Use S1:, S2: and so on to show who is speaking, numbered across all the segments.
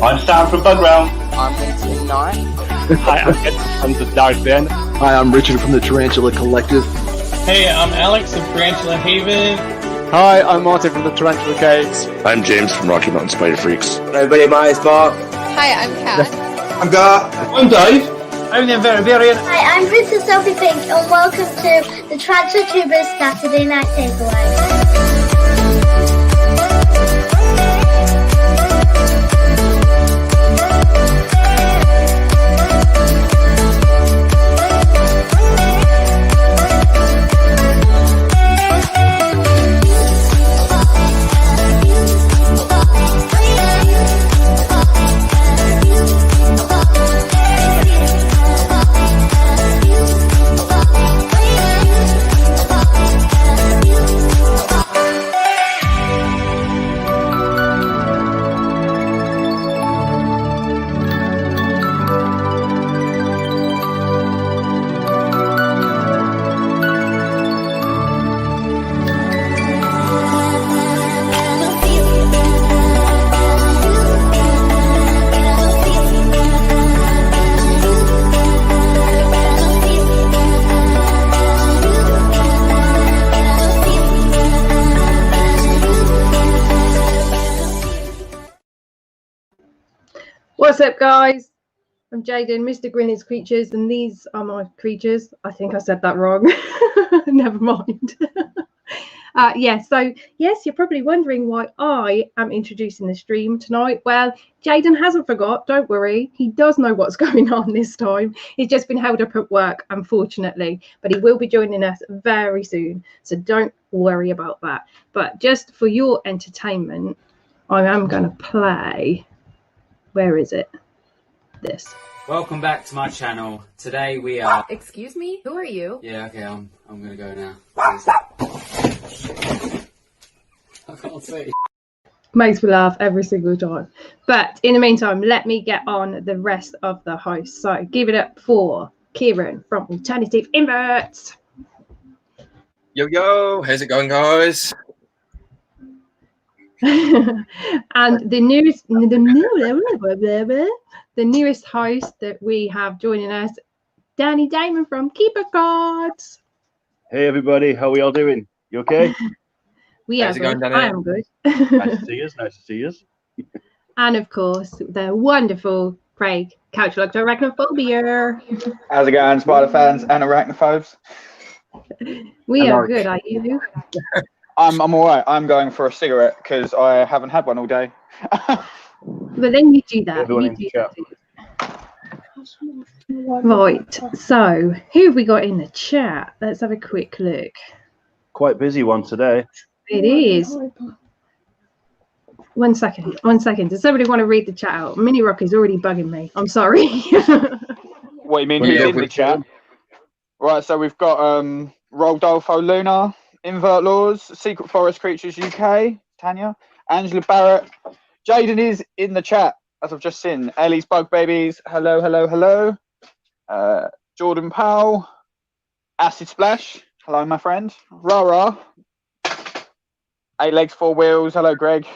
S1: I'm Sam from Bugground.
S2: I'm Vincent Knight.
S3: Hi, I'm the Dark Ben.
S4: Hi, I'm Richard from the Tarantula Collective.
S5: Hey, I'm Alex of Tarantula Haven.
S6: Hi, I'm Martin from the Tarantula Caves.
S7: I'm James from Rocky Mountain Spider Freaks.
S8: Hello everybody, my name's Mark.
S9: Hi, I'm Kat.
S8: I'm Gar.
S1: I'm Dave.
S5: I'm the Varian.
S10: Hi, I'm Princess Sophie Pink, and welcome to the Tarantula Tubers Saturday Night Takeaway.
S11: What's up, guys? I'm Jaden, Mr. Grinny's Creatures, and these are my creatures. I think I said that wrong. Never mind. So yes, you're probably wondering why I am introducing the stream tonight. Well, Jaden hasn't forgot, don't worry. He does know what's going on this time. He's just been held up at work, unfortunately, but he will be joining us very soon, so don't worry about that. But just for your entertainment, I am going to play... Where is it? This.
S12: Welcome back to my channel. Today we are...
S9: Excuse me? Who are you?
S12: Yeah, okay, I'm gonna go now. I can't see.
S11: Makes me laugh every single time. But in the meantime, let me get on the rest of the host. So give it up for Kieran from Alternative Inverts.
S13: Yo, how's it going, guys?
S11: And the newest host that we have joining us, Danny Damon from Keeper Cards.
S3: Hey everybody, how are we all doing? You okay?
S11: We are good. I am good.
S3: Nice to see you. Nice to see you.
S11: And of course, the wonderful Craig, Couchlocked Arachnophobia.
S2: How's it going, spider fans and arachnophobes?
S11: We are good. Are you?
S2: I'm all right. I'm going for a cigarette because I haven't had one all day.
S11: But then you do that. You do that. Right. So who have we got in the chat? Let's have a quick look.
S3: Quite busy one today.
S11: It is. 1 second. 1 second. Does somebody want to read the chat out? Mini Rocky's already bugging me. I'm sorry.
S2: What do you mean? Who's in the chat? Right. So we've got Rodolfo Luna, Invert Laws, Secret Forest Creatures UK, Tanya, Angela Barrett. Jaden is in the chat, as I've just seen. Ellie's Bug Babies, hello, hello, hello. Jordan Powell, Acid Splash, hello, my friend. Rara, 8 Legs, 4 Wheels, hello, Greg.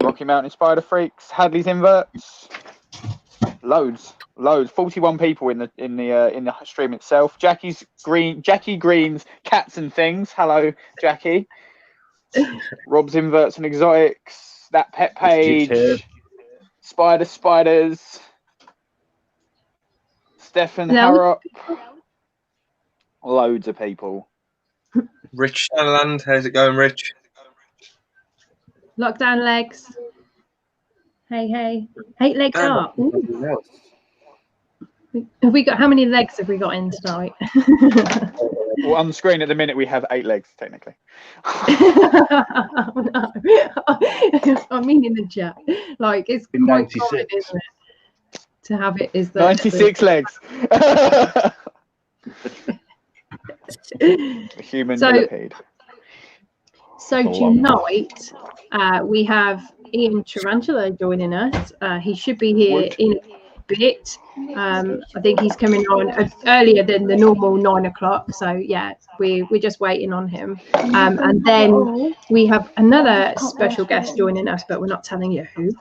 S2: Rocky Mountain Spider Freaks, Hadley's Inverts, loads. 41 people in the stream itself. Jackie Green's Cats and Things. Hello, Jackie. Rob's Inverts and Exotics. That pet page. Spiders. Stefan
S11: Hello.
S2: Harrop. Loads of people.
S8: Rich Sutherland, how's it going, Rich?
S11: Lockdown legs. Hey. 8 legs up. Ooh. Have we got, how many legs have we got in tonight?
S2: Well, on the screen at the minute we have 8 legs, technically.
S11: Oh, no. I mean in the chat. Like, it's quite
S3: 96.
S11: common, isn't it? To have it is the
S2: 96 legs. The human millipede.
S11: So tonight we have Ian Tarrantula joining us. He should be here in a bit. I think he's coming on earlier than the normal 9 o'clock. So yeah, we're just waiting on him. And then we have another special guest joining us, but we're not telling you who.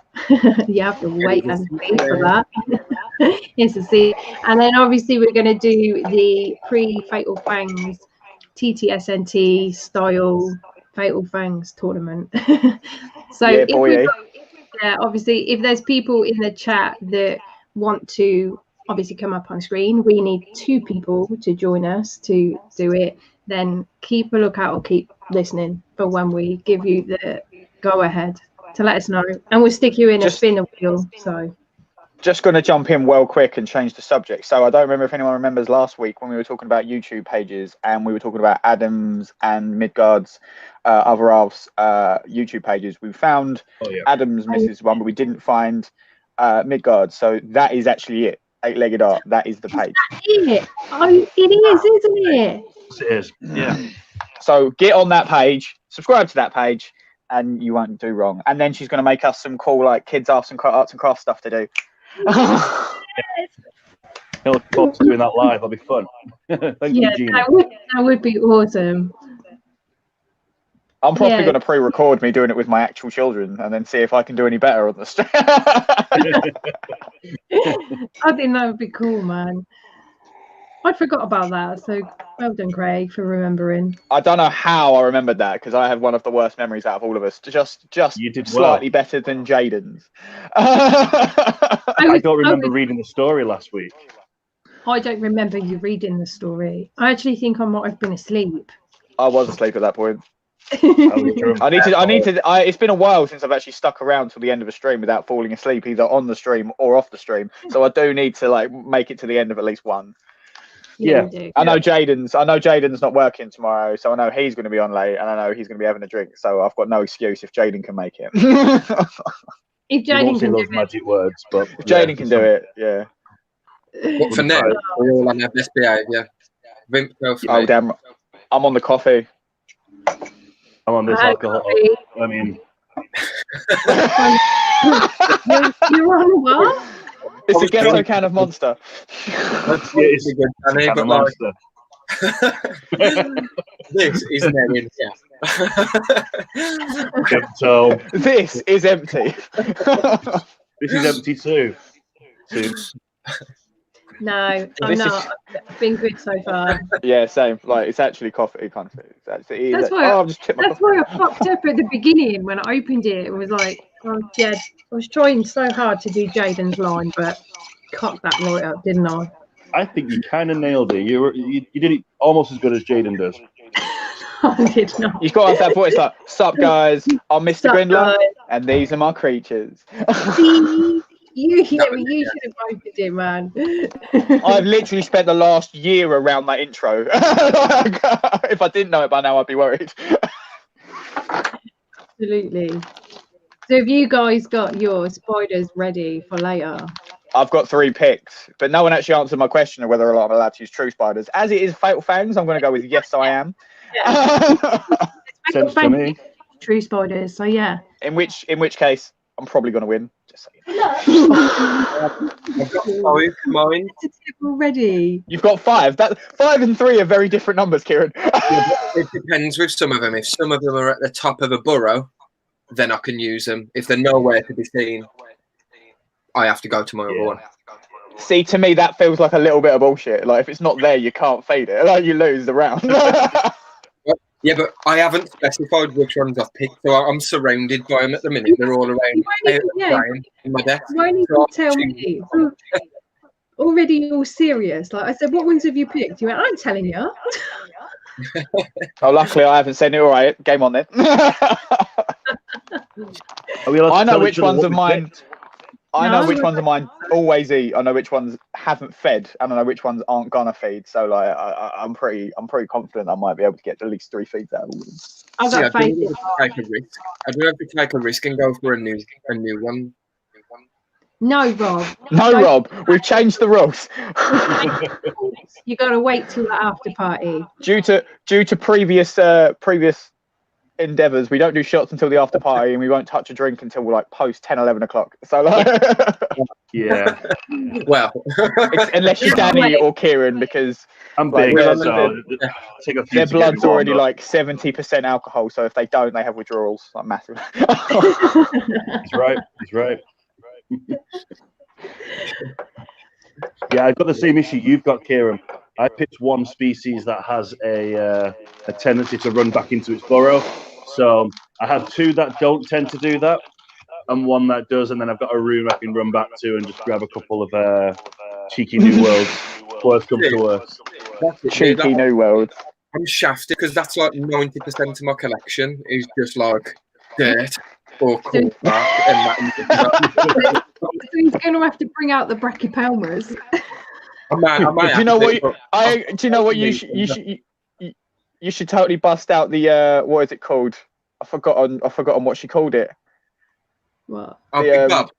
S11: You have to wait and see for that. Yes, to see. And then obviously we're going to do the pre-Fatal Fangs TTSNT style Fatal Fangs tournament. So
S2: yeah,
S11: obviously if there's people in the chat that want to obviously come up on screen, we need 2 people to join us to do it. Then keep a lookout or keep listening for when we give you the go ahead to let us know, and we'll stick you in a spin the wheel. So
S2: just going to jump in well quick and change the subject. So I don't remember if anyone remembers last week when we were talking about YouTube pages and we were talking about Adam's and Midgard's other halves YouTube pages. We found Adam's Mrs. one, but we didn't find Midgard. So that is actually it. 8-legged art. That is the page.
S11: it. Oh, it is, isn't it?
S3: It is. Yeah.
S2: So get on that page, subscribe to that page, and you won't do wrong. And then she's going to make us some cool like kids arts and crafts stuff to do.
S3: He'll look forward to doing that live. That'll be fun. Thank you, Gina.
S11: That would be awesome.
S2: I'm probably going to pre-record me doing it with my actual children and then see if I can do any better on the stream.
S11: I think that would be cool, man. I'd forgot about that, so well done, Craig, for remembering.
S2: I don't know how I remembered that because I have one of the worst memories out of all of us. Just
S3: you did
S2: slightly better than Jaden's.
S3: I don't remember reading the story last week.
S11: I don't remember you reading the story. I actually think I might have been asleep.
S2: I was asleep at that point. It's been a while since I've actually stuck around till the end of a stream without falling asleep, either on the stream or off the stream. So I do need to like make it to the end of at least one.
S3: Yeah.
S2: I know Jaden's not working tomorrow, so I know he's going to be on late, and I know he's going to be having a drink. So I've got no excuse if Jaden can make it.
S11: If Jaden can do it,
S3: magic words, but
S2: if Jaden can do it, yeah.
S8: But for now, we're all on our best behaviour.
S2: Oh damn! I'm on the coffee.
S3: I'm on this alcohol. I mean,
S11: you're on what?
S2: It's a ghetto can of Monster.
S3: It's a good can of Monster.
S8: This is empty.
S3: So
S2: this is empty.
S3: This is empty too.
S11: No, I'm not. I've been good so far.
S2: Yeah, same. Like it's actually coffee. That's
S11: why I fucked up at the beginning when I opened it. It was like, oh yeah, I was trying so hard to do Jaden's line, but cocked that right up, didn't I?
S3: I think you kind of nailed it. You did it almost as good as Jaden does.
S11: I did not.
S2: You've got to have that voice like, "Sup guys, I'm Mr. Grindler, and these are my creatures."
S11: You should have opened it, man.
S2: I've literally spent the last year around that intro. If I didn't know it by now, I'd be worried.
S11: Absolutely. So have you guys got your spiders ready for later?
S2: I've got 3 picks, but no one actually answered my question of whether or not I'm allowed to use true spiders. As it is Fatal Fangs, I'm going to go with yes, I am.
S11: Yeah.
S3: Sense to me.
S11: True spiders, so yeah.
S2: In which case, I'm probably going to win. Just so you know.
S8: I've got 5 mine.
S11: Already.
S2: You've got 5. 5 and 3 are very different numbers, Kieran.
S8: It depends with some of them. If some of them are at the top of a burrow, then I can use them. If they're nowhere to be seen, I have to go to my other one.
S2: See, to me, that feels like a little bit of bullshit. Like, if it's not there, you can't fade it. Like, you lose the round.
S8: Yeah, but I haven't specified which ones I've picked, so I'm surrounded by them at the minute. They're all around in my desk.
S11: Why don't you tell me? All already all serious. Like I said, what ones have you picked? You went, I'm telling you.
S2: Oh, luckily I haven't said it. All right, game on then. I know which ones of mine. I know which ones of mine always eat. I know which ones haven't fed, and I know which ones aren't gonna feed. So like, I'm pretty confident I might be able to get at least 3 feeds out of all of them.
S11: I've got faith.
S8: I'd rather take a risk and go for a new one.
S11: No, Rob.
S2: No, Rob. We've changed the rules.
S11: You got to wait till the after party.
S2: Due to previous endeavours, we don't do shots until the after party, and we won't touch a drink until like post 10, 11 o'clock. So like,
S3: Yeah.
S8: Well,
S2: unless you're Danny or Kieran, because
S3: I'm
S2: like,
S3: big, so take a few.
S2: their blood's already like 70% alcohol. So if they don't, they have withdrawals, like massive.
S3: He's right. He's right. Yeah, I've got the same issue you've got, Kieran. I picked one species that has a tendency to run back into its burrow. So I have 2 that don't tend to do that, and 1 that does, and then I've got a room I can run back to and just grab a couple of cheeky new worlds. Worst comes to worst.
S2: Cheeky new world.
S8: I'm shafted because that's like 90% of my collection is just like dirt or cool back, and that.
S11: So he's going to have to bring out the brachypelmas.
S2: Do you know what? Do you know what you should totally bust out the what is it called? I've forgotten what she called it.
S11: What?
S8: Big Bub.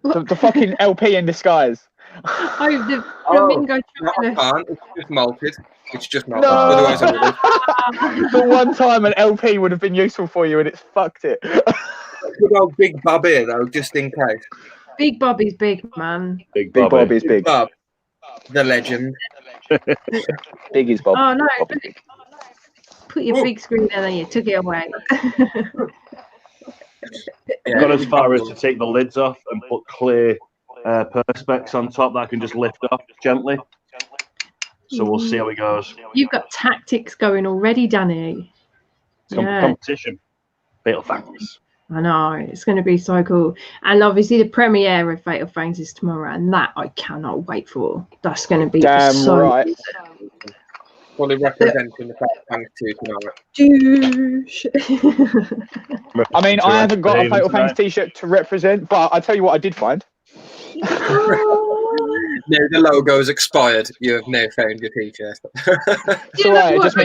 S2: The fucking LP in disguise.
S11: The flamingo chocolate.
S8: It's just malted. It's just malted.
S2: No!
S8: Otherwise, I would.
S2: The one time an LP would have been useful for you, and it's fucked it.
S8: Good old Big Bub here, though, just in case.
S11: Big Bobby's big, man.
S3: Big
S2: Bob is big.
S8: Bub, the legend.
S2: Big is Bob.
S11: Oh no! Put your big screen in and you took it away.
S3: Got as far as to take the lids off and put clear perspex on top that I can just lift off gently. So we'll see how it goes.
S11: You've got tactics going already, Danny.
S3: Competition. Fatal Fangs.
S11: I know, it's going to be so cool. And obviously the premiere of Fatal Fangs is tomorrow, and that I cannot wait for. That's going to be so
S2: right.
S8: Fully representing the Fatal Fangs II tomorrow.
S11: Douche.
S2: I mean, I haven't got a Fatal Fangs t-shirt to represent, but I tell you what I did find.
S8: No, the logo's expired. You have now found your t-shirt.
S2: So it just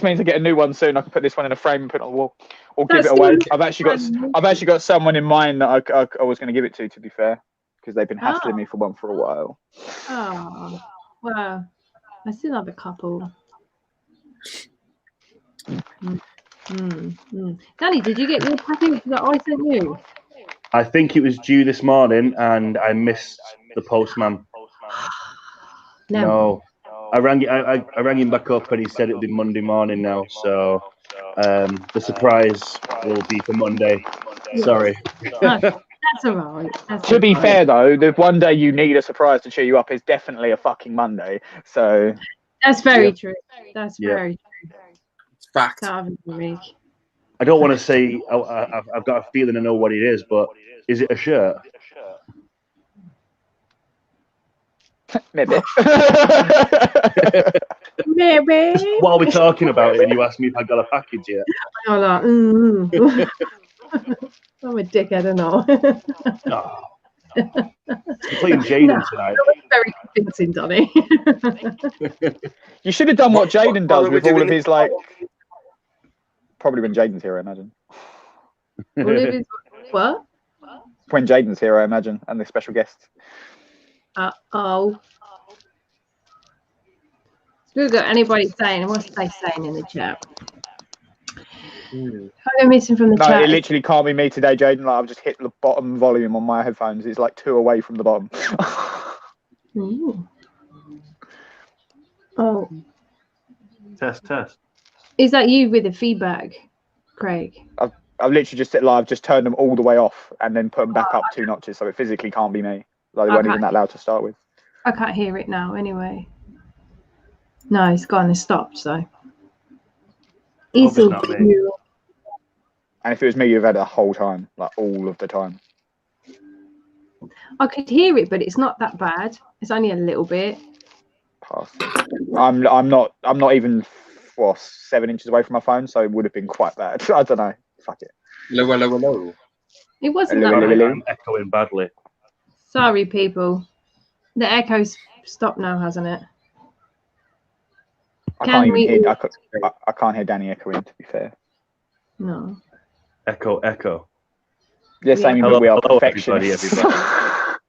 S2: means I get a new one soon. I can put this one in a frame and put it on the wall, or give it away. I've actually got someone in mind that I was going to give it to be fair, because they've been hassling me for one for a while.
S11: Oh, well, I still have a couple. Danny, did you get your package that I sent you?
S3: I think it was due this morning, and I missed the postman. No. I rang him back up, and he said it'll be Monday morning now. So the surprise will be for Monday. Sorry.
S11: That's all right.
S2: To be fair, though, the one day you need a surprise to cheer you up is definitely a fucking Monday. So
S11: that's very true. That's very true.
S8: It's fact.
S3: I don't want to say I've got a feeling I know what it is, but is it a shirt?
S2: Maybe.
S11: Maybe.
S3: While we're talking about it, and you asked me if I got a package yet.
S11: I'm like, I'm a dickhead and all.
S3: You're playing Jaden tonight.
S11: That was very convincing, Donny.
S2: You should have done what Jaden does with all of his like. Probably when Jaden's here, I imagine.
S11: What?
S2: When Jaden's here, I imagine, and the special guests.
S11: Oh. We've got anybody saying, what's they saying in the chat? I'm missing from the chat.
S2: No, it literally can't be me today, Jaden. Like, I've just hit the bottom volume on my headphones. It's like 2 away from the bottom.
S11: Oh.
S3: Test.
S11: Is that you with the feedback, Craig?
S2: I've literally just hit live, just turned them all the way off and then put them back up 2 notches, so it physically can't be me. Like, they weren't even that loud to start with.
S11: I can't hear it now anyway. No, it's gone and stopped, so. It's all you.
S2: And if it was me, you've had it the whole time, like all of the time.
S11: I could hear it, but it's not that bad. It's only a little bit.
S2: I'm not even 7 inches away from my phone, so it would have been quite bad. I don't know. Fuck it.
S8: Low.
S11: It wasn't
S2: Hello,
S11: that
S2: hello,
S11: bad.
S3: I'm echoing badly.
S11: Sorry, people. The echo's stopped now, hasn't it?
S2: I can't even hear. I can't hear Danny echoing. To be fair.
S11: No.
S3: Echo.
S2: Yes,
S11: Yeah.
S2: I mean,
S3: Hello,
S2: we are
S3: hello,
S2: perfectionists.
S3: everybody.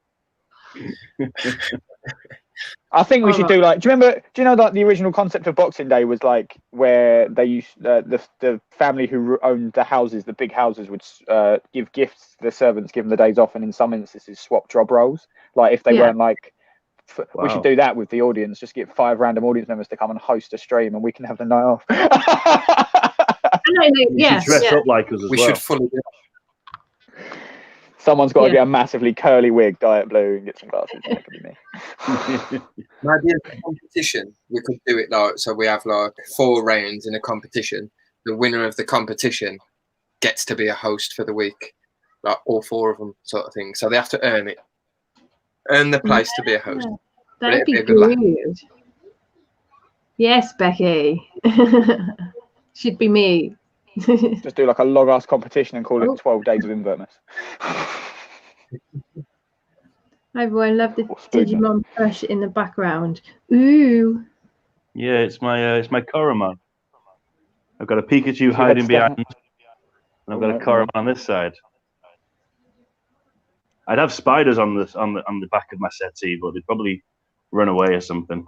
S2: I think we should do like. Do you know that the original concept of Boxing Day was like where they used the family who owned the houses, the big houses, would give gifts to the servants, give them the days off, and in some instances swap job roles. Like if they weren't like, we should do that with the audience. Just get 5 random audience members to come and host a stream, and we can have the night off.
S3: You should dress up like us as
S8: we
S3: well.
S8: should fully.
S2: Someone's got to get a massively curly wig, dye it blue, and get some glasses. That could be me.
S8: Maybe in a competition, we could do it like so. We have like 4 rounds in a competition. The winner of the competition gets to be a host for the week, like all 4 of them, sort of thing. So they have to earn it, earn the place to be a host.
S11: That'd be good. Yes, Becky. Should be me.
S2: Just do like a long ass competition and call it 12 Days of Invertness.
S11: Everyone love the Digimon plush in the background. Ooh.
S3: Yeah, it's my Koromon. I've got a Pikachu hiding behind, and I've got a Koromon on this side. I'd have spiders on the back of my settee, but they'd probably run away or something.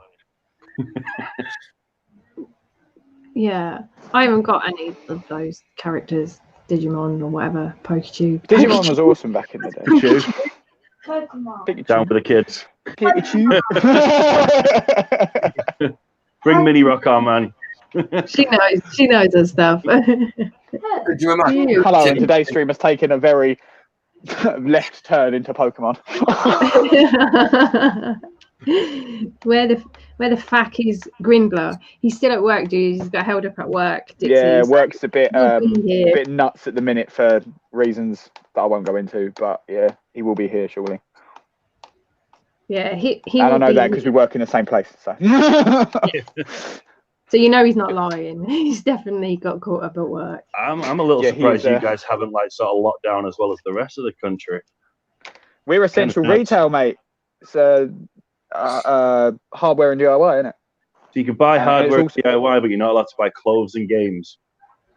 S11: Yeah, I haven't got any of those characters, Digimon or whatever, Pikachu.
S2: Digimon was awesome back in the day.
S10: Pokemon.
S3: Down for the kids.
S2: Pikachu.
S3: Bring Mini Rock on, man.
S11: She knows her stuff.
S8: Could you imagine?
S2: Hello, and today's stream has taken a very left turn into Pokemon.
S11: Where the fuck is Grindler? He's still at work, dude. He's got held up at work. Dixie.
S2: Yeah, work's a bit nuts at the minute for reasons that I won't go into, but yeah, he will be here shortly.
S11: Yeah, he
S2: and I know
S11: be...
S2: that because we work in the same place. So.
S11: So you know he's not lying. He's definitely got caught up at work.
S3: I'm a little surprised you guys haven't like sort of locked down as well as the rest of the country.
S2: We're essential retail, mate. It's hardware and DIY, isn't it?
S3: So you can buy hardware and DIY, but you're not allowed to buy clothes and games.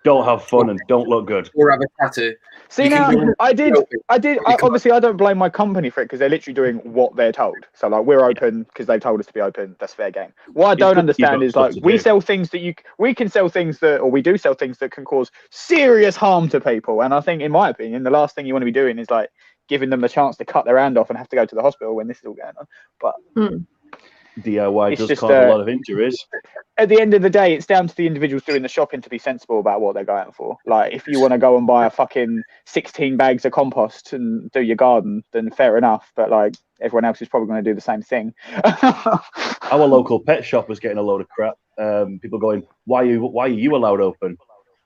S3: Don't have fun and don't look good.
S8: Or have a tattoo.
S2: See, now obviously, I don't blame my company for it because they're literally doing what they're told. So, like, we're open because they've told us to be open. That's fair game. What I don't understand is, like, we sell things that we can sell things that, or we do sell things that can cause serious harm to people. And I think, in my opinion, the last thing you want to be doing is, like, giving them the chance to cut their hand off and have to go to the hospital when this is all going on. But
S3: DIY does cause a lot of injuries.
S2: At the end of the day, it's down to the individuals doing the shopping to be sensible about what they're going for. Like, if you want to go and buy a fucking 16 bags of compost and do your garden, then fair enough. But, like, everyone else is probably going to do the same thing.
S3: Our local pet shop was getting a load of crap. People going, why are you allowed open?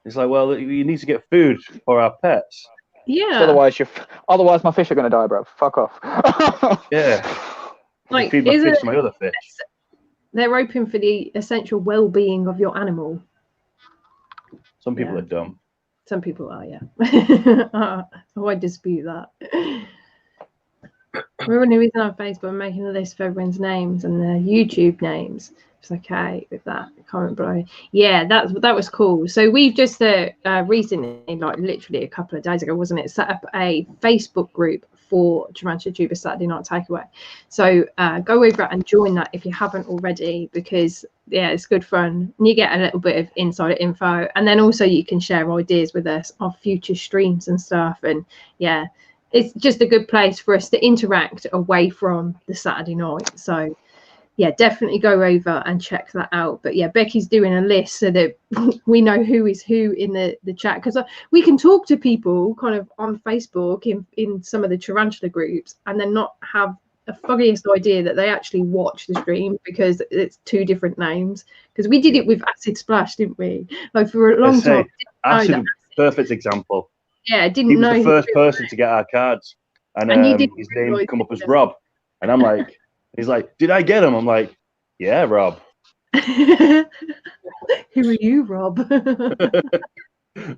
S3: It's like, well, you need to get food for our pets.
S11: Yeah.
S2: Otherwise my fish are going to die, bro. Fuck off.
S3: Yeah.
S11: Like,
S3: feed my fish to my other fish.
S11: They're open for the essential well-being of your animal.
S3: Some people are dumb.
S11: Some people are, yeah. I won't dispute that. We're on the reason on Facebook, I'm making a list of everyone's names and their YouTube names. It's okay with that comment below. Yeah, that was cool. So we've just recently, like literally a couple of days ago, wasn't it, set up a Facebook group for Tarantula Tuber Saturday Night Takeaway. So go over and join that if you haven't already, because yeah, it's good fun. And you get a little bit of insider info, and then also you can share ideas with us on future streams and stuff. And yeah, it's just a good place for us to interact away from the Saturday night. So yeah, definitely go over and check that out. But yeah, Becky's doing a list so that we know who is who in the chat, because we can talk to people kind of on Facebook in some of the Tarantula groups and then not have the foggiest idea that they actually watch the stream because it's 2 different names. Because we did it with Acid Splash, didn't we? Like for a long time.
S3: Acid, perfect example.
S11: Yeah, didn't
S3: he was
S11: know
S3: the first person to get our cards. and
S11: you
S3: his name come up as Rob, and I'm like, he's like, did I get him? I'm like, yeah, Rob.
S11: Who are you, Rob?
S3: But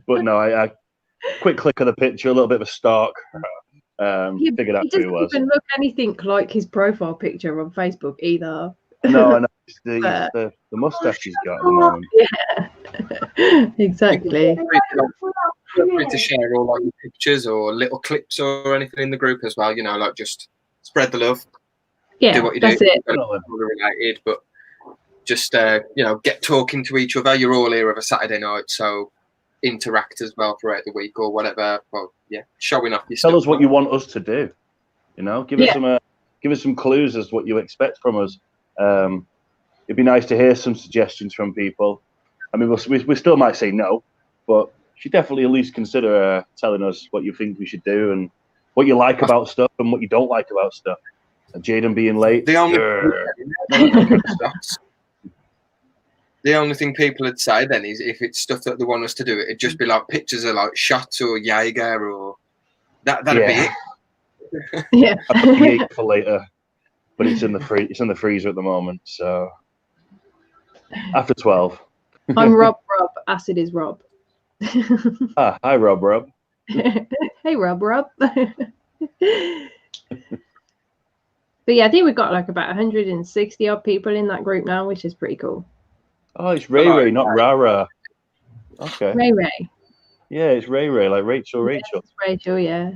S3: no, I quick click of the picture, a little bit of a stalk. Figured out who he was.
S11: He doesn't even look anything like his profile picture on Facebook either.
S3: No, I know. It's the mustache he's got at the moment.
S11: Yeah, exactly.
S8: Feel free to share all like your pictures or little clips or anything in the group as well. You know, like just spread the love.
S11: Yeah,
S8: do what you
S11: that's
S8: do.
S11: it.
S8: Related, but just get talking to each other. You're all here of a Saturday night, so interact as well throughout the week or whatever. Well, yeah, showing off your stuff.
S3: Tell us what you want us to do. You know, give us some clues as to what you expect from us. It'd be nice to hear some suggestions from people. I mean, we still might say no, but you should definitely at least consider telling us what you think we should do and what you like about stuff and what you don't like about stuff. And Jaden being late.
S8: The only thing people would say then is if it's stuff that they want us to do, it'd just be like pictures of like shots or Jaeger or that'd be it.
S11: Yeah.
S3: I've got the 8 for later, but it's in the freezer at the moment. So after 12.
S11: I'm Rob. Acid is Rob.
S3: Hi, Rob.
S11: Hey, Rob. But yeah, I think we've got like about 160 odd people in that group now, which is pretty cool.
S3: Oh, it's Ray, not Rara. Okay.
S11: Ray.
S3: Yeah, it's Ray, like Rachel.
S11: Yeah, it's Rachel, yeah.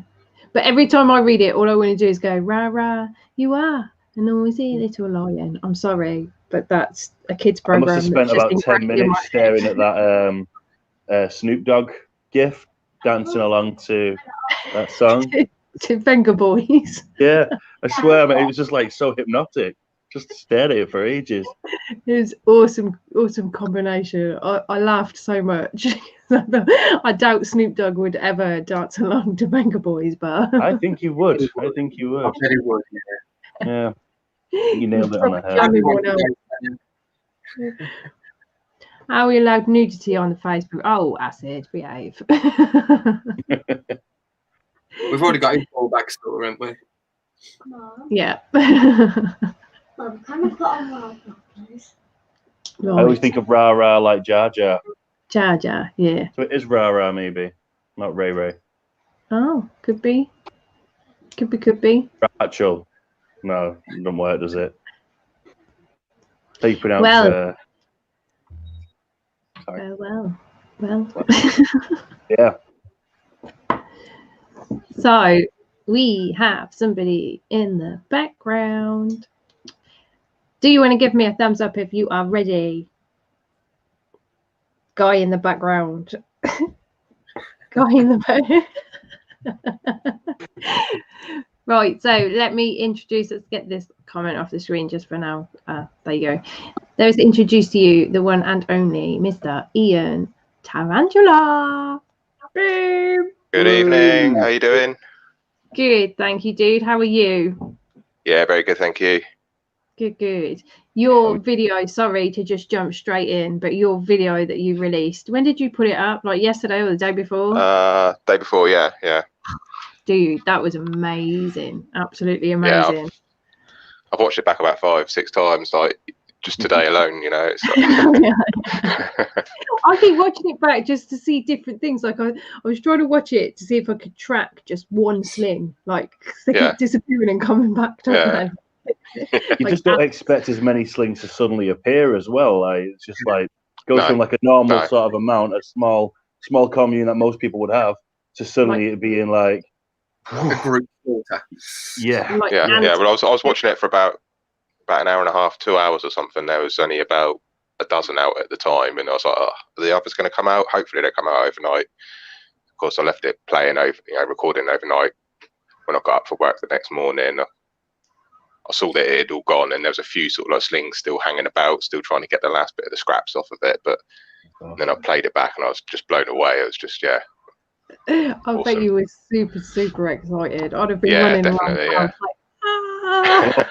S11: But every time I read it, all I want to do is go, Rara, you are a noisy little lion. I'm sorry, but that's a kid's program.
S3: I must have spent about 10 minutes staring at that Snoop Dogg gif, dancing along to that song.
S11: To Venga Boys.
S3: Yeah, I swear, man, it was just like so hypnotic. Just stared at it for ages.
S11: It was awesome combination. I laughed so much. I doubt Snoop Dogg would ever dance along to Venga Boys, but
S3: I think he would. I bet he would. Yeah. You nailed it on the head.
S11: Are we allowed nudity on the Facebook? Oh, Acid, behave.
S8: We've already got his fallback store, haven't we?
S11: Yeah.
S10: Mum, can I put on Rara, please?
S3: Right. I always think of Rara like Jar Jar.
S11: Jar Jar, yeah.
S3: So it is Rara, maybe, not Ray.
S11: Oh, could be. Could be.
S3: Rachel. No, it doesn't work, does it? How you pronounce?
S11: Well.
S3: Yeah.
S11: So we have somebody in the background. Do you want to give me a thumbs up if you are ready? Guy in the background. Guy in the background. Right, so let me introduce, let's get this comment off the screen just for now. There you go. There's introduced to you the one and only Mr. Ian Tarrantula. Boom.
S13: Good evening. How you doing?
S11: Good, thank you, dude. How are you?
S13: Yeah, very good, thank you.
S11: Good. Your video, sorry to just jump straight in, but your video that you released, when did you put it up? Like yesterday or the day before?
S13: Day before, yeah.
S11: Dude, that was amazing. Absolutely amazing.
S13: Yeah, I've watched it back about 5-6 times, like just today alone, you know. It's like...
S11: I keep watching it back just to see different things. Like I was trying to watch it to see if I could track just one sling, like disappearing and coming back.
S3: You just don't expect as many slings to suddenly appear as well. Like it's just like goes from like a normal sort of amount, a small commune that most people would have, to suddenly it being like
S8: a group water.
S3: Yeah.
S13: Well, I was watching it for about an hour and a half, 2 hours or something. There was only about a dozen out at the time, and I was like, "Oh, are the others going to come out? Hopefully, they come out overnight." Of course, I left it playing recording overnight. When I got up for work the next morning, I saw that it had all gone, and there was a few sort of like slings still hanging about, still trying to get the last bit of the scraps off of it. But then I played it back, and I was just blown away. It was just
S11: I
S13: awesome.
S11: bet you were super excited. I'd have been running around.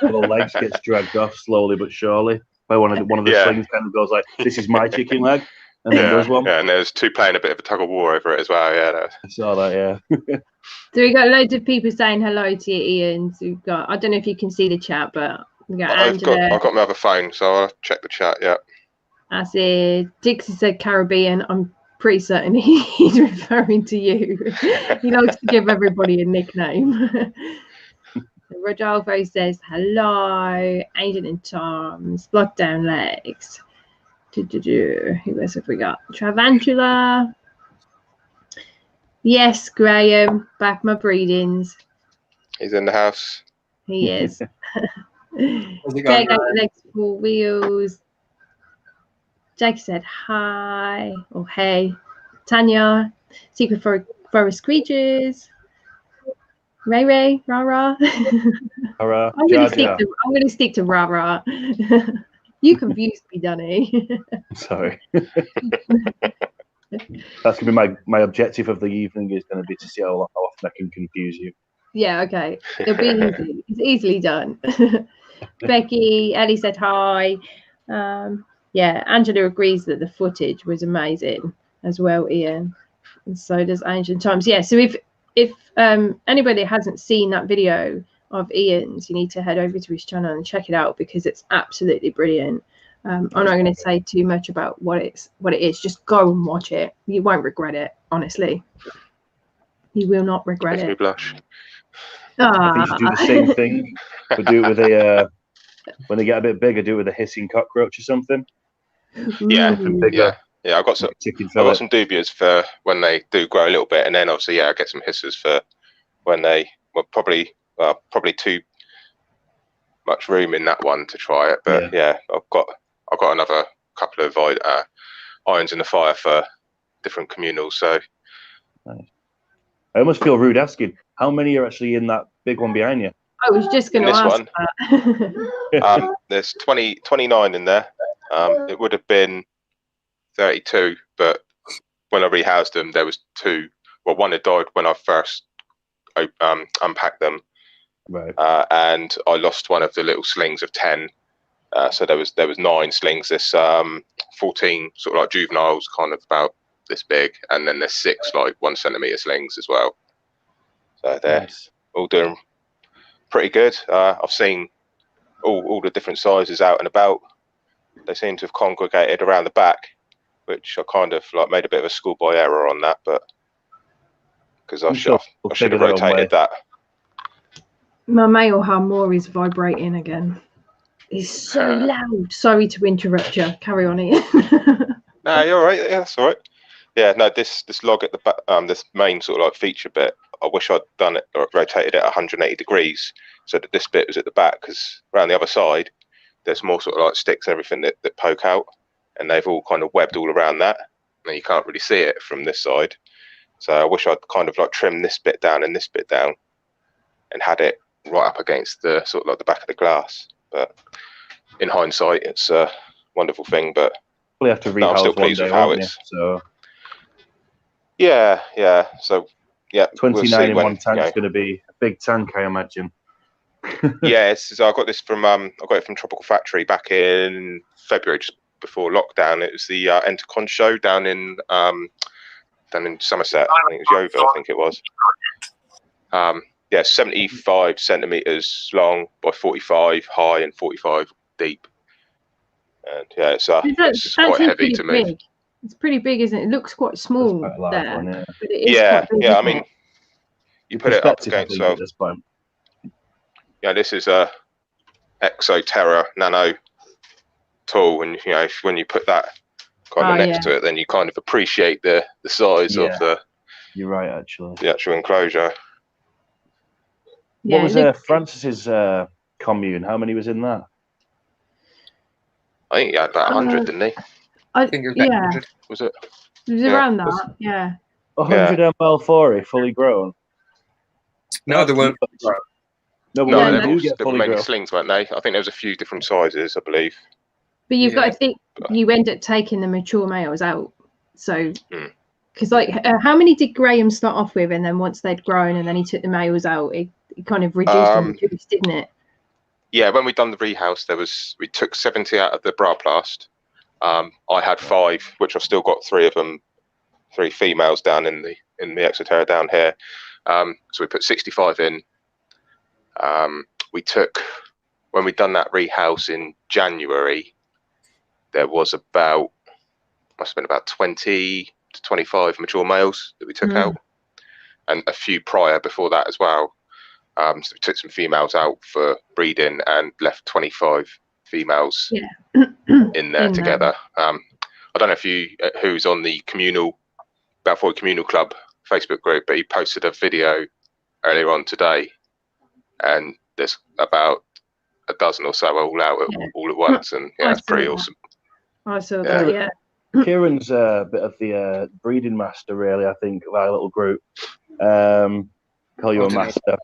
S3: The legs gets dragged off slowly but surely by one of the slings kind of goes like, "This is my chicken leg," And then there's one.
S13: Yeah, and there's two playing a bit of a tug of war over it as well. Yeah,
S3: I saw that. Yeah.
S11: So we got loads of people saying hello to you, Ian. So we've got, I don't know if you can see the chat, but we got Angela.
S13: I've got my other phone, so I'll check the chat. Yeah.
S11: I said Dixie said Caribbean. I'm pretty certain he's referring to you. He likes to give everybody a nickname. Rodolfo says hello. Angel and Tom's lockdown legs. Who else have we got? Tarrantula. Yes, Graham. Back my breedings.
S13: He's in the house.
S11: He is. Legs, 4 wheels. Jake said hi or hey. Tanya. Secret Forest Creatures. Ray, rah.
S3: Hurrah.
S11: I'm going to stick to rah. You confused me, Danny.
S3: Sorry. That's going to be my objective of the evening, is going to be to see how often I can confuse you.
S11: Yeah, okay. It'll be easy. It's easily done. Becky, Ellie said hi. Yeah, Angela agrees that the footage was amazing as well, Ian. And so does Angel Times. Yeah, so if anybody hasn't seen that video of Ian's, you need to head over to his channel and check it out, because it's absolutely brilliant. I'm not going to say too much about what it is. Just go and watch it. You won't regret it, honestly. You will not regret it.
S13: Blush.
S3: I think you should do the same thing, but do it with a when they get a bit bigger, do it with a hissing cockroach or something.
S13: Yeah. I got some dubias for when they do grow a little bit, and then obviously I get some hissers for when they probably too much room in that one to try it. But I've got another couple of irons in the fire for different communals. So
S3: nice. I almost feel rude asking, how many are actually in that big one behind you?
S11: I was just going to ask
S13: that. There's 29 in there. It would have been 32, but when I rehoused them, there was 2. Well, one had died when I first unpacked them,
S3: right?
S13: And I lost one of the little slings of 10. So there was 9 slings. This 14 sort of like juveniles, kind of about this big, and then there's 6 like 1 centimeter slings as well. So they're all doing pretty good. I've seen all the different sizes out and about. They seem to have congregated around the back, which I kind of like made a bit of a schoolboy error on that, but because I should have rotated that.
S11: My male harmour is vibrating again. It's so loud. Sorry to interrupt you. Carry on, Ian.
S13: No, you're all right. Yeah, that's all right. Yeah, no, this log at the back, this main sort of like feature bit, I wish I'd done it or rotated it 180 degrees so that this bit was at the back, because around the other side there's more sort of like sticks and everything that poke out, and they've all kind of webbed all around that, and you can't really see it from this side. So I wish I'd kind of like trimmed this bit down and this bit down and had it right up against the sort of like the back of the glass. But in hindsight, it's a wonderful thing. But
S3: we have to rehouse.
S13: I'm still pleased with how it's. So yeah. So yeah,
S3: 29 in one tank is going to be a big tank, I imagine.
S13: Yeah, so I got this from I got it from Tropical Factory back in February, just before lockdown. It was the Entercon show down in Somerset. I think it was Yeovil. I think it was. Yeah, 75 centimeters long by 45 high and 45 deep. And yeah, it's quite heavy to move.
S11: Big. It's pretty big, isn't it? It looks quite small there.
S3: One, yeah.
S11: But it is quite big,
S13: I mean, you put it up against. Yeah, this is a Exo Terra Nano tool, and you know, when you put that kind of next to it, then you kind of appreciate the size of the.
S3: You're right, actually.
S13: The actual enclosure.
S3: What was Francis's commune? How many was in that?
S13: I think he had about 100, didn't he?
S8: I think it was 100.
S13: Was it?
S11: It was around that, yeah.
S3: 100 ml 40 fully grown.
S8: No, they weren't fully grown.
S13: No, they were mainly slings, weren't they? I think there was a few different sizes, I believe.
S11: But you've got to think, you end up taking the mature males out. So, because like, how many did Graham start off with? And then once they'd grown and then he took the males out, it kind of reduced them, didn't it?
S13: Yeah, when we done the rehouse, we took 70 out of the bra plast, I had 5, which I've still got 3 of them, 3 females down in the Exoterra down here. So we put 65 in. We took, when we'd done that rehouse in January, there was must have been about 20 to 25 mature males that we took out, and a few prior before that as well. So we took some females out for breeding and left 25 females in there together. I don't know who's on the Communal, Balfour Communal Club Facebook group, but he posted a video earlier on today, and there's about a dozen or so all out all at once, and it's pretty awesome.
S11: I saw that, yeah.
S3: Kieran's a bit of the breeding master, really, I think, of our little group. Call you a master.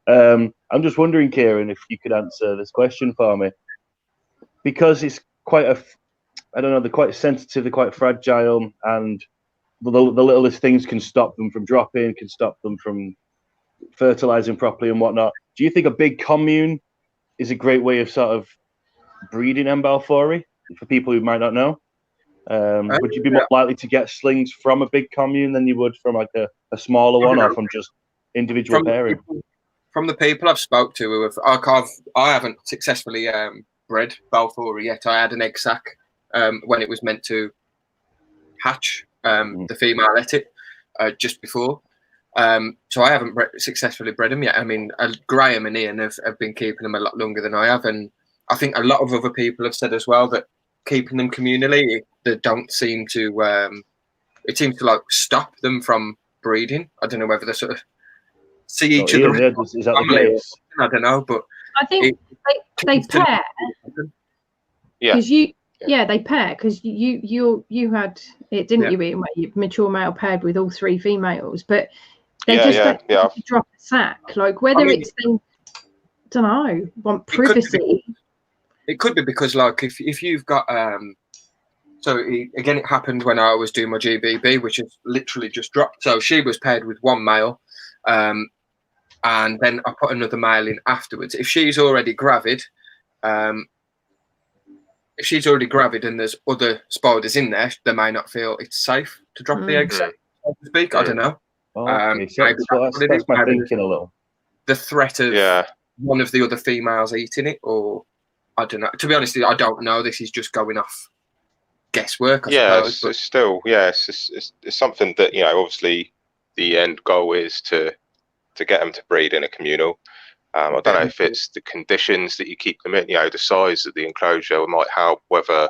S3: I'm just wondering, Kieran, if you could answer this question for me. Because it's quite they're quite sensitive, they're quite fragile, and the littlest things can stop them from dropping, can stop them from fertilizing properly and whatnot. Do you think a big commune is a great way of sort of breeding M. balfouri for people who might not know? Would you be more likely to get slings from a big commune than you would from like a smaller one, or from just individual pairing?
S8: From the people I've spoke to who have, I haven't successfully bred balfouri yet. I had an egg sac when it was meant to hatch. The female ate it just before. So I haven't successfully bred them yet. I mean, Graham and Ian have been keeping them a lot longer than I have, and I think a lot of other people have said as well that keeping them communally, they don't seem to. It seems to like stop them from breeding. I don't know whether they sort of see each other.
S3: Is that the case?
S8: I don't know, but
S11: I think they pair. Because they pair, because you had it, didn't you, Ian, where you mature male paired with all 3 females, but they just drop a sack. Like whether it's then, don't know, want privacy.
S8: It could be because like if you've got it happened when I was doing my GBB, which has literally just dropped. So she was paired with 1 male, and then I put another male in afterwards. If she's already gravid, and there's other spiders in there, they may not feel it's safe to drop the eggs, so to speak. I don't know.
S3: Okay, that's my thinking a little.
S8: The threat of one of the other females eating it, or I don't know. To be honest, I don't know. This is just going off guesswork. I suppose,
S13: it's still it's something that obviously the end goal is to get them to breed in a communal. I don't know if it's the conditions that you keep them in, the size of the enclosure might help. Whether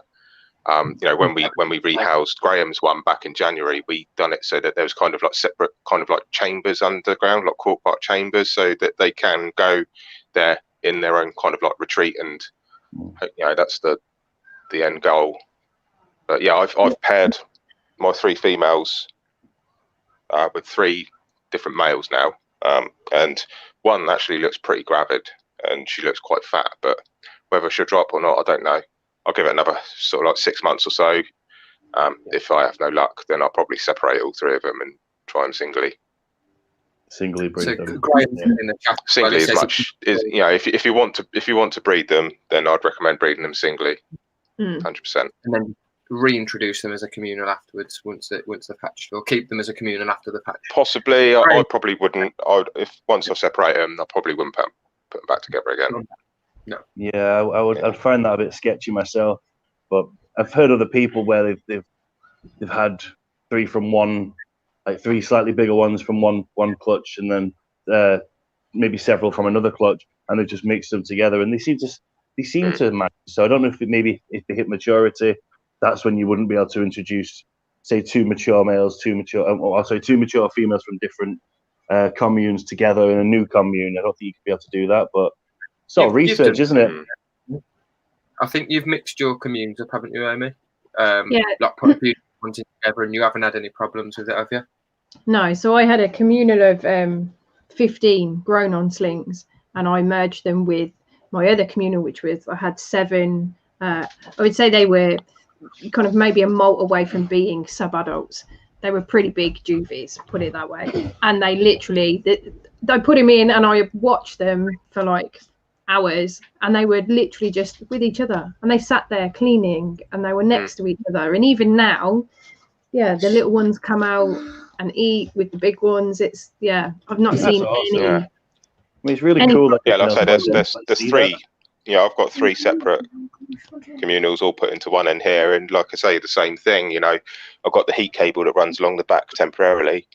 S13: when we rehoused Graham's one back in January, we done it so that there was kind of like separate kind of like chambers underground, like cork bark chambers, so that they can go there in their own kind of like retreat, and that's the end goal. But I've paired my 3 females with 3 different males now, and one actually looks pretty gravid and she looks quite fat, but whether she'll drop or not, I don't know. I'll give it another sort of like 6 months or so. If I have no luck, then I'll probably separate all 3 of them and try them singly
S3: breed them.
S13: Singly as much is if you want to breed them, then I'd recommend breeding them singly, 100%.
S8: And then reintroduce them as a communal afterwards once they're patched, or keep them as a communal after the patch.
S13: Possibly, I probably wouldn't. Once I separate them, I probably wouldn't put them back together again.
S8: No.
S3: Yeah, I'd find that a bit sketchy myself, but I've heard other people where they've had 3 from one, like 3 slightly bigger ones from one clutch, and then maybe several from another clutch, and they just mixed them together, and they seem to match. So I don't know if if they hit maturity, that's when you wouldn't be able to introduce, say, 2 mature males, 2 mature females from different communes together in a new commune. I don't think you could be able to do that, but it's all research, isn't it?
S8: I think you've mixed your communes up, haven't you, Amy? Like put a few ones together, and you haven't had any problems with it, have you?
S11: No, so I had a communal of 15 grown on slings, and I merged them with my other communal, which was, I had 7. I would say they were kind of maybe a molt away from being sub-adults. They were pretty big juvies, put it that way. And they literally, they put him in, and I watched them for like hours, and they were literally just with each other, and they sat there cleaning, and they were next to each other. And even now, yeah, the little ones come out and eat with the big ones. It's I've not seen
S3: awesome.
S11: any.
S3: Yeah. I mean, it's really cool. That,
S13: like I say, there's three. I've got three separate communals all put into one end here, and like I say, the same thing. I've got the heat cable that runs along the back temporarily.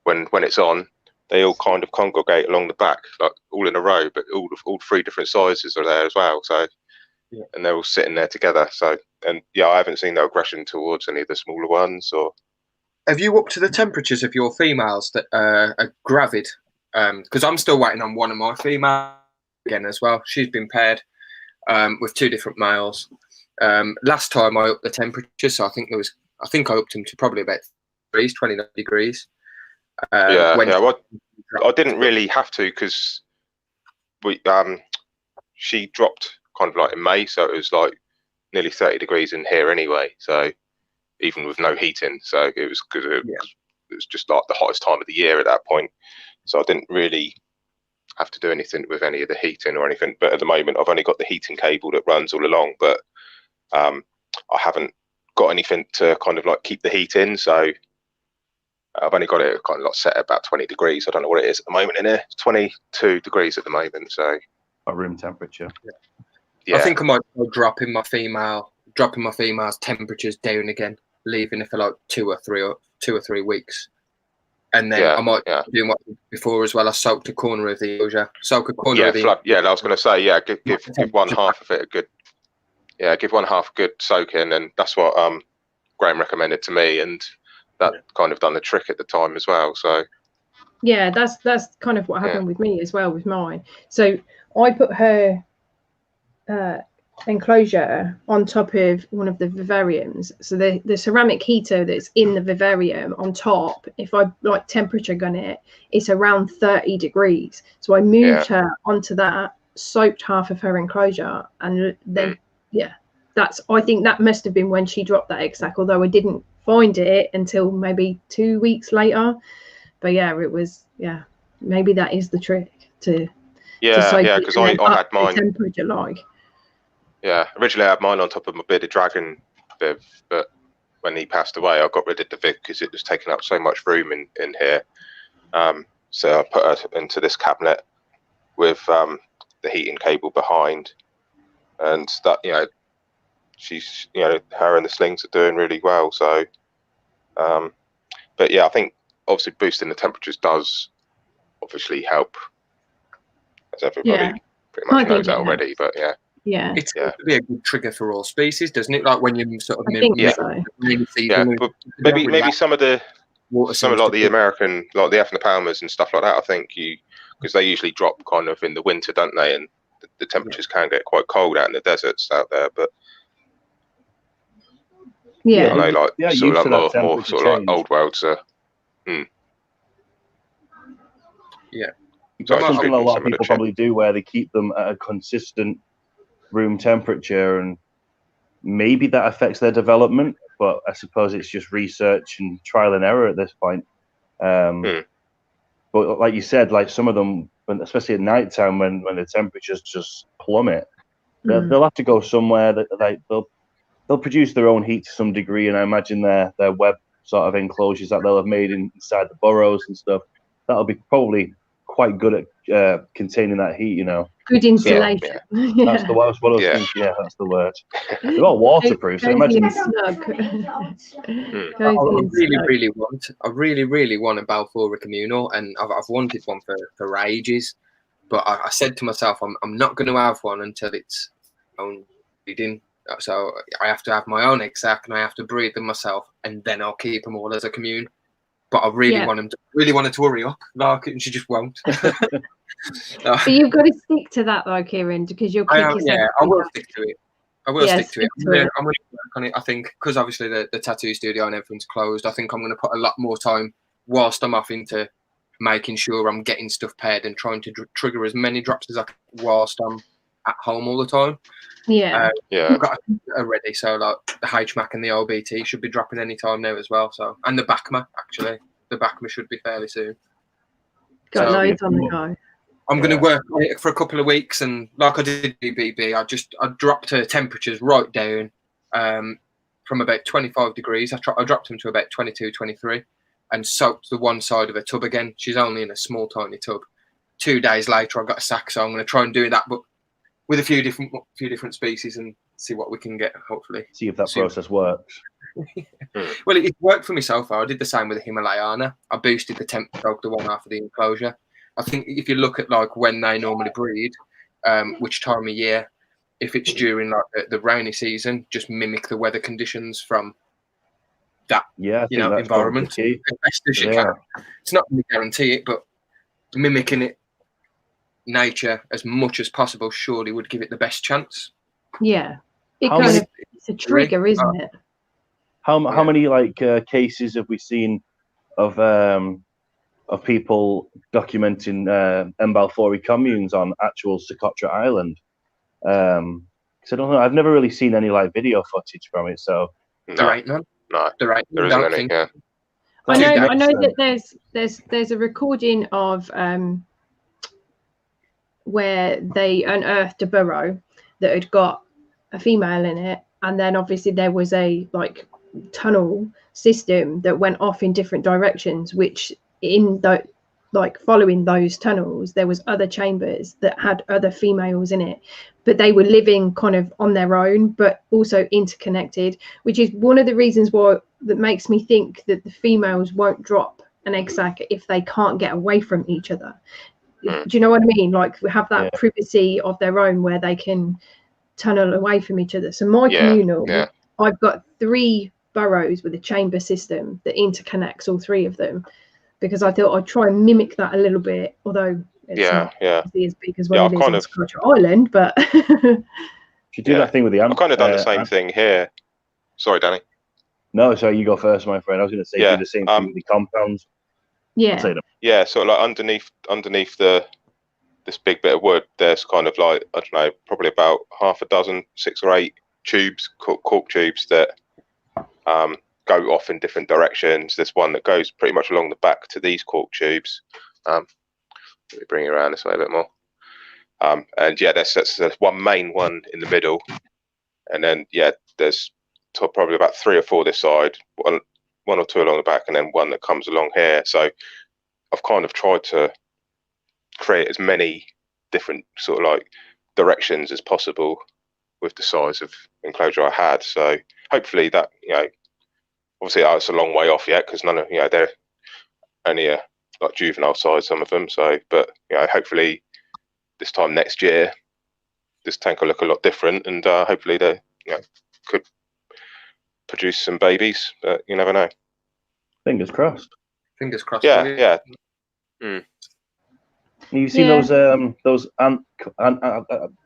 S13: When it's on, they all kind of congregate along the back, like all in a row, but all three different sizes are there as well. So, and they're all sitting there together. So, and I haven't seen no aggression towards any of the smaller ones. Or
S8: have you upped to the temperatures of your females that are gravid? Because I'm still waiting on one of my females again as well. She's been paired with two different males. Last time I upped the temperature, so I think I upped them to probably about 29 degrees. I didn't really have to, because she dropped kind of like in May, so it was like nearly 30 degrees in here anyway. So even with no heating, so it was good. It was just like the hottest time of the year at that point. So I didn't really have to do anything with any of the heating or anything. But at the moment, I've only got the heating cable that runs all along, but I haven't got anything to kind of like keep the heat in. So I've only got it kind of like set at about 20 degrees. I don't know what it is at the moment in here. It's 22 degrees at the moment. So
S3: room temperature.
S8: I think I might be dropping my female's temperatures down again, leaving it for like 2 or 3 weeks. And then I might do what I did before as well. I soaked a corner of the enclosure. I was going to say, give one half of it a good,
S13: give one half a good soak in, and that's what Graham recommended to me, and that kind of done the trick at the time as well. So
S11: that's kind of what happened with me as well with mine. So I put her enclosure on top of one of the vivariums, so the ceramic heater that's in the vivarium on top, if I like temperature gun it, it's around 30 degrees. So I moved her onto that, soaked half of her enclosure, and then I think that must have been when she dropped that egg sac, although I didn't find it until maybe 2 weeks later. But it was maybe that is the trick to
S13: because I had mine
S11: temperature like.
S13: Originally I had mine on top of my bearded dragon Viv, but when he passed away, I got rid of the Viv because it was taking up so much room in here. So I put her into this cabinet with the heating cable behind, and that she's her and the slings are doing really well. So, but I think obviously boosting the temperatures does obviously help, as everybody pretty much knows that already. But
S8: it's going to be a good trigger for all species, doesn't it? Like when you sort of
S13: but maybe some of like the American, like the Ephinopalmas and stuff like that. I think because they usually drop kind of in the winter, don't they? And the temperatures can get quite cold out in the deserts out there. But I know like sort of like more sort of like old world. So
S3: That's something a lot of people probably do, where they keep them at a consistent room temperature, and maybe that affects their development, but I suppose it's just research and trial and error at this point. But like you said, like some of them, especially at night time when the temperatures just plummet, they'll have to go somewhere that they'll produce their own heat to some degree, and I imagine their web sort of enclosures that they'll have made inside the burrows and stuff, that'll be probably quite good at containing that heat,
S11: Good insulation.
S3: That's the worst. What I was thinking. Yeah, that's the word. They're all waterproof. So imagine.
S8: I really want a Balfour Communal, and I've wanted one for ages. But I said to myself, I'm not going to have one until it's own breeding. So I have to have my own egg sac, and I have to breed them myself, and then I'll keep them all as a commune. But I really want it to hurry up, and she just won't.
S11: But you've got to stick to that though, Kieran, because you'll keep yourself.
S8: I will stick to it. I'm going to work on it. I think because obviously the tattoo studio and everything's closed, I think I'm going to put a lot more time whilst I'm off into making sure I'm getting stuff paired and trying to trigger as many drops as I can whilst I'm at home all the time. I've got a ready, so like the HMAC and the OBT should be dropping any time now as well. So, and the BACMA, actually, the BACMA should be fairly soon.
S11: Got loads on the go.
S8: I'm going to work on it for a couple of weeks, and like I did do BB, I dropped her temperatures right down from about 25 degrees. I dropped them to about 22, 23, and soaked the one side of her tub again. She's only in a small, tiny tub. 2 days later, I got a sack, so I'm going to try and do that, but with a few different species and see what we can get. Hopefully,
S3: see if that process works.
S8: Well, it worked for me so far. I did the same with the Himalayana. I boosted the temp dog, the one after the enclosure. I think if you look at like when they normally breed, which time of year, if it's during like the rainy season, just mimic the weather conditions from that environment as best as you can. It's not going to guarantee it, but mimicking it, nature as much as possible, surely would give it the best chance.
S11: Yeah, it's a trigger, isn't it?
S3: How many like cases have we seen of people documenting Mbalfori communes on actual Socotra Island? Because I don't know, I've never really seen any like video footage from it. So
S8: there ain't none.
S13: No,
S8: there
S13: isn't any. Yeah.
S11: I know that there's a recording of where they unearthed a burrow that had got a female in it, and then obviously there was a like tunnel system that went off in different directions, which in the like following those tunnels there was other chambers that had other females in it, but they were living kind of on their own but also interconnected, which is one of the reasons why that makes me think that the females won't drop an egg sac if they can't get away from each other. Do you know what I mean? Like we have that privacy of their own where they can tunnel away from each other. So my communal, I've got 3 burrows with a chamber system that interconnects all 3 of them, because I thought I'd try and mimic that a little bit, although it's not as big as when it is on Socotra Island. But
S3: you do that thing with the
S13: I've kind of done the same thing here. Sorry, Danny.
S3: No, sorry, you go first, my friend. I was going to say do the same thing with the compounds.
S13: Yeah, so like underneath this big bit of wood, there's kind of like, I don't know, probably about half a dozen, 6 or 8 tubes, cork tubes that go off in different directions. There's one that goes pretty much along the back to these cork tubes. Let me bring it around this way a bit more. And yeah, there's one main one in the middle, and then there's probably about 3 or 4 this side, one or 2 along the back, and then one that comes along here. So I've kind of tried to create as many different sort of like directions as possible with the size of enclosure I had. So hopefully that, obviously it's a long way off yet, because none of, they're only like juvenile size, some of them. So, but hopefully this time next year, this tank will look a lot different, and hopefully they could produce some babies, but you never know.
S3: Fingers crossed.
S8: Fingers crossed.
S13: Yeah.
S3: You've seen those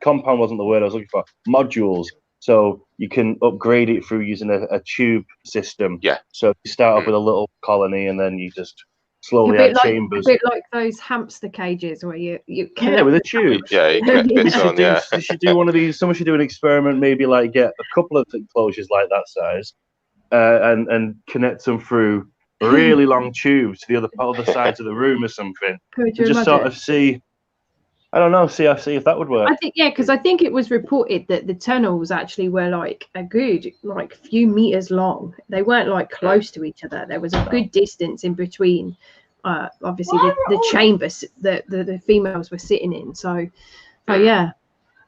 S3: compound wasn't the word I was looking for, modules. So you can upgrade it through using a tube system.
S13: Yeah.
S3: So you start off with a little colony, and then you just slowly add chambers.
S11: A bit like those hamster cages where you
S3: with a tube.
S13: You connect bits on.
S3: You should do one of these. Someone should do an experiment, maybe like get a couple of enclosures like that size, and connect them through really long tubes to the other sides of the room or something. Just sort of see. I don't know. See if that would work.
S11: I think because I think it was reported that the tunnels actually were like a good few meters long. They weren't like close to each other. There was a good distance in between. Obviously, the chambers that the females were sitting in. So yeah,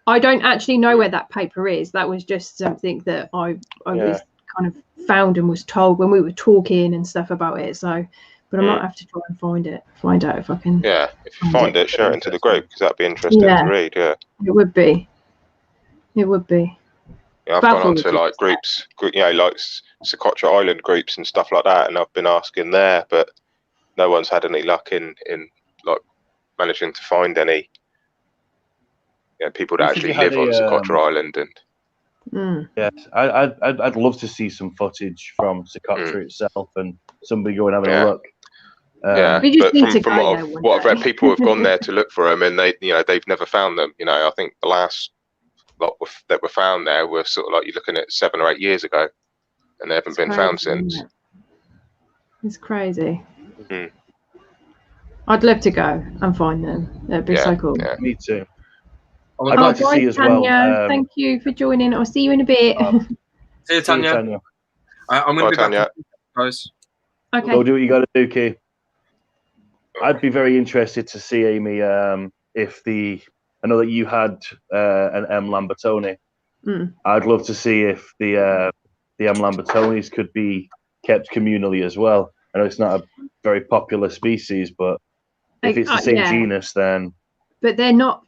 S11: I don't actually know where that paper is. That was just something that I was kind of found and was told when we were talking and stuff about it. So. But I might have to try and find out if I can.
S13: Yeah, if you find it, share it into the group, because that'd be interesting to read. Yeah,
S11: it would be.
S13: Yeah, I've gone on to like groups, like Socotra Island groups and stuff like that, and I've been asking there, but no one's had any luck in like managing to find any people that actually live on Socotra Island. And
S3: yes, I'd love to see some footage from Socotra itself, and somebody go and having a look.
S13: But from what I've read, people have gone there to look for them, and they've never found them. I think the last lot that were found there were sort of like you're looking at 7 or 8 years ago, and they haven't been found since.
S11: It's crazy. I'd love to go and find them. That'd be so cool.
S13: Yeah.
S3: Me too.
S8: I'd
S3: like to see as well.
S11: Thank you for joining. I'll see you in a bit.
S8: See you, Tanya. I'm going to be back, guys.
S11: Okay.
S3: Go do what you got to do, Key. I'd be very interested to see, Amy, if I know that you had an M. Lambertoni. I'd love to see if the M. Lambertonis could be kept communally as well. I know it's not a very popular species, but if it's the same genus, then.
S11: But they're not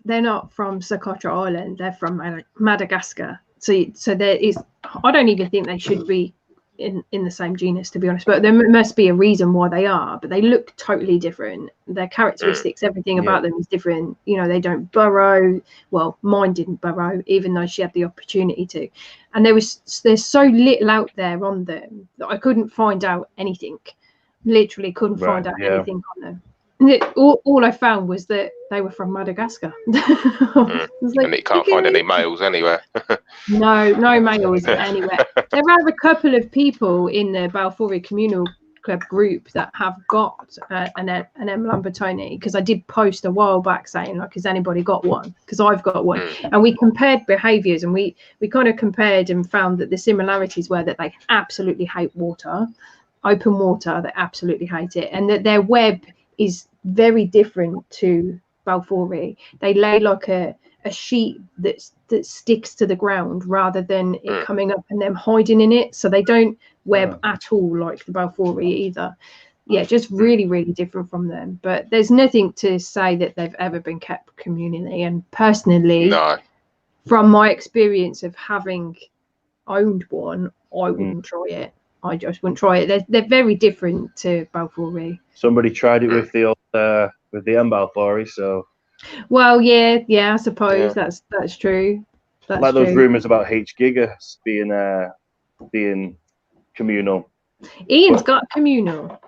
S11: from Socotra Island. They're from Madagascar. So there is. I don't even think they should be in the same genus, to be honest. But there must be a reason why they are. But they look totally different. Their characteristics, everything about them is different. You know, they don't burrow. Well, mine didn't burrow, even though she had the opportunity to. And there's so little out there on them that I couldn't find out anything. Literally couldn't find out anything on them. All I found was that they were from Madagascar.
S13: And you can't find any males anywhere.
S11: No males anywhere. There are a couple of people in the Balfouri Communal Club group that have got an M. Lambertoni, because I did post a while back saying, like, has anybody got one? Because I've got one. And we compared behaviours, and we kind of compared and found that the similarities were that they absolutely hate water, open water, they absolutely hate it, and that their web is very different to Balfouri. They lay like a sheet that sticks to the ground rather than it coming up and them hiding in it. So they don't web at all like the Balfouri either. Yeah, just really, really different from them. But there's nothing to say that they've ever been kept communally. And personally, from my experience of having owned one, I wouldn't try it. I just wouldn't try it. They're very different to Balfouri.
S3: Somebody tried it with the old with the M. Balfouri, so.
S11: Well, yeah, I suppose that's true. That's
S3: like those
S11: true.
S3: rumours about H. Gigas being communal.
S11: Ian's got communal.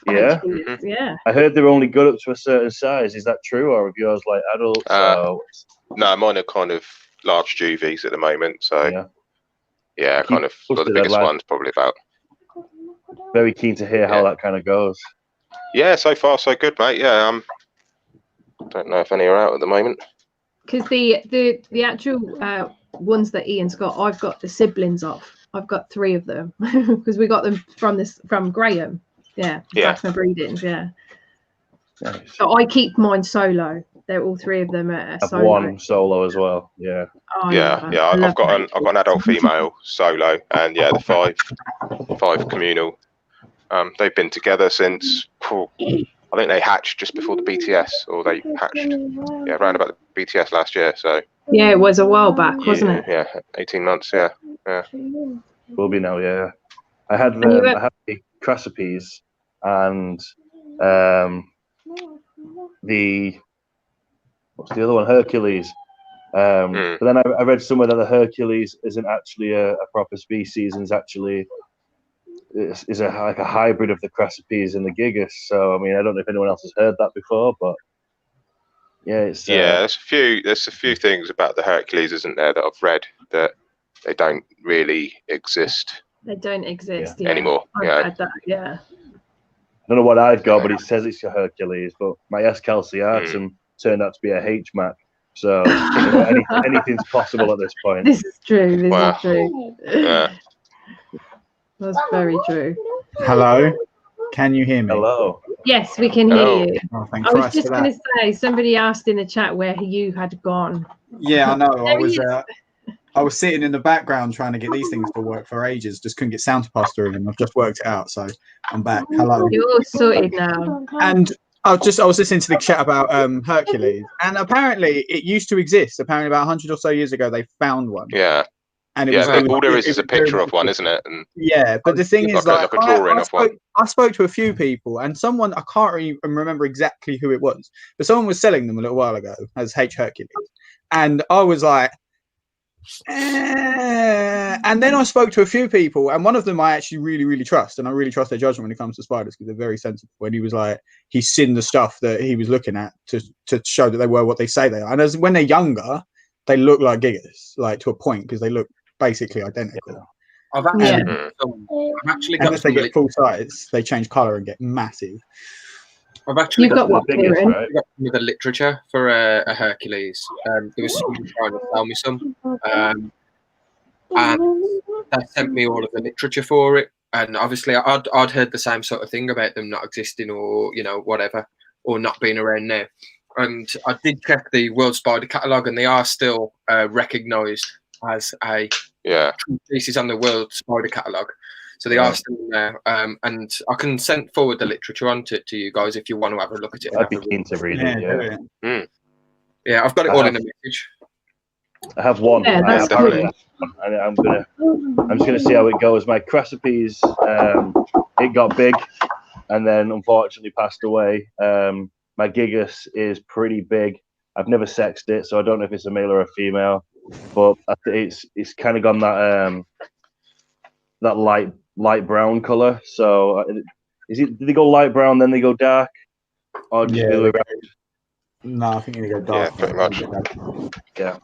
S3: Yeah.
S11: Yeah.
S3: I heard they're only good up to a certain size. Is that true, or have yours like adults?
S13: No, mine are kind of large juvies at the moment. So yeah, kind of the biggest one's probably about.
S3: Very keen to hear how that kind of goes.
S13: Yeah, so far so good, mate. Yeah, don't know if any are out at the moment.
S11: Because the actual ones that Ian's got, I've got the siblings off. I've got 3 of them because we got them from Graham. Yeah. Backman Breedings. Yeah.
S3: Nice.
S11: So I keep mine solo. They're all 3 of them at
S3: I've
S11: solo.
S3: one solo as well. Yeah.
S11: Oh,
S13: I've got an adult female solo, and the 5 communal. They've been together since I think they hatched just before the BTS, or they hatched around about the BTS last year. So
S11: yeah, it was a while back, wasn't it?
S13: Yeah, 18 months. Yeah.
S3: Will be now. Yeah. I had the Crassipes and what's the other one? Hercules. But then I read somewhere that the Hercules isn't actually a proper species, and is actually is like a hybrid of the Crassipes and the Gigas. So I mean, I don't know if anyone else has heard that before, but it's
S13: there's a few things about the Hercules, isn't there, that I've read that they don't really exist.
S11: They don't exist
S13: anymore.
S11: I've read that, yeah.
S3: I don't know what I've got, but it says it's a Hercules. But my S. calceatum turned out to be a H. Mac. So anything's possible at this point.
S11: This is true. This is true.
S13: Yeah.
S11: That's very true.
S14: Hello, can you hear me?
S3: Hello.
S11: Yes, we can hear you.
S14: Oh, thank
S11: I was
S14: Christ
S11: just
S14: for
S11: going
S14: that.
S11: to say, somebody asked in the chat where you had gone.
S14: Yeah, I know.
S11: There he is.
S14: I was sitting in the background trying to get these things to work for ages. Just couldn't get sound to pass through them. I've just worked it out, so I'm back. Hello.
S11: You're all sorted now.
S14: And I was listening to the chat about Hercules, and apparently it used to exist. Apparently, about 100 or so years ago, they found one.
S13: Yeah.
S14: And
S13: all there is a picture of one, isn't it? And
S14: but the thing is,
S13: like a drawing of one.
S14: I spoke to a few people, and someone, I can't really remember exactly who it was, but someone was selling them a little while ago as H. Hercules, and I was like, and then I spoke to a few people, and one of them I actually really, really trust, and I really trust their judgment when it comes to spiders, because they're very sensible. When he was like, he's seen the stuff that he was looking at to show that they were what they say they are, and when they're younger, they look like gigas, like to a point, because they look basically identical.
S8: I've actually got
S14: unless they get full size, they change color and get massive.
S8: I've actually
S11: You've got what, Kieran?
S3: right?
S8: I've got some of the literature for a Hercules. There was someone trying to sell me some, and they sent me all of the literature for it. And obviously, I'd heard the same sort of thing about them not existing, or whatever, or not being around now. And I did check the World Spider Catalogue, and they are still recognised as a species on the World Spider Catalogue. So they are still there, and I can send forward the literature on to you guys if you want to have a look at it.
S3: I'd be keen to read it. Yeah.
S8: Yeah, I've got it all in a message.
S3: I have one.
S11: Yeah, that's
S3: apparently, and I'm just gonna see how it goes. My Crassipes, it got big, and then unfortunately passed away. My Gigas is pretty big. I've never sexed it, so I don't know if it's a male or a female, but it's kind of gone that light brown color. So do they go light brown then they go dark, or just the other way around?
S14: No, I think you go dark.
S13: Yeah, pretty much.
S3: Yeah.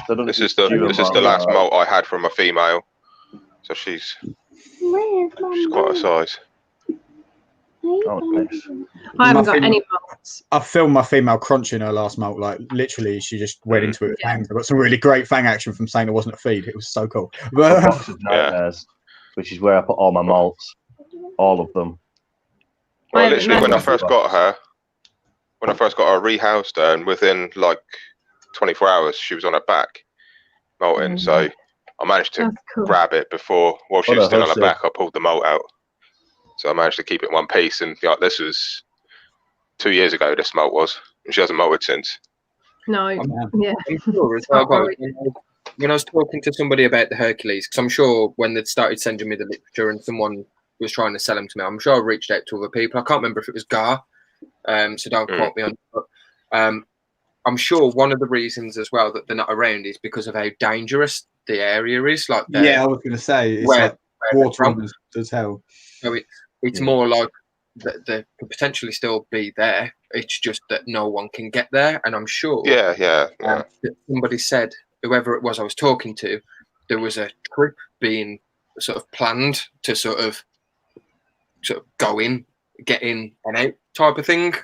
S3: So
S13: this is the last molt I had from a female, so she's quite a size.
S3: Oh, nice.
S11: I haven't got any molts.
S14: I filmed my female crunching her last molt. Like literally, she just went into it with fangs. I got some really great fang action from saying it wasn't a feed. It was so cool.
S3: But box of nightmares, which is where I put all my malts, all of them.
S13: Well, literally, when I first got her rehoused her, and within like 24 hours, she was on her back, molting. So I managed to grab it before, while she was still on her back, I pulled the molt out. So I managed to keep it in one piece, and this was 2 years ago. This molt was, and she hasn't molted since.
S11: No, yeah.
S8: I'm sure as well, when I was talking to somebody about the Hercules, because I'm sure when they started sending me the literature and someone was trying to sell them to me, I'm sure I reached out to other people. I can't remember if it was Gar, so don't quote me on it. But, I'm sure one of the reasons as well that they're not around is because of how dangerous the area is. Like,
S14: I was going to say, it's
S8: where
S14: water as hell.
S8: So it's more like that they could potentially still be there. It's just that no one can get there. And I'm sure that somebody said, whoever it was I was talking to, there was a trip being sort of planned to sort of go in, get in and out type of thing.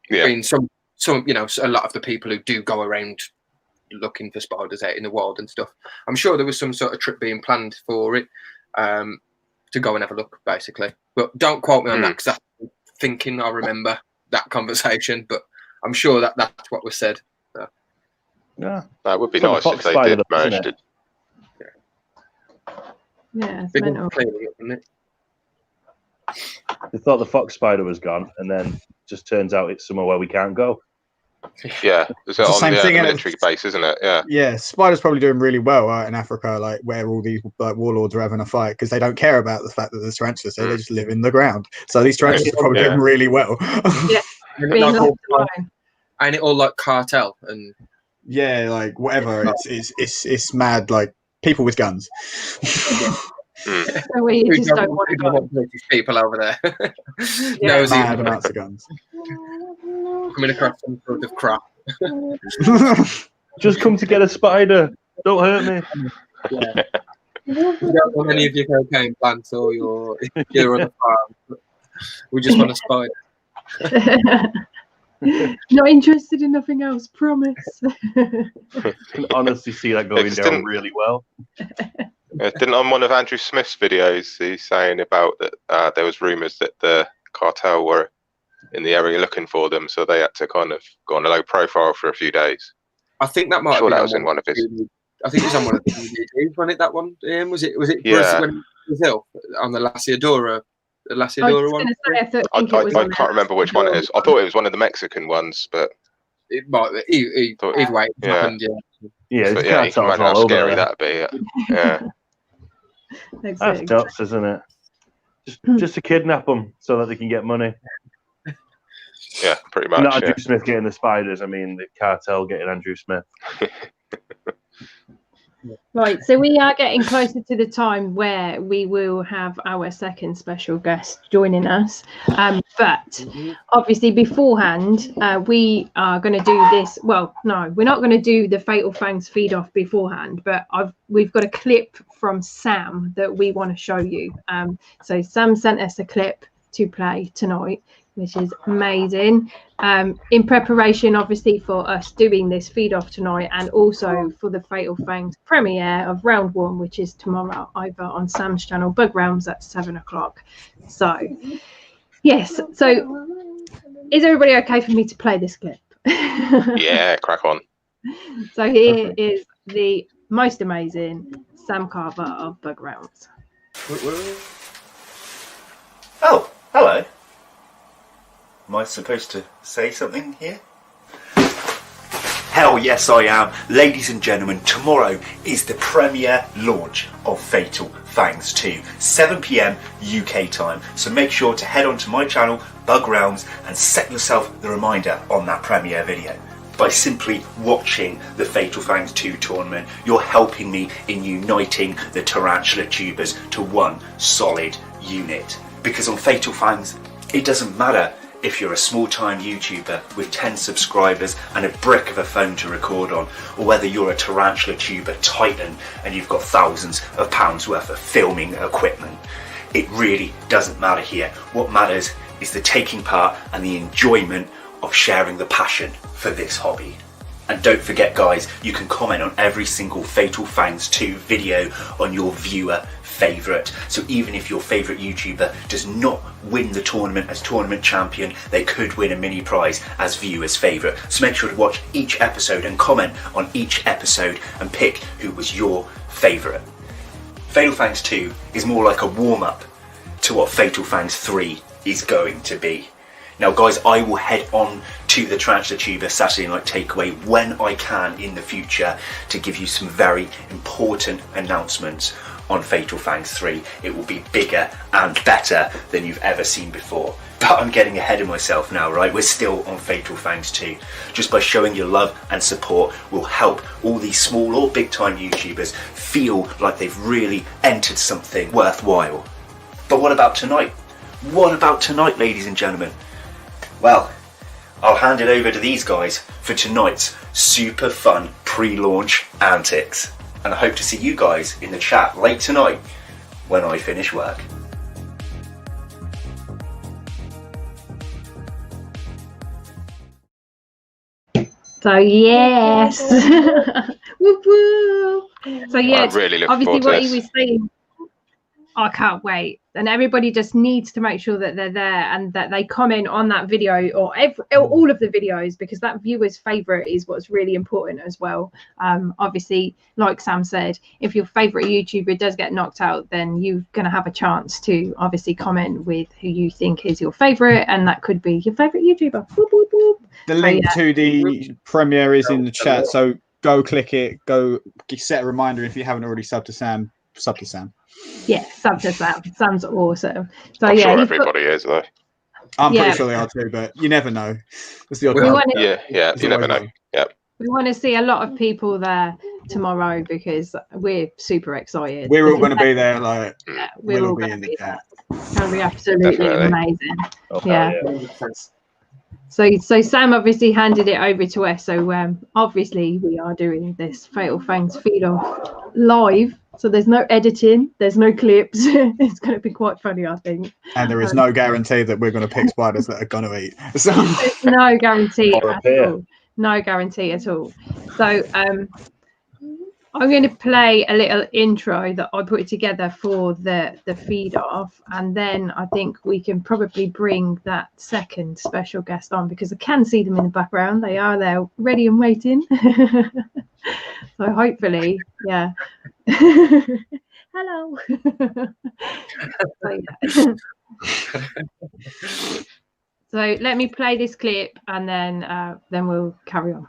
S8: Being some a lot of the people who do go around looking for spiders out in the wild and stuff. I'm sure there was some sort of trip being planned for it. To go and have a look, basically. But don't quote me on that, because I'm thinking I remember that conversation, but I'm sure that's what was said. So.
S3: Yeah.
S13: That would be nice if they did manage to.
S11: Yeah, it's mental.
S3: They thought the fox spider was gone, and then just turns out it's somewhere where we can't go.
S13: Yeah, it's on
S14: same
S13: the
S14: thing,
S13: military base, isn't it? Yeah.
S14: Yeah, spiders probably doing really well in Africa, like where all these warlords are having a fight, because they don't care about the fact that there's tarantulas there. They just live in the ground. So these tarantulas are probably doing really well.
S11: Yeah.
S8: Ain't it all like cartel and
S14: like whatever? It's mad. Like people with guns.
S11: So we just don't want to go.
S8: People over there.
S14: Mad amounts of guns.
S8: Coming across some sort of crap.
S3: Just come to get a spider. Don't hurt me.
S8: Yeah. We don't want any of your cocaine plants or you're on the farm. We just want a spider.
S11: Not interested in nothing else, promise.
S3: I can honestly see that going down really well.
S13: Didn't on one of Andrew Smith's videos, he's saying about that there was rumours that the cartel were in the area looking for them, so they had to kind of go on a low profile for a few days.
S8: I think that might.
S13: Sure, that was in one of his.
S8: I think it was on one of the DVDs, wasn't it? That one, was it?
S13: Yeah.
S8: When he was ill on the Laciadora one.
S13: I can't remember which one it is. I thought it was one of the Mexican ones, but
S8: it might. Either way, it happened.
S3: Yeah,
S13: but yeah, you can imagine how scary that'd be. Yeah.
S3: That's nuts, isn't it? Just to kidnap them so that they can get money.
S13: Yeah, pretty much.
S3: Not Andrew Smith getting the spiders. I mean, the cartel getting Andrew Smith.
S11: Right, so we are getting closer to the time where we will have our second special guest joining us. But obviously beforehand, we are going to do this. Well, no, we're not going to do the Fatal Fangs feed off beforehand, but we've got a clip from Sam that we want to show you. So Sam sent us a clip to play tonight. which is amazing. In preparation, obviously, for us doing this feed off tonight, and also for the Fatal Fangs premiere of round 1, which is tomorrow over on Sam's channel, Bug Realms, at 7 o'clock. So, yes. So, is everybody okay for me to play this clip?
S13: Yeah, crack on.
S11: So here is the most amazing Sam Carver of Bug Realms.
S15: Oh, hello. Am I supposed to say something here? Hell yes I am. Ladies and gentlemen, tomorrow is the premiere launch of Fatal Fangs II, 7 PM UK time. So make sure to head on to my channel, Bug Realms, and set yourself the reminder on that premiere video. By simply watching the Fatal Fangs II tournament, you're helping me in uniting the Tarantula tubers to one solid unit. Because on Fatal Fangs, it doesn't matter if you're a small-time YouTuber with 10 subscribers and a brick of a phone to record on, or whether you're a Tarantula tuber titan and you've got thousands of pounds worth of filming equipment. It really doesn't matter here. What matters is the taking part and the enjoyment of sharing the passion for this hobby. And don't forget guys, you can comment on every single Fatal Fangs 2 video on your viewer favourite. So even if your favourite YouTuber does not win the tournament as tournament champion, they could win a mini prize as viewers favourite. So make sure to watch each episode and comment on each episode and pick who was your favourite. Fatal Fangs 2 is more like a warm-up to what Fatal Fangs 3 is going to be. Now guys, I will head on to the Tarantula Tuber Saturday Night Takeaway when I can in the future to give you some very important announcements on Fatal Fangs 3. It will be bigger and better than you've ever seen before. But I'm getting ahead of myself now, right? We're still on Fatal Fangs 2. Just by showing your love and support will help all these small or big time YouTubers feel like they've really entered something worthwhile. But what about tonight? What about tonight, ladies and gentlemen? Well, I'll hand it over to these guys for tonight's super fun pre-launch antics. And I hope to see you guys in the chat late tonight when I finish work.
S11: So yes, whoop, whoop. So yeah,
S13: I'm really looking
S11: obviously
S13: forward
S11: what
S13: to
S11: he
S13: this.
S11: was saying, I can't wait. And everybody just needs to make sure that they're there and that they comment on that video or all of the videos, because that viewer's favorite is what's really important as well. Obviously, like Sam said, if your favorite YouTuber does get knocked out, then you're going to have a chance to obviously comment with who you think is your favorite, and that could be your favorite YouTuber. Boop, boop, boop.
S14: The link to the premiere is in the chat, so go click it. Go set a reminder if you haven't already subbed to Sam. Sub to Sam.
S11: Yeah, sub to Sam. Sam's awesome. So
S13: I'm
S11: yeah,
S13: sure everybody is though.
S14: I'm pretty sure they are too, but you never know. That's the odd
S13: Yeah, you never know. Yeah.
S11: We want to see a lot of people there tomorrow because we're super excited.
S14: We're all going to be there. Like
S11: we're all going to be there. It's going to be absolutely amazing. Yeah. So Sam obviously handed it over to us. So obviously we are doing this Fatal Fangs feed off live. So there's no editing, there's no clips. It's going to be quite funny, I think.
S14: And there is no guarantee that we're going to pick spiders that are going to eat. So
S11: there's no guarantee at all. No guarantee at all. So I'm going to play a little intro that I put together for the feed off, and then I think we can probably bring that second special guest on because I can see them in the background. They are there ready and waiting. So hopefully, yeah. Hello. So let me play this clip and then we'll carry on.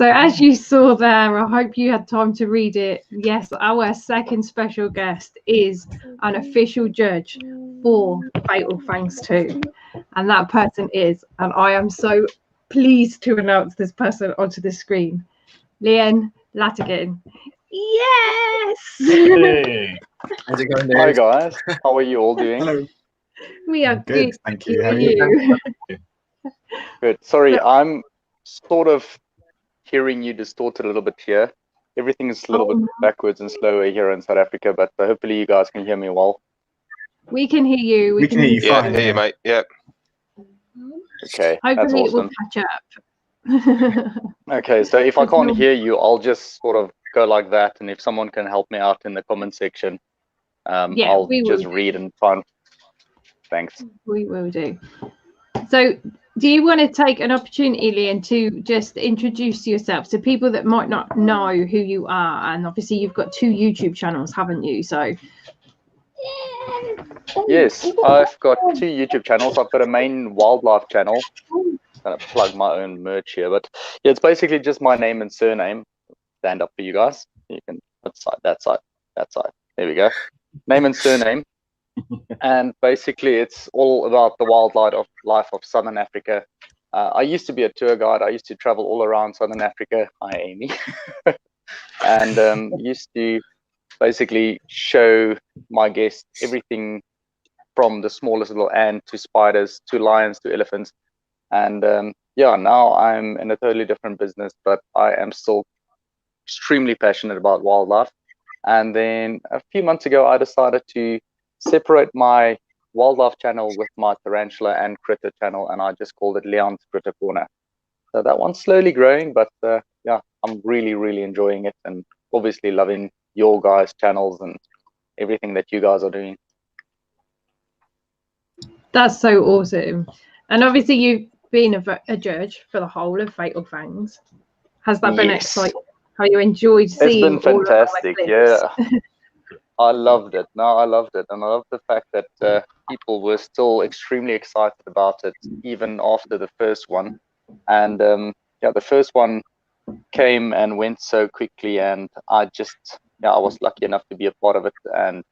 S11: So as you saw there, I hope you had time to read it. Yes, our second special guest is an official judge for Fatal Fangs 2. And that person is, and I am so pleased to announce this person onto the screen, Leon Latigan. Yes!
S3: Hey.
S8: How's it going,
S2: Hi
S8: Dave?
S2: guys, how are you all doing?
S14: Hello.
S11: We are
S14: Good,
S11: good.
S14: thank you. How are you?
S2: Good. Sorry, I'm sort of hearing you distorted a little bit here. Everything is a little bit backwards and slower here in South Africa, but hopefully you guys can hear me well.
S11: We can hear you.
S14: We can hear you
S13: Yeah,
S14: fine.
S13: hear you, mate. Yeah.
S2: Okay, that's
S11: Hopefully
S2: awesome.
S11: it will catch up.
S2: Okay, so if I can't hear you, I'll just sort of go like that, and if someone can help me out in the comment section,
S11: Yeah,
S2: I'll
S11: we
S2: just
S11: will.
S2: read and try and... Thanks.
S11: We will do. So do you want to take an opportunity, Leon, to just introduce yourself to people that might not know who you are? And obviously you've got 2 YouTube channels, haven't you? So
S2: Yes, I've got 2 YouTube channels. I've got a main wildlife channel. I'm gonna plug my own merch here, but yeah, it's basically just my name and surname. Stand up for you guys. You can that side, that side, that side. There we go. Name and surname. And basically it's all about the wildlife of Southern Africa. I used to be a tour guide. I used to travel all around Southern Africa. Hi, Amy. And used to basically show my guests everything from the smallest little ant to spiders to lions to elephants. And yeah, now I'm in a totally different business, but I am still extremely passionate about wildlife. And then a few months ago, I decided to separate my wildlife channel with my tarantula and critter channel, and I just called it Leon's Critter Corner. So that one's slowly growing, but yeah, I'm really enjoying it, and obviously loving your guys' channels and everything that you guys are doing.
S11: that's so awesome. And obviously you've been a judge for the whole of Fatal Fangs. Has that been exciting? Have you enjoyed seeing?
S2: It's been fantastic. Yeah. I loved it. No, I loved it, and I love the fact that people were still extremely excited about it even after the first one. And yeah, the first one came and went so quickly, and I was lucky enough to be a part of it. And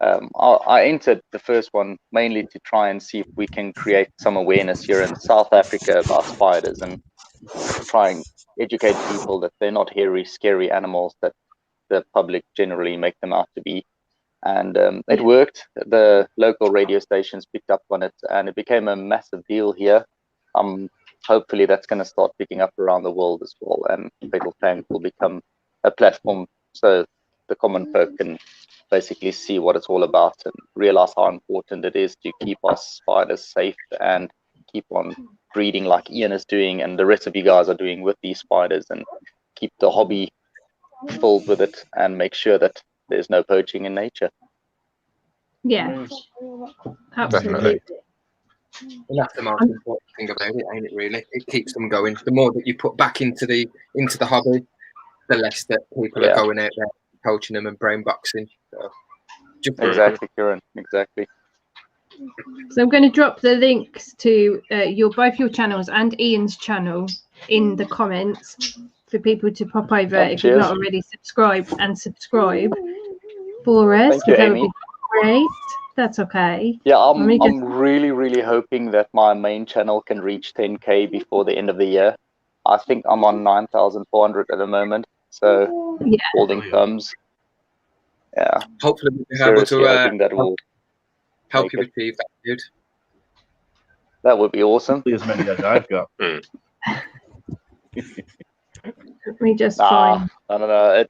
S2: I entered the first one mainly to try and see if we can create some awareness here in South Africa about spiders, and try and educate people that they're not hairy, scary animals that the public generally make them out to be. And it worked. The local radio stations picked up on it, and it became a massive deal here. Hopefully that's going to start picking up around the world as well, and Fatal Fangs will become a platform so the common folk can basically see what it's all about and realize how important it is to keep our spiders safe and keep on breeding like Ian is doing and the rest of you guys are doing with these spiders, and keep the hobby filled with it and make sure that there's no poaching in nature.
S11: Yeah, absolutely.
S8: And that's the most important thing about it, ain't it? Really, it keeps them going. The more that you put back into the hobby, the less that people are going out there poaching them and brain boxing. So,
S2: exactly, Kieran. Exactly.
S11: So I'm going to drop the links to both your channels and Ian's channel in the comments for people to pop over if you've not already subscribed and subscribe for us.
S2: Thank you,
S11: that
S2: Amy.
S11: would be great. That's okay.
S2: Yeah, I'm really hoping that my main channel can reach 10K before the end of the year. I think I'm on 9,400 at the moment, so holding thumbs. Yeah.
S8: Hopefully we'll be able to
S2: hoping that will
S8: help you achieve that, dude.
S2: That would be awesome.
S3: As many as I've got.
S11: Let me just find.
S2: I don't know.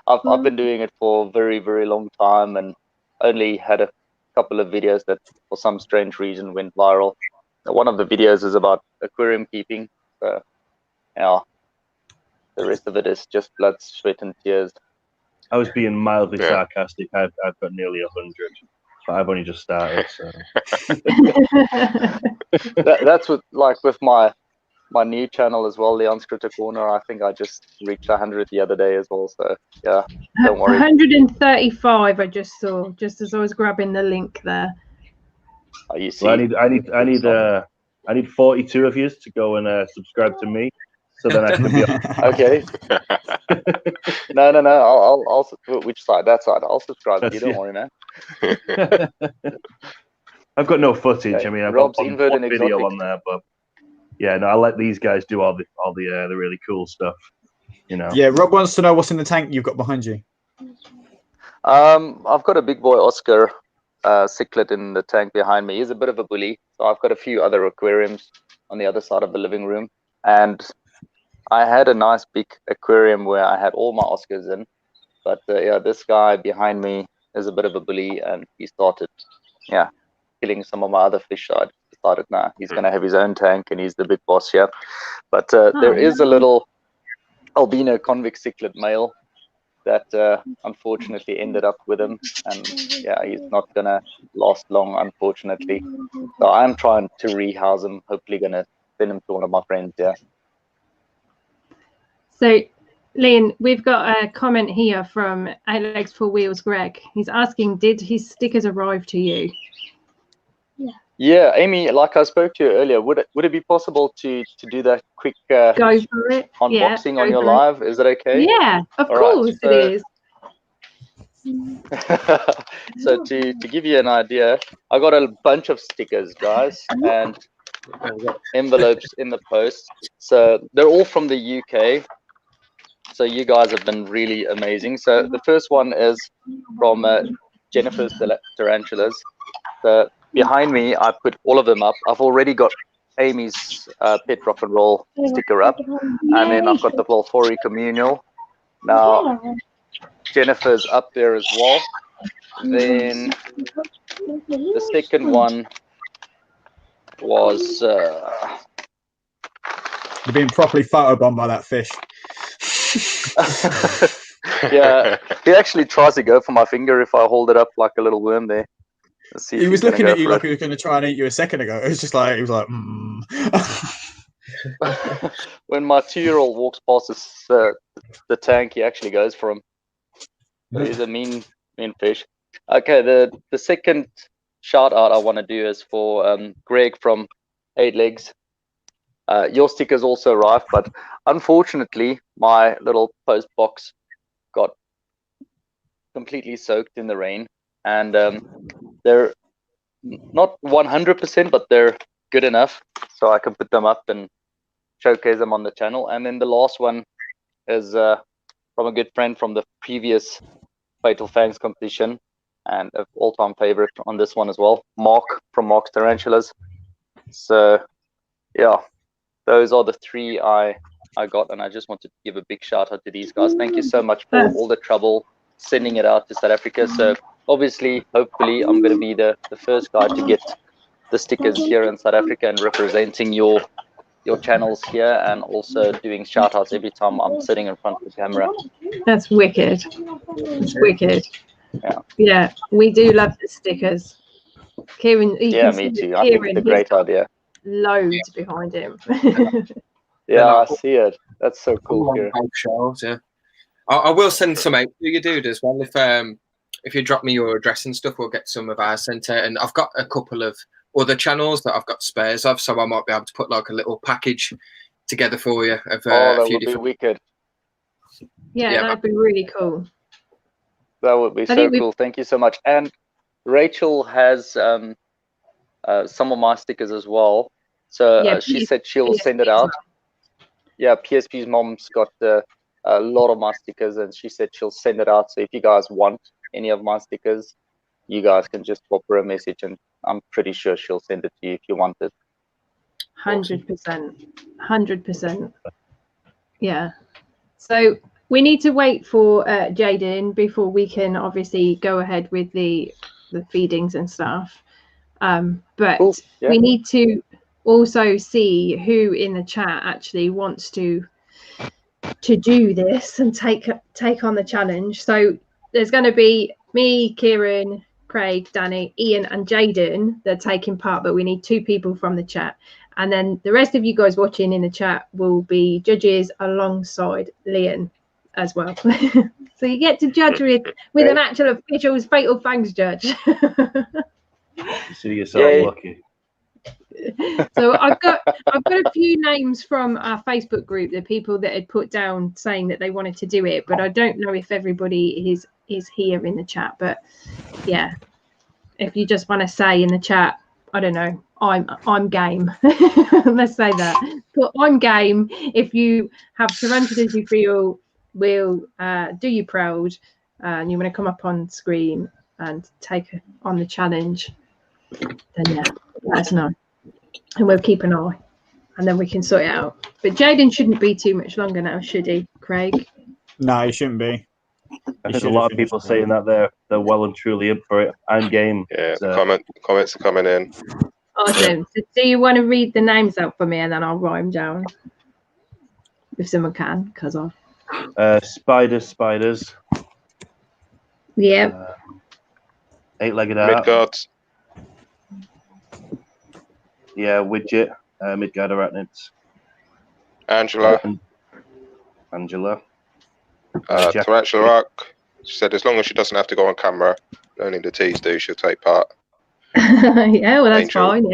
S2: I've been doing it for a very long time, and only had a couple of videos that for some strange reason went viral. One of the videos is about aquarium keeping, so yeah, the rest of it is just blood, sweat and tears.
S3: I was being mildly sarcastic. I've got nearly 100, but I've only just started. So
S2: that's what, like with my new channel as well, Leon's Critter Corner. I think I just reached 100 the other day as well. So yeah, don't worry.
S11: 135 I just saw, just as I was grabbing the link there.
S2: Oh, you see?
S3: Well, I need 42 of you to go and subscribe to me. so then I can be on.
S16: Okay. No. I'll which side? That side. I'll subscribe to you. Don't worry, man.
S3: I've got no footage.
S16: Okay.
S3: I mean, I've
S16: Rob's
S3: got
S16: invert
S3: one
S16: and
S3: video
S16: exotic.
S3: on there, but yeah, no, I let these guys do all the really cool stuff. You know.
S14: Yeah, Rob wants to know what's in the tank you've got behind you.
S16: I've got a big boy Oscar cichlid in the tank behind me. He's a bit of a bully, so I've got a few other aquariums on the other side of the living room, and I had a nice big aquarium where I had all my Oscars in, but yeah, this guy behind me is a bit of a bully, and he started, killing some of my other fish. So I decided, nah, he's gonna have his own tank, and he's the big boss here. But there is a little albino convict cichlid male that unfortunately ended up with him, and yeah, he's not gonna last long, unfortunately. So I'm trying to rehouse him, hopefully gonna send him to one of my friends. Yeah.
S11: So, Leon, we've got a comment here from Alex for Wheels Greg. He's asking, did his stickers arrive to you?
S16: Yeah, Amy, like I spoke to you earlier, would it be possible to do that quick
S11: Go for it.
S16: unboxing on your live? Is that okay?
S11: Yeah, of course it is.
S16: So to give you an idea, I got a bunch of stickers, guys, and envelopes in the post. So they're all from the UK. So you guys have been really amazing. So the first one is from Jennifer's Tarantulas. So behind me, I put all of them up. I've already got Amy's Petrock N Roll sticker up, and then I've got the Volfori Communal. Now Jennifer's up there as well. Then the second one was
S14: You're being properly photobombed by that fish.
S16: Yeah, he actually tries to go for my finger if I hold it up like a little worm there. Let's see.
S14: He was looking at you like he was going to try and eat you a second ago. It was just like, he was like,
S16: When my 2-year-old walks past the tank, he actually goes for him. He's a mean fish. Okay, the second shout out I want to do is for Greg from 8 Legs. Your stickers also arrived, but unfortunately my little post box got completely soaked in the rain, and they're not 100%, but they're good enough so I can put them up and showcase them on the channel. And then the last one is from a good friend from the previous Fatal Fangs competition, and an all-time favorite on this one as well, Mark from Mark's Tarantulas. So yeah, those are the 3 I got, and I just wanted to give a big shout out to these guys. Thank you so much for all the trouble sending it out to South Africa. So obviously, hopefully, I'm going to be the first guy to get the stickers here in South Africa and representing your channels here, and also doing shout outs every time I'm sitting in front of the camera.
S11: That's wicked. It's wicked. Yeah, we do love the stickers. Kieran,
S16: yeah, me too. I think it's a great idea.
S11: Loads behind him.
S16: Yeah, I see it. That's so cool here.
S8: Shelves, yeah. I will send some out to you, dude, as well. If you drop me your address and stuff, we'll get some of ours sent out. And I've got a couple of other channels that I've got spares of, so I might be able to put like a little package together for you of
S16: that
S8: a few
S16: would be wicked.
S11: Yeah, that'd be really cool.
S16: That would be so cool. Thank you so much. And Rachel has some of my stickers as well. So she said she'll send it out. Yeah, PSP's mom's got a lot of my stickers, and she said she'll send it out. So if you guys want any of my stickers, you guys can just pop her a message, and I'm pretty sure she'll send it to you if you want it.
S11: 100%. 100%. Yeah. So we need to wait for Jaden before we can obviously go ahead with the feedings and stuff. But we need to also see who in the chat actually wants to do this and take on the challenge. So there's going to be me, Kieran, Craig, Danny, Ian and Jaden that are taking part, but we need 2 people from the chat, and then the rest of you guys watching in the chat will be judges alongside Leon as well. So you get to judge with an actual official Fatal Fangs judge.
S3: You see yourself lucky.
S11: So I've got a few names from our Facebook group, the people that had put down saying that they wanted to do it, but I don't know if everybody is here in the chat. But yeah, if you just want to say in the chat, I don't know, I'm game. Let's say that. But I'm game. If you have tarantulas you feel will do you proud, and you want to come up on screen and take on the challenge, then yeah, let us know. And we'll keep an eye, and then we can sort it out. But Jaden shouldn't be too much longer now, should he, Craig?
S14: No, he shouldn't be.
S3: There's a lot of people saying that they're well and truly up for it. I'm game.
S13: Yeah, comments are coming in.
S11: Awesome. So do you want to read the names out for me, and then I'll write them down if someone can, because I've
S3: spiders.
S11: Yeah.
S3: Eight-legged art.
S13: Midgards.
S3: Yeah, widget. Midgard arachnids.
S13: Angela. Tarantula Rock. She said as long as she doesn't have to go on camera, only the T's do, she'll take part.
S11: Yeah, well, that's
S13: Angel.
S11: fine.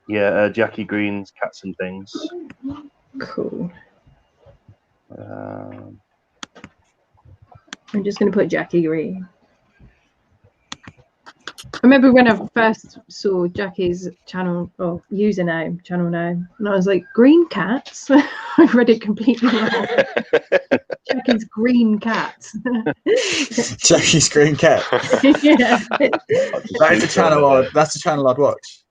S11: Yeah.
S3: Jackie Green's Cats and Things.
S11: Cool. I'm just going to put Jackie Green. I remember when I first saw Jackie's channel or channel name, and I was like, Green Cats? I read it completely wrong. Jackie's Green Cats.
S14: Jackie's Green Cat.
S11: Yeah.
S14: That's the channel I'd watch.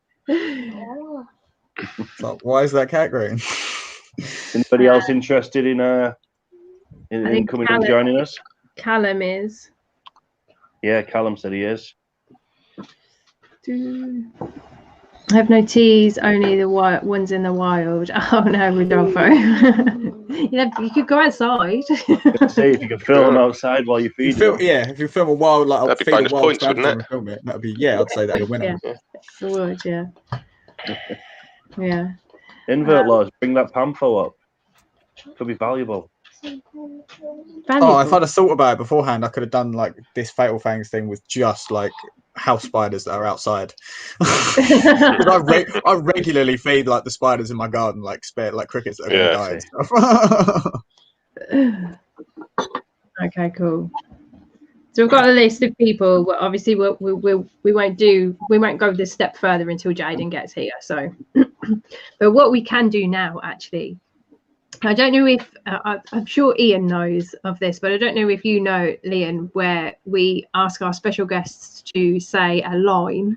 S14: Like, why is that cat green?
S3: Anybody else interested in coming and joining us?
S11: Callum is.
S3: Yeah, Callum said he is.
S11: I have no T's, only the ones in the wild. Oh no, Rodolfo. You could go outside.
S3: See if you can film them outside while you feed them.
S14: If you film a wild, like
S13: that'd be bonus points, wouldn't it?
S14: Film it, that'd be I'd say that'd be a winner.
S11: Yeah, it would, yeah. Yeah.
S3: Invert laws, bring that Pampo up. Could be valuable.
S14: Oh, if I'd have thought about it beforehand, I could have done like this Fatal Fangs thing with just like house spiders that are outside. I regularly feed like the spiders in my garden, like crickets that are going to die and stuff.
S11: Okay, cool. So we've got a list of people. Well, obviously, we won't go this step further until Jaden gets here. So, but what we can do now, actually. I don't know if I'm sure Ian knows of this, but I don't know if you know, Leon, where we ask our special guests to say a line,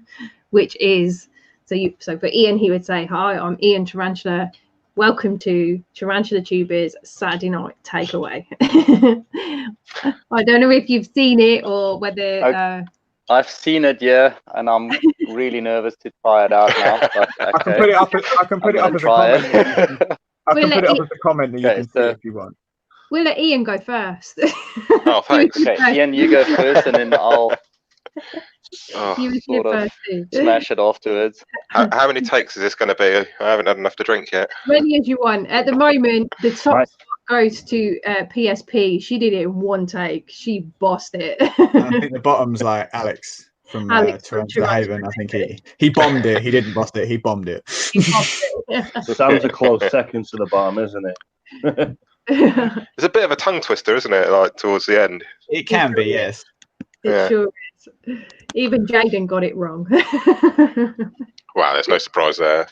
S11: which is so for Ian, he would say, "Hi, I'm Ian Tarantula. Welcome to Tarantula Tubers Saturday Night Takeaway." I don't know if you've seen it or whether.
S16: I've seen it, yeah, and I'm really nervous to try it out now. But okay.
S14: I can put it up. I can put it up as a comment. I can put it up as a comment that you can see if you want.
S11: We'll let Ian go first.
S13: Oh, thanks.
S16: Okay, Ian, you go first, and then I'll
S11: sort of
S16: smash it afterwards.
S13: How many takes is this going to be? I haven't had enough to drink yet.
S11: Many as you want. At the moment, the top goes to PSP. She did it in one take. She bossed it.
S14: I think the bottom's like Alex from Tarantula Haven. I think he bombed it. He didn't boss it. He bombed it.
S3: So sounds a close second to the bottom, isn't it?
S13: It's a bit of a tongue twister, isn't it? Like towards the end.
S14: It can be, yes.
S11: It sure is. Even Jaden got it wrong.
S13: Wow, there's no surprise there.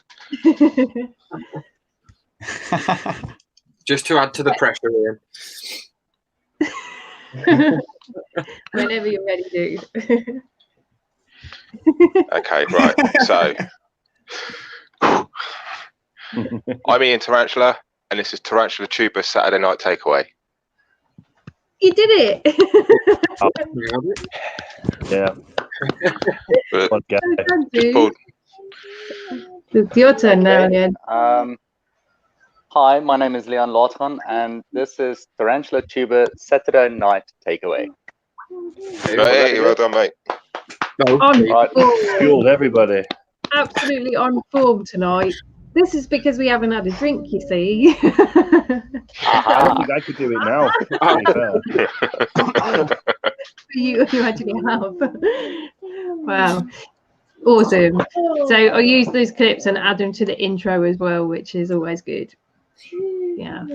S8: Just to add to the pressure,
S11: Ian. Whenever you're ready, dude.
S13: Okay, right. So I'm Ian Tarantula, and this is Tarantula Tuber Saturday Night Takeaway.
S11: You did it.
S3: Yeah.
S11: It's your turn now, Leon.
S16: Hi, my name is Leon Lawton, and this is Tarantula Tuber Saturday Night Takeaway.
S13: Hey, well done, mate.
S3: Fueled everybody.
S11: Absolutely on form tonight. This is because we haven't had a drink, you see.
S3: I don't think I could do it now.
S11: you actually have. Wow. Awesome. So I'll use those clips and add them to the intro as well, which is always good. Yeah.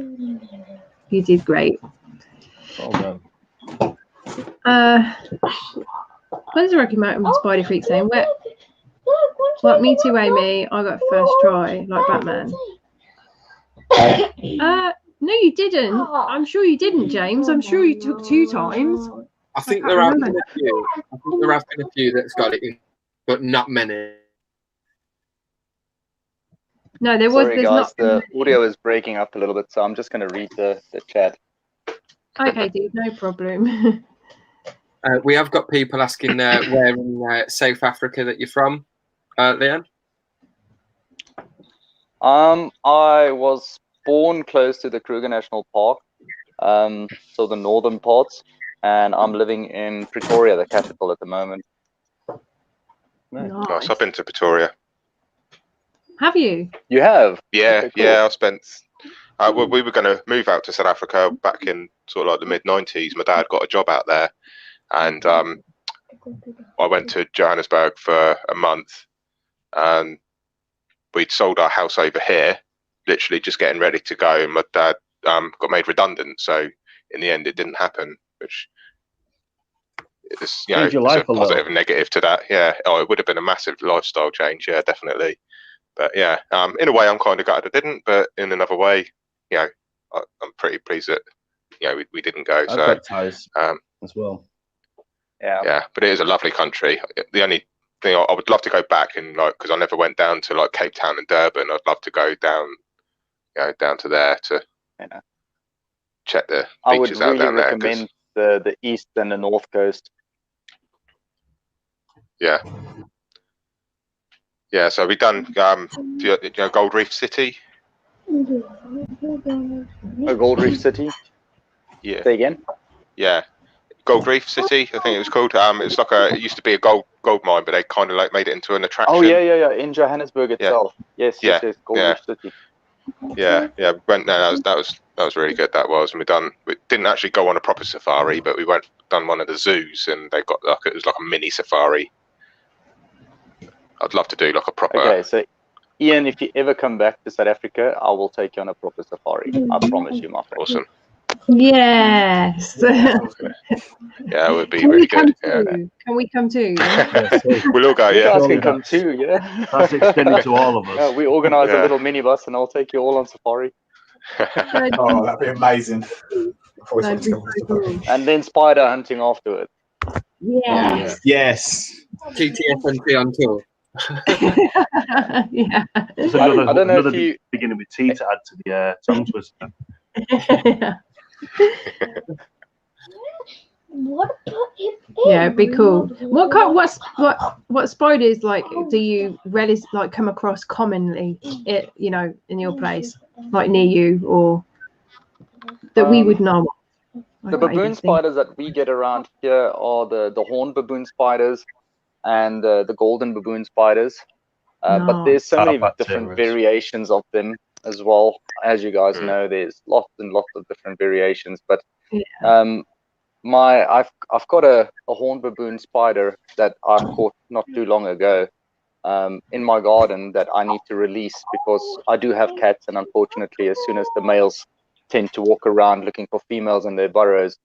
S11: You did great.
S3: Well done.
S11: When's the Rocky Mountain Spider Freak saying? What, me too, Amy. I got first try, like Batman. No, you didn't. I'm sure you didn't, James. I'm sure you took 2 times.
S8: I think there have been a few. I think there have been a few that's got it in, but not many.
S11: No, there was.
S16: Sorry,
S11: there's
S16: guys,
S11: not.
S16: the audio is breaking up a little bit, so I'm just going to read the chat.
S11: Okay, dude, no problem.
S8: We have got people asking where in South Africa that you're from, Leon.
S16: I was born close to the Kruger National Park, so the northern parts, and I'm living in Pretoria, the capital at the moment.
S13: Nice. I've been to Pretoria.
S11: Have you?
S16: You have?
S13: Yeah,
S16: Okay, cool.
S13: yeah. I spent. Well, we were going to move out to South Africa back in sort of like the mid-90s. My dad got a job out there, and I went to Johannesburg for a month, and we'd sold our house over here, literally just getting ready to go. And my dad got made redundant, so in the end, it didn't happen. Which is, you know,
S3: Changed your
S13: there's
S3: life
S13: a
S3: a
S13: positive
S3: lot.
S13: and negative to that. Yeah. Oh, it would have been a massive lifestyle change. Yeah, definitely. But yeah, in a way, I'm kind of gutted I didn't. But in another way, you know, I'm pretty pleased that, you know, we didn't go.
S3: I've
S13: So
S3: got ties as well.
S16: Yeah.
S13: Yeah, but it is a lovely country. The only thing I would love to go back and like, because I never went down to like Cape Town and Durban. I'd love to go down, you know, down to there to check the
S16: I would
S13: beaches out
S16: really
S13: down there.
S16: recommend the east and the north coast.
S13: Yeah. Yeah, so we've done you know, Gold Reef City.
S16: Gold Reef City?
S13: Yeah.
S16: Say again?
S13: Yeah. Gold Reef City, I think it was called. It's like it used to be a gold mine, but they kind of like made it into an attraction.
S16: Oh yeah, in Johannesburg itself. Yes,
S13: Yeah.
S16: yes, Gold
S13: Yeah.
S16: Reef City.
S13: Yeah, yeah. We went there. That was really good. That was, and we didn't actually go on a proper safari, but we done one of the zoos, and they got like, it was like a mini safari. I'd love to do like a proper.
S16: Okay, so Ian, if you ever come back to South Africa, I will take you on a proper safari. I promise you, my friend.
S13: Awesome.
S11: Yes.
S13: Yeah, it would be
S11: Can
S13: really
S11: we come
S13: good. Yeah.
S11: too? Can we come too?
S13: We'll all go.
S16: You
S13: Yeah.
S16: guys can come too, yeah.
S3: That's extended to all of us.
S16: Yeah, we organise a little minibus, and I'll take you all on safari.
S17: Oh, that'd be amazing.
S11: That'd be so cool.
S16: And then spider hunting afterwards.
S11: Yes.
S14: Yes.
S8: TTSNT on tour.
S11: Yeah.
S3: There's
S16: I
S3: another,
S16: don't know
S3: another
S16: if you.
S3: beginning with T to add to the tongue twister.
S11: Yeah, it'd be cool. What spiders like do you relish like come across commonly? You know, in your place, like near you, or that we would know.
S16: The baboon spiders that we get around here are the horned baboon spiders and the golden baboon spiders. But there's so many different variations of them as well. As you guys know, there's lots and lots of different variations. But I've got a horned baboon spider that I caught not too long ago in my garden that I need to release because I do have cats, and unfortunately, as soon as the males tend to walk around looking for females in their burrows,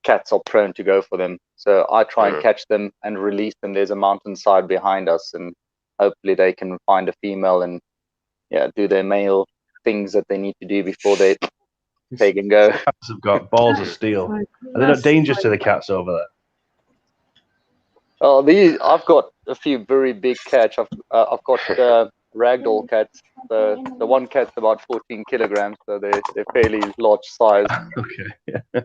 S16: cats are prone to go for them. So I try and catch them and release them. There's a mountainside behind us, and hopefully they can find a female and do their male things that they need to do before they can go.
S3: Cats have got balls of steel. Are they not dangerous to the cats over there?
S16: Oh, I've got a few very big cats. I've got ragdoll cats. The one cat's about 14 kilograms, so they're fairly large size.
S3: Okay.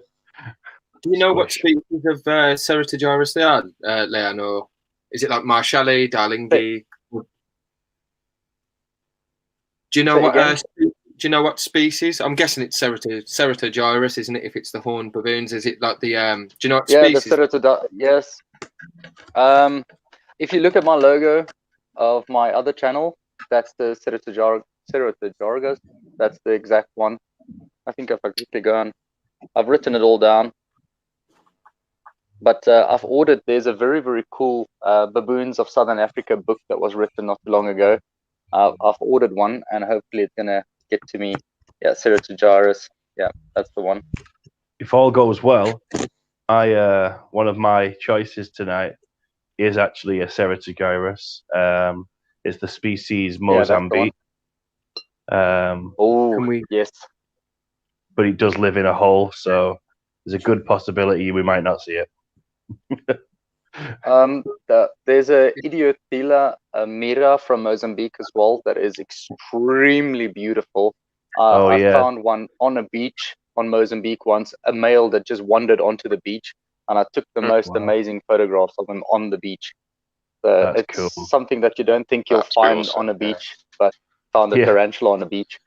S8: Do you know what species of Ceratogyrus they are, Leon, or is it like Marshalli, Darlingi? Do you know do you know what species? I'm guessing it's Ceratogyrus, isn't it? If it's the horned baboons, is it like the do you know what species?
S16: Yeah, the Ceratogyrus. Yes. If you look at my logo of my other channel, that's the Ceratogyrus. That's the exact one. I think if I quickly go on, I've written it all down. But I've ordered. There's a very, very cool Baboons of Southern Africa book that was written not too long ago. I've ordered one, and hopefully it's gonna get to me. Yeah, Ceratogyris. Yeah, that's the one.
S3: If all goes well, one of my choices tonight is actually a Ceratogyris. It's the species Mozambique.
S16: Yes.
S3: But it does live in a hole, so there's a good possibility we might not see it.
S16: There's a Idiothila mira from Mozambique as well that is extremely beautiful. I found one on a beach on Mozambique once, a male that just wandered onto the beach, and I took the most amazing photographs of him on the beach. It's
S3: cool.
S16: something that you don't think you'll find on a beach, but found a tarantula on a beach.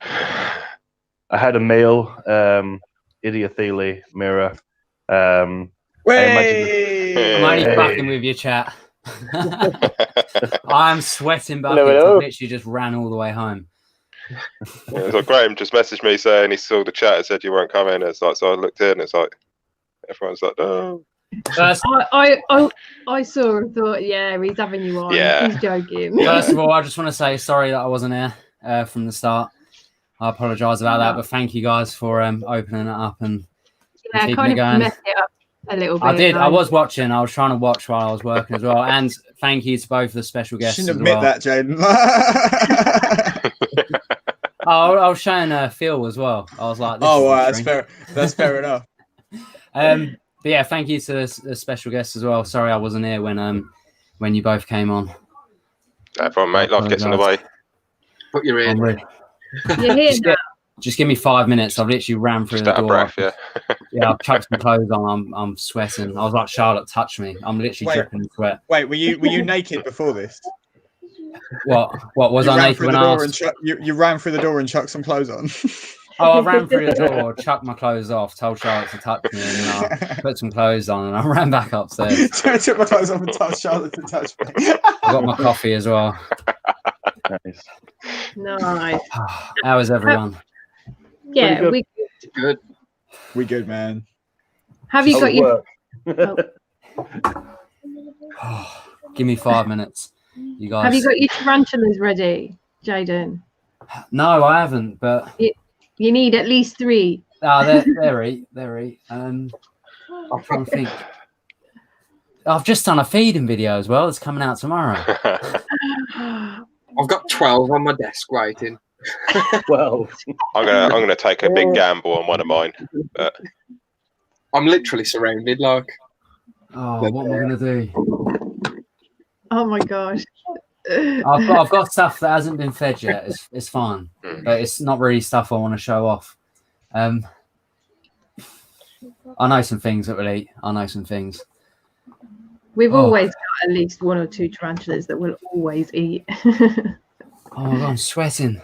S3: I had a male Idiothila mira.
S5: I'm only fucking with you, chat. I'm sweating buckets. I literally just ran all the way home.
S13: So Graham just messaged me saying he saw the chat and said you weren't coming. It's like, so I looked in. It's like everyone's like, no.
S11: I saw and thought, yeah, he's having you on.
S13: Yeah.
S11: He's joking.
S5: First of all, I just want to say sorry that I wasn't here from the start. I apologise about that, but thank you guys for opening it up and keeping
S11: kind
S5: it
S11: of
S5: going.
S11: messed it up a little bit.
S5: I did. I was watching. I was trying to watch while I was working as well. And thank you to both the special guests.
S14: Shouldn't
S5: as
S14: admit
S5: well.
S14: that, Jaden.
S5: I was showing Phil as well. I was like, this
S14: oh,
S5: is
S14: wow,
S5: interesting.
S14: that's fair enough.
S5: But yeah, thank you to the special guests as well. Sorry I wasn't here when you both came on.
S13: No problem, mate. Life gets in the way.
S8: Put your ear.
S11: You're here now.
S5: Just give me 5 minutes. I've literally ran through the door.
S13: Breath, yeah.
S5: Yeah, I've chucked some clothes on. I'm sweating. I was like, Charlotte, touch me. I'm literally dripping in sweat.
S14: Wait, were you naked before this?
S5: What was
S14: you
S5: I naked when I asked?
S14: You ran through the door and chucked some clothes on.
S5: Oh, I ran through the door, chucked my clothes off, told Charlotte to touch me, and then I put some clothes on, and I ran back upstairs.
S14: So I took my clothes off and told Charlotte to touch me.
S5: I got my coffee as well.
S3: Nice.
S11: Nice.
S5: How is everyone?
S11: Yeah,
S8: good. Good.
S14: We good, man.
S11: Have you got your?
S5: Give me 5 minutes, you guys.
S11: Have you got your tarantulas ready, Jaden?
S5: No, I haven't. But
S11: you need at least 3.
S5: They're eat. I'm trying to think. I've just done a feeding video as well. It's coming out tomorrow.
S8: I've got 12 on my desk waiting.
S3: Well,
S13: I'm gonna take a big gamble on one of mine. But...
S8: I'm literally surrounded, like.
S5: Oh, what am I gonna do?
S11: Oh my gosh.
S5: I've got stuff that hasn't been fed yet. It's fine, but it's not really stuff I want to show off. I know some things that will eat. I know some things.
S11: We've always got at least 1 or 2 tarantulas that will always eat.
S5: Oh my God, I'm sweating.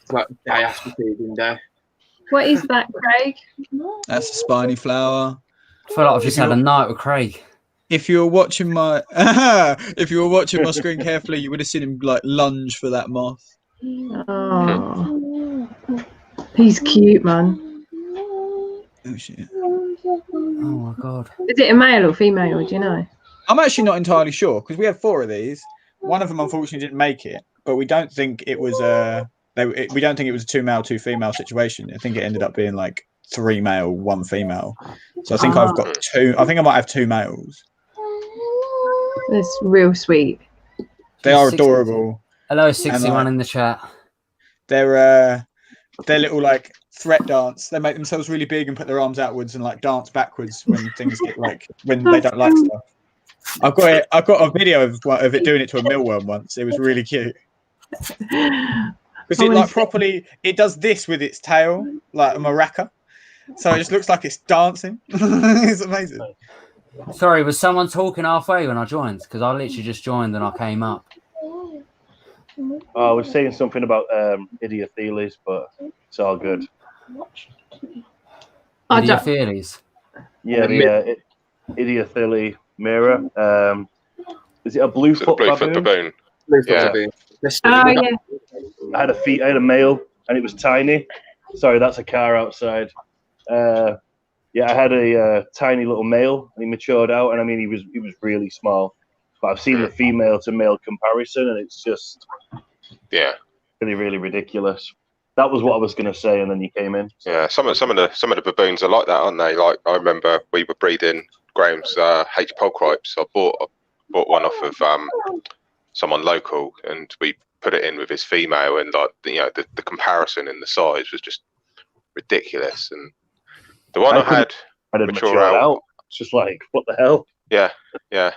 S8: It's like day after feeding day.
S11: What is that, Craig?
S14: That's a spiny flower.
S5: I feel like I've just had a night with Craig.
S14: If you were watching my screen carefully, you would have seen him like lunge for that moth.
S11: Oh, he's cute, man.
S14: Oh shit!
S5: Oh my God!
S11: Is it a male or female? Do you know?
S14: I'm actually not entirely sure because we had 4 of these. One of them unfortunately didn't make it, but we don't think it was we don't think it was a 2 male, 2 female situation. I think it ended up being like 3 male, 1 female. So I think I've got 2. I think I might have 2 males.
S11: That's real sweet.
S14: They are adorable.
S5: Hello, 61 in the chat.
S14: They're little like threat dance. They make themselves really big and put their arms outwards and like dance backwards when things get like when they don't like stuff. I've got a video of it doing it to a mealworm once. It was really cute. Because it like properly it does this with its tail like a maraca. So it just looks like it's dancing. It's amazing.
S5: Sorry, was someone talking halfway when I joined? Because I literally just joined and I came up.
S3: Oh, I was saying something about Idiothiles, but it's all good.
S5: Idiothiles?
S3: Yeah, the Idiothile mirror. Is it a bluefoot baboon?
S8: Bluefoot baboon.
S11: Oh, yeah.
S3: I had a male, and it was tiny. Sorry, that's a car outside. Yeah, Yeah, I had a tiny little male, and he matured out, and I mean, he was really small. But I've seen the female to male comparison, and it's just really, really ridiculous. That was what I was going to say, and then you came in.
S13: Yeah, some of the baboons are like that, aren't they? Like I remember we were breeding Graham's H. pulchripes. I bought one off of someone local, and we put it in with his female, and like the comparison in the size was just ridiculous. And the one I had mature out.
S3: It's just like, what the hell?
S13: Yeah. I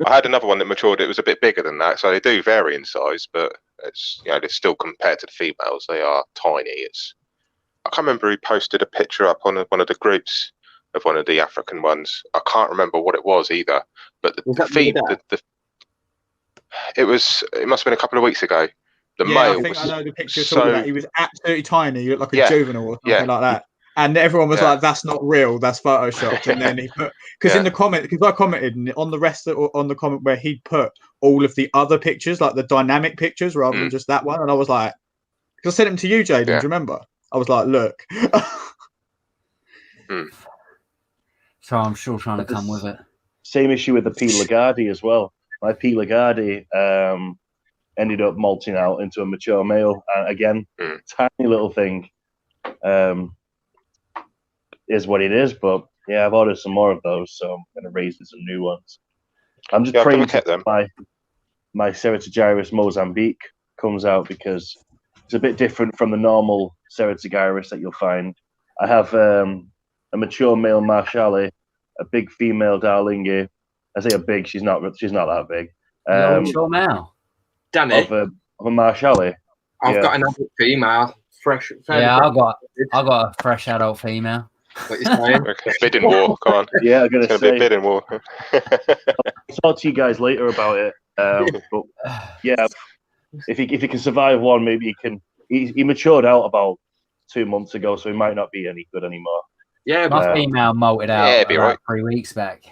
S13: had another one that matured. It was a bit bigger than that, so they do vary in size, but it's they're still, compared to the females, they are tiny. I can't remember who posted a picture up on one of the groups of one of the African ones. I can't remember what it was either, but it must have been a couple of weeks ago. The male
S14: I think
S13: was
S14: I know the picture you're talking about. He was absolutely tiny. He looked like a juvenile or something like that. And everyone was like, "That's not real. That's photoshopped." And then he put in the comment, because I commented on the rest on the comment where he put all of the other pictures, like the dynamic pictures, rather than just that one. And I was like, because I sent him to you, Jaden. Do you remember? I was like, "Look."
S5: So I'm still trying to come with it.
S3: Same issue with the P. Lagarde as well. My P. Lagarde ended up molting out into a mature male. Again, tiny little thing. Is what it is, but yeah, I've ordered some more of those, so I'm going to raise some new ones. I'm just praying that my Ceratogyrus Mozambique comes out, because it's a bit different from the normal Ceratogyrus that you'll find. I have a mature male Marshalli, a big female Darlingi. I say a big, she's not that big.
S5: Mature male.
S8: Danny,
S3: of a Marshalli.
S8: I've got another female, fresh.
S5: Yeah, I got a fresh adult female.
S8: What you saying?
S13: Bidding war, come on.
S3: Yeah, I'm gonna say
S13: be a bidding war.
S3: I'll talk to you guys later about it. But yeah, if he can survive one, maybe he can. He matured out about 2 months ago, so he might not be any good anymore.
S5: Yeah, my female molted out about 3 weeks back.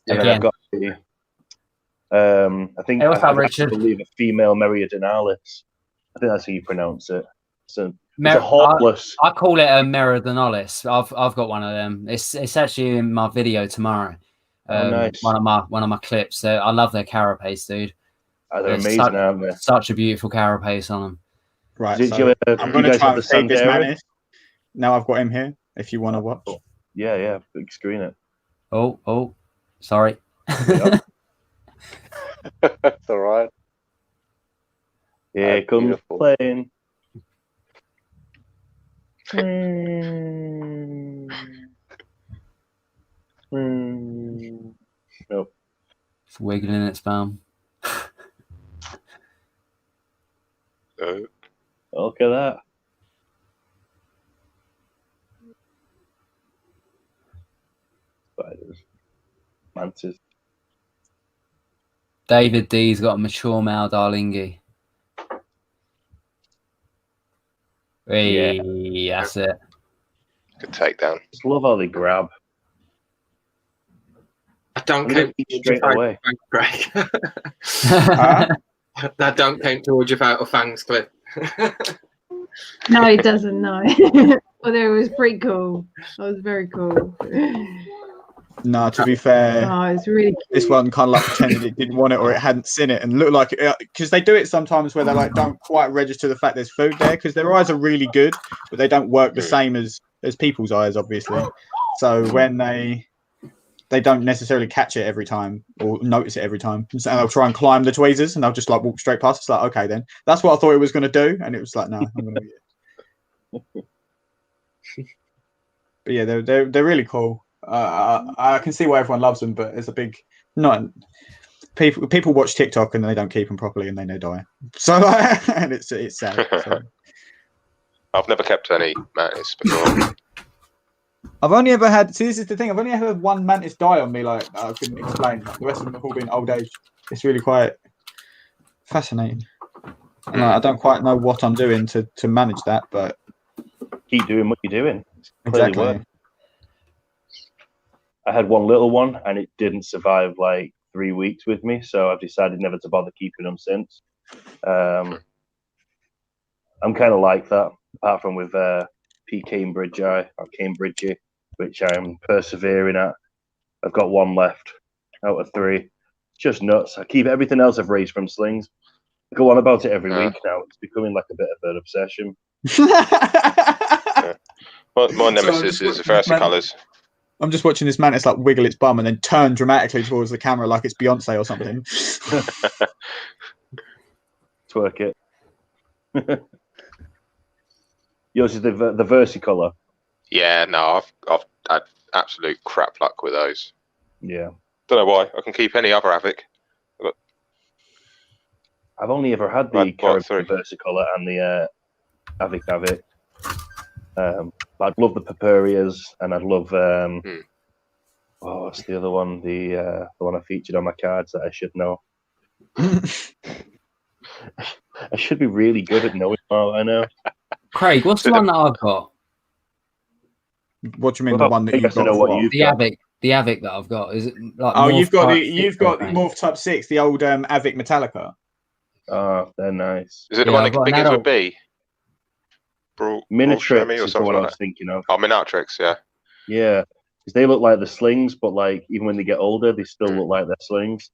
S3: And then I've got I think I believe a female Meriodinalis. I think that's how you pronounce it. So it's a hawkless.
S5: I call it a Meriodinalis. I've got one of them. It's actually in my video tomorrow.
S3: Nice.
S5: One of my clips. I love their carapace, dude.
S3: They're amazing, aren't they?
S5: Such a beautiful carapace on them.
S14: Right. So I'm going to try and save this Mantis. Now I've got him here. If you want to watch.
S3: Yeah. Big screen it.
S5: Oh, sorry.
S16: That's all right.
S3: Yeah, come playing. Nope.
S5: It's wiggling its bum.
S3: Look at that. Spiders. Mantis.
S5: David D's got a mature male Darlingi. Hey, that's it.
S13: Good takedown.
S3: Just love how they grab.
S8: I don't count
S3: straight away.
S8: Greg. That don't count towards your Fatal Fangs clip.
S11: No, it doesn't. No. Although it was pretty cool. That was very cool.
S14: No, to be fair,
S11: it's really cute.
S14: This one kind of like pretended it didn't want it or it hadn't seen it, and looked like because they do it sometimes where they like don't quite register the fact there's food there, because their eyes are really good, but they don't work the same as people's eyes, obviously. So when they don't necessarily catch it every time or notice it every time, so they'll try and climb the tweezers and they'll just like walk straight past. It's like, okay, then that's what I thought it was going to do, and it was like, no, I'm going to eat it. But yeah, they're really cool. I can see why everyone loves them, but it's a big people watch TikTok and they don't keep them properly and then they die. So and it's sad. So.
S13: I've never kept any mantis before.
S14: I've only ever had. See, this is the thing. I've only ever had one mantis die on me. Like I couldn't explain. The rest of them have all been old age. It's really quite fascinating. And I don't quite know what I'm doing to manage that, but
S3: keep doing what you're doing.
S14: Exactly.
S3: I had one little one and it didn't survive like 3 weeks with me, so I've decided never to bother keeping them since. I'm kind of like that, apart from with P. Cambridgei or Cambridgei. which I'm persevering at. I've got one left out of 3. Just nuts. I keep everything else I've raised from slings. I go on about it every week now. It's becoming like a bit of an obsession.
S13: My nemesis is the versicolors.
S14: I'm just watching this mantis like wiggle its bum and then turn dramatically towards the camera like it's Beyonce or something.
S3: Twerk it. Yours is the versicolor.
S13: Yeah, no, I've had absolute crap luck with those.
S3: Yeah.
S13: Don't know why. I can keep any other Havoc.
S3: I've only ever had the Caribbean versicolor and the Havoc. But I'd love the Purpurias, and I'd love what's the other one? The one I featured on my cards that I should know. I should be really good at knowing all I know.
S5: Craig, what's the one that I've got?
S14: What do you mean the one that you've got?
S5: The Havoc that I've got, is it like?
S14: Oh, you've got the Morph Type 6, the old Havoc Metallica.
S3: Oh, they're nice.
S13: Is it the one that begins with B?
S3: Minatrix is the one I was thinking of.
S13: Oh, Minatrix, yeah.
S3: Yeah, because they look like the slings, but like even when they get older, they still look like their slings.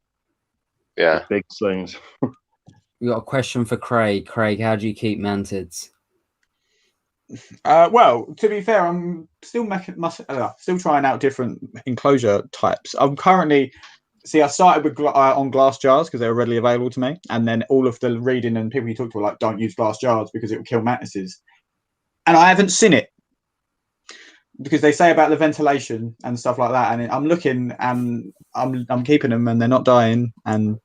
S13: Yeah,
S3: the big slings.
S5: We got a question for Craig. Craig, how do you keep mantids?
S14: Well, to be fair, I'm still still trying out different enclosure types. I'm currently I started with on glass jars because they were readily available to me, and then all of the reading and people you talk to were like, "Don't use glass jars because it will kill mantises," and I haven't seen it because they say about the ventilation and stuff like that. And I'm looking, and I'm keeping them, and they're not dying, and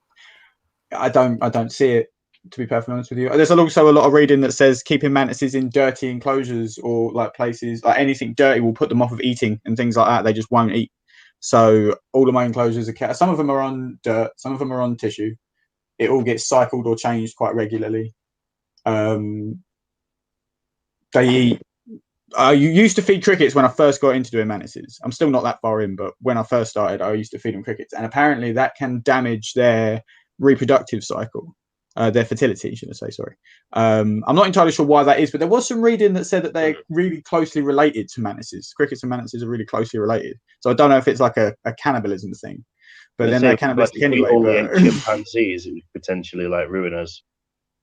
S14: I don't see it. To be perfectly honest with you, there's also a lot of reading that says keeping mantises in dirty enclosures or like places like anything dirty will put them off of eating and things like that. They just won't eat. So all of my enclosures are some of them are on dirt, some of them are on tissue. It all gets cycled or changed quite regularly. They eat. You used to feed crickets when I first got into doing mantises. I'm still not that far in, but when I first started, I used to feed them crickets, and apparently that can damage their reproductive cycle. Their fertility, should I say? Sorry, I'm not entirely sure why that is, but there was some reading that said that they're really closely related to mantises. Crickets and mantises are really closely related. So I don't know if it's like a cannibalism thing, but then they're cannibalistic anyway.
S3: Only chimpanzees, it would potentially like ruin us.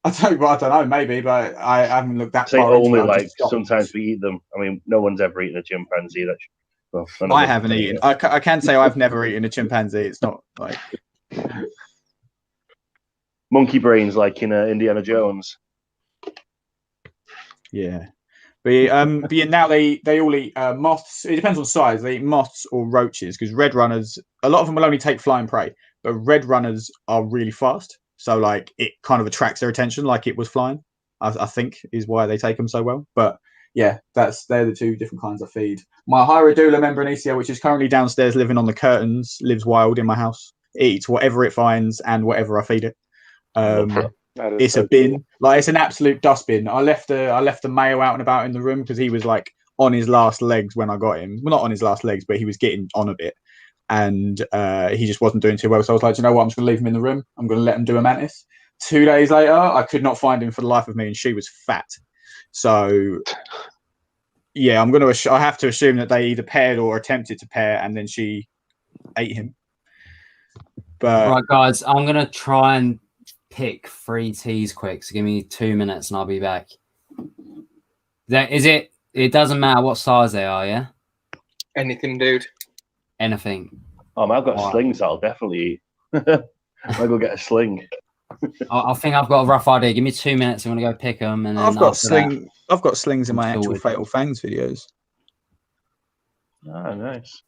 S14: I don't know, maybe, but I haven't looked that far.
S3: Only like sometimes we eat them. I mean, no one's ever eaten a chimpanzee.
S14: I haven't eaten. I can say I've never eaten a chimpanzee. It's not like.
S3: Monkey brains like in Indiana Jones.
S14: Yeah. But yeah, now they all eat moths. It depends on size. They eat moths or roaches because red runners, a lot of them will only take flying prey, but red runners are really fast. So like it kind of attracts their attention like it was flying, I think is why they take them so well. But yeah, they're the two different kinds I feed. My Hierodula membranaceae, which is currently downstairs living on the curtains, lives wild in my house. It eats whatever it finds and whatever I feed it. It's a bin, like it's an absolute dustbin. I left the male out and about in the room because he was like on his last legs when I got him. Well, not on his last legs, but he was getting on a bit, and he just wasn't doing too well. So I was like, you know what? I'm just gonna leave him in the room. I'm gonna let him do a mantis. 2 days later, I could not find him for the life of me, and she was fat. So yeah, I have to assume that they either paired or attempted to pair, and then she ate him. But
S5: right, guys, I'm gonna try and pick 3 teas quick, so give me 2 minutes and I'll be back. It doesn't matter what size they are, yeah?
S8: Anything, dude.
S5: Anything.
S3: Oh man, I've got slings that'll definitely eat. I'll go get a sling.
S5: I think I've got a rough idea. Give me 2 minutes. I'm gonna go pick them, and then
S14: I've got slings in my actual Fatal Fangs videos.
S3: Ah, nice.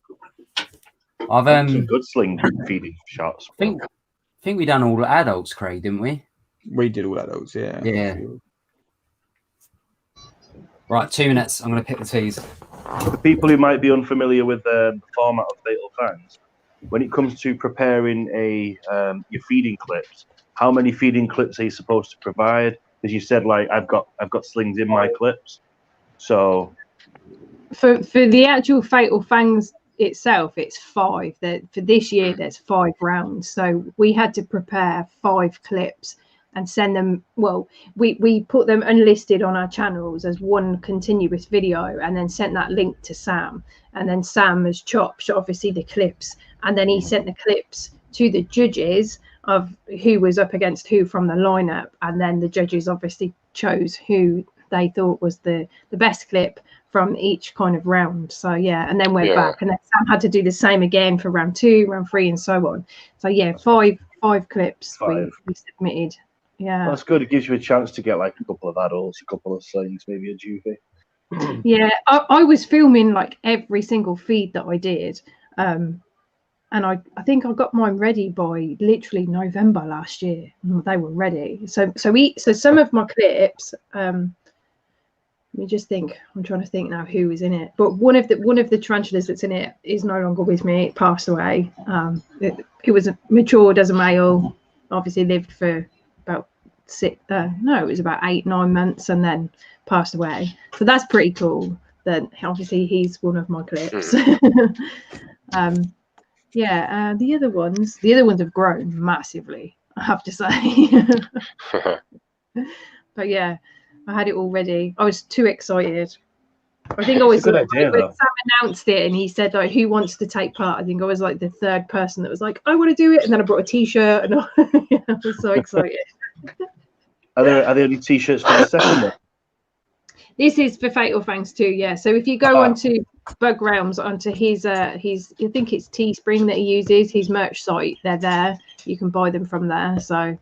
S5: I've
S3: some good sling feeding shots.
S5: I think we done all adults, Craig, didn't we?
S14: We did all adults, yeah.
S5: Yeah. Right, 2 minutes. I'm going to pick the teas.
S3: For people who might be unfamiliar with the format of Fatal Fangs, when it comes to preparing your feeding clips, how many feeding clips are you supposed to provide? Because you said like I've got slings in my clips, so
S11: for the actual Fatal Fangs itself, it's 5. For this year, there's 5 rounds, so we had to prepare 5 clips, and send them. Well, we put them unlisted on our channels as one continuous video, and then sent that link to Sam, and then Sam has chopped obviously the clips, and then he sent the clips to the judges of who was up against who from the lineup, and then the judges obviously chose who they thought was the best clip from each kind of round. So yeah, and then went back, and then Sam had to do the same again for round 2, round 3, and so on. So yeah, five clips we submitted. Yeah,
S3: that's good. It gives you a chance to get like a couple of adults, a couple of sons, maybe a juvie.
S11: Yeah, I was filming like every single feed that I did, and I think I got mine ready by literally November last year. They were ready. So some of my clips. Let me just think. I'm trying to think now who was in it. But one of the tarantulas that's in it is no longer with me. It passed away. It was matured as a male. Obviously lived for about it was about 8-9 months, and then passed away. So that's pretty cool. That obviously he's one of my clips. Yeah, the other ones have grown massively, I have to say. But yeah, I had it all ready. I was too excited. I think I was when Sam announced it and he said like, who wants to take part? I think I was like the third person that was like, I want to do it, and then I brought a t-shirt and I was so excited.
S3: Are there any t-shirts for the second one?
S11: This is for Fatal Fangs 2, yeah. So if you go onto Bug Realms, onto his I think it's Teespring that he uses, his merch site, they're there. You can buy them from there. So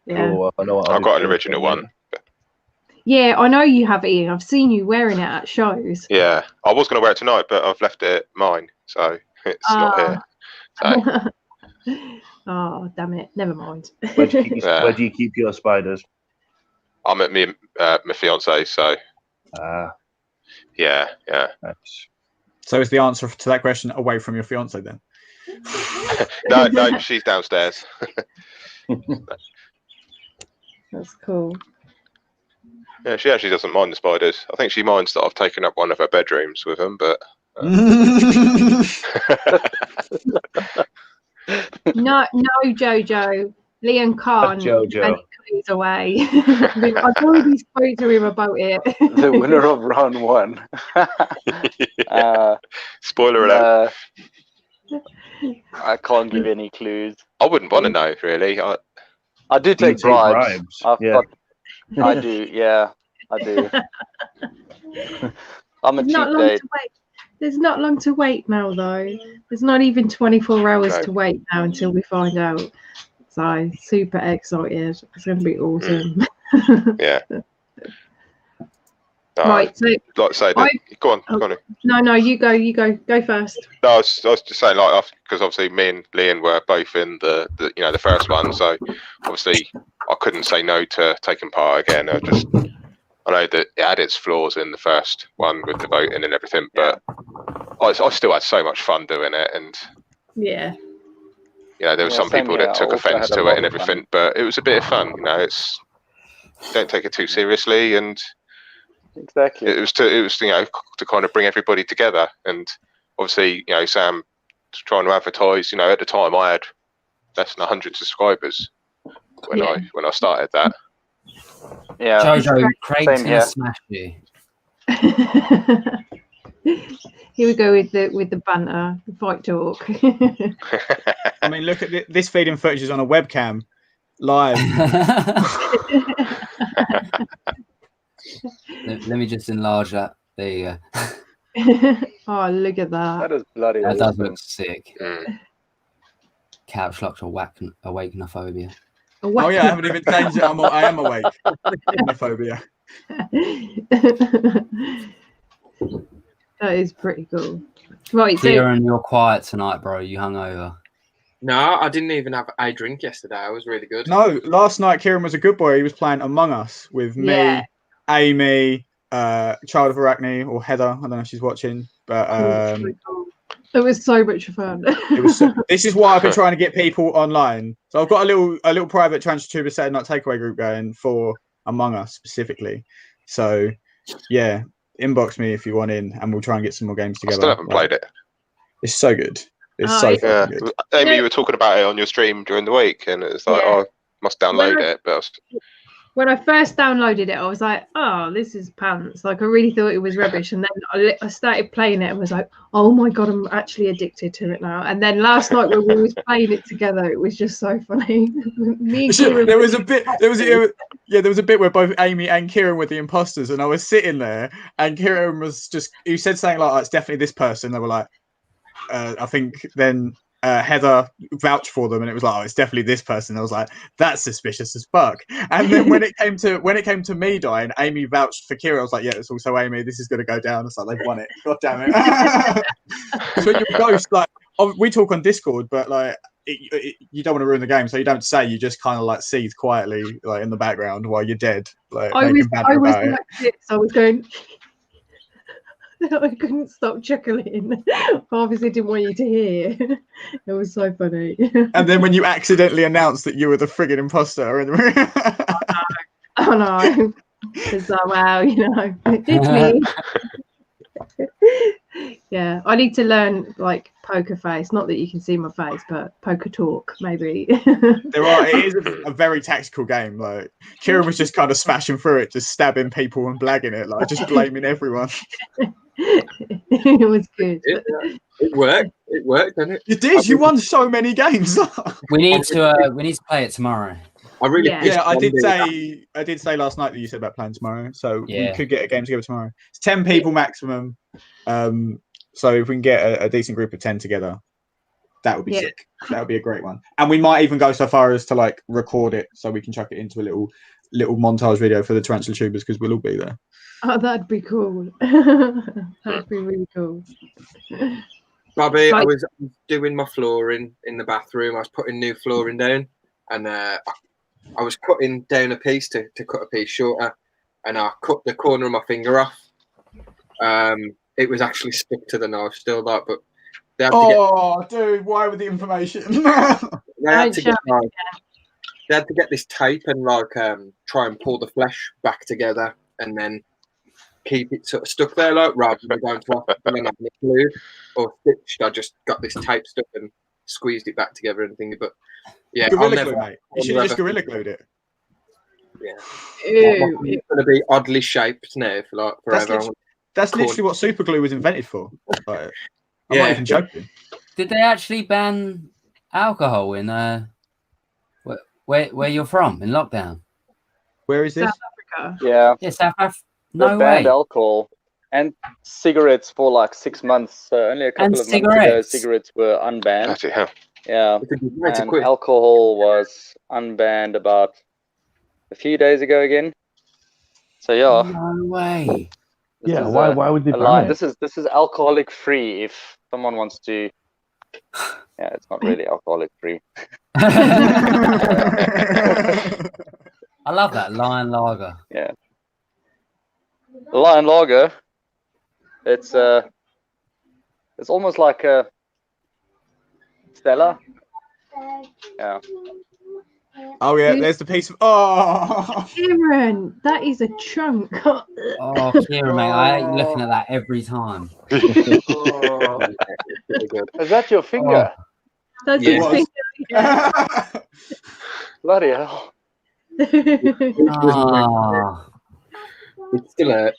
S11: yeah.
S3: Cool. I know
S13: I've got an original one.
S11: Yeah, I know you have, Ian. I've seen you wearing it at shows.
S13: Yeah, I was going to wear it tonight, but I've left it mine, so it's not here. So.
S11: Oh, damn it! Never mind.
S3: Where do you keep your spiders?
S13: I'm at my fiance, so. Yeah.
S3: Nice.
S14: So is the answer to that question away from your fiance then?
S13: No, she's downstairs.
S11: That's cool.
S13: Yeah, she actually doesn't mind the spiders. I think she minds that I've taken up one of her bedrooms with them, but.
S11: No, Jojo. Leon Khan.
S3: Jojo.
S11: Clues away. I've already spoke to him about it.
S16: The winner of round 1.
S13: Spoiler alert.
S16: I can't give any clues.
S13: I wouldn't want to know, really.
S16: I do take bribes. I do, yeah, I do. I'm a cheap date.
S11: There's not long to wait now, though. There's not even 24 hours to wait now until we find out. So super excited. It's going to be awesome.
S13: Yeah.
S11: Right. So,
S13: like I say, go on.
S11: No, you go first.
S13: No, I was just saying, like, because obviously me and Leon were both in the first one, so obviously I couldn't say no to taking part again. I know that it had its flaws in the first one with the voting and everything, but I still had so much fun doing it, and
S11: yeah.
S13: There were some people that took offence to it and everything, but it was a bit of fun. Don't take it too seriously, and
S16: exactly
S13: it was to kind of bring everybody together, and obviously Sam trying to advertise. At the time I had less than 100 subscribers when I started that.
S16: Yeah,
S5: Jojo, Craig's gonna smash you.
S11: Here we go with the banter, the fight talk.
S14: I mean, look at this feeding footage is on a webcam, live.
S5: Let me just enlarge that. There you go.
S11: Oh, look at that.
S16: That is bloody
S5: That
S16: awesome.
S5: does look sick. Couchlocked Arachnophobia.
S14: Oh yeah, I haven't even changed it. I am awake. Arachnophobia.
S11: That is pretty cool. Right,
S5: Kieran, you're quiet tonight, bro. You hungover.
S8: No, I didn't even have a drink yesterday. I was really good.
S14: No, last night Kieran was a good boy. He was playing Among Us with me, Amy, Child of Arachne, or Heather. I don't know if she's watching, but
S11: it was so much fun.
S14: This is why I've been trying to get people online. So I've got a little private TTSNT Saturday Night Takeaway group going for Among Us specifically. So yeah, inbox me if you want in, and we'll try and get some more games together.
S13: I still haven't played it.
S14: It's so good. It's so fucking good.
S13: Amy, you were talking about it on your stream during the week, and it's like, Must download it, but
S11: when I first downloaded it, I was like, "Oh, this is pants!" Like I really thought it was rubbish, and then I started playing it and was like, "Oh my god, I'm actually addicted to it now." And then last night when we was playing it together, it was just so funny. Me and Kieran,
S14: there was a bit where both Amy and Kieran were the imposters, and I was sitting there, and Kieran was he said something like, "Oh, it's definitely this person." They were like, I think then Heather vouched for them, and it was like, "Oh, it's definitely this person." I was like, "That's suspicious as fuck." And then when it came to me dying, Amy vouched for Kira. I was like, "Yeah, it's also Amy. This is going to go down." It's like they've won it. God damn it! Because when you're ghost, like we talk on Discord, but like you don't want to ruin the game, so you don't say. You just kind of like seethe quietly, like in the background while you're dead. Like
S11: I was
S14: about
S11: like this. I was going. I couldn't stop chuckling. I obviously didn't want you to hear. It was so funny.
S14: And then when you accidentally announced that you were the friggin' imposter in the room.
S11: Oh no. It's like, wow, it's me. Yeah, I need to learn like poker face. Not that you can see my face, but poker talk maybe.
S14: It is a very tactical game. Like Kieran was just kind of smashing through it, just stabbing people and blagging it, like just blaming everyone.
S11: It was good.
S8: It worked. It worked, didn't it?
S14: You did. You won so many games.
S5: We need to play it tomorrow.
S8: I really
S14: I did say last night that you said about playing tomorrow, so we could get a game together tomorrow. It's 10 people maximum. So if we can get a decent group of 10 together, that would be sick. That would be a great one. And we might even go so far as to like record it so we can chuck it into a little montage video for the Tarantula tubers, because we'll all be there.
S11: Oh, that'd be cool. That'd be really cool.
S8: Bobby, I was doing my flooring in the bathroom. I was putting new flooring down, and I was cutting down a piece to cut a piece shorter, and I cut the corner of my finger off. It was actually stuck to the knife still, but they had to
S14: dude, why with the information?
S8: they had to get this tape and like try and pull the flesh back together, and then keep it sort of stuck there, like rather than going to hospital and having it glued or stitched. I just got this tape stuck and squeezed it back together and thingy. But yeah,
S14: Gorilla Glue, mate. You should have just Gorilla Glued it.
S8: Yeah, it's going to be oddly shaped now for like forever.
S14: That's literally what super glue was invented for. Like, I'm not even joking.
S5: Did they actually ban alcohol in where you're from in lockdown?
S14: Where is this?
S11: South Africa.
S16: Yeah,
S5: South Africa.
S16: They
S5: No
S16: banned
S5: way.
S16: alcohol and cigarettes for like 6 months. So only a couple of months ago, cigarettes were unbanned. Yeah, and alcohol was unbanned about a few days ago again. So yeah.
S5: No way.
S3: Yeah, why would they ban
S16: lie.
S3: it?
S16: This is alcoholic free. If someone wants to, yeah, it's not really alcoholic free.
S5: I love that Lion Lager.
S16: Yeah, the Lion Lager. It's almost like a Stella. Yeah.
S14: Oh yeah, there's the piece of
S11: Kieran, that is a chunk.
S5: Oh, Kieran, mate, I hate looking at that every time.
S16: Is that your finger?
S11: That's his finger. Yeah.
S16: Bloody hell.
S5: Ah.
S8: It's still hurt.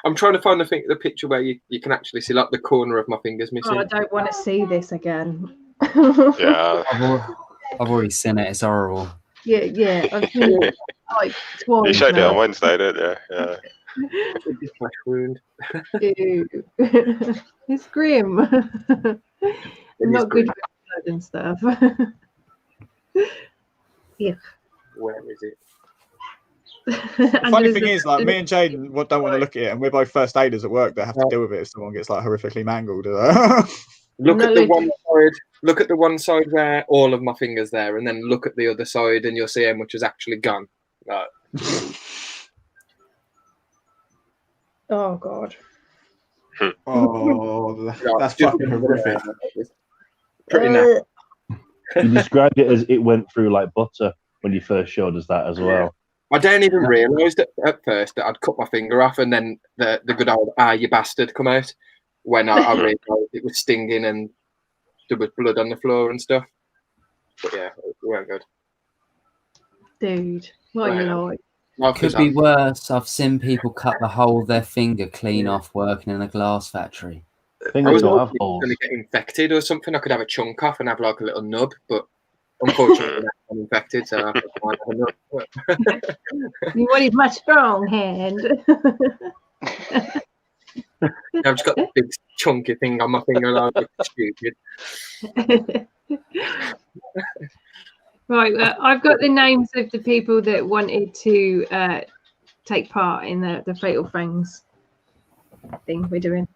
S8: I'm trying to find the picture where you can actually see like the corner of my fingers missing.
S11: Oh, I don't want to see this again.
S13: Yeah.
S5: I've already seen it. It's horrible.
S11: Yeah. I've seen it like twice.
S13: You showed it
S11: now.
S13: on Wednesday, didn't you? Yeah.
S8: Flesh wound.
S11: Ew. It's grim. Not good for blood and stuff. Yeah.
S8: Where is it?
S14: The funny thing is, like, me and Jaden don't want to look at it, and we're both first aiders at work that have to deal with it if someone gets like horrifically mangled.
S8: Look at the one side. Look at the one side where all of my fingers there, and then look at the other side, and you'll see how much has actually gone. Like,
S11: Oh God.
S14: Oh, that's fucking horrific.
S8: Pretty nice.
S3: You described it as it went through like butter when you first showed us that as well.
S8: I don't even realise that at first that I'd cut my finger off, and then the good old "ah, you bastard" come out when I realised it was stinging, and there was blood on the floor and stuff. But yeah, it weren't good.
S11: Dude, what are you like?
S5: Could be worse. I've seen people cut the whole of their finger clean off working in a glass factory.
S8: I was going to get infected or something. I could have a chunk off and have like a little nub, but unfortunately, I'm infected, so I have to find a nub.
S11: You wanted my strong hand.
S8: I've just got this big chunky thing on my finger, like stupid.
S11: Right, I've got the names of the people that wanted to take part in the Fatal Fangs thing we're doing.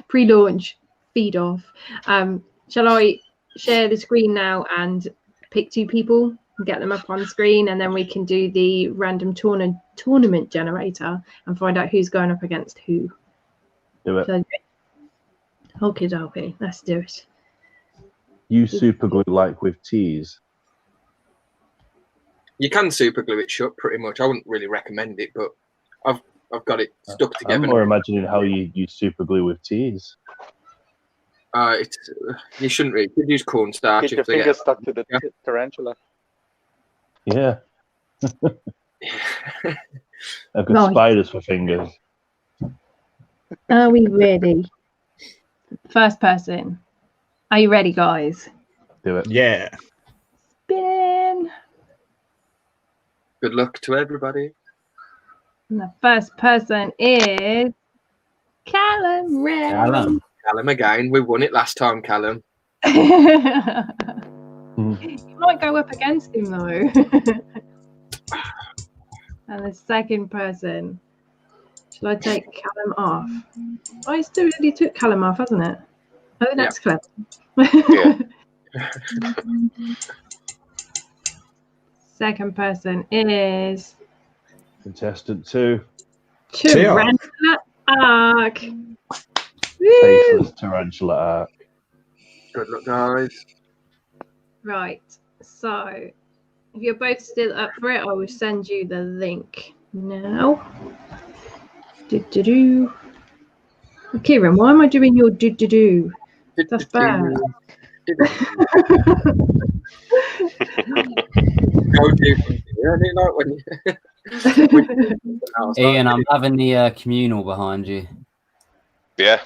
S11: Pre-launch, feed off. Shall I share the screen now and pick 2 people and get them up on screen, and then we can do the random tournament generator and find out who's going up against who?
S3: Do it.
S11: Okay, let's do it.
S3: You super glue like with teas.
S8: You can super glue it shut pretty much. I wouldn't really recommend it, but I've got it stuck together.
S3: I'm more imagining how you super glue with teas.
S8: You shouldn't really. You could use cornstarch.
S16: Get your finger stuck to the tarantula.
S3: Yeah. I've got spiders for fingers.
S11: Are we ready? First person. Are you ready, guys?
S3: Do it.
S14: Yeah.
S11: Spin.
S8: Good luck to everybody.
S11: And the first person is Callum Ray.
S8: Callum again. We won it last time, Callum.
S11: You might go up against him though. And the second person. Shall I take Callum off? Oh, I still already took Callum off, hasn't it? Oh, that's clever.
S13: Yeah.
S11: Second person is
S3: Contestant 2.
S11: Tarantula Arc.
S3: Faceless Tarantula Arc.
S8: Good luck, guys.
S11: Right. So, if you're both still up for it, I will send you the link now. Do-do-do. Kieran, why am I doing your do-do-do? That's bad.
S5: Ian, I'm having the communal behind you.
S13: Yeah.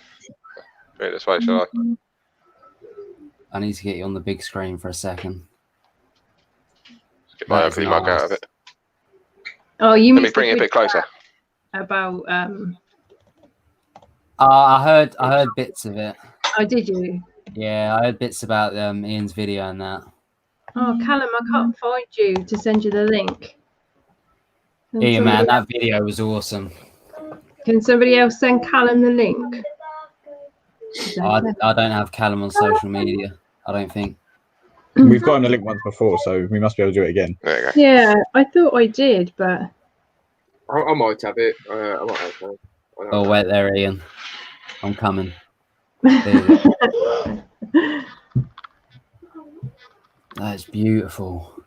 S13: Right, this way, shall I?
S5: I need to get you on the big screen for a second.
S13: Get my ugly mug out of it.
S11: Oh, you
S13: Let me bring it a bit closer.
S11: About
S5: I heard bits of it.
S11: Oh, did you?
S5: Yeah, I heard bits about Ian's video and that.
S11: Oh, Callum, I can't find you to send you the link.
S5: Ian, man, that video was awesome.
S11: Can somebody else send Callum the link?
S5: I don't have Callum on social media. I don't think.
S14: We've got him the link once before, so we must be able to do it again.
S13: There you go.
S11: Yeah, I thought I did, but
S8: I might have it. I might have it.
S5: Oh, wait there, Ian. I'm coming. That's beautiful.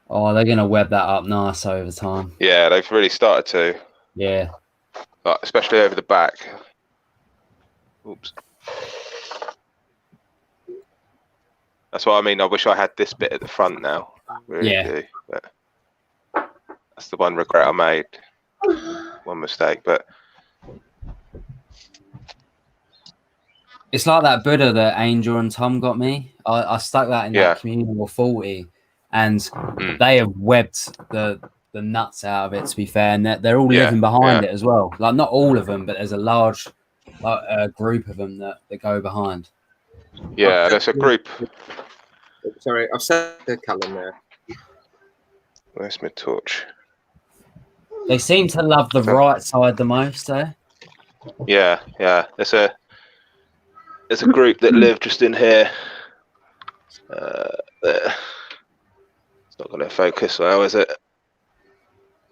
S5: Oh, they're going to web that up nice over time.
S13: Yeah, they've really started to.
S5: Yeah.
S13: Like, especially over the back. Oops. That's what I mean. I wish I had this bit at the front now. Really do. But that's the one regret I made. One mistake, but
S5: it's like that Buddha that Angel and Tom got me. I stuck that in that Communal 40, and they have webbed the nuts out of it. To be fair, and they're all living behind it as well. Like not all of them, but there's a large group of them that go behind.
S13: Yeah, there's a group.
S8: Sorry, I've set the Callum there.
S13: Where's my torch?
S5: They seem to love the right side the most, though.
S13: Yeah, yeah. There's a group that live just in here. There. It's not going to focus well, is it?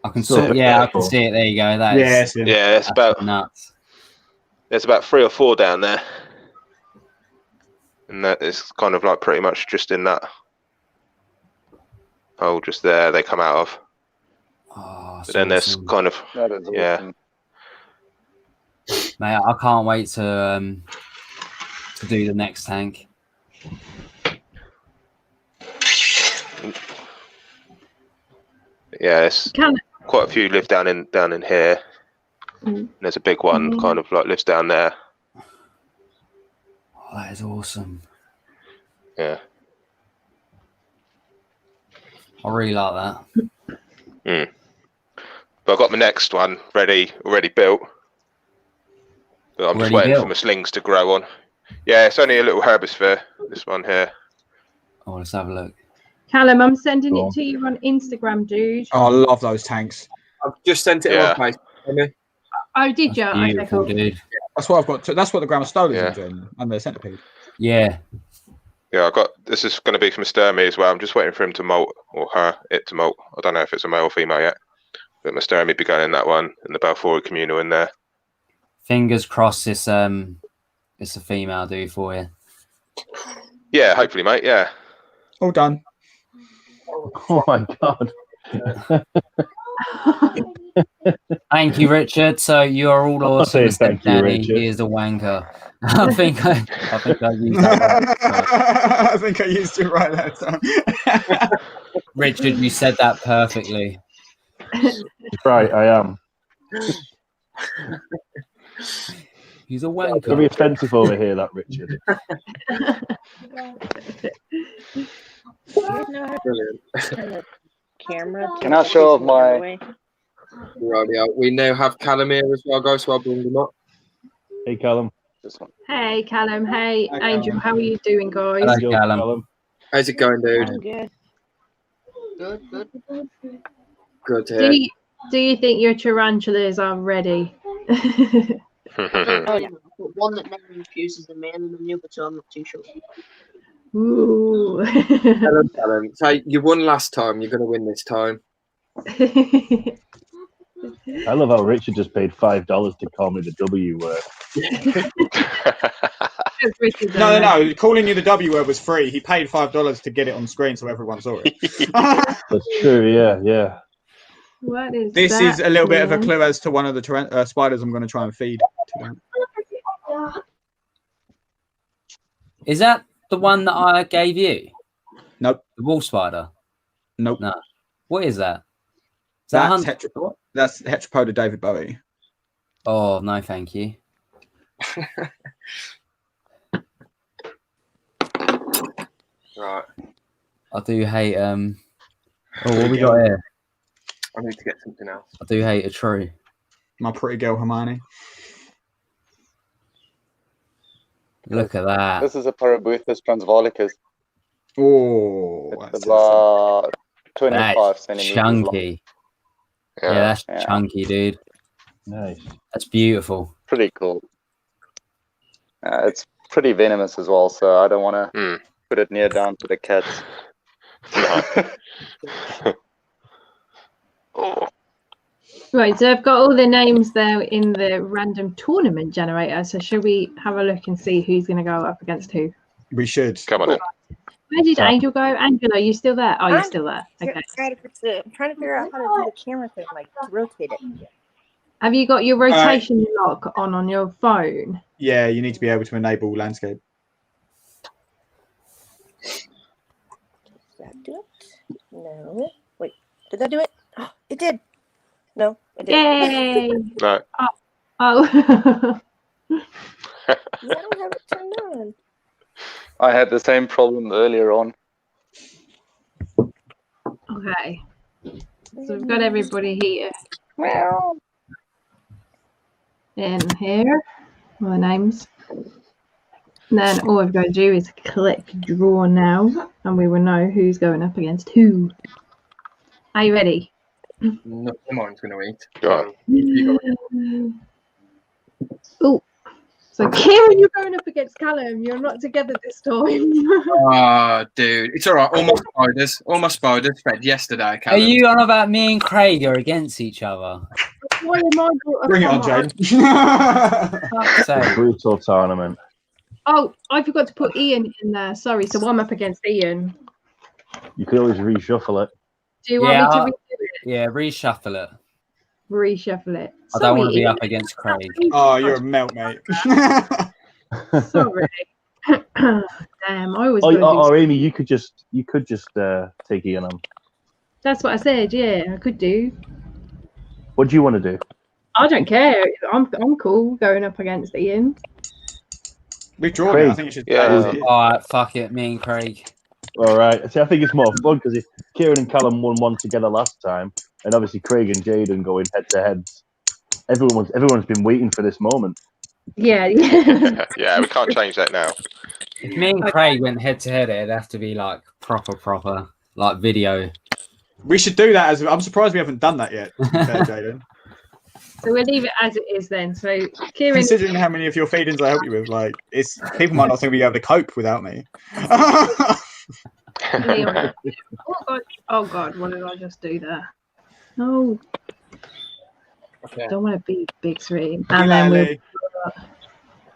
S5: I can see. Yeah, I can see it. There you go. That is,
S13: yeah, it's about
S5: nuts.
S13: There's about 3 or 4 down there, and that is kind of like pretty much just in that hole just there. They come out of.
S5: Oh,
S13: but then there's kind of
S16: Awesome.
S5: Mate, I can't wait to do the next tank.
S13: Yeah, it's quite a few live down in here. And there's a big one kind of like lives down there.
S5: Oh, that is awesome.
S13: Yeah.
S5: I really like that.
S13: But I've got my next one already built. But I'm just waiting for my slings to grow on. Yeah, it's only a little herbisphere, this one here.
S5: Oh, let's have a look.
S11: Callum, I'm sending it to you on Instagram, dude.
S14: Oh, I love those tanks.
S8: I've just sent it on Facebook.
S11: Oh, did you? Okay, cool.
S5: Dude.
S14: That's what I've got. That's what the Grammar Stolas are doing, and the centipede.
S5: Yeah.
S13: Yeah, this is going to be from Sturmy as well. I'm just waiting for him to molt, or it to molt. I don't know if it's a male or female yet. But my Sturmy be going in that one, and the Balfour Communal in there.
S5: Fingers crossed it's a female dude for you.
S13: Yeah, hopefully, mate, yeah.
S14: All done.
S3: Oh my god.
S5: Thank you, Richard. So you are all awesome. Danny, he is a wanker. I think I used that right.
S14: I think I used it right that time.
S5: Richard, you said that perfectly.
S3: Right, I am.
S5: He's a wanker.
S3: It's very offensive over here, that Richard.
S8: Brilliant.
S9: Camera.
S16: Can I show off my?
S8: We now have Callum here as well, guys, so I'll bring them up.
S3: Hey, Callum.
S11: Hey, Callum. Hey, Angel. How are you doing, guys?
S5: Hello, Callum.
S8: How's it going, dude?
S9: I'm good. Good.
S8: Good to hear.
S11: Do you think your tarantulas are ready?
S9: Oh yeah, one that never refuses a man and the new, so I'm not too sure.
S11: Ooh.
S8: Callum, so you won last time. You're going to win this time.
S3: I love how Richard just paid $5 to call me the W word.
S14: No. Calling you the W word was free. He paid $5 to get it on screen so everyone saw it.
S3: That's true. Yeah.
S11: What is
S14: this
S11: that,
S14: is a little bit of a
S11: man?
S14: clue as to one of the spiders I'm going to try and feed today.
S5: Is that the one that I gave you?
S14: Nope.
S5: The wolf spider?
S14: Nope.
S5: No. What is that? Is
S14: That's Heteropoda David Bowie.
S5: Oh, no, thank you.
S8: Right.
S5: I do hate oh, what we got here?
S8: I need to get something else.
S5: I do hate a tree.
S14: My pretty girl Hermione.
S5: Look at that.
S16: This is a Parabuthus transvolicus.
S14: Oh,
S16: it's about 25
S5: that's
S16: centimeters
S5: chunky.
S16: long.
S5: Yeah, that's chunky, dude.
S3: Nice.
S5: That's beautiful.
S16: Pretty cool. It's pretty venomous as well, so I don't want to put it near down to the cats.
S11: Right, so I've got all the names there in the random tournament generator. So should we have a look and see who's going to go up against who?
S14: We should.
S13: Come on in.
S11: Where did Angel go? Angela, are you still there? Oh, you're still there. Okay.
S9: I'm trying to figure out how to do the camera thing, like to rotate it.
S11: Have you got your rotation lock on your phone?
S14: Yeah, you need to be able to enable landscape.
S9: Does that do it? No. Wait, did that do it? Oh, it did. No, it didn't.
S11: Yay!
S13: No.
S11: Oh.
S9: I don't have it turned on.
S16: I had the same problem earlier on.
S11: Okay. So we've got everybody here.
S9: Well.
S11: In here. All the names. And then all we've got to do is click draw now, and we will know who's going up against who. Are you ready?
S8: No, mine's going to eat.
S13: Go on.
S11: Oh, so Kieran, you're going up against Callum. You're not together this time.
S8: Oh, dude, it's all right. All my spiders fed yesterday. Callum.
S5: Are you on about me and Craig are against each other?
S14: Bring it on, Jane.
S3: Brutal tournament.
S11: Oh, I forgot to put Ian in there. Sorry, so I'm up against Ian.
S3: You could always reshuffle it.
S11: Do you want me to redo it?
S5: Yeah, reshuffle it.
S11: reshuffle it.
S5: I don't want to
S11: Sorry,
S5: be up against Craig.
S14: Oh, you're a melt, mate.
S11: Sorry. Damn, I always
S3: Oh,
S11: gotta do.
S3: or Amy, you could just take Ian on.
S11: That's what I said. Yeah, I could do.
S3: What do you want to do?
S11: I don't care. I'm cool going up against Ian.
S14: We've drawn
S3: Craig.
S14: it. I think you should.
S13: Yeah.
S5: All right, fuck it, me and Craig.
S3: All right. See, I think it's more fun because if Kieran and Callum won one together last time, and obviously Craig and Jaden going head to heads, everyone's been waiting for this moment.
S11: Yeah.
S13: Yeah, we can't change that now.
S5: If me and Craig went head to head, it'd have to be like proper, like video.
S14: We should do that. I'm surprised we haven't done that yet, Jaden.
S11: So we'll leave it as it is then. So Kieran,
S14: Considering how many of your feed-ins I help you with, like, it's people might not think we able to cope without me.
S11: Leon. Oh god, what did I just do there? No,
S8: Okay.
S11: don't want to be big three. And then we'll.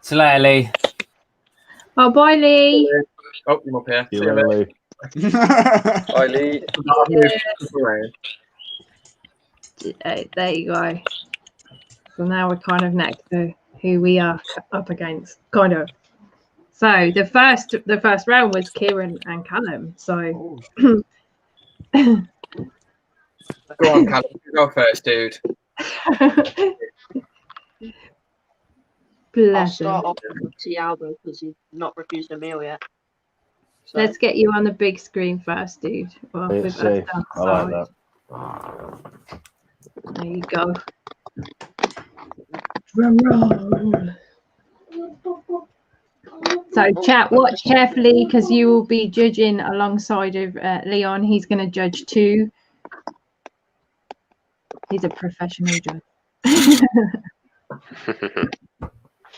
S5: So later, Lee.
S11: Oh, bye, Lee.
S8: Oh, I'm up here.
S3: See you later, Lee.
S16: Bye, Lee.
S11: There you go. So now we're kind of next to who we are up against, kind of. So the first round was Kieran and Callum. So
S8: Go on, Callum. Go first, dude.
S9: I'll
S11: bless
S9: start
S11: him.
S9: off with Tiago because he's not refused a meal yet. So,
S11: Let's get you on the big screen first, dude. Well,
S3: It's
S11: with us
S3: safe.
S11: down the
S3: I like
S11: side.
S3: that.
S11: There you go. Drum roll. So, chat, watch carefully because you will be judging alongside of Leon. He's going to judge too. He's a professional judge.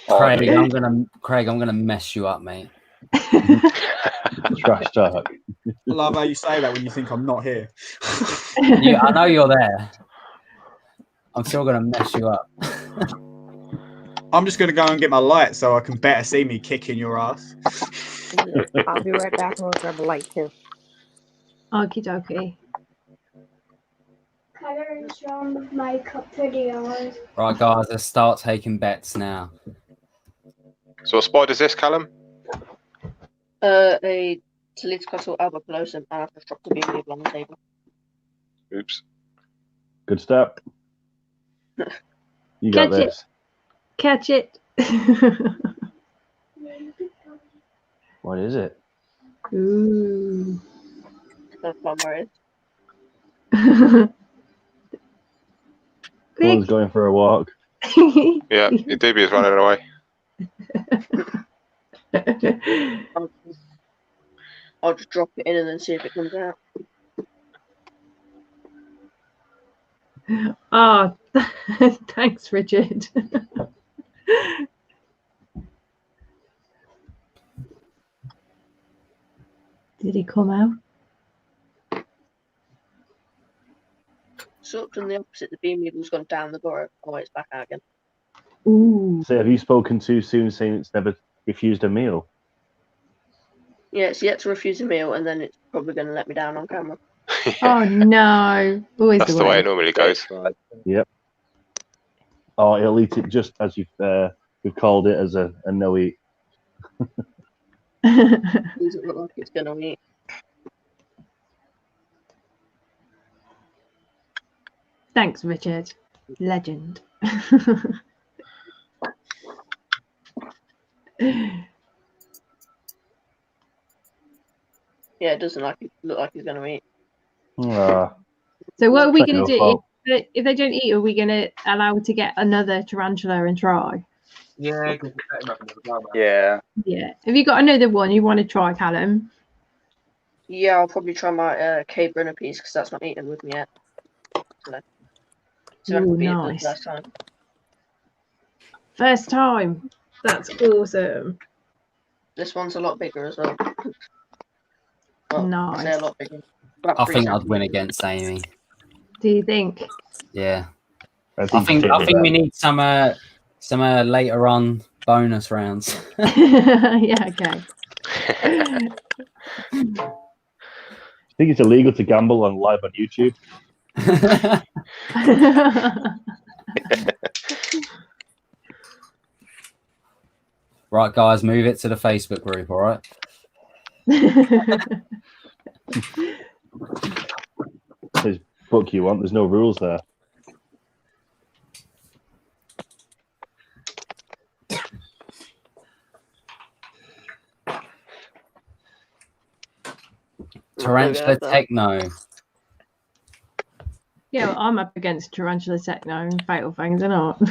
S5: Craig, I'm gonna mess you up, mate.
S3: Trash talk.
S14: I love how you say that when you think I'm not here.
S5: I know you're there. I'm still gonna mess you up.
S14: I'm just going to go and get my light so I can better see me kicking your ass.
S9: I'll be right back and we'll grab a light too.
S11: Okie dokie.
S10: Colors from makeup videos.
S5: Right, guys, let's start taking bets now.
S13: So what spider is this, Callum?
S9: A Talitocotl albopilosum and a Petrock N Roll on the table.
S13: Oops.
S3: Good step. You got
S11: Catch it.
S3: this.
S11: Catch it.
S3: What is it?
S11: Ooh.
S9: That's not where it
S3: Someone's going for a walk.
S13: Yeah, your DB is running away.
S9: I'll just drop it in and then see if it comes out.
S11: Oh, thanks, Richard. Did he come out?
S9: So up to the opposite, the beam needle's gone down the burrow. Oh, it's back out again.
S11: Ooh.
S3: So have you spoken too soon saying it's never refused a meal?
S9: Yeah, it's yet to refuse a meal, and then it's probably going to let me down on camera.
S11: Oh no! Always
S13: That's the way it normally goes.
S3: Yep. Oh, it'll eat it just as you've called it as a no eat.
S9: Doesn't look like it's going to eat.
S11: Thanks, Richard. Legend.
S9: Yeah, it doesn't look like he's going to eat.
S11: So what are we going
S3: No
S11: to do?
S3: fault.
S11: If they don't eat, are we going to allow to get another tarantula and try?
S8: Yeah.
S16: Yeah.
S11: Yeah. Have you got another one you want to try, Callum?
S9: Yeah, I'll probably try my Cape Runner piece because that's not eaten with me yet. So
S11: Ooh,
S9: be
S11: nice.
S9: last time.
S11: First time. That's awesome.
S9: This one's a lot bigger as well. Well,
S11: Nice.
S9: say a lot bigger.
S5: I think I'd win against Amy.
S11: Do you think?
S5: Yeah.
S3: I
S5: think we need some later on bonus rounds.
S11: Yeah, okay.
S3: I think it's illegal to gamble on live on YouTube.
S5: Right, guys, move it to the Facebook group, all right?
S3: There's book you want. There's no rules there.
S5: Tarantula Techno.
S11: Yeah, well, I'm up against Tarantula Techno and Fatal Fangs, and not.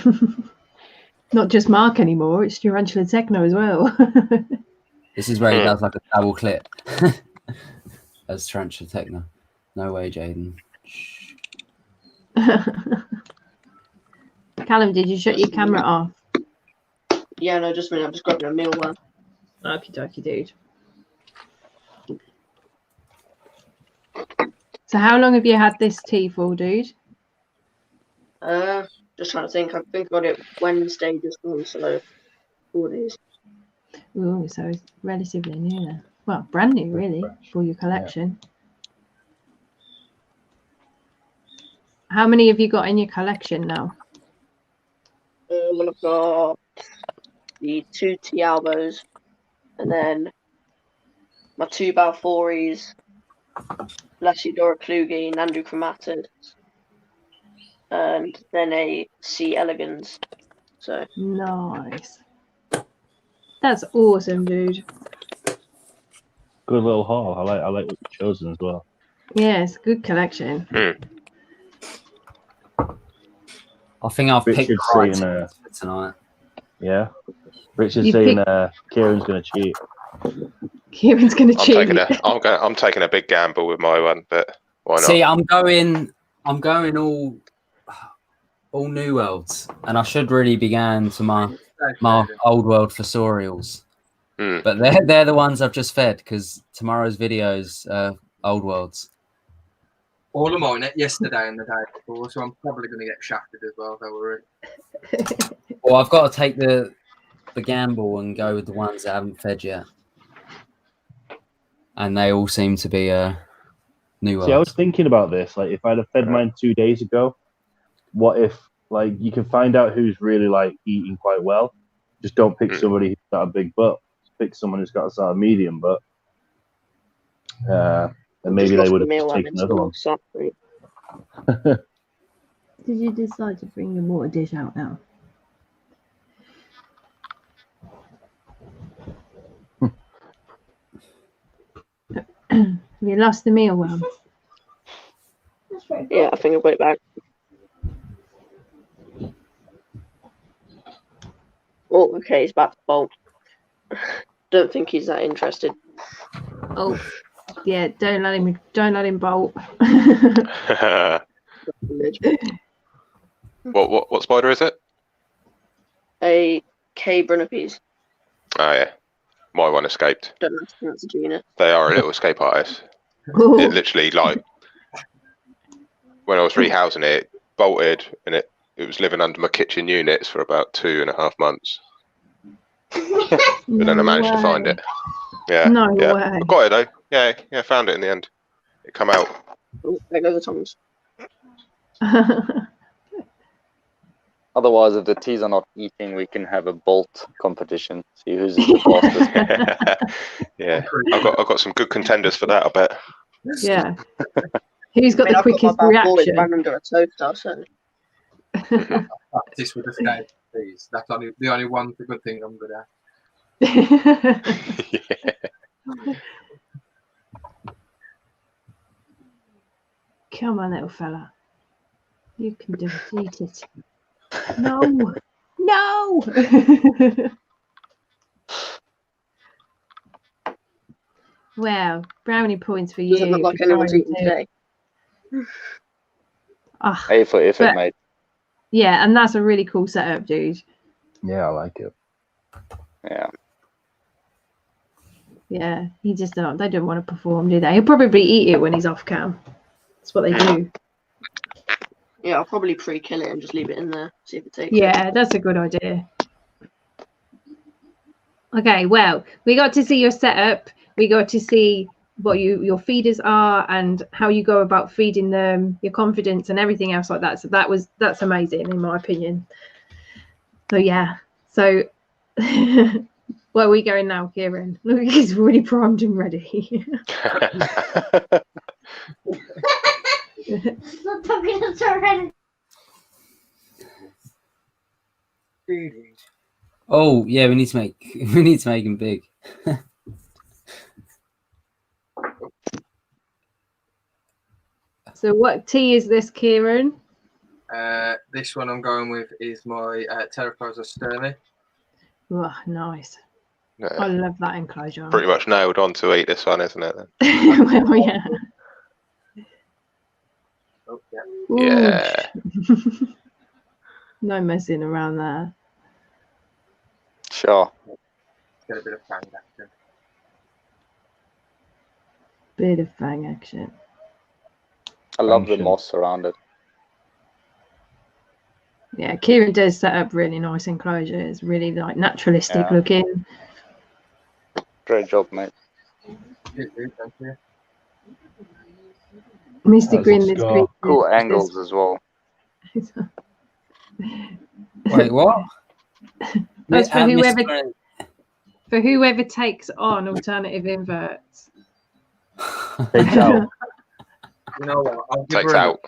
S11: Not just Mark anymore, it's Tarantula Techno as well.
S5: This is where he does like a double clip. As Tarantula Techno. No way, Jaden.
S11: Callum, did you shut your camera off?
S9: Yeah, no, just a minute. I'm just grabbing a meal one.
S11: Okie dokie, dude. So how long have you had this tea for, dude?
S9: Just trying to think. I think I got it Wednesday just gone, so 4 days.
S11: Oh, so it's relatively new then. Well, brand new, really, for your collection. Yeah. How many have you got in your collection now?
S9: I've got the 2 Tialbos, and then my 2 Balfouris, Lacidora Kluge, Nandu Chromatid, and then a C. elegans. So
S11: nice. That's awesome, dude.
S3: Good little haul. I like what you've chosen as well.
S11: Yeah, it's a good collection.
S5: I think I've picked the right for tonight.
S3: Yeah. Richard's saying Kieran's going to cheat.
S11: Kieran's going to cheat.
S13: I'm taking a big gamble with my one, but why not?
S5: See, I'm going all new worlds, and I should really be going to my old world fossorials. But they're the ones I've just fed because tomorrow's videos old worlds.
S8: All of mine yesterday and the day before, so I'm probably going to get shafted as well. Don't worry.
S5: Well, I've got to take the gamble and go with the ones that haven't fed yet, and they all seem to be new worlds.
S3: See, I was thinking about this. Like, if I'd have fed mine 2 days ago, what if like you can find out who's really like eating quite well? Just don't pick somebody who's got a big butt. Pick someone who's got a sort of medium butt. And maybe they would have taken another one.
S11: Did you decide to bring your water dish out now? Have you lost the mealworm?
S9: Yeah, I think I'll put it back. Oh, okay, he's back to bolt. Don't think he's that interested.
S11: Oh, yeah, don't let him bolt.
S13: What spider is it?
S9: A K. Brunapes.
S13: Oh yeah, my one escaped.
S9: Don't know if that's a genus.
S13: They are a little escape artist. It literally, like, when I was rehousing it, bolted, and it was living under my kitchen units for about 2.5 months. But then I managed to find it. Yeah, yeah.
S11: way.
S13: I got it though. Yeah, found it in the end. It come out.
S9: Oh, there go the tongues.
S16: Otherwise, if the teas are not eating, we can have a bolt competition. See who's the fastest.
S13: Yeah, I've got some good contenders for that, I bet.
S11: Yeah. Who's got the quickest reaction?
S9: Ran under a toaster, so.
S8: Practice with the scout, please. That's the only one good thing I'm good at.
S13: Yeah.
S11: Come on, little fella. You can do it. Eat it. No. No. Well, brownie points for you.
S9: Doesn't look like anyone's eating today.
S11: Oh,
S16: A for effort, mate.
S11: Yeah, and that's a really cool setup, dude.
S3: Yeah, I like it.
S16: Yeah.
S11: Yeah, he just don't. They don't want to perform, do they? He'll probably eat it when he's off cam. That's what they do.
S9: Yeah, I'll probably pre-kill it and just leave it in there. See if it takes.
S11: Yeah, that's a good idea. Okay, well, we got to see your setup. We got to see what your feeders are and how you go about feeding them, your confidence and everything else like that. So that's amazing in my opinion. So yeah, so where are we going now, Kieran? Look, he's already primed and ready.
S5: Oh yeah, we need to make him big.
S11: So what tea is this, Kieran?
S8: This one I'm going with is my Terracotta Sterling.
S11: Oh, nice.
S13: Yeah.
S11: I love that enclosure.
S13: Pretty much nailed on to eat this one, isn't it? Then?
S11: Well, yeah.
S8: Oh, yeah.
S13: Yeah.
S11: No messing around there.
S16: Sure.
S8: Get a bit of fang action.
S11: Bit of fang action.
S16: I love the moss around it.
S11: Yeah, Kieran does set up really nice enclosures, really like naturalistic
S16: Yeah.
S11: looking.
S16: Great job, mate.
S8: Thank you.
S11: Mr. Green is great.
S16: Cool angles as well.
S5: Wait, what?
S11: That's for whoever
S5: Mr.
S11: takes on alternative inverts.
S3: Takes out.
S8: You know what? I'll give
S13: Takes
S8: her
S13: out.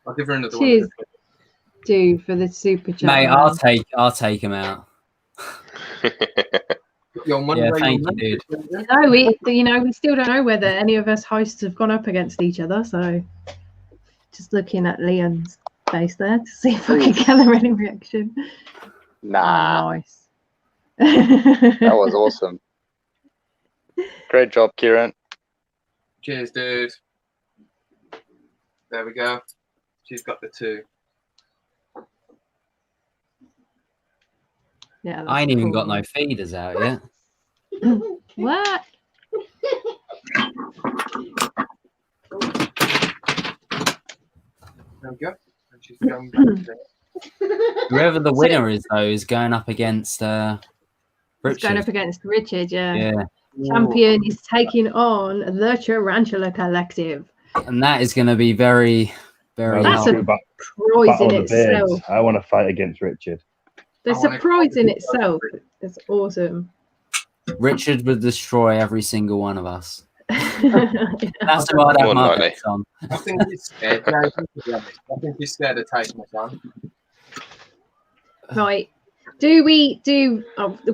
S8: I'll give her another
S11: Cheers,
S8: one.
S11: dude, for the super chat.
S5: Mate,
S11: man.
S5: I'll take him out. Yeah, thank you, dude.
S11: No, we still don't know whether any of us hosts have gone up against each other. So, just looking at Leon's face there to see if I can gather any reaction.
S16: Nah.
S11: Oh, nice.
S16: That was awesome. Great job, Kieran.
S8: Cheers, dude. There we go. She's got the 2.
S11: Yeah,
S5: I ain't even
S11: cool.
S5: got no feeders out yet.
S11: What?
S8: There we go. And she's going back to
S5: Whoever the winner is, though, is going up against
S11: It's
S5: Richard.
S11: going up against Richard, yeah.
S5: Yeah.
S11: Champion is taking on the Tarantula Collective.
S5: And that is going to be very, very
S11: That's
S5: hard.
S11: a prize in itself.
S3: I want to fight against Richard.
S11: The surprise in itself is awesome.
S5: Richard would destroy every single one of us. That's why I have my bets on.
S8: I think he's scared. Yeah, I think he's scared of taking us on.
S11: Right. The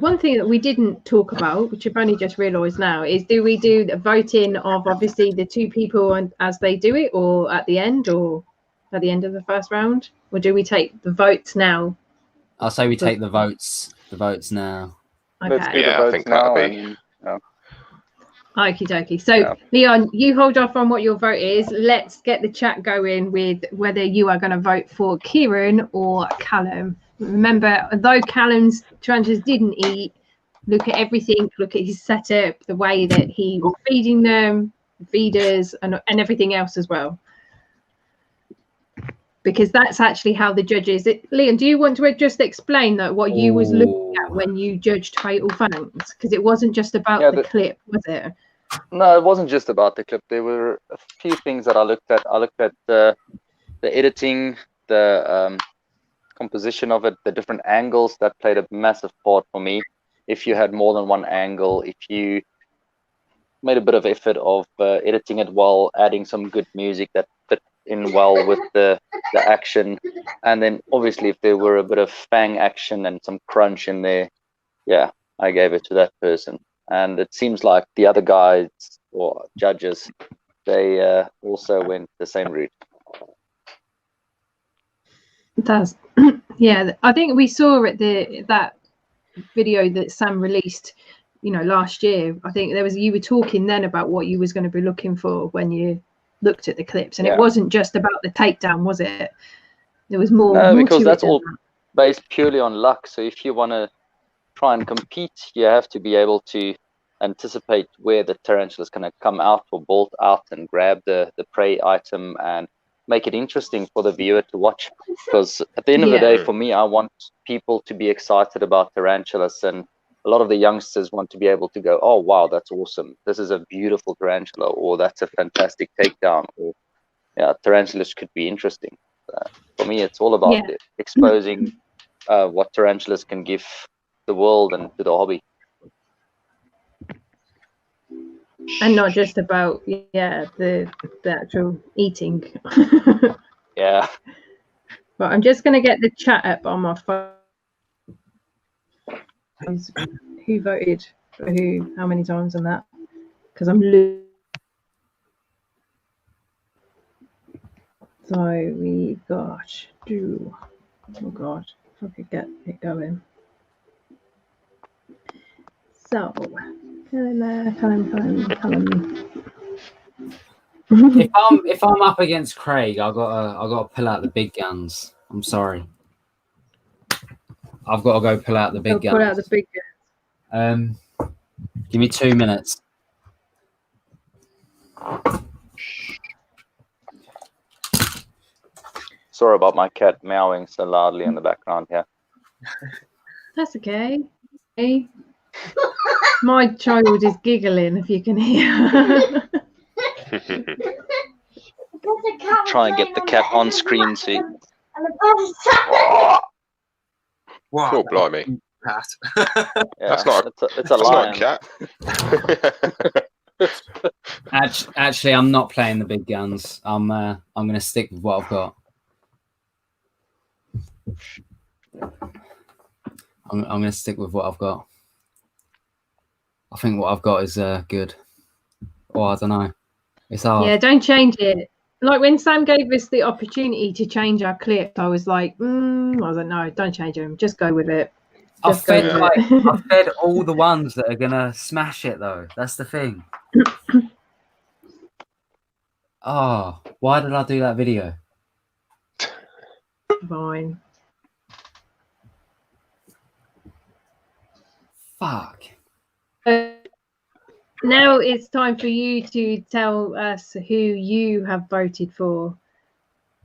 S11: one thing that we didn't talk about, which I've only just realised now, is do we do the voting of obviously the 2 people and as they do it, or at the end of the first round, or do we take the votes now?
S5: I'll say we take the votes now.
S11: Okay.
S16: Let's do the votes now.
S11: Okie dokie. So, Leon, you hold off on what your vote is. Let's get the chat going with whether you are going to vote for Kieran or Callum. Remember, though Callum's tarantulas didn't eat, look at everything, look at his setup, the way that he was feeding them, feeders, and everything else as well. Because that's actually how the judges. Leon, do you want to just explain that what you was looking at when you judged Fatal Fangs? Because it wasn't just about the clip, was it?
S16: No, it wasn't just about the clip. There were a few things that I looked at. I looked at the editing, the composition of it, the different angles that played a massive part for me. If you had more than one angle, if you made a bit of effort of editing it while adding some good music that fit in well with the action, and then obviously if there were a bit of fang action and some crunch in there, yeah, I gave it to that person. And it seems like the other guys or judges, they also went the same route.
S11: It does. Yeah, I think we saw at that video that Sam released, last year. I think you were talking then about what you was going to be looking for when you looked at the clips, and it wasn't just about the takedown, was it? There was more.
S16: No,
S11: more
S16: because
S11: to
S16: that's
S11: it than
S16: all based purely on luck. So if you want to try and compete, you have to be able to anticipate where the tarantula is going to come out or bolt out and grab the prey item and make it interesting for the viewer to watch. Because at the end of the day, for me, I want people to be excited about tarantulas, and a a lot of the youngsters want to be able to go, oh wow, that's awesome, this is a beautiful tarantula, or that's a fantastic takedown, or yeah, tarantulas could be interesting. For me, it's all about exposing what tarantulas can give the world and to the hobby.
S11: And not just about the actual eating.
S16: Yeah.
S11: But I'm just going to get the chat up on my phone. Who voted for who, how many times on that? Because I'm so we've got oh god, if I could get it going. So Callum.
S5: If I'm up against Craig, I gotta pull out the big guns. I'm sorry. I've got to go pull out the big guns.
S11: Pull out the big guns.
S5: Give me 2 minutes.
S16: Sorry about my cat meowing so loudly in the background here.
S11: That's okay. Hey. My child is giggling, if you can hear.
S16: Try and get the cat on screen, see.
S13: Wow. Oh, blimey.
S8: Cat.
S13: That's not
S16: it's a lion.
S13: Not a cat.
S5: Actually, I'm not playing the big guns. I'm going to stick with what I've got. I'm going to stick with what I've got. I think what I've got is good. Or I don't know. It's hard.
S11: Yeah, don't change it. Like when Sam gave us the opportunity to change our clips, I was like, I was like, no, don't change them. Just go with it.
S5: I've fed all the ones that are going to smash it, though. That's the thing. Oh, why did I do that video?
S11: Fine.
S5: Fuck.
S11: Now it's time for you to tell us who you have voted for,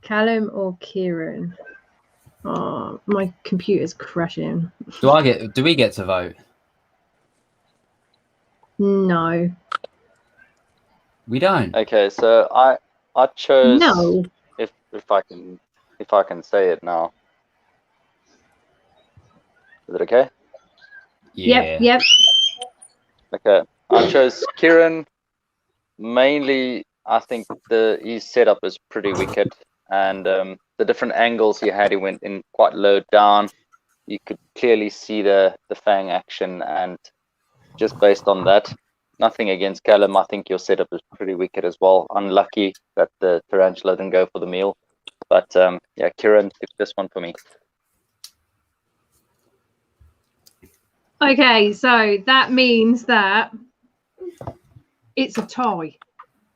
S11: Callum or Kieran. Oh, my computer's crashing.
S5: Do we get to vote?
S11: No.
S5: We don't.
S16: Okay, so I chose.
S11: No.
S16: If I can say it now. Is it okay?
S5: Yeah.
S11: Yep.
S16: Okay, I chose Kieran. Mainly, I think his setup is pretty wicked, and the different angles he had, he went in quite low down. You could clearly see the fang action, and just based on that, nothing against Callum. I think your setup is pretty wicked as well. Unlucky that the tarantula didn't go for the meal, but yeah, Kieran took this one for me.
S11: Okay, so that means that it's a tie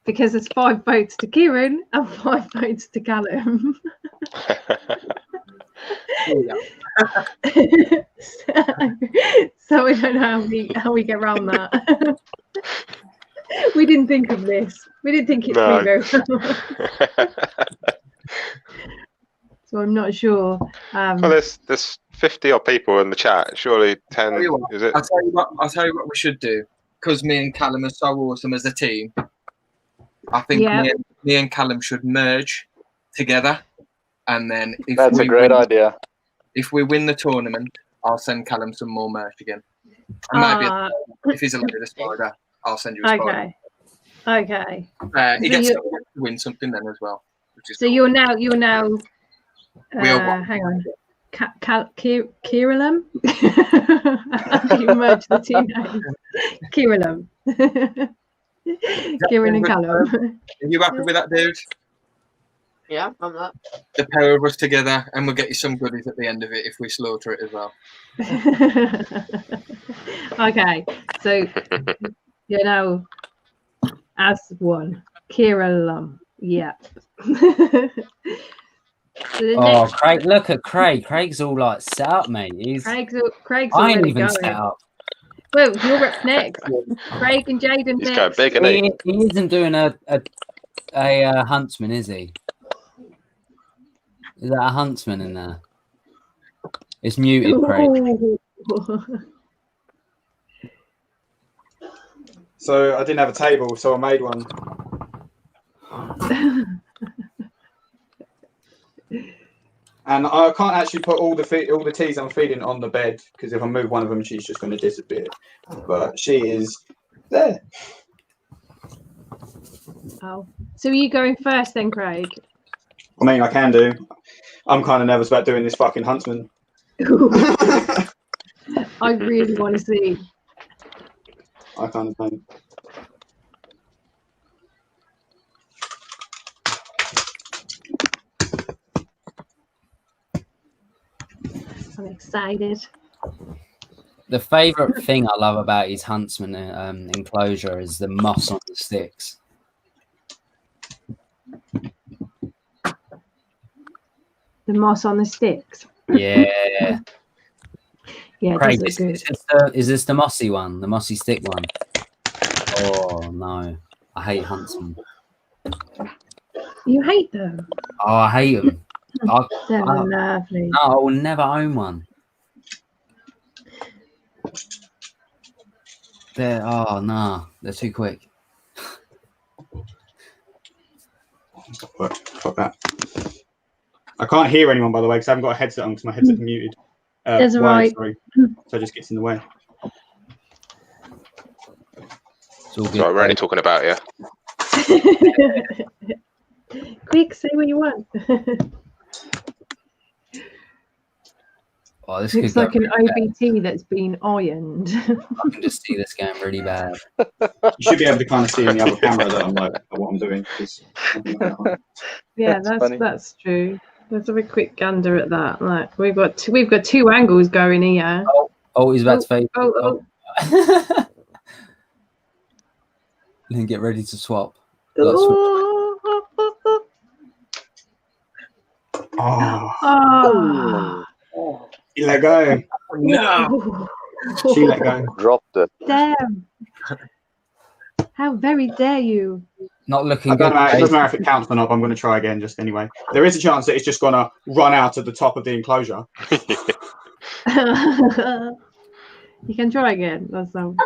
S11: because there's 5 votes to Kieran and 5 votes to Callum. So we don't know how we get around that. We didn't think of this. We didn't think it through very well. So I'm not sure.
S13: Well, there's 50 odd people in the chat. Surely 10 is it?
S8: I'll tell you what we should do, because me and Callum are so awesome as a team. I think me and Callum should merge together, and then
S16: That's a great idea.
S8: If we win the tournament, I'll send Callum some more merch again. And maybe if he's a leader spider, I'll send you a spider.
S11: Okay.
S8: He gets to win something then as well. Which is
S11: so
S8: cool.
S11: you're now hang on. Kieran? How do you merge the two names? Kieran. Kieran and Callum.
S8: Are you happy with that, dude?
S9: Yeah, I'm that.
S8: The pair of us together, and we'll get you some goodies at the end of it if we slaughter it as well.
S11: Okay, so you know, as one, Kieran. Yeah.
S5: Oh, Craig! Look at Craig. Craig's all like set up, mate.
S11: Craig's
S5: I ain't
S11: already
S5: even
S11: going.
S5: set up.
S11: Well, you're up next. Craig and Jaden
S13: He's
S11: next.
S13: going big, isn't he?
S5: He isn't doing a huntsman, is he? Is that a huntsman in there? It's muted, Craig.
S14: So I didn't have a table, so I made one. And I can't actually put all the teas I'm feeding on the bed because if I move one of them, she's just going to disappear. But she is there.
S11: Oh, so are you going first then, Craig?
S14: I mean, I can do. I'm kind of nervous about doing this fucking huntsman.
S11: I really want to see.
S14: I kind of think.
S11: I'm excited.
S5: The favourite thing I love about his huntsman enclosure is the moss on the sticks.
S11: The moss on the sticks.
S5: Yeah.
S11: Yeah, it
S5: Craig,
S11: does look good.
S5: is this the mossy one? The mossy stick one? Oh, no. I hate huntsman.
S11: You hate them?
S5: Oh, I hate them.
S11: They're lovely.
S5: No, I will never own one. Oh, no. They're too quick.
S14: Fuck that. I can't hear anyone, by the way, because I haven't got a headset on because my headset's muted.
S11: That's right.
S14: Sorry. So it just gets in the way.
S13: So we're only talking about you.
S11: Quick, say what you want.
S5: Oh, this
S11: looks
S5: could
S11: like
S5: go
S11: an
S5: really
S11: OBT that's been ironed.
S5: I can just see this going really bad.
S14: You should be able to kind of see in the other camera that I'm like what I'm doing.
S11: Yeah, that's true. Let's have a quick gander at that. Like we've got two angles going here.
S5: Oh, he's about to fade.
S11: Oh.
S5: Then get ready to swap.
S14: Oh. She let go.
S11: No.
S14: She let go.
S16: Dropped it.
S11: Damn. How very dare you?
S5: Not looking
S14: I don't
S5: good.
S14: know. It doesn't matter if it counts or not. But I'm going to try again just anyway. There is a chance that it's just going to run out at the top of the enclosure.
S11: You can try again. That's all.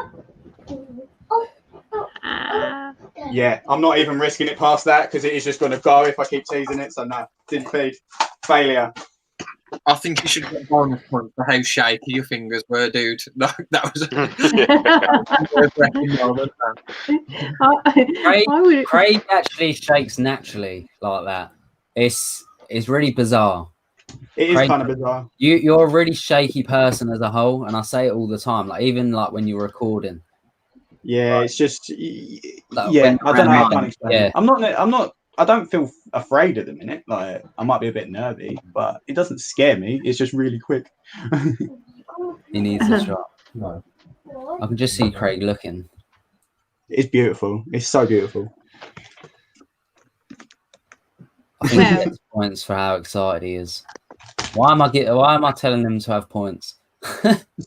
S14: Yeah, I'm not even risking it past that because it is just going to go if I keep teasing it. So no, didn't feed. Failure.
S8: I think you should get bonus points for how shaky your fingers were, dude. That was
S5: Craig actually shakes naturally like that. It's really bizarre.
S14: It is
S5: Craig,
S14: kind of bizarre.
S5: You're a really shaky person as a whole, and I say it all the time. Like even like when you're recording.
S14: Yeah,
S5: like,
S14: it's just
S5: like
S14: yeah. I don't know how I can explain
S5: yeah.
S14: it. I'm not. I don't feel afraid at the minute. Like I might be a bit nervy, but it doesn't scare me. It's just really quick.
S5: He needs a shot. No. I can just see Craig looking.
S14: It's beautiful. It's so beautiful.
S5: I think he gets points for how excited he is. Why am I telling him to have points?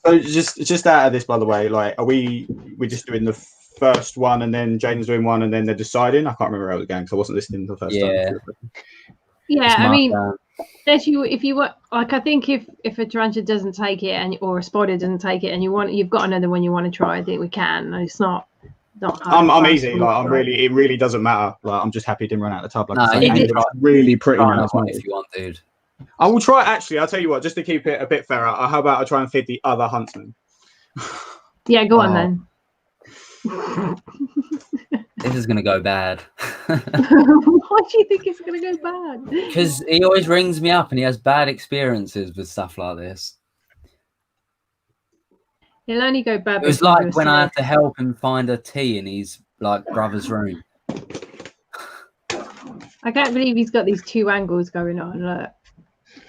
S14: So just out of this, by the way, like we're just doing the first one and then Jaden's doing one and then they're deciding. I can't remember how it was going because I wasn't listening the first time.
S11: Yeah, I mean, if you want, like, I think if a tarantula doesn't take it or a spider doesn't take it and you've got another one you want to try, I think we can. It's not.
S14: I'm easy. Like it really doesn't matter. Like I'm just happy it didn't run out of the tub. Like it's really pretty now.
S5: If you want, dude.
S14: I will try. Actually, I'll tell you what. Just to keep it a bit fairer, how about I try and feed the other huntsman?
S11: Yeah, go on then.
S5: This is gonna go bad.
S11: Why do you think it's gonna go bad?
S5: Because he always rings me up and he has bad experiences with stuff like this.
S11: He'll only go bad.
S5: It was like when I had to help him find a tea in his brother's room.
S11: I can't believe he's got these two angles going on. Look,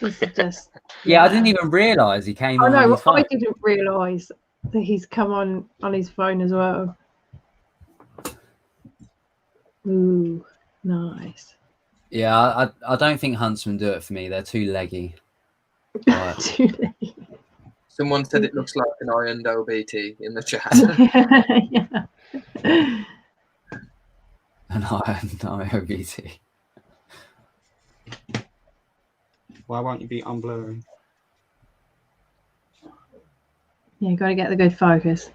S11: this is just.
S5: Yeah, I didn't even realise he came on.
S11: No,
S5: his phone.
S11: I didn't realise that he's come on his phone as well. Ooh, nice.
S5: Yeah, I don't think huntsmen do it for me. They're too leggy.
S11: Too leggy.
S8: Someone said it looks like an ironed OBT in the chat.
S11: Yeah.
S5: An ironed OBT.
S14: Why won't you be unblurring?
S11: Yeah, got to get the good focus.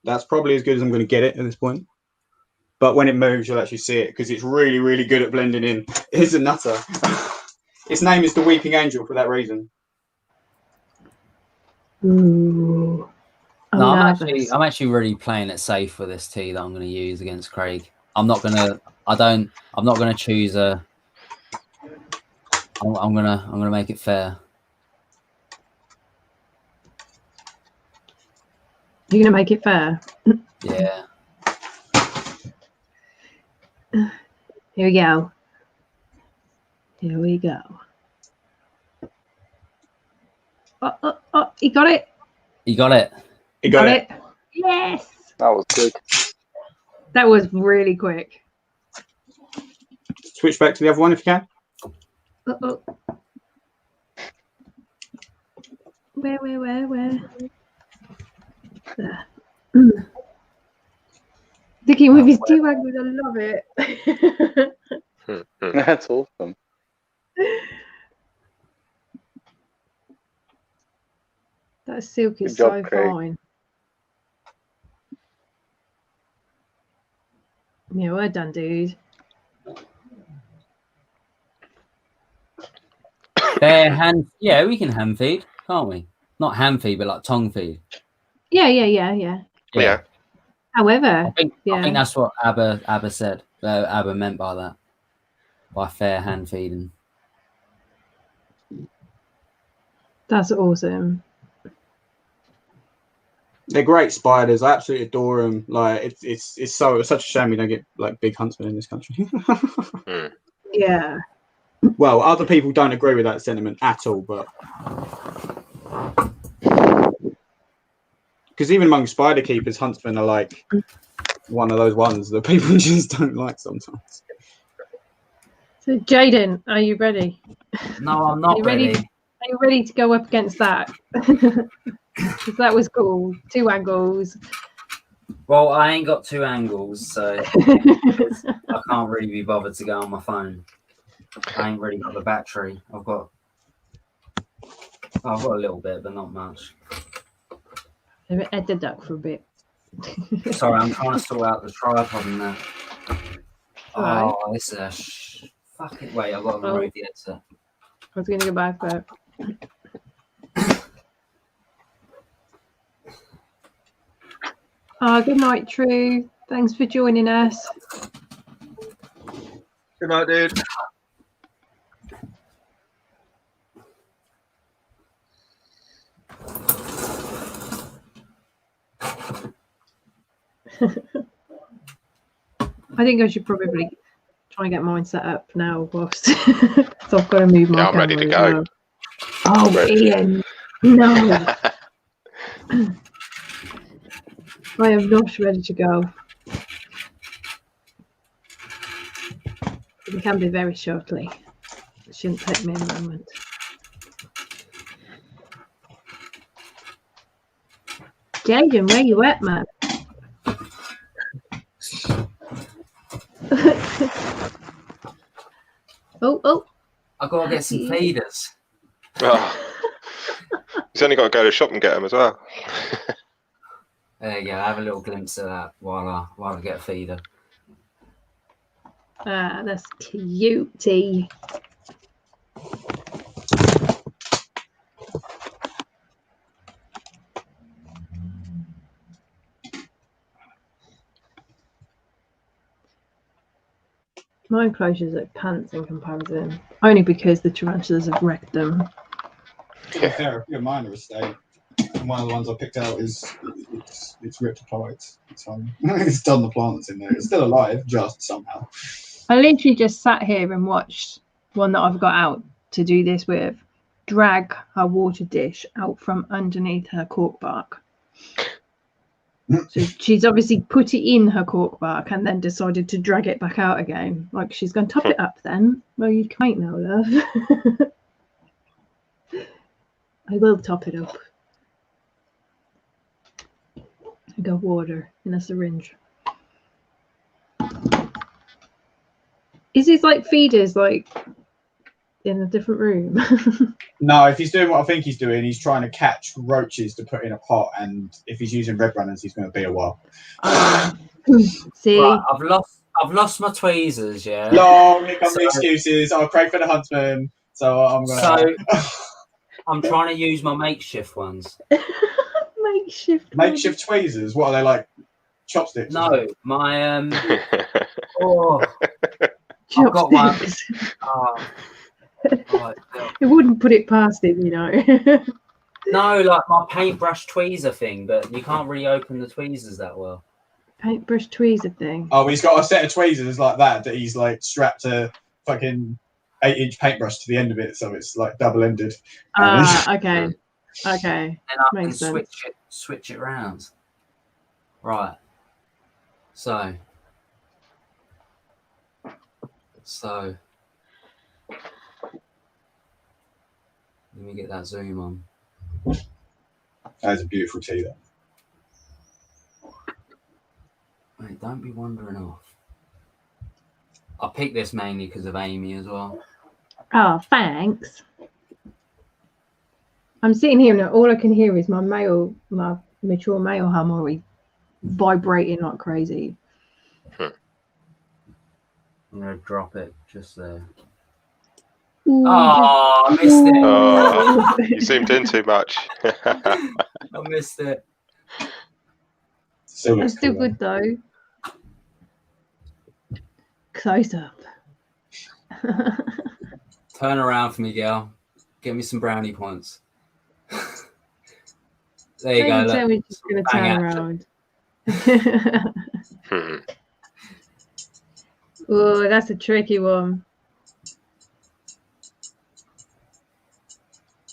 S14: That's probably as good as I'm going to get it at this point. But when it moves, you'll actually see it because it's really, really good at blending in. It's a nutter. Its name is the Weeping Angel for that reason.
S11: Ooh.
S5: No, I'm actually really playing it safe with this tea that I'm going to use against Craig. I'm not going to choose a. I'm gonna make it fair.
S11: You're gonna make it fair.
S5: Yeah.
S11: Here we go. Here we go. Oh, he got it.
S5: He got it.
S14: He got it.
S11: Yes.
S16: That was quick.
S11: That was really quick.
S14: Switch back to the other one if you can.
S11: Uh-oh. Where? There. Sticking with his T-Wag, I love it.
S16: That's awesome.
S11: That silk is
S16: Good job,
S11: so
S16: Craig.
S11: fine. Yeah, well done, dude.
S5: Yeah, we can hand feed, can't we? Not hand feed, but like tongue feed.
S11: Yeah. However,
S5: I think that's what Abba said. Abba meant by that, by fair hand feeding.
S11: That's awesome.
S14: They're great spiders. I absolutely adore them. Like it's such a shame we don't get like big huntsmen in this country.
S11: Yeah.
S14: Well, other people don't agree with that sentiment at all, but because even among spider keepers, huntsmen are like one of those ones that people just don't like sometimes.
S11: So, Jaden, are you ready?
S5: No, I'm not ready.
S11: Are you ready to go up against that? Because that was cool. 2 angles.
S5: Well, I ain't got 2 angles, so I can't really be bothered to go on my phone. I ain't really got the battery. I've got a little bit, but not much.
S11: Ed the duck for a bit.
S5: Sorry, I'm trying to sort out the tripod and that.
S11: Right.
S5: Oh, this is fuck it. Wait, I've got to remove the headset.
S11: I was going to go back, but good night, True. Thanks for joining us.
S8: Good night, dude.
S11: I think I should probably try and get mine set up now, whilst so I've got to move my
S13: I'm ready to
S11: camera as
S13: go.
S11: well. Oh, Ian, no. I am not ready to go. It can be very shortly. It shouldn't take me a moment. Jaden, where you at, man? Oh.
S5: I've got to get some feeders.
S13: Oh. He's only got to go to the shop and get them as well.
S5: There you go. Have a little glimpse of that while I get a feeder.
S11: That's cutie. My enclosures are pants in comparison, only because the tarantulas have wrecked them.
S14: To be fair, mine are a state. And one of the ones I picked out is it's ripped apart. It's done the plants in there. It's still alive, just somehow.
S11: I literally just sat here and watched one that I've got out to do this with drag her water dish out from underneath her cork bark. So she's obviously put it in her cork bark and then decided to drag it back out again. Like she's going to top it up then. Well, you can't now, love. I will top it up. I got water in a syringe. Is this like feeders? Like in a different room?
S14: No, if he's doing what I think he's doing, he's trying to catch roaches to put in a pot, and if he's using red runners, he's going to be a while.
S11: See,
S5: right, I've lost my tweezers. Yeah.
S14: Long, here come the excuses. I'll pray for the huntsman, so I'm going to.
S5: So I'm trying to use my makeshift ones.
S14: Makeshift tweezers. What are they like? Chopsticks?
S5: No, my oh, I've got one. Oh.
S11: It wouldn't put it past him, you know.
S5: No, like my paintbrush tweezer thing, but you can't really open the tweezers that well.
S11: Paintbrush tweezer thing.
S14: Oh, he's got a set of tweezers like that he's like strapped a fucking 8-inch paintbrush to the end of it, so it's like double-ended.
S11: Okay. Okay.
S5: And I
S11: Makes
S5: can
S11: sense.
S5: switch it around. Right. So. Let me get that zoom on.
S14: That's a beautiful tea, though.
S5: Wait, don't be wandering off. I picked this mainly because of Amy as well.
S11: Oh, thanks. I'm sitting here and all I can hear is my mature male harmony vibrating like crazy.
S5: I'm gonna drop it just there.
S11: Ooh,
S5: oh, I missed it.
S13: Oh, you zoomed in too much.
S5: I missed it.
S11: That's still good though. Close up.
S5: Turn around for me, girl. Get me some brownie points. There you go.
S11: Tell
S5: Look.
S11: me just gonna turn around. Oh, that's a tricky one.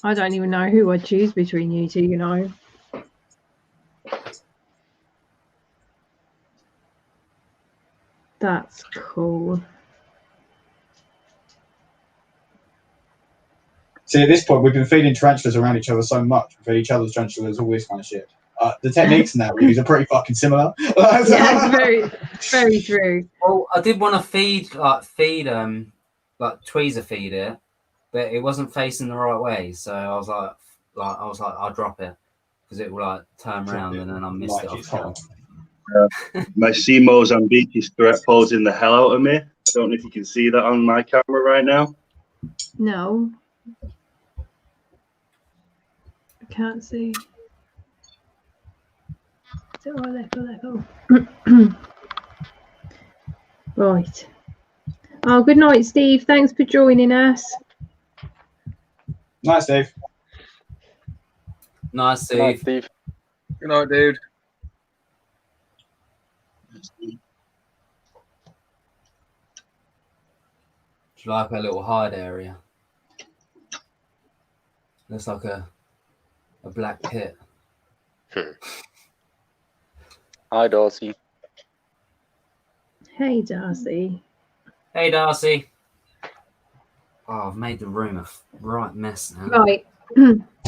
S11: I don't even know who I'd choose between you two, you know. That's cool.
S14: See, at this point, we've been feeding tarantulas around each other so much. We feed each other's tarantulas, all this kind of shit. The techniques in that we use are pretty fucking similar.
S11: Yeah, it's very, very true.
S5: Well, I did want to feed tweezer feed it, but it wasn't facing the right way. So I was like I'll drop it because it will like turn around and then I missed it off.
S3: My sea Mozambique's threat posing the hell out of me. I don't know if you can see that on my camera right now.
S11: No. I can't see. So let go. Right. Oh, good night, Steve. Thanks for joining us.
S14: Night, Steve.
S5: Nice, Steve.
S16: Nice, Steve.
S8: Good night, dude.
S5: Do you like a little hide area? Looks like a black pit.
S16: Hi, Darcy.
S11: Hey, Darcy.
S5: Hey, Darcy. Oh, I've made the room a right mess now.
S11: Right.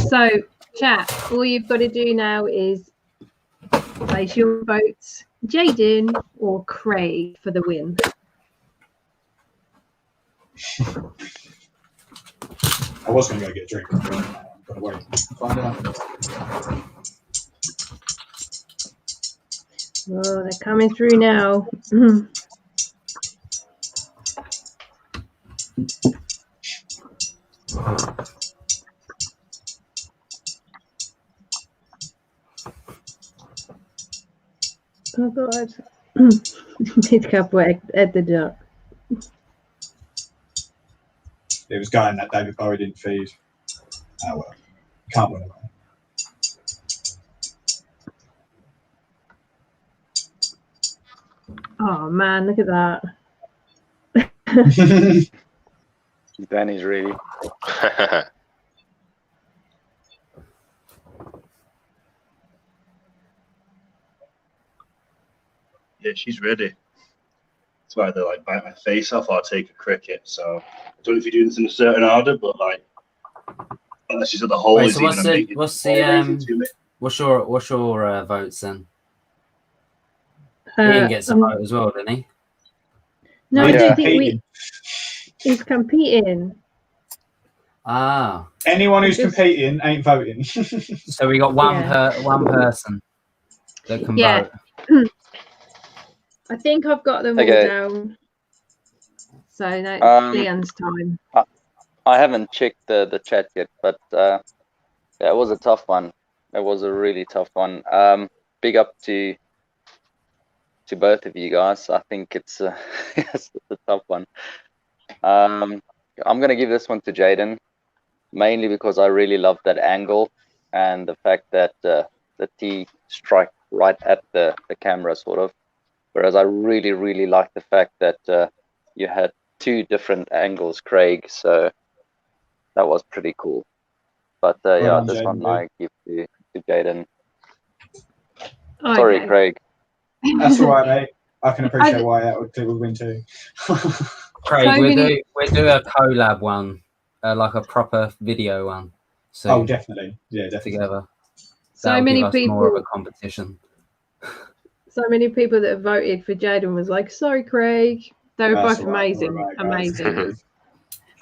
S11: So, chat, all you've got to do now is place your votes, Jaden or Craig, for the win.
S14: I was going to go get a drink. Gotta wait. Find out.
S11: Oh, they're coming through now. Oh God. Need a couple at the duck.
S14: It was going that David Bowie didn't feed. Oh well. Can't win away.
S11: Oh man, look at that.
S16: Danny's ready.
S3: Yeah, she's ready. That's why they like bite my face off or take a cricket. So I don't know if you do this in a certain order, but like unless she's at the hole.
S5: Wait, so what's your votes then? Ian gets a vote as well, didn't he?
S11: No, I don't think he's competing.
S5: Ah.
S14: Anyone who's competing ain't voting.
S5: So we got one person that can vote.
S11: I think I've got them all
S16: Okay.
S11: down. So now it's Leon's time.
S16: I haven't checked the chat yet, but yeah, it was a tough one. It was a really tough one. Big up to both of you guys. I think it's it's a tough one. I'm gonna give this one to Jaden, mainly because I really love that angle and the fact that the T strike right at the camera, sort of. Whereas I really like the fact that you had two different angles, Craig. So that was pretty cool. But yeah, this one I give to Jaden. Sorry, Craig.
S14: That's all right, mate. I can appreciate why that would win too.
S5: Craig, we'll do a collab one, like a proper video one. So
S14: oh, definitely. Yeah, definitely.
S5: Together.
S11: So many people.
S5: More of a competition.
S11: So many people that have voted for Jaden was like, sorry, Craig. They were both amazing. Right, amazing.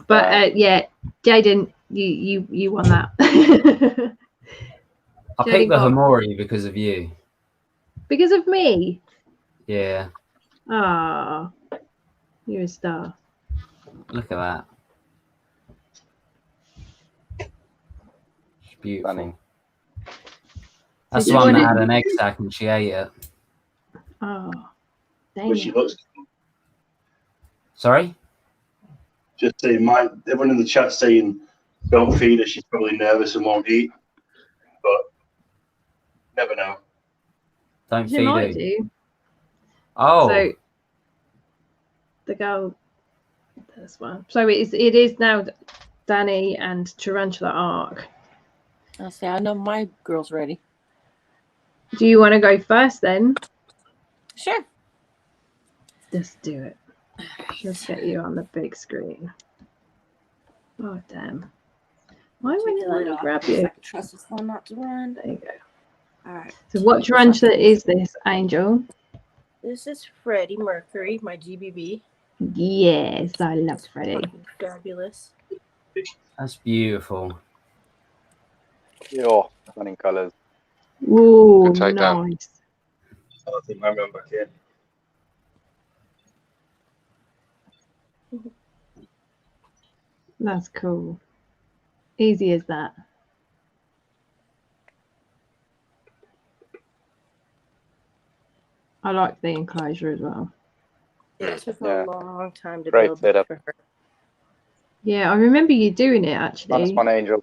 S11: But yeah, Jaden, you won that.
S5: I picked the Hamori because of you.
S11: Because of me?
S5: Yeah.
S11: Ah, you're a star.
S5: Look at that. It's beautiful. Funny. That's the one that had an egg sac and she ate it.
S11: Oh, dang.
S3: She looks.
S5: Sorry?
S3: Just saying, everyone in the chat saying, don't feed her, she's probably nervous and won't eat. But never know.
S5: Don't
S11: She
S5: feed
S11: might
S5: her.
S11: do.
S5: Oh.
S11: So the girl, this one. So it is now Danny and Tarantula Arc.
S9: I'll say I know my girl's ready.
S11: Do you want to go first then?
S9: Sure.
S11: Just do it. Let's get you on the big screen. Oh damn! Why wouldn't it let me grab you?
S9: I can trust this one not to run.
S11: There you go.
S9: All right.
S11: So what tarantula is this, Angel?
S9: This is Freddie Mercury, my GBB.
S11: Yes, I love Freddie.
S9: Fabulous.
S5: That's beautiful.
S16: Yeah, stunning colors.
S11: Ooh, nice.
S3: I think I remember back in.
S11: That's cool. Easy as that. I like the enclosure as well.
S9: Yeah, it took a long time to
S16: Great
S9: build
S16: setup.
S9: for her.
S11: Yeah, I remember you doing it actually.
S16: Nice one, Angel.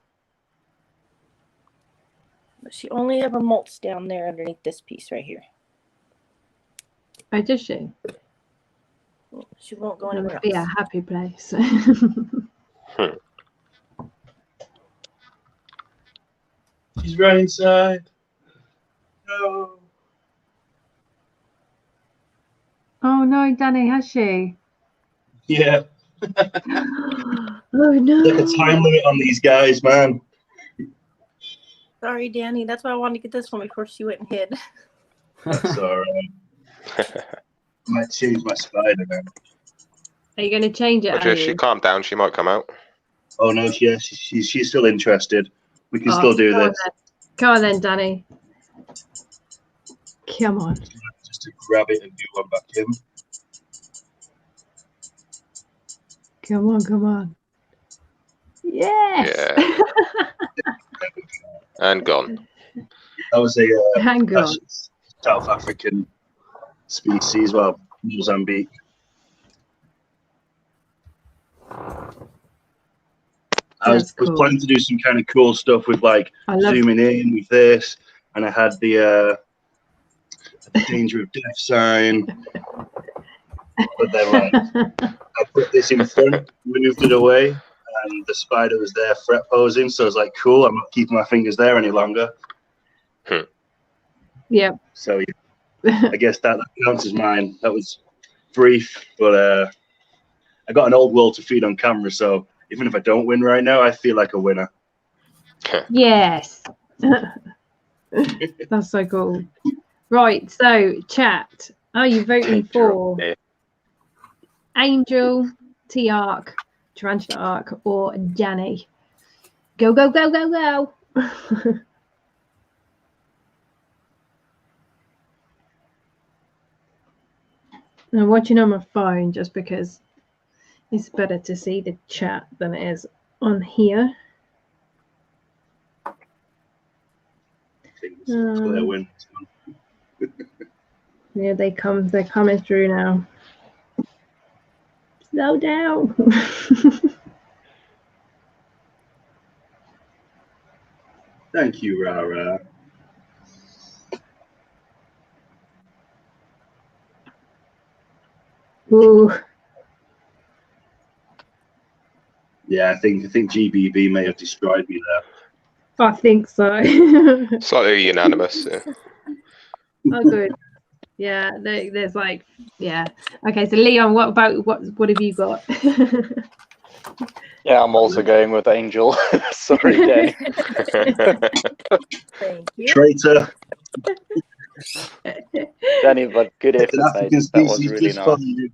S9: But she only ever molts down there underneath this piece right here.
S11: Oh, does she?
S9: She won't go
S11: It'll
S9: anywhere
S11: be
S9: else.
S11: a happy place.
S3: She's right inside. No.
S11: Oh no, Danny, has she?
S3: Yeah.
S11: Oh no.
S3: Like a time limit on these guys, man.
S9: Sorry, Danny. That's why I wanted to get this one before she went and hid.
S3: That's all right. Might change my spider now.
S11: Are you going to change it?
S13: But if she calmed down, she might come out.
S3: Oh no, she's still interested. We can still do this.
S11: Come on then, Danny. Come on.
S3: Just to grab it and do one back in.
S11: Come on, come on. Yes.
S13: Yeah. And gone.
S3: That was a
S11: hang on.
S3: South African species, well, Mozambique. I was planning to do some kind of cool stuff with like zooming in with this, and I had the danger of death sign. But then like, I put this in front, moved it away, and the spider was there fret posing. So I was like, cool, I'm not keeping my fingers there any longer.
S11: Yeah.
S3: So yeah, I guess that counts as mine. That was brief, but I got an old world to feed on camera, so even if I don't win right now, I feel like a winner.
S11: Yes. That's so cool. Right, so chat. Are you voting for Angel, T-Arc, Tarantula Arc, or Janny? Go, go, go, go, go. I'm watching on my phone just because it's better to see the chat than it is on here. Yeah, they're coming through now. Slow down.
S3: Thank you, Rara.
S11: Ooh.
S3: Yeah, I think GBB may have destroyed me there.
S11: I think so.
S13: Slightly unanimous. Yeah.
S11: Oh, good. Yeah, there's like, yeah. Okay, so Leon, what have you got?
S16: Yeah, I'm also going with Angel. Sorry, Danny.
S9: Thank you.
S3: Traitor.
S16: Danny, but good effort, mate.
S3: African
S16: That was
S3: species
S16: really
S3: just
S16: nice.
S3: fun.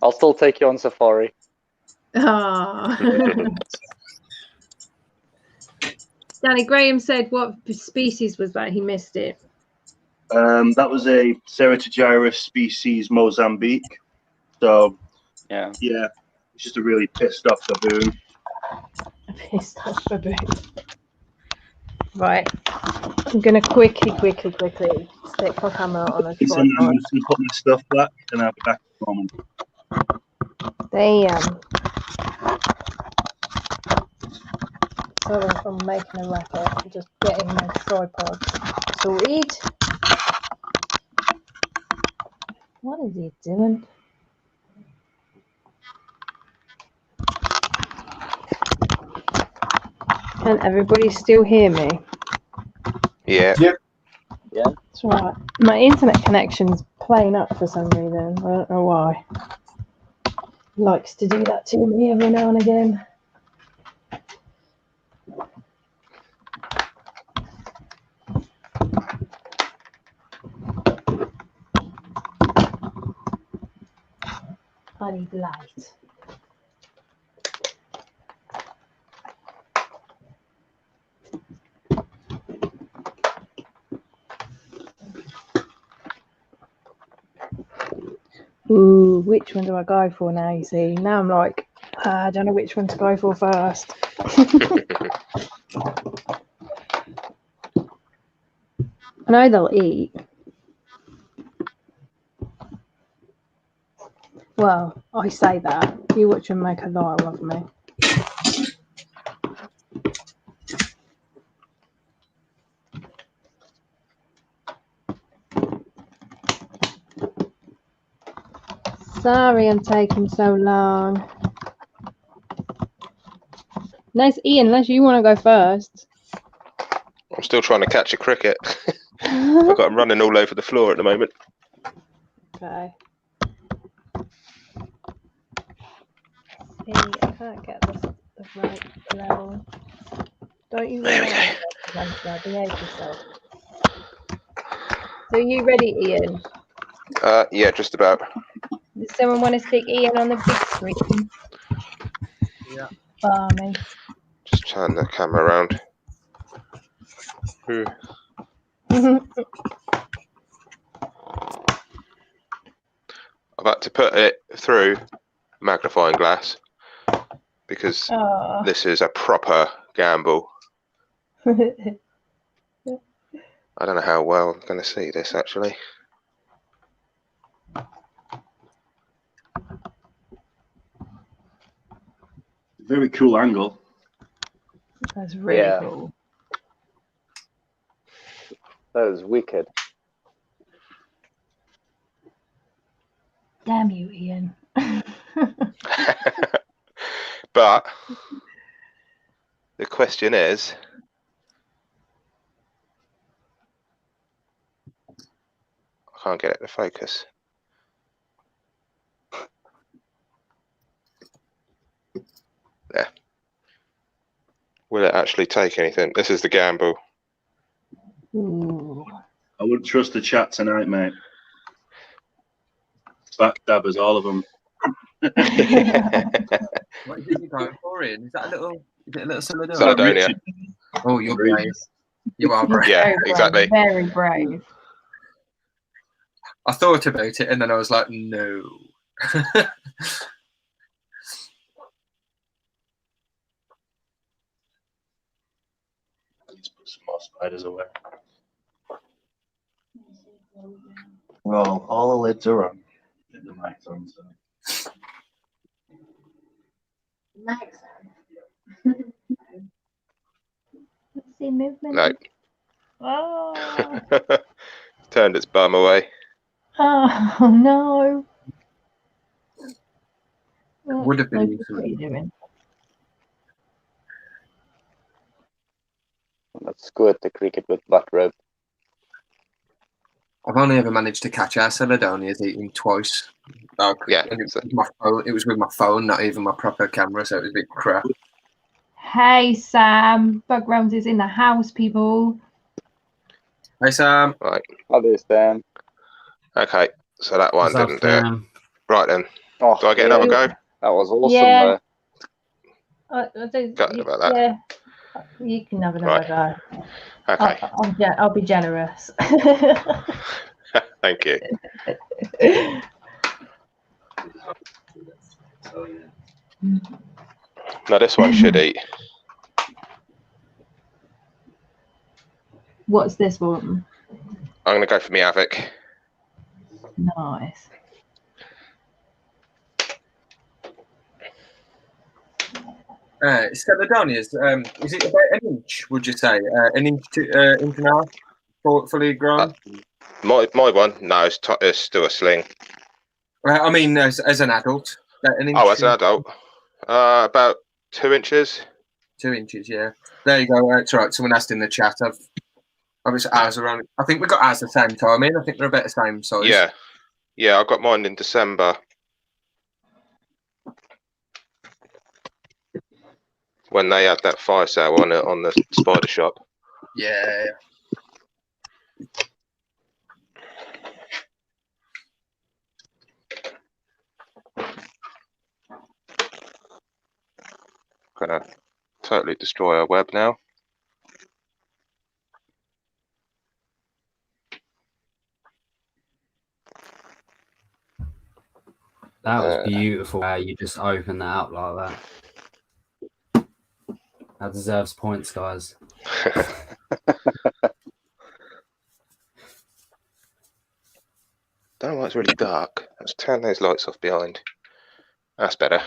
S16: I'll still take you on safari.
S11: Ah. Danny Graham said, what species was that? He missed it.
S3: That was a Ceratogyrus species, Mozambique. So,
S16: yeah,
S3: it's just a really pissed off baboon.
S11: Pissed off baboon. Right, I'm gonna quickly stick my camera on a
S3: I'm
S11: tripod.
S3: just gonna put my stuff back, and I'll be back in a moment.
S11: Damn. Sorry if I'm making a racket. I'm just getting my tripod sorted. What is he doing? Can everybody still hear me?
S13: Yeah.
S17: Yep.
S16: Yeah.
S11: That's right. My internet connection's playing up for some reason. I don't know why. Likes to do that to me every now and again. I need light. Ooh, which one do I go for now, you see? Now I'm like, I don't know which one to go for first. I know they'll eat. Well, I say that. You watch them make a liar of me. Sorry I'm taking so long. Nice, Ian, unless you want to go first.
S13: I'm still trying to catch a cricket. I've got them running all over the floor at the moment.
S11: Okay. See, I can't get the right level. Don't you realize that? Behave yourself. So are you ready, Ian?
S13: Yeah, just about.
S11: Does someone want to stick Ian on the big screen?
S12: Yeah.
S11: Barmy.
S13: Just turn the camera around. I've had to put it through magnifying glass because this is a proper gamble. I don't know how well I'm going to see this actually.
S3: Very cool angle.
S11: That's really cool.
S16: That was wicked.
S11: Damn you, Ian.
S13: But the question is, I can't get it to focus. There. Will it actually take anything? This is the gamble.
S11: Ooh.
S3: I wouldn't trust the chat tonight, mate. Backstabbers, all of them.
S8: What is it going for, Ian? Is that a little Celedonia?
S13: Celedonia.
S8: Oh, you're brave. You are brave.
S13: Yeah,
S11: Very brave,
S13: exactly.
S11: Very brave.
S8: I thought about it and then I was like, no.
S3: Let's put some more spiders away. Well, all the lids are on. The mic's on, so.
S10: Mic's on. Let's see movement.
S13: No.
S10: Oh.
S13: Turned its bum away.
S11: Oh no.
S8: Would have been
S11: What are you doing?
S16: Let's go at the cricket with butt rope.
S8: I've only ever managed to catch our Celadonias eating twice.
S13: Yeah.
S8: And it was with my phone, not even my proper camera, so it was a bit crap.
S11: Hey Sam, Bug Realms is in the house, people.
S8: Hey Sam.
S13: Right.
S16: How do you stand?
S13: Okay, so that one
S5: What's up,
S13: didn't do it.
S5: Sam?
S13: Right then.
S16: Oh,
S13: Do I get another go?
S16: That was awesome,
S11: Yeah.
S16: though.
S11: I don't,
S13: Gutted about that.
S11: Yeah, you can have another go.
S13: Okay.
S11: I'll be generous.
S13: Thank you. Now this one should eat.
S11: What's this one?
S13: I'm going to go for me Havoc.
S11: Nice.
S8: Celadonias, is it about an inch, would you say? An inch to inch and a half, fully grown?
S13: My one? No, it's still a sling.
S8: I mean, as an adult. An inch,
S13: Oh, as an adult? About 2 inches.
S8: 2 inches, yeah. There you go. That's right. Someone asked in the chat. Obviously, ours are on. I think we got ours the same time. I think they're about the same size.
S13: Yeah. Yeah, I got mine in December. When they had that fire sale on the spider shop.
S8: Yeah.
S13: Gonna totally destroy our web now.
S5: That was beautiful. How you just open that up like that. That deserves points, guys.
S13: Don't know why it's really dark. Let's turn those lights off behind. That's better.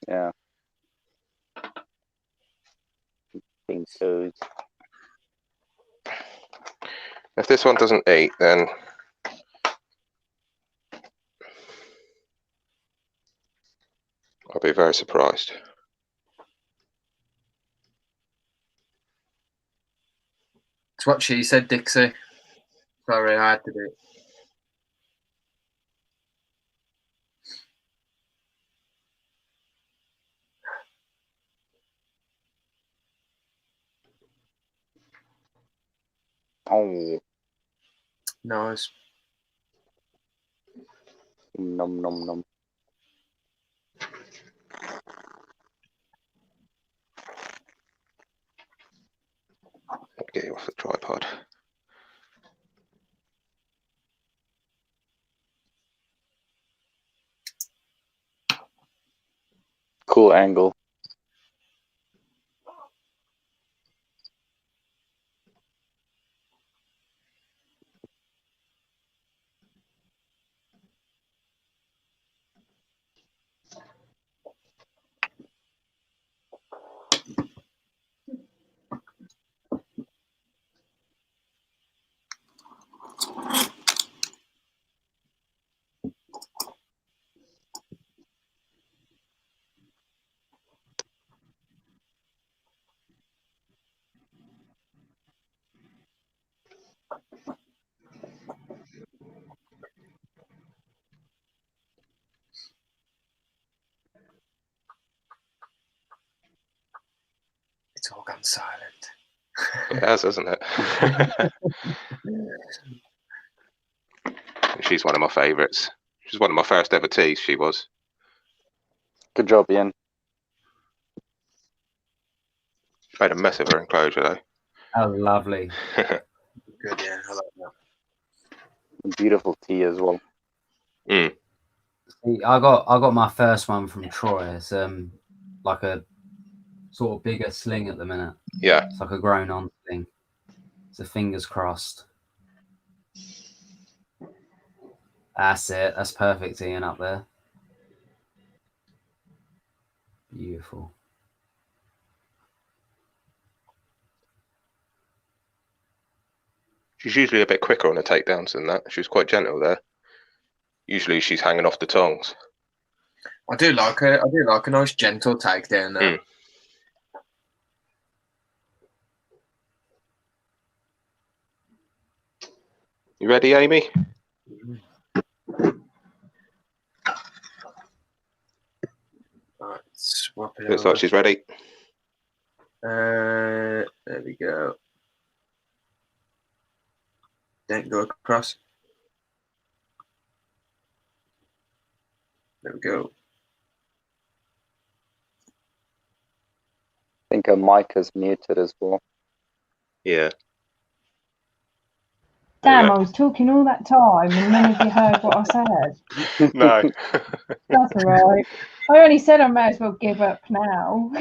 S16: Yeah. Think so.
S13: If this one doesn't eat, then I'll be very surprised.
S8: It's what she said, Dixie. Sorry, I had to do it.
S16: Oh.
S8: Nice.
S16: Nom nom nom.
S13: Get you off the tripod.
S16: Cool angle.
S8: It's all gone silent.
S13: It has, hasn't it? She's one of my favourites. She's one of my first ever teas, she was.
S16: Good job, Ian.
S13: I had a mess of her enclosure though.
S5: Oh, lovely.
S8: Good, yeah, I like that.
S16: Beautiful tea as well.
S13: Mm.
S5: See, I got my first one from Troy. It's like a sort of bigger sling at the minute.
S13: Yeah.
S5: It's like a grown on thing. So fingers crossed. That's it. That's perfect, Ian, up there. Beautiful.
S13: She's usually a bit quicker on the takedowns than that. She was quite gentle there. Usually she's hanging off the tongs.
S8: I do like a nice gentle takedown there.
S13: Mm. You ready, Amy?
S8: Right, swap it
S13: Looks
S8: over.
S13: like she's ready.
S8: There we go. Don't go across. There we go.
S16: I think her mic is muted as well.
S13: Yeah.
S11: Damn, I was talking all that time and none of you heard what I said.
S13: No.
S11: That's all right. I only said I may as well give up now.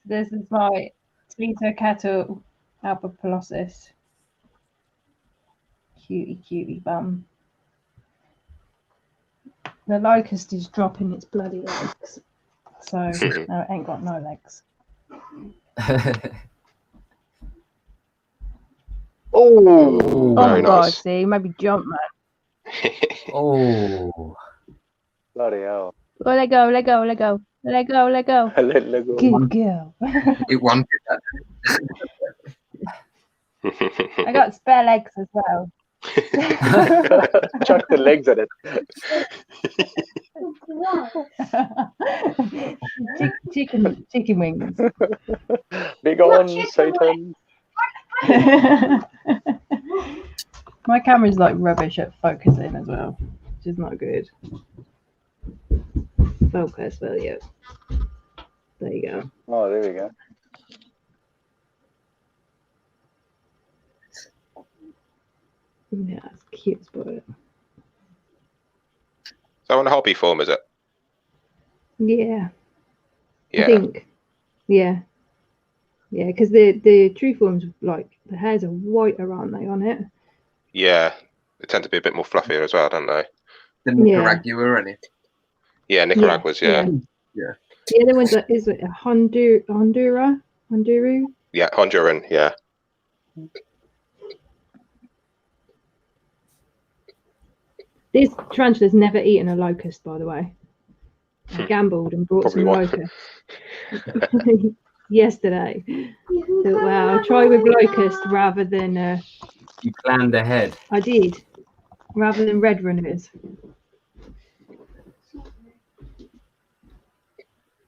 S11: This is my Tito Cattle Alba Colossus. Cutie bum. The locust is dropping its bloody legs. So no, it ain't got no legs.
S16: Oh,
S11: my God,
S13: nice.
S11: see, maybe jump, man.
S5: Oh.
S16: Bloody hell.
S11: Oh, let go.
S16: Let go.
S11: Good girl.
S8: It wanted that.
S11: I got spare legs as well.
S16: Chuck the legs at it.
S11: Chicken wings.
S16: Big on Satan.
S11: My camera's like rubbish at focusing as well, which is not good. Focus, will you? There you go.
S16: Oh, there we go.
S11: Yeah, it's cute spot.
S13: So on a hobby form, is it?
S11: Yeah.
S13: Yeah.
S11: I think. Yeah. Yeah, because the true forms, like the hairs are whiter, aren't they, on it?
S13: Yeah. They tend to be a bit more fluffier as well, don't they?
S8: The Nicaragua in it.
S13: Yeah, Nicaragua's, yeah.
S8: Yeah.
S11: The other one's is it a Honduru?
S13: Yeah, Honduran, yeah.
S11: This tarantula's never eaten a locust, by the way. I gambled and brought
S13: Probably
S11: some
S13: why.
S11: locust yesterday. So, well, I'll try with locust rather than.
S5: You planned ahead.
S11: I did, rather than red runners.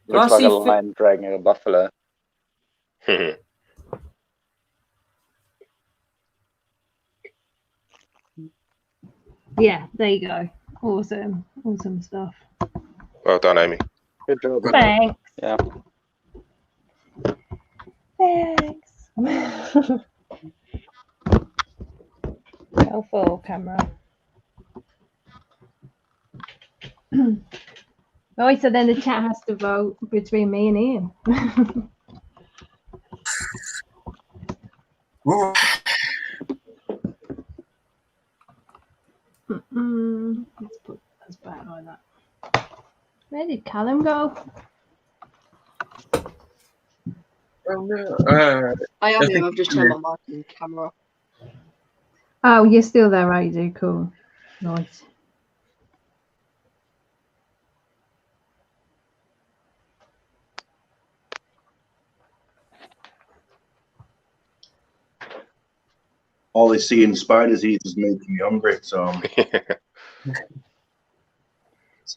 S16: Looks like a lion dragging a buffalo.
S11: Yeah, there you go. Awesome stuff.
S13: Well done, Amy.
S16: Good job.
S11: Thanks.
S16: Yeah.
S11: Thanks. Helpful camera. Oh, so then the chat has to vote between me and Ian. Let's put this back like that. Where did Callum go?
S8: Oh no.
S9: I am here. I've just turned my mic and camera off.
S11: Oh, you're still there, right? You cool. Nice.
S3: All they see in spiders eat is making me hungry, so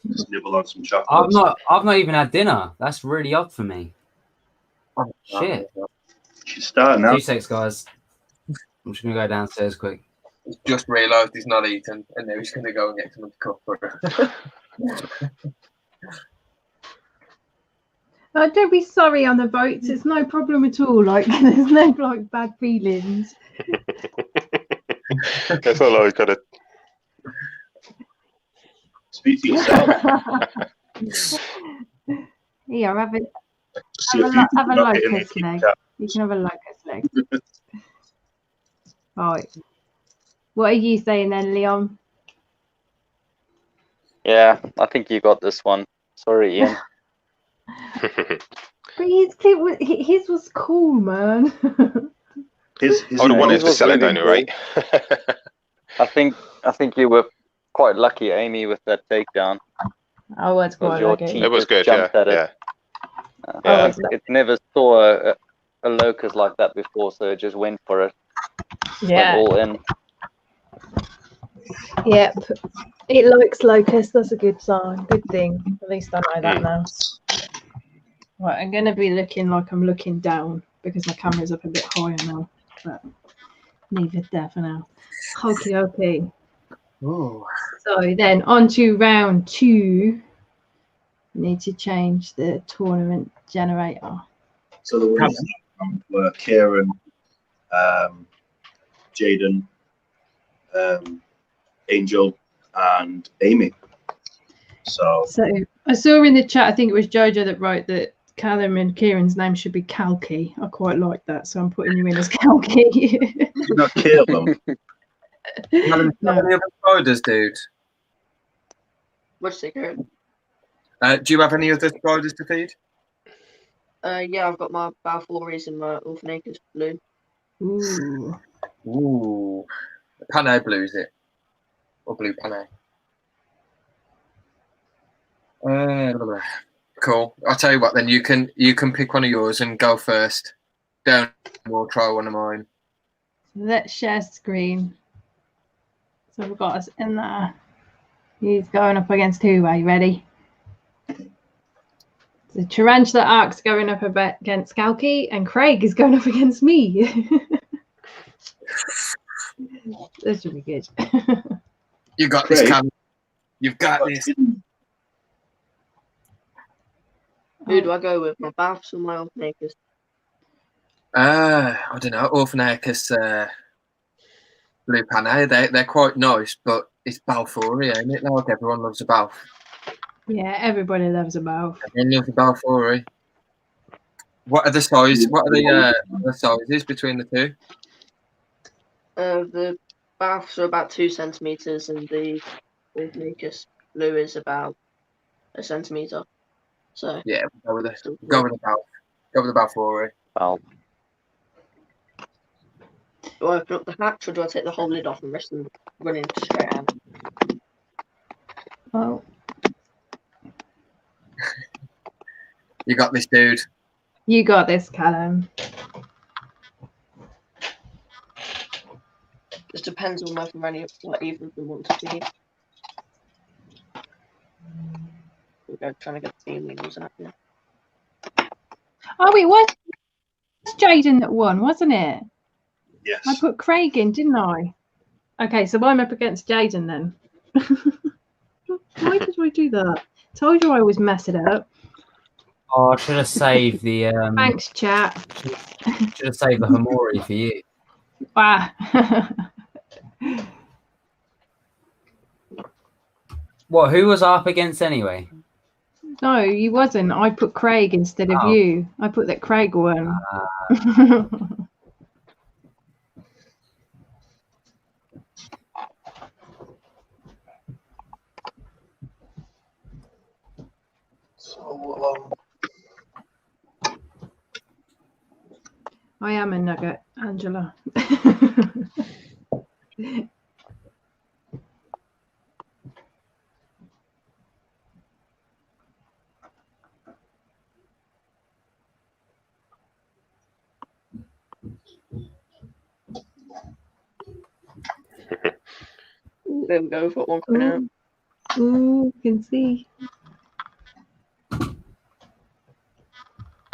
S3: just nibble on some chocolate.
S5: I've not even had dinner. That's really odd for me. Shit.
S3: She's starting now.
S5: 2 secs, guys. I'm just gonna go downstairs quick.
S8: He's just realised he's not eaten, and now he's going to go and get someone to cook for her.
S11: Oh, don't be sorry on the votes. It's no problem at all. Like, there's no like bad feelings.
S13: That's all I got to
S3: speak to yourself.
S11: Yeah, have a
S3: Not
S11: locust leg. You can have a locust leg. Right. What are you saying then, Leon?
S16: Yeah, I think you got this one. Sorry, Ian.
S11: But his was cool, man.
S13: I would have wanted to sell it down, right?
S16: I think you were quite lucky, Amy, with that takedown.
S11: I was quite lucky.
S13: It was good,
S16: jumped at it.
S13: yeah.
S16: It never saw a locust like that before, so it just went for it.
S11: Yeah.
S16: Went all in.
S11: Yep. It likes locust. That's a good sign. Good thing. At least I know that now. Right, I'm going to be looking like I'm looking down because my camera's up a bit higher now. But leave it there for now. Okie dokie. So then on to round 2. Need to change the tournament generator.
S3: So the winners were Kieran, Jaden, Angel, and Amy. So
S11: I saw in the chat, I think it was Jojo that wrote that Callum and Kieran's name should be Kalki. I quite like that, so I'm putting you in as Kalki.
S3: Do not kill them.
S8: No. Any other spiders, dude?
S9: What's secret?
S8: Do you have any other spiders to feed?
S9: Yeah, I've got my Balfouries and my Orphanacres blue.
S8: Ooh. Panay blue, is it? Or blue Panay? Cool. I'll tell you what then, you can pick one of yours and go first. Down, we'll try one of mine.
S11: Let's share screen. So we've got us in there. He's going up against who? Are you ready? The Tarantula Ark's going up against Kalki, and Craig is going up against me. This should be good.
S8: You got this, Cam. You've got this.
S9: Who do I go with? My Balfs or my Orphanacres?
S8: I don't know. Orphanacres, blue Panay, they're quite nice, but it's Balfourie, ain't it? Like everyone loves a Balf.
S11: Yeah, everybody loves a Balf.
S8: Everyone loves a Balfourie. What are the sizes? What are the sizes between the two?
S9: The Balfs are about 2 centimeters, and the Orphanacres blue is about 1 centimeter. So
S8: yeah, go with the Balf. Go with the Balfourie.
S16: Balf.
S9: Do I open up the hatch, or do I take the whole lid off and rest them running straight out?
S11: Oh.
S8: You got this, dude.
S11: You got this, Callum.
S9: Just depends on whether any either of them want to feed. We'll go trying to get the team leaders out here.
S11: Oh, it was Jaden that won, wasn't it?
S3: Yes.
S11: I put Craig in, didn't I? Okay, so I'm up against Jaden then. Why did I do that? Told you I always mess it up.
S5: Oh, I should have saved the.
S11: Thanks, chat.
S5: Should have saved the Hamori for you.
S11: Wow.
S5: What? Who was up against anyway?
S11: No, you wasn't. I put Craig instead of you. I put that Craig won. I am a nugget, Angela.
S9: There we go, we've got one coming out.
S11: Ooh, can see.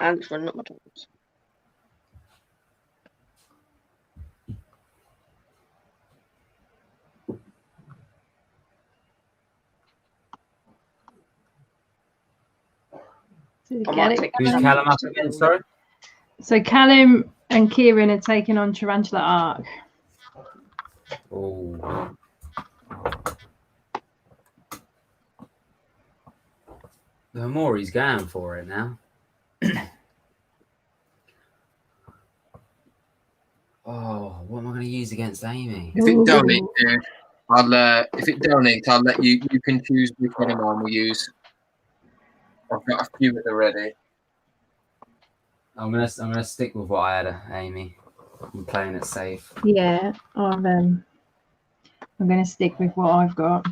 S9: And it's running up my toes.
S11: Did
S9: I
S11: you
S9: might
S11: get
S9: take
S11: it?
S5: Who's Callum up against, sorry?
S11: So Callum and Kieran are taking on Tarantula Arc.
S5: Oh. The more he's going for it now. Oh, what am I going to use against Amy?
S8: If it don't eat, I'll let you. You can choose which one of mine we use. I've got a few at the ready.
S5: I'm gonna stick with what I had, Amy. I'm playing it safe.
S11: Yeah, I'm going to stick with what I've got.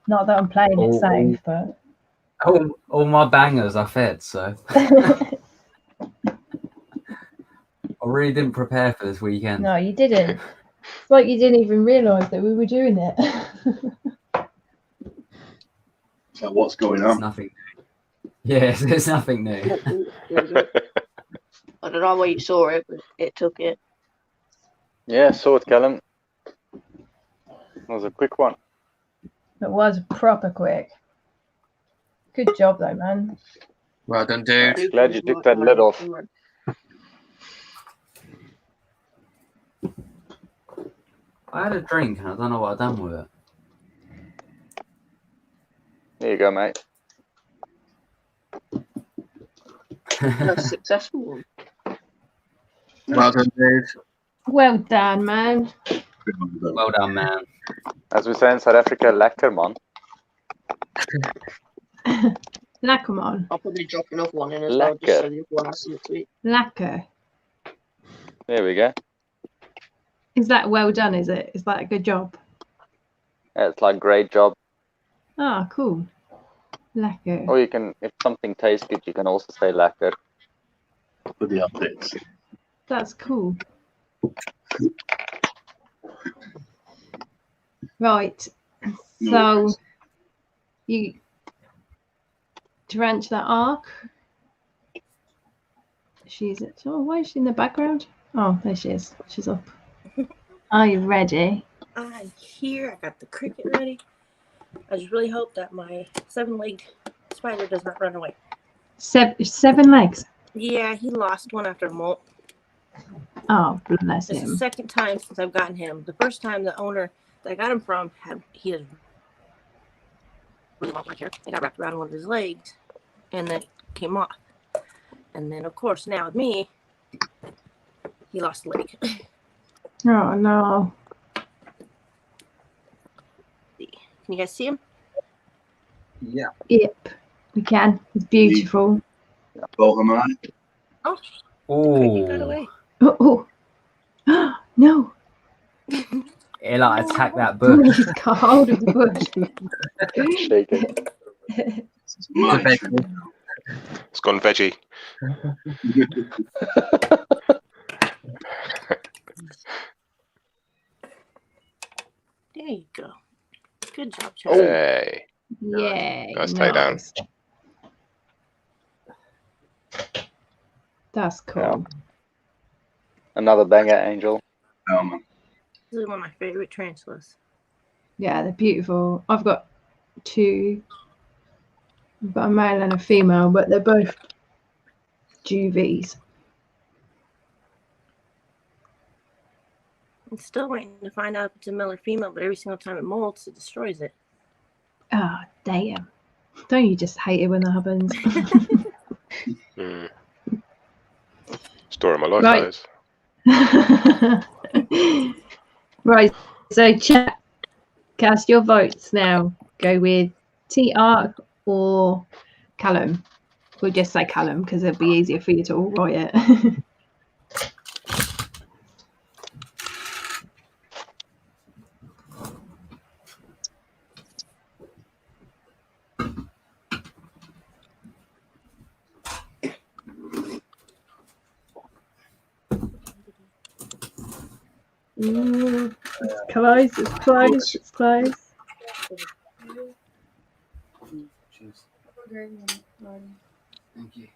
S11: Not that I'm playing it safe, but
S5: all my bangers I fed, so I really didn't prepare for this weekend.
S11: no, you didn't. It's like you didn't even realise that we were doing it.
S17: So what's going
S5: It's
S17: on?
S5: nothing new. Yeah, it's nothing new.
S9: I don't know where you saw it, but it took it.
S16: Yeah, saw it, Callum. That was a quick one.
S11: It was proper quick. Good job, though, man.
S8: Well done, dude.
S16: Glad you took that lid off.
S5: I had a drink and I don't know what I've done with it.
S16: There you go, mate.
S9: That's a successful one.
S8: Well done, dude.
S11: Well done, man.
S5: Well done, man.
S16: As we say in South Africa, lekker, man.
S11: Lackermon.
S9: I'll probably drop another one in as well, just so the one I see it tweet.
S11: Lacquer.
S16: There we go.
S11: Is that well done, is it? Is that a good job?
S16: Yeah, it's like great job.
S11: Ah, cool. Lacquer.
S16: Or you can, if something tastes good, you can also say lekker.
S17: For the updates.
S11: That's cool. Right. So, you Tarantula Arc. She's why is she in the background? Oh, there she is. She's up. Are you ready?
S9: I'm here. I got the cricket ready. I just really hope that my 7-legged spider does not run away.
S11: 7 legs.
S9: Yeah, he lost one after a molt.
S11: Oh, bless
S9: It's
S11: him.
S9: the second time since I've gotten him. The first time the owner that I got him from he had it got wrapped around one of his legs and then it came off. And then of course now with me, he lost a leg.
S11: Oh no.
S9: Can you guys see him?
S8: Yeah.
S11: Yep, we can. It's beautiful.
S17: Both of mine.
S9: Oh.
S5: Oh.
S9: Got away.
S11: Oh. No.
S5: It like attacked that bush.
S11: He's got hold of the bush.
S16: Shake it.
S13: It's gone veggie.
S9: There you go. Good job, Charlie.
S13: Hey.
S11: Yay.
S13: Nice takedown.
S11: That's cool.
S16: Yeah. Another banger, Angel.
S9: This is one of my favorite tarantulas.
S11: Yeah, they're beautiful. I've got 2. I've got a male and a female, but they're both juvies.
S9: I'm still waiting to find out if it's a male or female, but every single time it molts, it destroys it.
S11: Oh, damn. Don't you just hate it when that happens?
S13: Story of my life,
S11: Right.
S13: that is.
S11: Right, so chat, cast your votes now. Go with T-Arc or Callum. We'll just say Callum because it'll be easier for you to all write it. It's close, it's close, it's close.
S5: Thank you.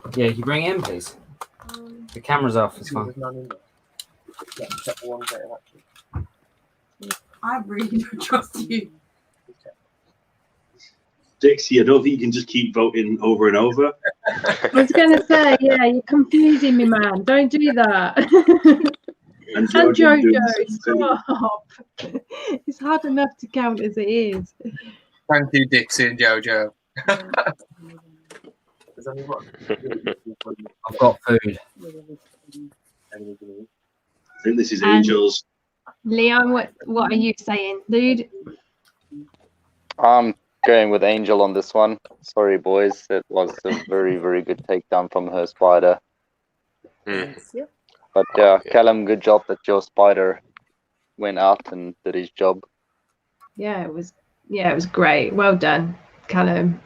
S5: Yeah, can you bring it in, please? The camera's off, it's fine.
S18: I really don't trust you.
S3: Dixie, I don't think you can just keep voting over and over.
S11: I was going to say, yeah, you're confusing me, man. Don't do that.
S3: And
S11: And
S3: Jojo,
S11: Jojo, stop. It's hard enough to count as it is.
S8: Thank you, Dixie and Jojo.
S5: I've got food.
S3: I think this is
S11: And-
S3: Angel's.
S11: Leon, what are you saying, dude?
S16: I'm going with Angel on this one. Sorry, boys. It was a very, very good takedown from her spider. But Callum, good job that your spider went out and did his job.
S11: Yeah, it was great. Well done, Callum.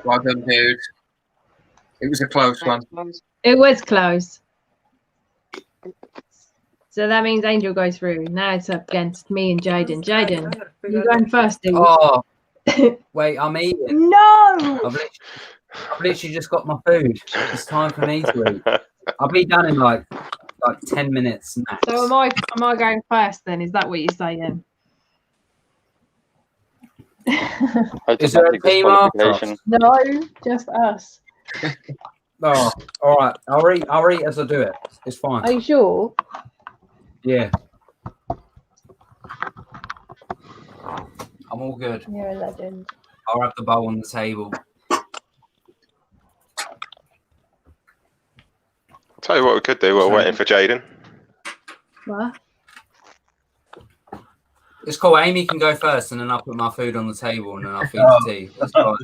S8: Well done, dude. It was a close one.
S11: It was close. So that means Angel goes through. Now it's up against me and Jaden. Jaden, you're going first, dude.
S5: Oh, wait, I'm eating.
S11: No!
S5: I've literally just got my food. It's time for me to eat. I'll be done in like 10 minutes max.
S11: So am I going first then? Is that what you're saying?
S5: Is there a team after?
S11: No, just us.
S5: Oh, all right. I'll eat as I do it. It's fine.
S11: Are you sure?
S5: Yeah. I'm all good.
S11: You're a legend.
S5: I'll have the bowl on the table.
S13: Tell you what we could do. We're waiting for Jaden.
S11: What?
S5: It's cool. Amy can go first, and then I'll put my food on the table, and then I'll feed the tea. That's fine.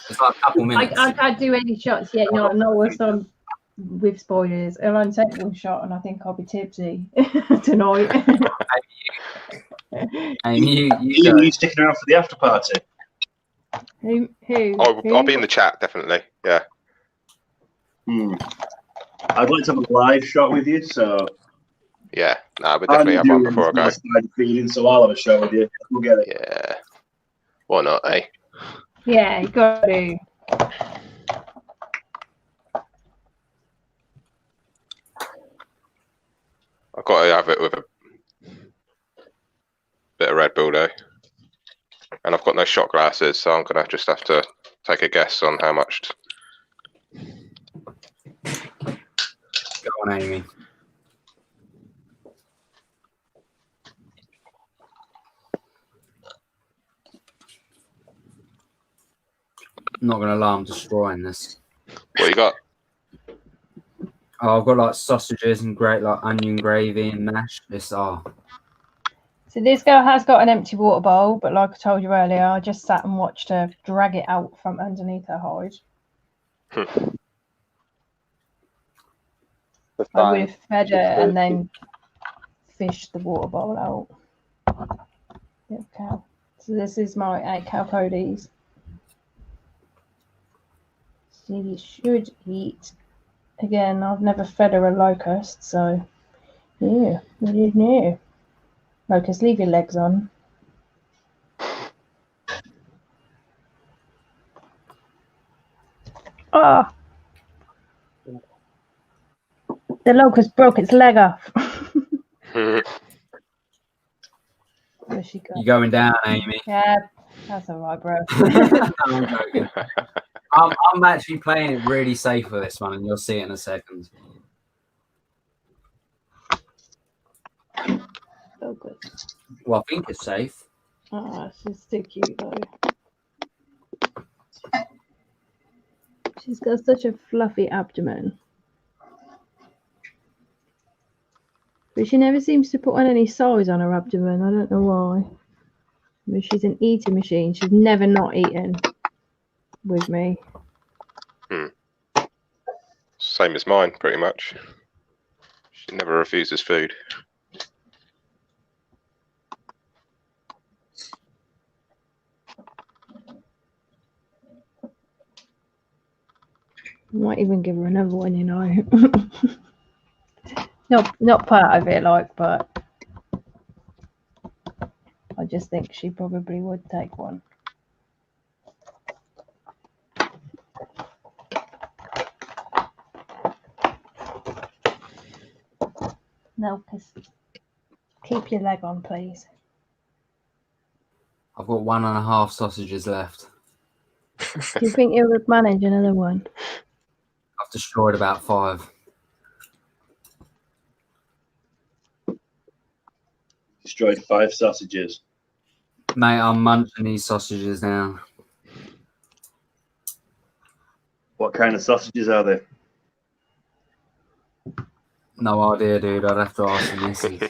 S5: It's like a couple minutes.
S11: I can't do any shots yet. No, what's on with spoilers. I'll only take one shot, and I think I'll be tipsy tonight.
S5: Amy,
S3: you sticking around for the after party?
S11: Who?
S13: I'll be in the chat, definitely. Yeah.
S3: I'd like to have a live shot with you, so.
S13: Yeah, no, but definitely have one before I go.
S3: Feeding, so I'll have a shot with you. We'll get it.
S13: Yeah. Why not, eh?
S11: Yeah, you got to.
S13: I've got to have it with a bit of Red Bull, though. And I've got no shot glasses, so I'm going to just have to take a guess on how much.
S5: Go on, Amy. I'm not gonna lie, I'm destroying this.
S13: What you got?
S5: Oh, I've got like sausages and great like onion gravy and mash.
S11: So this girl has got an empty water bowl, but like I told you earlier, I just sat and watched her drag it out from underneath her hide. I would have fed her and then fished the water bowl out. Little cow. So this is my 8 cow podies. She should eat. Again, I've never fed her a locust, so yeah, we did know. Locust, leave your legs on. Ah! The locust broke its leg off. Where's she gone?
S5: You're going down, Amy.
S11: Yeah, that's all right, bro.
S5: No, I'm joking. I'm actually playing it really safe for this one, and you'll see it in a second.
S11: Oh, good.
S5: Well, I think it's safe.
S11: Ah, she's so cute though. She's got such a fluffy abdomen. But she never seems to put on any size on her abdomen. I don't know why. I mean, she's an eating machine. She's never not eaten with me.
S13: Same as mine, pretty much. She never refuses food.
S11: I might even give her another one, you know. not part of it, like, but I just think she probably would take one. No, because keep your leg on, please.
S5: I've got 1.5 sausages left.
S11: Do you think he would manage another one?
S5: I've destroyed about 5.
S3: Destroyed 5 sausages.
S5: Mate, I'm munching these sausages now.
S3: What kind of sausages are they?
S5: No idea, dude. I'd have to ask the missus.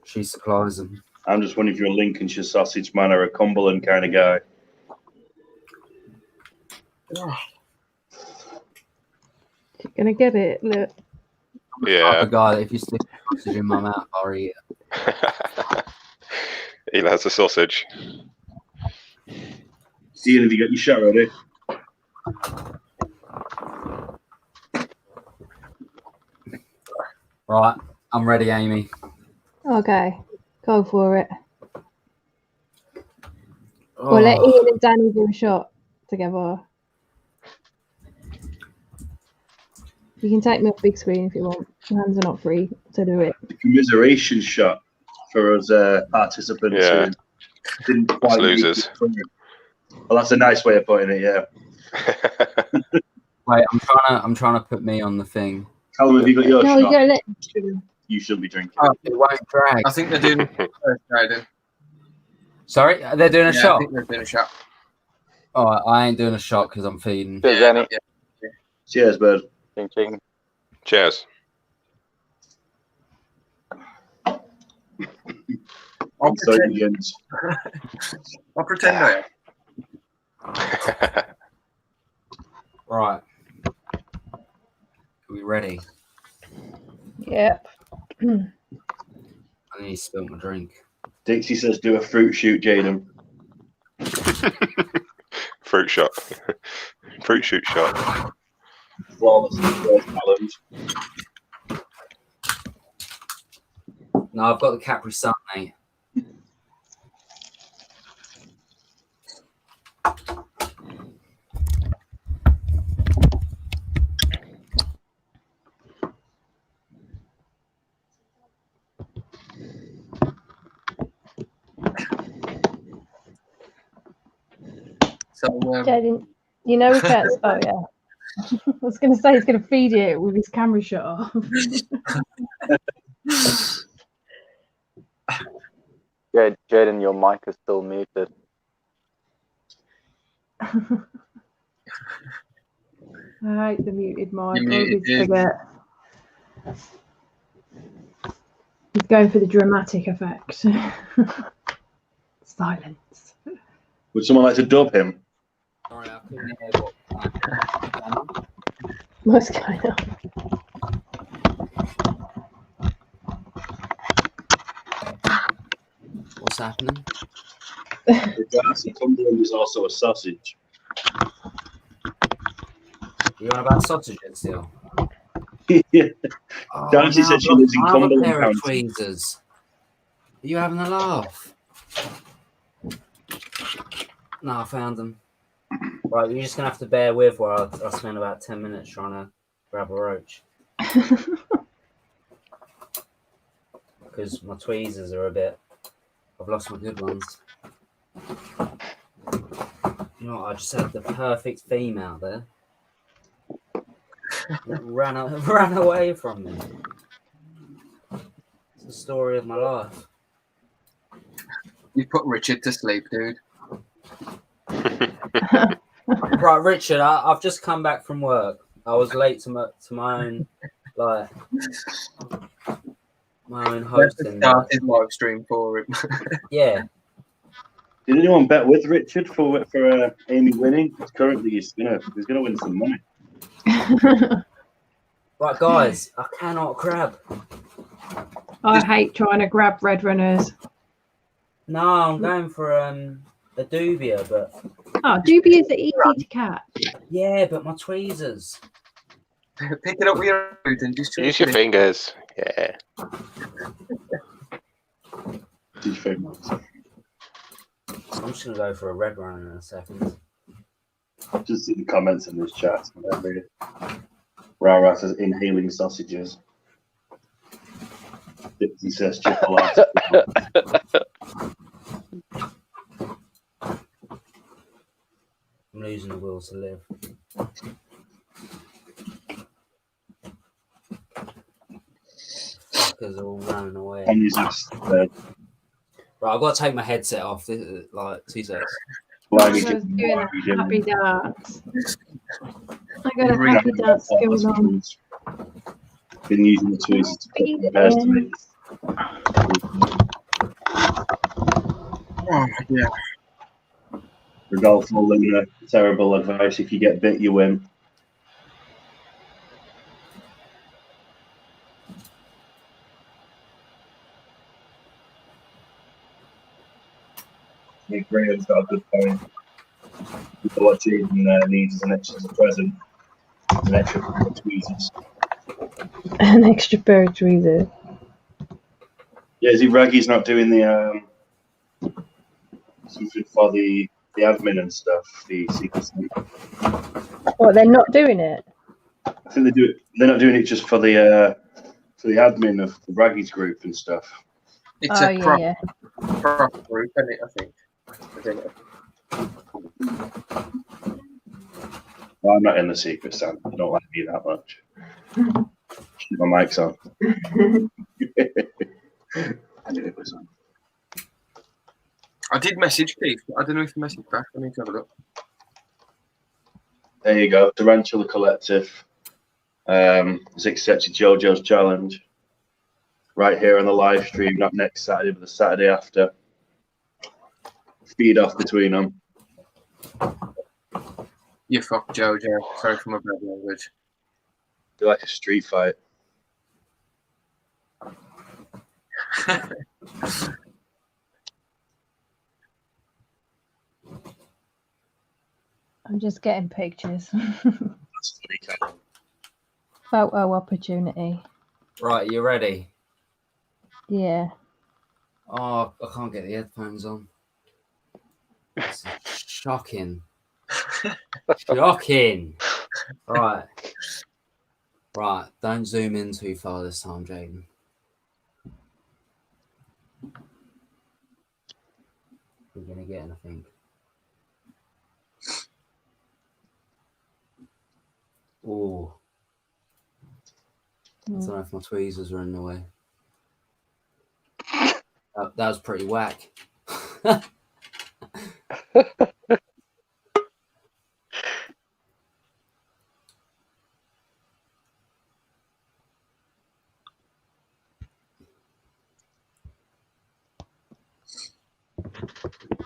S5: She supplies them.
S3: I'm just wondering if you're a Lincolnshire sausage man or a Cumberland kind of guy.
S11: You're gonna get it. Look.
S13: Yeah.
S5: The guy that if you stick a sausage in my mouth, I'll eat it.
S13: He has a sausage.
S3: See, have you got your shot ready?
S5: Right, I'm ready, Amy.
S11: Okay, go for it.
S5: Oh.
S11: We'll let Ian and Danny do a shot together. You can take me off big screen if you want. My hands are not free to do it.
S3: The commiseration shot for us participants who didn't quite
S13: losers.
S3: Well, that's a nice way of putting it, yeah.
S5: Wait, I'm trying to put me on the thing.
S3: Callum, have you got your
S11: No,
S3: shot?
S11: you gotta let
S3: You shouldn't be drinking.
S5: Oh, it won't drag.
S8: I think they're doing first Jaden.
S5: Sorry, they're doing a
S8: Yeah, I
S5: shot.
S8: think they're doing a shot.
S5: Oh, I ain't doing a shot because I'm feeding.
S16: Cheers, Annie.
S3: Cheers, bud.
S16: Ching ching.
S13: Cheers.
S8: I'll pretend,
S3: Jens.
S8: I'll pretend I am.
S5: Right. Are we ready?
S11: Yep.
S5: I need to spill my drink.
S3: Dixie says do a fruit shoot, Jaden.
S13: Fruit shot. Fruit shoot shot.
S3: Flawless challenge.
S5: No, I've got the Capri Sun, mate.
S8: So,
S11: Jaden, you know he can't. Oh yeah. I was going to say he's going to feed it with his camera shut off.
S16: Yeah, Jaden, your mic is still muted.
S11: I hate the muted mic.
S8: You
S11: I always
S8: muted.
S11: forget. He's going for the dramatic effect. Silence.
S3: Would someone like to dub him?
S5: Sorry, I couldn't hear what.
S11: What's going on?
S5: What's happening?
S3: The Darcy Cumberland is also a sausage.
S5: You on about sausages still?
S3: Yeah.
S5: Oh,
S3: Darcy
S5: now
S3: said
S5: I've
S3: she
S5: got
S3: lives in
S5: another
S3: Cumberland
S5: pair of
S3: County.
S5: tweezers. Are you having a laugh? No, I found them. Right, you're just gonna have to bear with while I spend about 10 minutes trying to grab a roach. Because my tweezers are a bit. I've lost my good ones. You know what? I just had the perfect female there. That ran away from me. It's the story of my life.
S8: You put Richard to sleep, dude.
S5: Right, Richard, I've just come back from work. I was late to my own, like, my own hosting.
S8: Started live stream for him.
S5: Yeah.
S3: Did anyone bet with Richard for Amy winning? Currently, he's gonna win some money.
S5: Right, guys, I cannot grab.
S11: I hate trying to grab red runners.
S5: No, I'm going for a dubia, but
S11: Oh, dubias are easy to catch.
S5: yeah, but my tweezers.
S8: Pick it up with your food and just
S13: Use your fingers. Yeah.
S5: I'm just gonna go for a red runner in a second.
S3: Just see the comments in this chat. Rara says inhaling sausages. Dipsy says chocolate.
S5: using the will to live. Fuckers are all running away. Right, I've got to take my headset off. This is like 2 seconds.
S11: I was doing a happy dance. I got a happy dance going on.
S17: Been using the tweezers to cut the bears to me.
S8: Oh, yeah.
S3: Rodolfo Luna, terrible advice. If you get bit, you win.
S17: I think Graham's got a good point. What Jaden needs is an extra present. An extra pair of tweezers.
S11: An extra pair of tweezers.
S3: Yeah, is he Raggy's not doing the something for the admin and stuff, the secret.
S11: What, they're not doing it?
S3: I think they do it. They're not doing it just for the admin of the Raggy's group and stuff.
S8: It's a prop group, isn't it? I think.
S3: Well, I'm not in the secret, Sam. I don't like me that much. Keep my mic's on. I did it with some.
S8: I did message Keith. I don't know if he messaged back. I need to have a look.
S3: There you go. Tarantula Collective has accepted JoJo's challenge right here on the live stream. Not next Saturday, but the Saturday after. Feed off between them.
S8: You fuck JoJo. Sorry for my bad language.
S3: Be like a street fight.
S11: I'm just getting pictures. Photo opportunity.
S5: Right, you ready?
S11: Yeah.
S5: Oh, I can't get the headphones on. It's shocking. Shocking. Right. Right. Don't zoom in too far this time, Jaden. We're going to get anything. Oh. I don't know if my tweezers are in the way. That was pretty whack.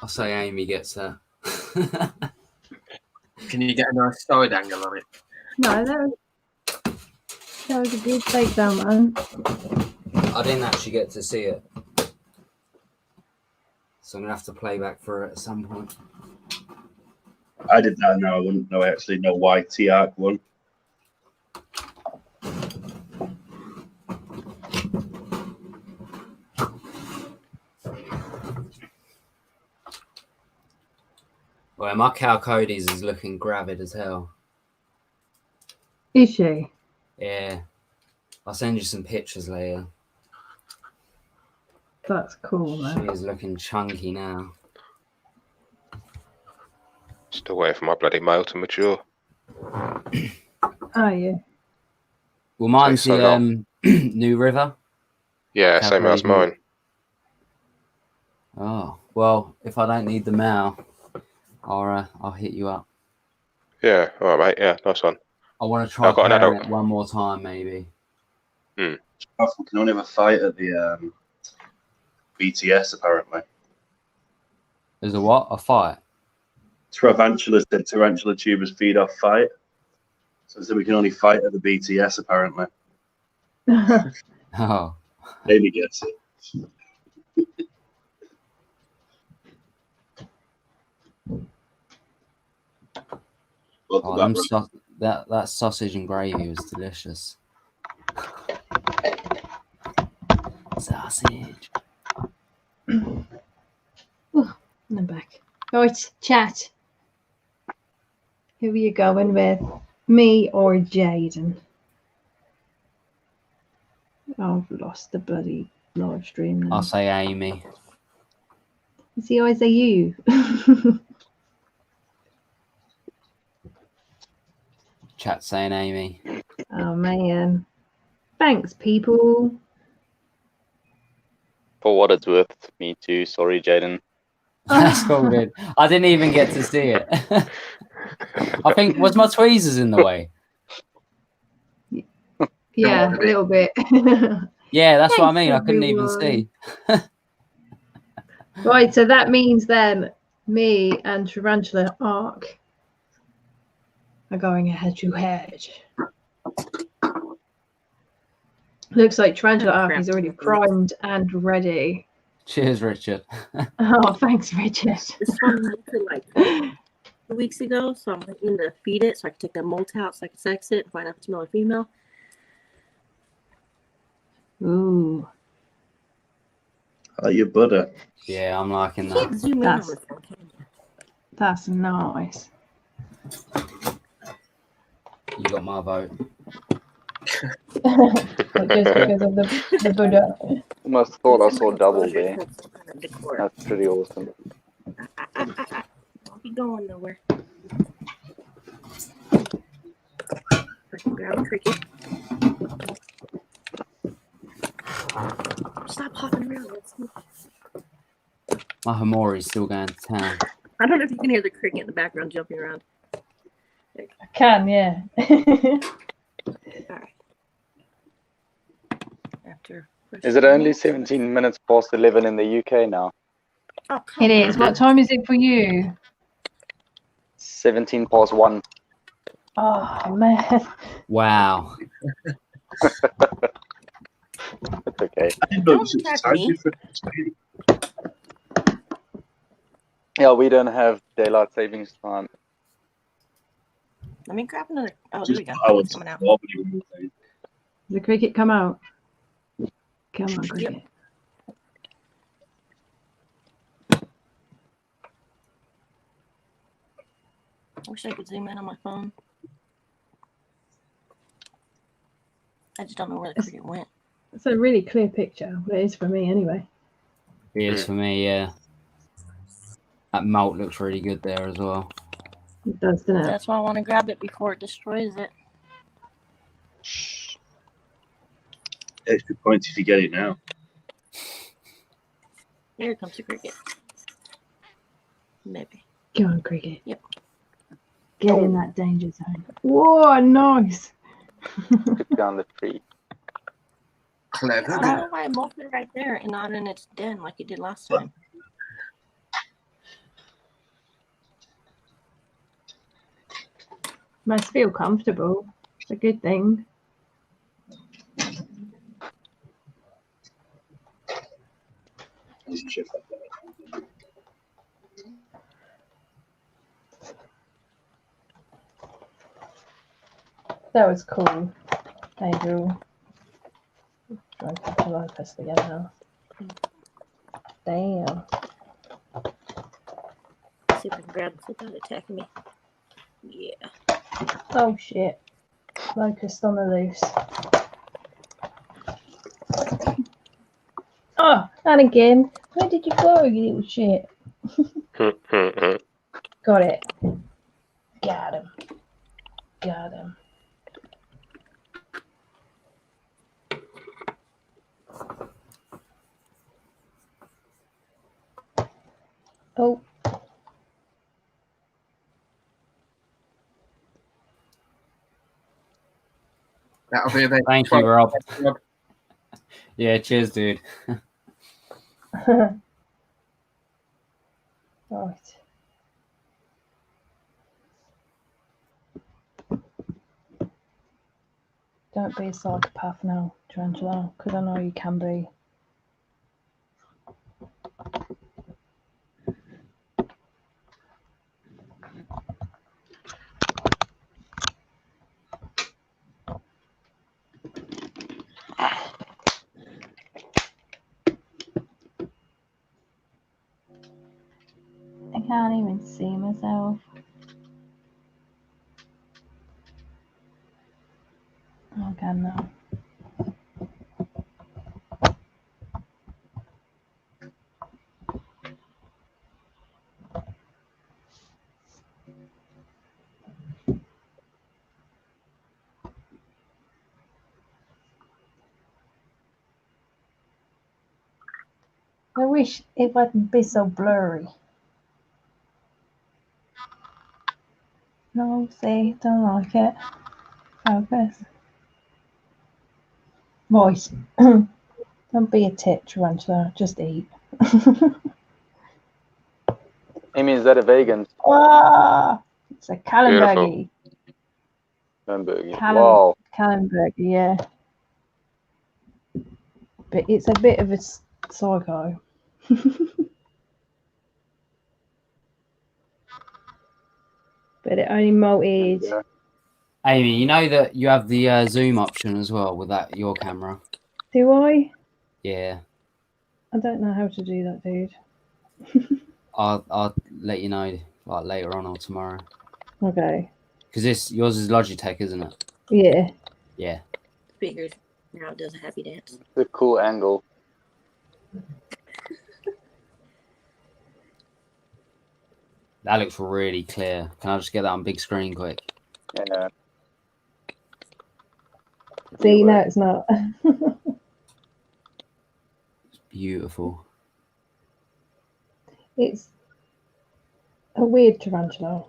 S5: I'll say Amy gets that.
S8: Can you get a nice side angle on it?
S11: No, that was a good takedown, man.
S5: I didn't actually get to see it. So I'm going to have to play back for it at some point.
S3: I did that now. I wouldn't know. I actually know why T-Arc won.
S5: Well, my cow Cody's is looking gravid as hell.
S11: Is she?
S5: Yeah. I'll send you some pictures later.
S11: That's cool, man.
S5: She is looking chunky now.
S13: Still waiting for my bloody male to mature.
S11: Oh, yeah.
S5: Well, mine's the New River.
S13: Yeah, same as mine.
S5: Oh, well, if I don't need the male, I'll hit you up.
S13: Yeah, all right, mate. Yeah, nice one.
S5: I want to try
S13: I've got an adult.
S5: it one more time, maybe.
S3: We can only have a fight at the BTS, apparently.
S5: There's a what? A fight?
S3: Tarantulas said tarantula tubers feed off fight. So we can only fight at the BTS, apparently.
S5: Oh.
S3: Amy gets it.
S5: Oh, that sausage and gravy was delicious. Sausage.
S11: Oh, I'm back. Right, chat. Who are you going with? Me or Jaden? I've lost the bloody live stream now.
S5: I'll say Amy.
S11: See, I say you.
S5: chat saying Amy.
S11: Oh man. Thanks, people.
S16: For what it's worth, me too. Sorry, Jaden.
S5: That's cool, dude. I didn't even get to see it. I think, was my tweezers in the way?
S11: Yeah, a little bit.
S5: Yeah, that's what I
S11: Thanks,
S5: mean. I couldn't even
S11: everyone.
S5: see.
S11: Right, so that means then me and Tarantula Arc are going head to head. Looks like Tarantula Arc is already primed and ready.
S5: Cheers, Richard.
S11: Oh, thanks, Richard.
S9: This one molted like 2 weeks ago, so I'm looking to feed it so I can take that molt out so I can sex it and find out if it's male or female.
S11: Ooh.
S3: I like your butter.
S5: Yeah, I'm liking
S9: You can't
S5: that.
S9: zoom in on the phone, can you?
S11: That's nice.
S5: You got my vote.
S11: But just because of the Buddha.
S16: Almost thought I saw double there. That's pretty awesome.
S9: Don't be going nowhere. Grab a cricket. Stop hopping around.
S5: My Hamori's still going to town.
S9: I don't know if you can hear the cricket in the background jumping around.
S11: I can, yeah.
S9: Alright. After.
S16: Is it only 17 minutes past 11 in the UK now?
S9: Oh,
S11: It is. What time is it for you?
S16: 17 past 1.
S11: Oh, man.
S5: Wow.
S16: It's okay.
S9: Don't attack me.
S16: Yeah, we don't have daylight savings time.
S9: Let me grab another. Oh, there we go. It's coming out.
S11: Does the cricket come out? Come on, cricket.
S9: I wish I could zoom in on my phone. I just don't know where the cricket went.
S11: It's a really clear picture. Well, it is for me anyway.
S5: It is for me, yeah. That malt looks really good there as well.
S11: It does, doesn't it?
S9: That's why I want to grab it before it destroys it.
S3: Extra points if you get it now.
S9: Here comes the cricket. Maybe.
S11: Go on, cricket.
S9: Yep.
S11: Get in that danger zone. Whoa, nice.
S16: Down the tree.
S8: Clever.
S9: I don't know why it molted right there and not in its den like it did last time.
S11: Must feel comfortable. It's a good thing. That was cool. Angel. Trying to put the locust together. Damn.
S9: See if I can grab it without attacking me. Yeah.
S11: Oh shit. Locust on the loose. Oh, and again. Where did you go, you little shit? Got it. Got him. Got him. Oh.
S8: That'll be about
S5: Thank you, Rob. Yeah, cheers, dude.
S11: Right. Don't be a psychopath now, Tarantula, because I know you can be. I can't even see myself. Oh, God, no. I wish it wouldn't be so blurry. No, see, don't like it. Focus. Voice. Don't be a tit, Tarantula. Just eat.
S16: Amy, is that a vegan?
S11: Ah, it's a Kallenbergie.
S16: Hamburger. Wow.
S11: Kallenbergie, yeah. But it's a bit of a psycho. But it only molted.
S16: Yeah.
S5: Amy, you know that you have the zoom option as well with your camera.
S11: Do I?
S5: Yeah.
S11: I don't know how to do that, dude.
S5: I'll let you know like later on or tomorrow.
S11: Okay.
S5: Because yours is Logitech, isn't it?
S11: Yeah.
S5: Yeah.
S9: Figured. Now it does a happy dance.
S16: It's a cool angle.
S5: That looks really clear. Can I just get that on big screen quick?
S16: Yeah.
S11: See, no, it's not.
S5: It's beautiful.
S11: It's a weird tarantula,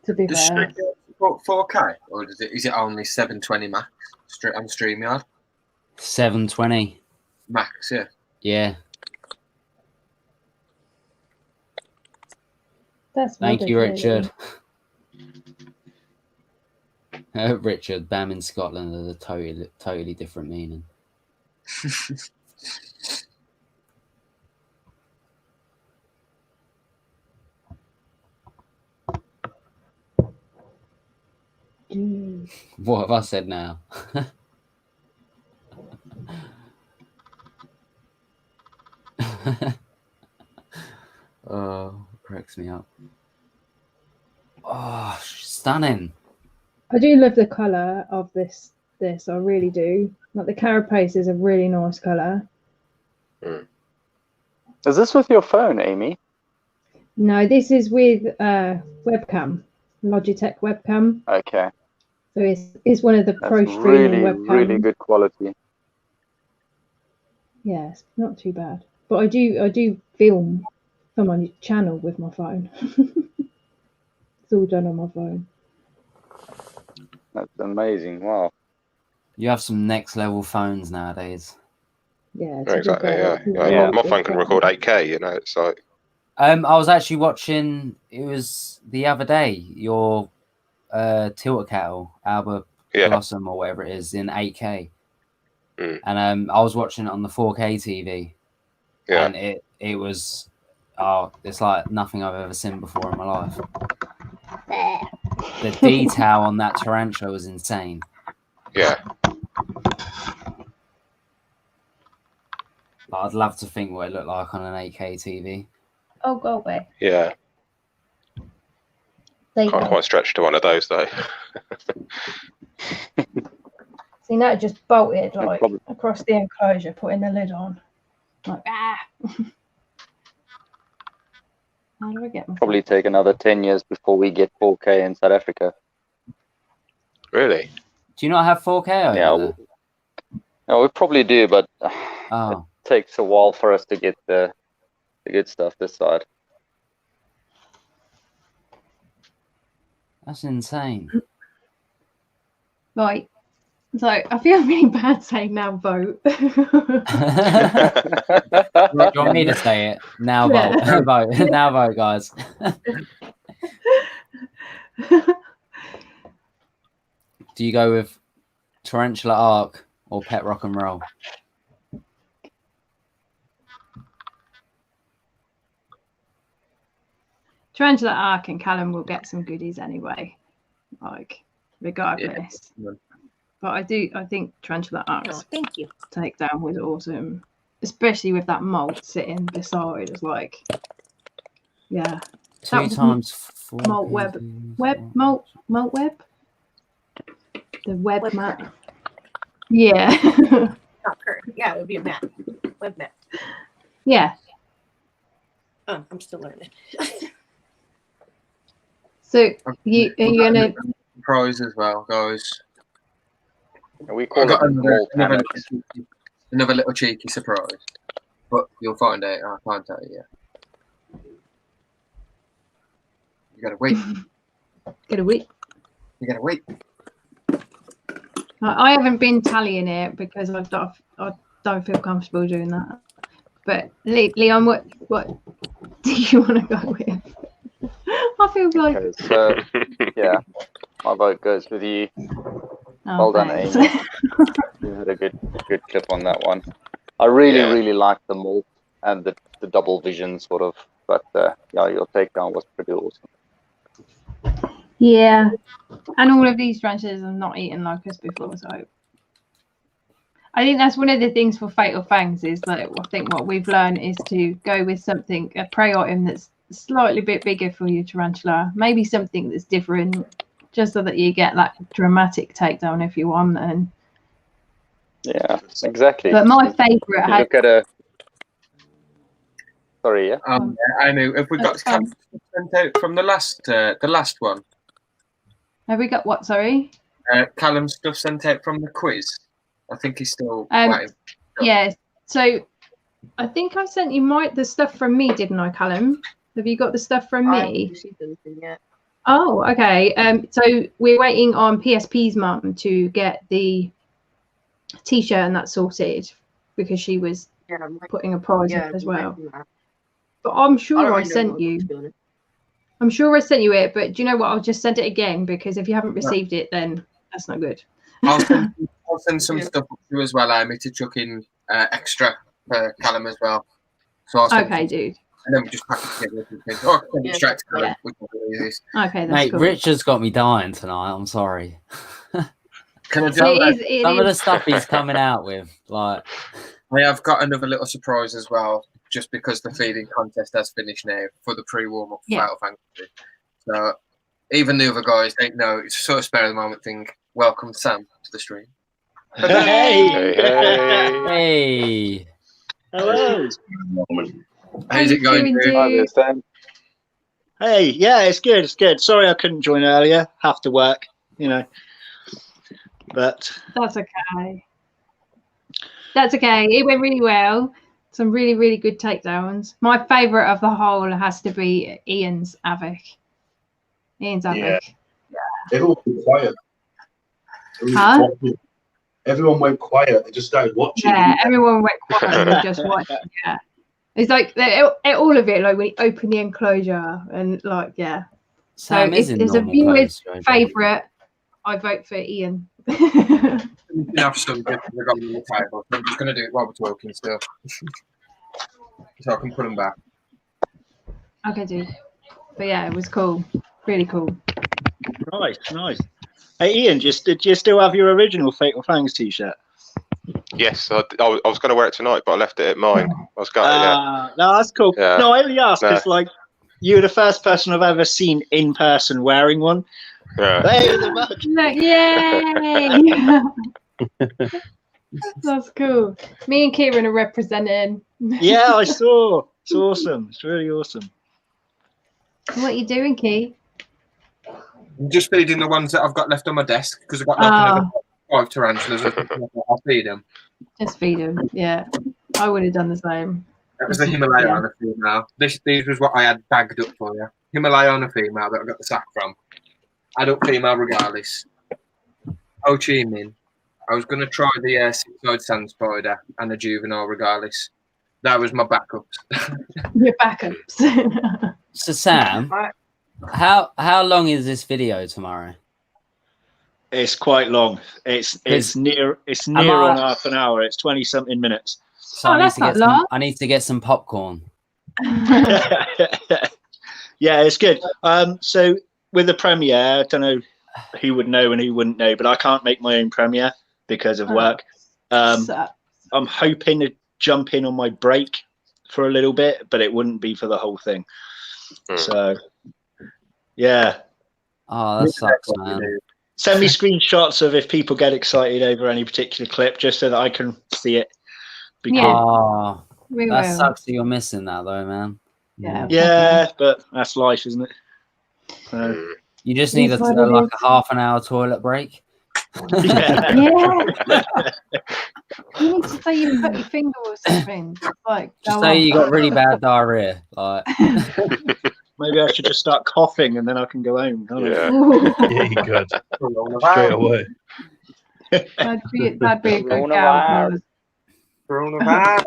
S11: to be
S8: Does
S11: fair.
S8: Stream support 4K, or is it only 720 max on StreamYard?
S5: 720.
S8: Max, yeah.
S5: Yeah.
S11: That's
S5: Thank you,
S11: wonderful.
S5: Richard. Richard, Bam in Scotland has a totally different meaning. What have I said now? Oh, cracks me up. Oh, stunning.
S11: I do love the colour of this. I really do. Like the carapace is a really nice colour.
S16: Is this with your phone, Amy?
S11: No, this is with webcam, Logitech webcam.
S16: Okay.
S11: So it's one of the
S16: That's
S11: pro streaming
S16: really,
S11: webcams.
S16: really good quality.
S11: Yeah, it's not too bad. But I do film from my channel with my phone. It's all done on my phone.
S16: That's amazing. Wow.
S5: You have some next level phones nowadays.
S11: Yeah,
S13: Exactly. Yeah. My phone can record 8K. You know, it's like.
S5: I was actually watching. It was the other day. Your Tilter Cattle, Alba Blossom or whatever it is in 8K. And I was watching it on the 4K TV.
S13: Yeah.
S5: And it was it's like nothing I've ever seen before in my life. The detail on that tarantula was insane.
S13: Yeah.
S5: I'd love to think what it looked like on an 8K TV.
S11: Oh, go away.
S13: Yeah.
S11: There you
S13: Can't
S11: go.
S13: quite stretch to one of those though.
S11: See, now it just bolted like across the enclosure, putting the lid on. Like, ah. How do I get my
S16: Probably take another 10 years before we get 4K in South Africa.
S13: Really?
S5: Do you not have 4K over there?
S16: No, we probably do, but
S5: it
S16: takes a while for us to get the good stuff this side.
S5: That's insane.
S11: Right. So I feel really bad saying now vote.
S5: Do you want me to say it? Now vote.
S11: Yeah.
S5: Vote. Now vote, guys. Do you go with Tarantula Arc or Petrock N Roll?
S11: Tarantula Arc and Callum will get some goodies anyway, like regardless. Yeah. But I think Tarantula Arc's
S9: thank you.
S11: takedown was awesome, especially with that molt sitting beside. It's like, yeah,
S5: 2 times 4
S11: molt web, molt web, the web mat. Yeah.
S9: Not her. Yeah, it would be a mat. Web mat.
S11: Yeah.
S9: Oh, I'm still learning.
S11: So are you gonna
S8: prize as well, guys?
S16: We call it
S8: another little cheeky surprise. but you'll find out. I can't tell you yet. You gotta wait.
S11: Gotta wait.
S8: You gotta wait.
S11: I haven't been tallying it because I don't feel comfortable doing that. But Leon, what do you want to go with? I feel like.
S16: Okay, so yeah, my vote goes with you.
S11: Oh,
S16: well done,
S11: thanks.
S16: Amy. You had a good clip on that one. I really like the malt and the double vision sort of, but yeah, your takedown was pretty awesome.
S11: Yeah, and all of these ranches have not eaten like us before, so I think that's one of the things for Fatal Fangs is that I think what we've learned is to go with something, a prey item that's slightly bit bigger for your tarantula, maybe something that's different, just so that you get that dramatic takedown if you want. And
S16: yeah, exactly.
S11: But my favourite had.
S16: Look at a. Sorry, yeah.
S8: I know. Have we got sent out from the last one?
S11: Have we got what? Sorry.
S8: Callum's stuff sent out from the quiz. I think he's still waiting.
S11: Yeah. So I think I sent you the stuff from me, didn't I, Callum? Have you got the stuff from me?
S9: I haven't received anything yet.
S11: Oh, okay. So we're waiting on PSP's mum to get the T-shirt and that sorted because she was putting a prize up as well. But I'm sure I sent you. I'm sure I sent you it, but do you know what? I'll just send it again because if you haven't received it, then that's not good.
S8: I'll send some stuff up to you as well, Amy, to chuck in extra for Callum as well. So I'll send
S11: Okay, dude.
S8: And then we just pack it together. Or send it straight to Callum.
S11: Okay, that's
S5: Mate,
S11: cool.
S5: Richard's got me dying tonight. I'm sorry.
S8: Can I
S11: So
S5: Some of the stuff he's coming out with, like.
S8: I have got another little surprise as well, just because the feeding contest has finished now for the pre-warm-up for Fatal Fangs II. So even the other guys don't know. It's sort of spare of the moment thing. Welcome Sam to the stream.
S5: Hey.
S17: Hello.
S8: How's it going, dude?
S12: Hey, yeah, it's good. It's good. Sorry I couldn't join earlier. Have to work, you know. But
S11: that's okay. That's okay. It went really well. Some really, really good takedowns. My favourite of the whole has to be Ian's Havoc. Ian's Havoc.
S18: Yeah. Everyone went quiet.
S11: Huh?
S18: Everyone went quiet. They just started watching.
S11: Yeah, everyone went quiet and just watched. Yeah. It's like all of it, like when you open the enclosure and like, yeah.
S5: Sam
S11: so if there's a viewer's favourite, I vote for Ian.
S8: Enough some bits on the table. I'm just going to do it while we're talking still. So I can put them back.
S11: Okay, dude. But yeah, it was cool. Really cool.
S12: Nice, nice. Hey, Ian, did you still have your original Fatal Fangs t-shirt?
S13: Yes, I was going to wear it tonight, but I left it at mine. I was gutted,
S12: No, that's cool.
S13: Yeah.
S12: No, I only asked because, like, you were the first person I've ever seen in person wearing one.
S13: Yeah.
S12: Hey, the mug.
S11: Yay! That's cool. Me and Kieran are representing.
S12: Yeah, I saw. It's awesome. It's really awesome.
S11: What are you doing, Key?
S8: I'm just feeding the ones that I've got left on my desk because I've got like another 5 tarantulas. I'll feed them.
S11: Just feed them. Yeah, I would have done the same.
S8: That was the Himalaya on a female. These was what I had bagged up for you. Himalaya on a female that I got the sack from. Adult female regardless. Ho Chi Minh. I was going to try the 6-eyed sand spider and the juvenile regardless. That was my backups.
S11: Your backups.
S5: So Sam, how long is this video tomorrow?
S12: It's quite long. It's near on half an hour. It's 20-something minutes.
S5: So I need to get some popcorn.
S12: Yeah, it's good. So with the premiere, I don't know who would know and who wouldn't know, but I can't make my own premiere because of work. I'm hoping to jump in on my break for a little bit, but it wouldn't be for the whole thing. So, yeah.
S5: Oh, that sucks, man.
S12: Send me screenshots of if people get excited over any particular clip, just so that I can see it.
S5: That sucks that you're missing that, though, man.
S12: Yeah, but that's life, isn't it? So,
S5: you just need like a half an hour toilet break.
S11: Yeah. You need to say you cut your finger or something. Like,
S5: Just
S11: go
S5: say
S11: on.
S5: you got really bad diarrhea. Like,
S12: Maybe I should just start coughing and then I can go home. Can't
S3: Yeah, you could.
S12: Straight
S3: away.
S11: That'd be a good
S8: Coronavirus. Coronavirus.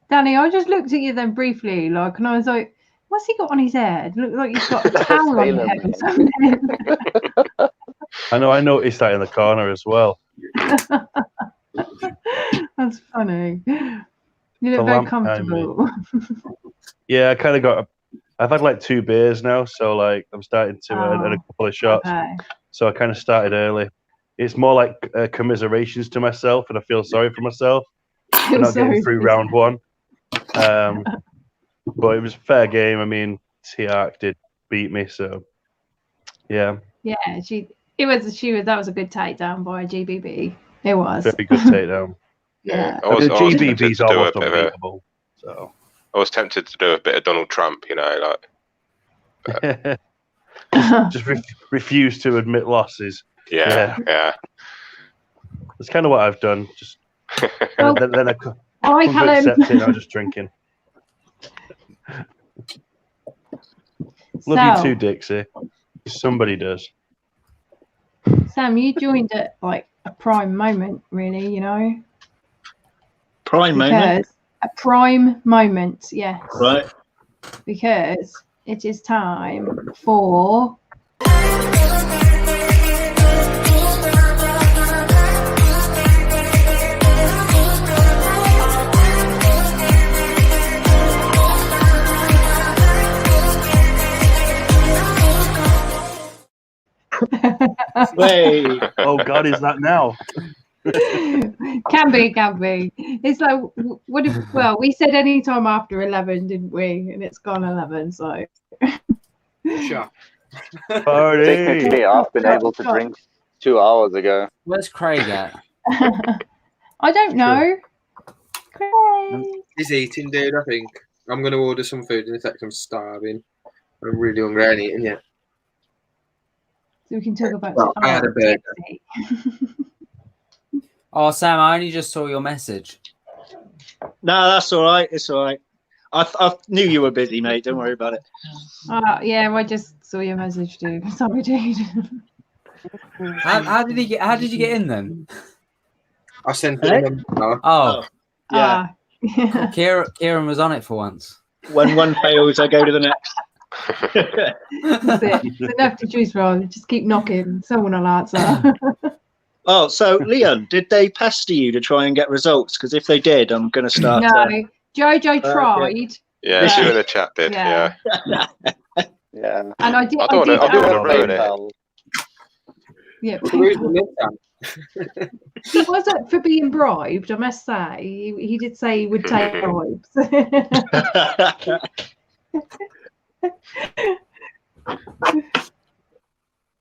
S11: Danny, I just looked at you then briefly, like, and I was like, what's he got on his head? Look like he's got a towel on his head or something.
S3: I know. I noticed that in the corner as well.
S11: That's funny. You
S3: The
S11: look very
S3: lamp behind me.
S11: comfortable.
S3: Yeah, I kind of got. I've had like 2 beers now, so like I'm starting to and a couple of shots.
S11: Okay.
S3: So I kind of started early. It's more like commiserations to myself, and I feel sorry for myself for not getting through round 1. But it was a fair game. I mean, T-Arc did beat me, so yeah.
S11: Yeah, that was a good takedown by GBB. It was.
S3: Very good takedown.
S11: Yeah.
S13: I was tempted
S3: GBB's
S13: to do
S3: almost
S13: a bit of a-
S3: unbeatable. So
S13: I was tempted to do a bit of Donald Trump, you know, like.
S3: just refuse to admit losses.
S13: Yeah.
S3: That's kind of what I've done. Just
S11: Well,
S3: then I come
S11: hi,
S3: to
S11: Callum.
S3: accept it. I'm just drinking. Love you too, Dixie. Somebody does.
S11: Sam, you joined at like a prime moment, really, you know?
S12: Prime moment?
S11: A prime moment, yes.
S12: Right.
S11: Because it is time for...
S12: Wait.
S3: Oh God, is that now?
S11: Can be. It's like, well, we said any time after 11, didn't we? And it's gone 11, so.
S8: Sure.
S3: Party.
S16: Technically, I've been able to drink 2 hours ago.
S5: where's Craig at?
S11: I don't know. Craig.
S8: He's eating, dude, I think. I'm going to order some food in a sec. I'm starving. I'm really hungry. I ain't eating yet.
S11: So we can talk about
S8: Well, I had a burger.
S5: Oh, Sam, I only just saw your message.
S12: No, that's all right. It's all right. I knew you were busy, mate. Don't worry about it.
S11: Yeah, I just saw your message, dude. Sorry, dude.
S5: How did you get in then?
S8: I sent it.
S5: Oh,
S12: Yeah.
S5: Kieran was on it for once.
S12: When one fails, I go to the next.
S11: That's it. It's enough to choose from. Just keep knocking. Someone will answer.
S12: Oh, so Leon, did they pester you to try and get results? Because if they did, I'm going to start.
S11: No, Jojo tried.
S13: Yeah, she in the chat did.
S11: Yeah.
S16: Yeah.
S11: And I did.
S13: I don't want to ruin it.
S11: Yeah. He wasn't for being bribed, I must say. He did say he would take bribes.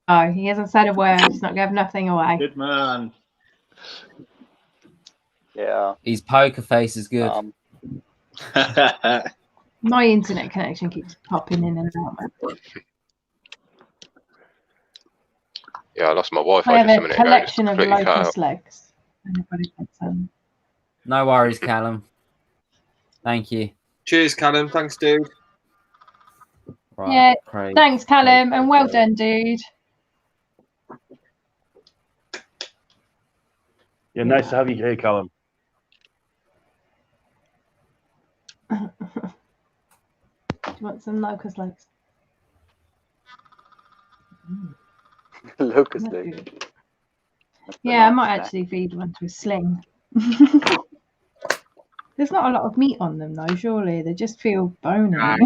S11: Oh, he hasn't said a word. He's not giving nothing away.
S12: Good man.
S16: Yeah.
S5: His poker face is good.
S11: My internet connection keeps popping in and out.
S13: Yeah, I lost my Wi-Fi
S11: I have
S13: just a
S11: a
S13: minute ago.
S11: collection of
S13: Completely cut
S11: locust
S13: out.
S11: legs. Anybody gets them?
S5: No worries, Callum. Thank you.
S8: Cheers, Callum. Thanks, dude.
S5: Right,
S11: Yeah,
S5: Craig.
S11: thanks, Callum, and well done, dude.
S3: Yeah, nice to have you here, Callum.
S11: Do you want some locust legs?
S16: Locust leg.
S11: Yeah, I might actually feed one to a sling. There's not a lot of meat on them, though, surely. They just feel bony.
S3: I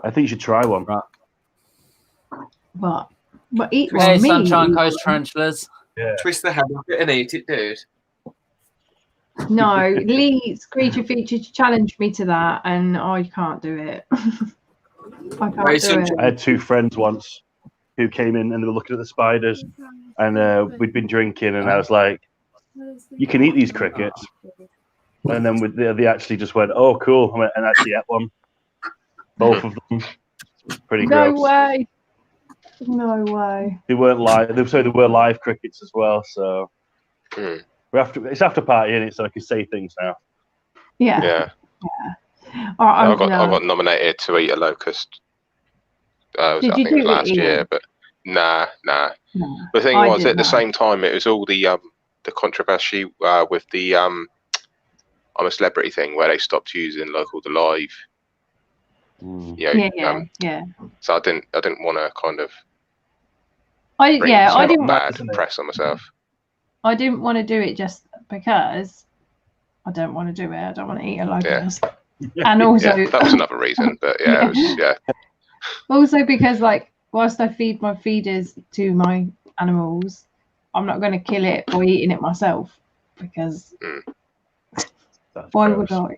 S3: think you should try one.
S11: What? But eat
S5: Hey,
S11: one,
S5: Sunshine
S11: me.
S5: Coast Tarantulas.
S3: Yeah.
S8: Twist the head off it and eat it, dude.
S11: No, Lee's creature feature challenged me to that, and I can't do it. I can't do it.
S3: I had 2 friends once who came in and they were looking at the spiders, and we'd been drinking, and I was like, "You can eat these crickets," and then they actually just went, "Oh, cool," and actually ate one, both of them. Pretty
S11: No
S3: gross.
S11: way. No way.
S3: They weren't live. They were live crickets as well. So we're after. It's after party, innit? So I can say things now.
S11: Yeah.
S13: Yeah.
S11: All right,
S13: I got nominated to eat a locust. I
S11: Did you
S13: think it was
S11: do it,
S13: last year,
S11: Ian?
S13: but nah.
S11: No.
S13: The thing
S11: I
S13: was,
S11: did
S13: at the
S11: that.
S13: same time, it was all the controversy with the I'm a celebrity thing where they stopped using local to live. You know,
S11: Yeah.
S13: So I didn't want to kind of
S11: I
S13: bring
S11: didn't.
S13: bad press on myself.
S11: I didn't want to do it just because I don't want to do it. I don't want to eat a locust. And also,
S13: yeah, that was another reason. But yeah, it was,
S11: also because like whilst I feed my feeders to my animals, I'm not going to kill it by eating it myself because why would I?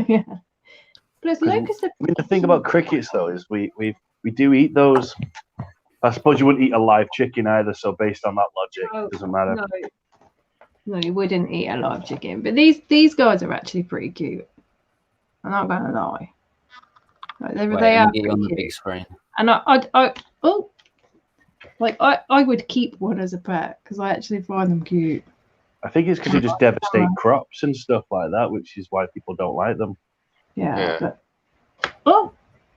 S11: Yeah. Plus, locusts are.
S3: I mean, the thing about crickets though is we do eat those. I suppose you wouldn't eat a live chicken either. So based on that logic, it doesn't matter.
S11: No, you wouldn't eat a live chicken. But these guys are actually pretty cute. I'm not going to lie. Like, they are
S5: get you on the
S11: cute.
S5: big screen.
S11: And I would keep one as a pet because I actually find them cute.
S3: I think it's because they just devastate crops and stuff like that, which is why people don't like them.
S11: Yeah.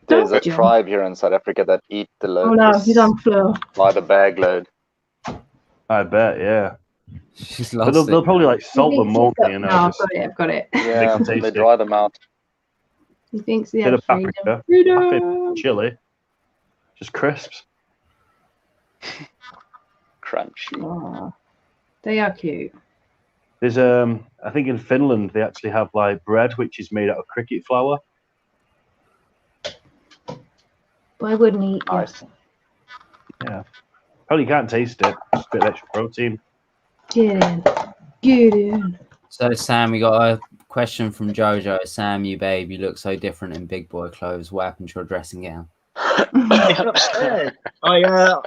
S16: There's a tribe here in South Africa that eat the
S11: Oh
S16: locusts
S11: no, he's on floor.
S16: by the bag load.
S3: I bet, yeah.
S5: She's
S3: But they'll probably like salt them, won't they? You know,
S11: No,
S3: just
S11: I've got it.
S16: Yeah,
S3: make them
S16: they
S3: tasty.
S16: dry them out.
S11: He thinks he
S3: Bit
S11: has
S3: of paprika,
S11: freedom.
S3: chili, just crisps.
S16: Crunchy.
S11: Oh, they are cute.
S3: There's I think in Finland they actually have like bread which is made out of cricket flour.
S11: But I wouldn't eat
S3: Nice. Yeah. Probably can't taste it. Just a bit of extra protein.
S11: Get in. Get in.
S5: So Sam, we got a question from Jojo. Sam, you babe, you look so different in big boy clothes. What happened to your dressing gown?
S12: Upstairs. I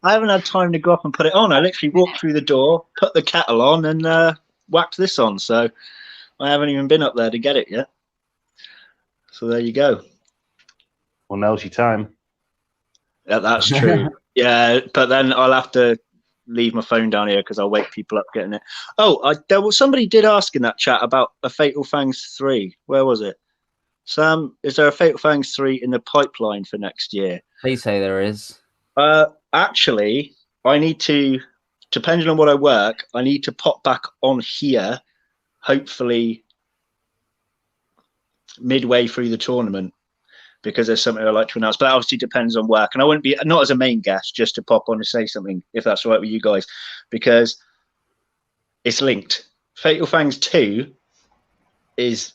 S12: haven't had time to go up and put it on. I literally walked through the door, put the kettle on, and whacked this on. So I haven't even been up there to get it yet. So there you go.
S3: Well, now's your time.
S12: Yeah, that's true. Yeah, but then I'll have to leave my phone down here because I'll wake people up getting it. Oh, somebody did ask in that chat about a Fatal Fangs 3. Where was it? Sam, is there a Fatal Fangs 3 in the pipeline for next year?
S5: Please say there is.
S12: Actually, I need to, depending on what I work, I need to pop back on here, hopefully midway through the tournament, because there's something I'd like to announce. But that obviously depends on work. And I wouldn't be, not as a main guest, just to pop on and say something, if that's all right with you guys, because it's linked. Fatal Fangs 2 is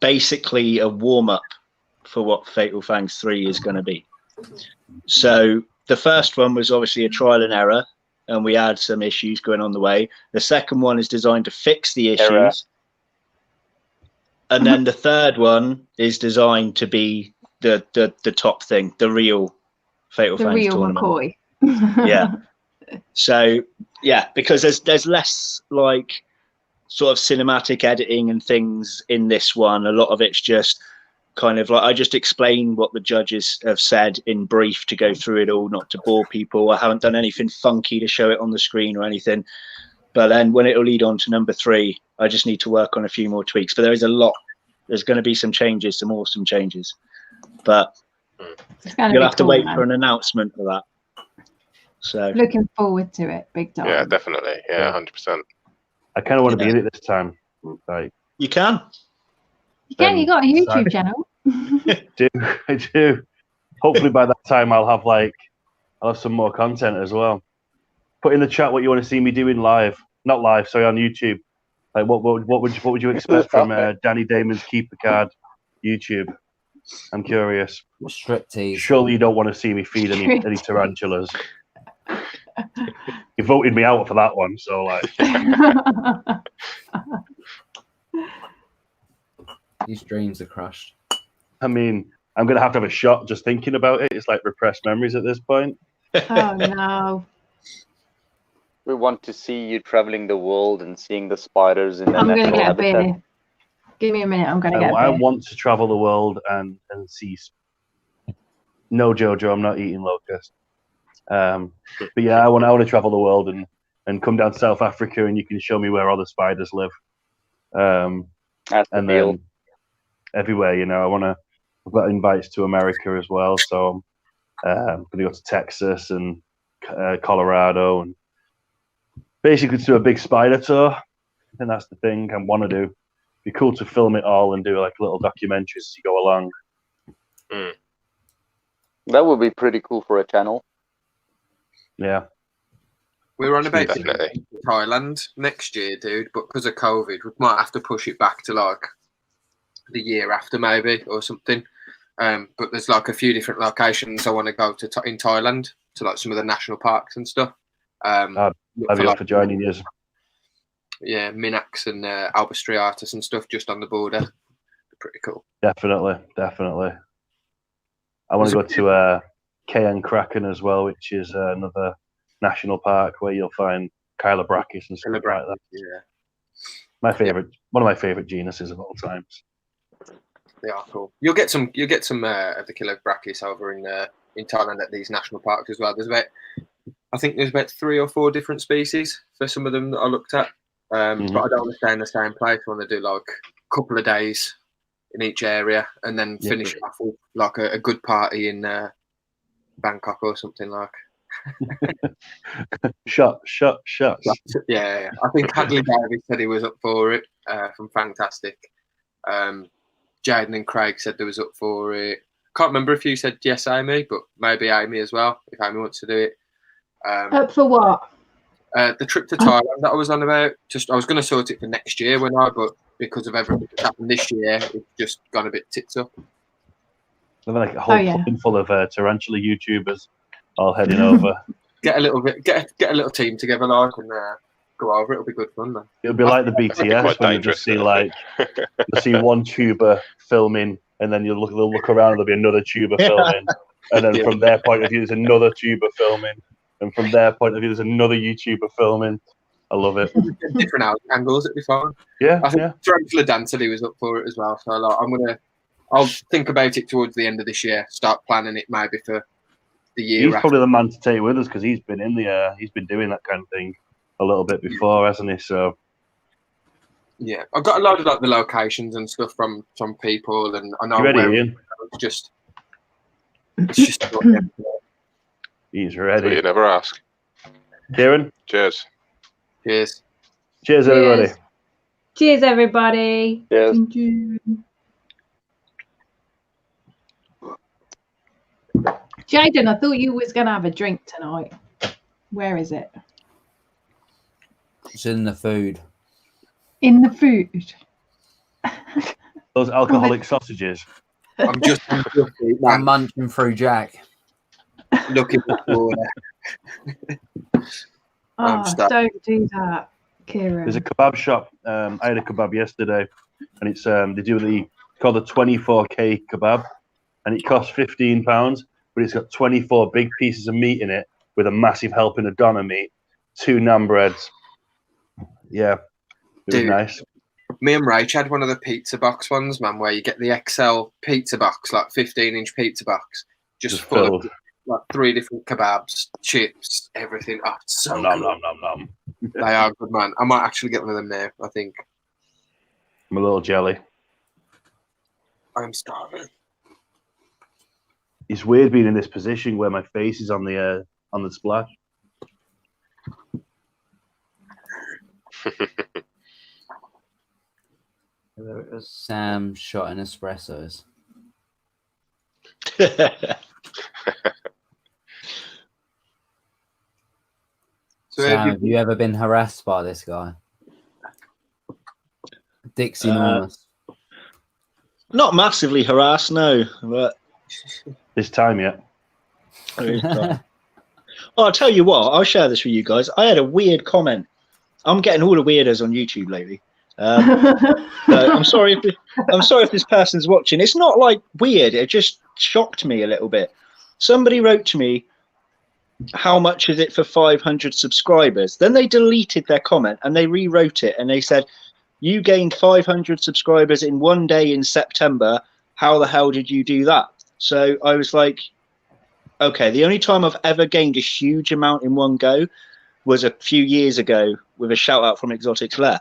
S12: basically a warm-up for what Fatal Fangs 3 is going to be. So the first one was obviously a trial and error, and we had some issues going on the way. The second one is designed to fix the issues.
S16: Error.
S12: And then the third one is designed to be the top thing, the real Fatal Fangs
S11: real
S12: tournament.
S11: McCoy.
S12: Yeah. So yeah, because there's less like sort of cinematic editing and things in this one. A lot of it's just kind of like I just explain what the judges have said in brief to go through it all, not to bore people. I haven't done anything funky to show it on the screen or anything. But then when it'll lead on to number 3, I just need to work on a few more tweaks. But there is a lot. There's going to be some changes, some awesome changes. But you'll have to wait for an announcement for that. So
S11: looking forward to it, big time.
S13: Yeah, definitely. Yeah, 100%.
S3: I kind of want to be in it this time. Like,
S12: you can.
S11: You can. You got a YouTube channel.
S3: I do. Hopefully by that time I'll have some more content as well. Put in the chat what you want to see me doing live. Not live, sorry, on YouTube. Like what would you expect from Danny Damon's Keep the Card YouTube? I'm curious.
S5: Striptease.
S3: Surely you don't want to see me feed any tarantulas. You voted me out for that one, so like.
S5: These dreams are crushed.
S3: I mean, I'm gonna have to have a shot just thinking about it. It's like repressed memories at this point.
S11: Oh no.
S16: We want to see you traveling the world and seeing the spiders in their
S11: I'm gonna
S16: natural
S11: get a
S16: habitat.
S11: beer. Give me a minute. I'm gonna get a
S3: I
S11: beer.
S3: want to travel the world and see. No, Jojo, I'm not eating locust. But yeah, I want to travel the world and come down to South Africa, and you can show me where all the spiders live. And then everywhere, you know, I've got invites to America as well, so I'm going to go to Texas and Colorado, and basically do a big spider tour. I think that's the thing I want to do. It'd be cool to film it all and do like little documentaries as you go along.
S16: That would be pretty cool for a channel.
S3: Yeah.
S8: We're on about Thailand next year, dude, but because of COVID, we might have to push it back to like the year after, maybe, or something. But there's like a few different locations I want to go to in Thailand, to like some of the national parks and stuff.
S3: I'd be up for joining you.
S8: Yeah, Minax and Albistriatus and stuff just on the border. Pretty cool.
S3: Definitely. I want to go to KN Kraken as well, which is another national park where you'll find Kylobrachys and stuff like that.
S8: Yeah.
S3: One of my favorite genuses of all times.
S8: They are cool. You'll get some of the Kylobrachys over in Thailand at these national parks as well. I think there's about 3 or 4 different species for some of them that I looked at. But I don't want to stay in the same place. I want to do like a couple of days in each area and then finish off with like a good party in Bangkok or something like.
S3: Shots.
S8: Yeah. I think Hadley Davis said he was up for it from Fantastic. Jaden and Craig said they was up for it. Can't remember if you said yes, Amy, but maybe Amy as well, if Amy wants to do it.
S11: Up for what?
S8: The trip to Thailand that I was on about. I was going to sort it for next year but because of everything that's happened this year, it's just gone a bit tits up.
S3: There's like a whole plane full of Tarantula YouTubers all heading over.
S8: Get a little team together, like, and go over. It'll be good fun, man.
S3: It'll be like the BTS when you just see you'll see one tuber filming, and then they'll look around and there'll be another tuber filming, and then from their point of view there's another tuber filming, and from their point of view there's another YouTuber filming. I love it.
S8: Different angles, it'd be fun.
S3: Yeah,
S8: I think Tarantula Dancer, he was up for it as well. So I'll think about it towards the end of this year. Start planning it maybe for the year.
S3: He's probably the man to take with us because he's been in the he's been doing that kind of thing a little bit before, hasn't he? So
S8: yeah, I've got a lot of like the locations and stuff from people, and I know
S3: you ready,
S8: where
S3: Ian?
S8: it's just.
S3: He's ready.
S13: So you never ask.
S3: Kieran?
S13: Cheers.
S8: Cheers.
S3: Cheers, everybody.
S11: Cheers, everybody.
S16: Cheers.
S11: Jaden, I thought you was going to have a drink tonight. Where is it?
S5: It's in the food.
S11: In the food.
S3: Those alcoholic sausages.
S5: I'm munching through Jack.
S8: Looking for
S11: don't do that, Kieran.
S3: There's a kebab shop. I had a kebab yesterday, and it's called the 24K kebab, and it costs £15, but it's got 24 big pieces of meat in it with a massive helping of doner meat, 2 naan breads. Yeah, it was nice.
S8: Me and Rach had one of the pizza box ones, man, where you get the XL pizza box, like 15-inch pizza box, just full of like 3 different kebabs, chips, everything. Oh, it's so good. They are good, man. I might actually get one of them now, I think.
S3: I'm a little jelly.
S8: I'm starving.
S3: It's weird being in this position where my face is on the splash.
S5: Sam shot in espressos. Sam, have you ever been harassed by this guy? Dick's enormous.
S12: Not massively harassed, no. But
S3: this time yet.
S12: Well, I'll tell you what. I'll share this with you guys. I had a weird comment. I'm getting all the weirdos on YouTube lately. I'm sorry if this person's watching. It's not like weird. It just shocked me a little bit. Somebody wrote to me, how much is it for 500 subscribers? Then they deleted their comment and they rewrote it and they said, you gained 500 subscribers in one day in September. How the hell did you do that? So I was like, Okay, the only time I've ever gained a huge amount in one go was a few years ago with a shout out from Exotic Lair.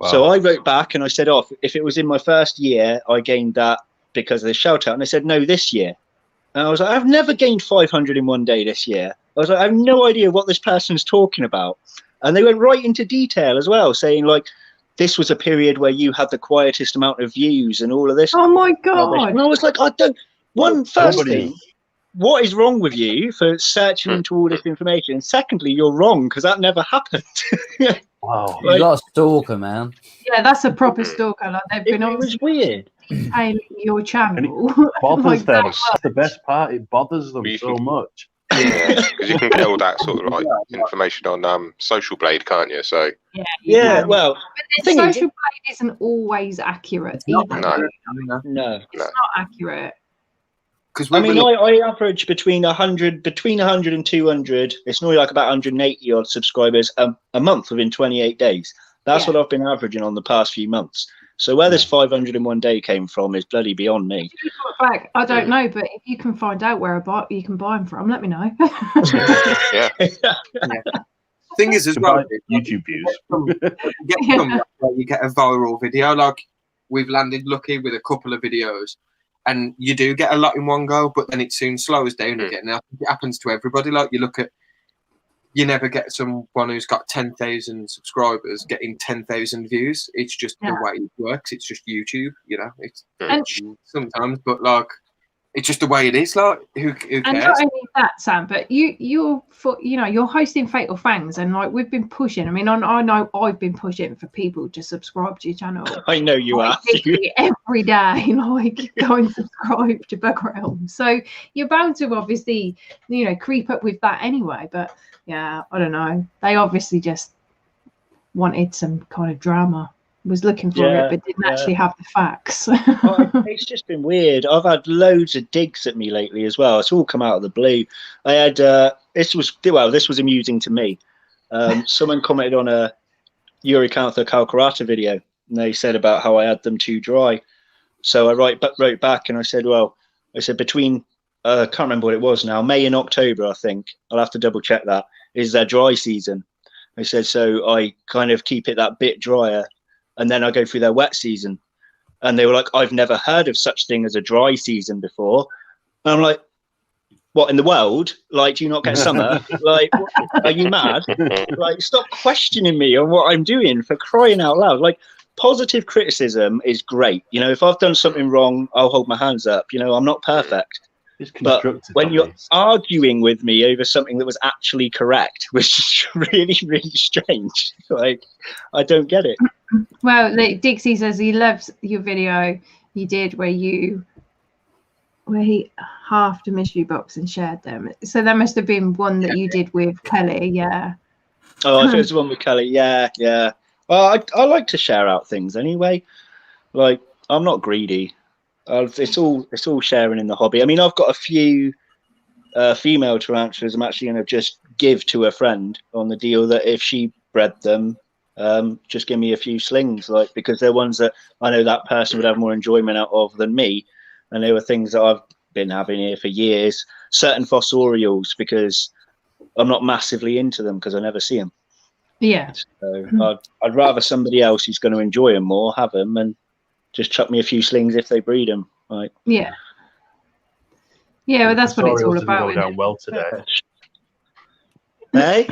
S3: Wow.
S12: So I wrote back and I said, if it was in my first year, I gained that because of the shout out. And they said, no, this year. And I was like, I've never gained 500 in one day this year. I was like, I have no idea what this person's talking about. And they went right into detail as well, saying like, this was a period where you had the quietest amount of views and all of this.
S11: Oh my God.
S12: And I was like, first thing, what is wrong with you for searching into all this information? Secondly, you're wrong because that never happened.
S3: Wow.
S5: You got a stalker, man.
S11: Yeah, that's a proper stalker. Like they've been
S12: It was weird.
S11: detailing your channel.
S3: Bothers
S11: Like
S3: them.
S11: that.
S3: That's the best part. It bothers them so much.
S13: Yeah, because you can get all that sort of like information on Social Blade, can't you? So
S12: yeah, well,
S11: but the Social Blade isn't always accurate. Either.
S12: No,
S11: it's not accurate.
S12: I mean, I average between 100 and 200. It's normally like about 180 odd subscribers a month within 28 days. That's what I've been averaging on the past few months. So where this 500 in one day came from is bloody beyond me.
S11: Back, I don't know, but if you can find out where you can buy them from, let me know.
S13: Yeah.
S8: Thing is, as well,
S3: YouTube views.
S8: You get a viral video. Like we've landed lucky with a couple of videos, and you do get a lot in one go, but then it soon slows down again. Now it happens to everybody. Like you never get someone who's got 10,000 subscribers getting 10,000 views. It's just the way it works. It's just YouTube, you know. It's sometimes, but like it's just the way it is. Like who cares?
S11: And not only that, Sam, but you're hosting Fatal Fangs, and like we've been pushing. I mean, I know I've been pushing for people to subscribe to your channel.
S12: I know you are.
S11: Every day, like go and subscribe to Bug Realm. So you're bound to obviously, creep up with that anyway. But yeah, I don't know. They obviously just wanted some kind of drama. Was looking for it, but didn't actually have the facts.
S12: It's just been weird. I've had loads of digs at me lately as well. It's all come out of the blue. I had this was amusing to me. Someone commented on a Eurocantha Calcarata video, and they said about how I had them too dry. So I wrote back and I said, between I can't remember what it was now, May and October, I think. I'll have to double check that. Is their dry season. I said, so I kind of keep it that bit drier. And then I go through their wet season. And they were like, I've never heard of such thing as a dry season before. And I'm like, what, in the world? Like, do you not get summer? Like, are you mad? Like, stop questioning me on what I'm doing, for crying out loud. Like, positive criticism is great. If I've done something wrong, I'll hold my hands up. I'm not perfect. But when you're arguing with me over something that was actually correct, which is really, really strange, like, I don't get it.
S11: Well, Dixie says he loves your video you did where he halved a mystery box and shared them. So that must have been one that you did with Kelly, yeah.
S12: Oh, I think it was the one with Kelly, yeah. Well, I like to share out things anyway. Like, I'm not greedy. It's all sharing in the hobby. I mean, I've got a few female tarantulas I'm actually going to just give to a friend on the deal that if she bred them, just give me a few slings, like, because they're ones that I know that person would have more enjoyment out of than me. And they were things that I've been having here for years. Certain fossorials, because I'm not massively into them because I never see them.
S11: Yeah.
S12: So I'd rather somebody else who's going to enjoy them more have them and just chuck me a few slings if they breed them. Like,
S11: yeah, well, that's what it's all about.
S3: Didn't go down well today.
S12: Hey,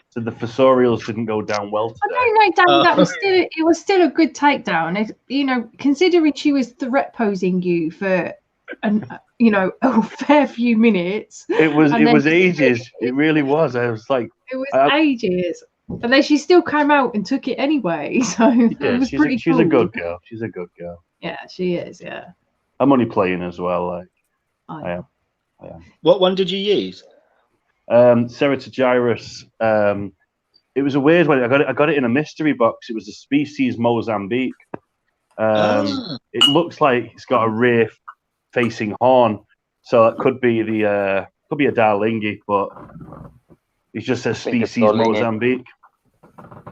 S3: so the fossorials didn't go down well today.
S11: I don't know, Dan. It was still a good takedown. Considering she was threat posing you for a fair few minutes.
S3: It was ages. It really was. I was like,
S11: it was ages. And then she still came out and took it anyway. So it was pretty cool.
S3: She's a good girl. She's a good girl.
S11: Yeah, she is. Yeah.
S3: I'm only playing as well. Like, I am.
S12: What one did you use?
S3: Ceratogyrus. It was a weird one. I got it in a mystery box. It was a species Mozambique. It looks like it's got a rear facing horn, so it could be a Darlingi, but it just says species Mozambique.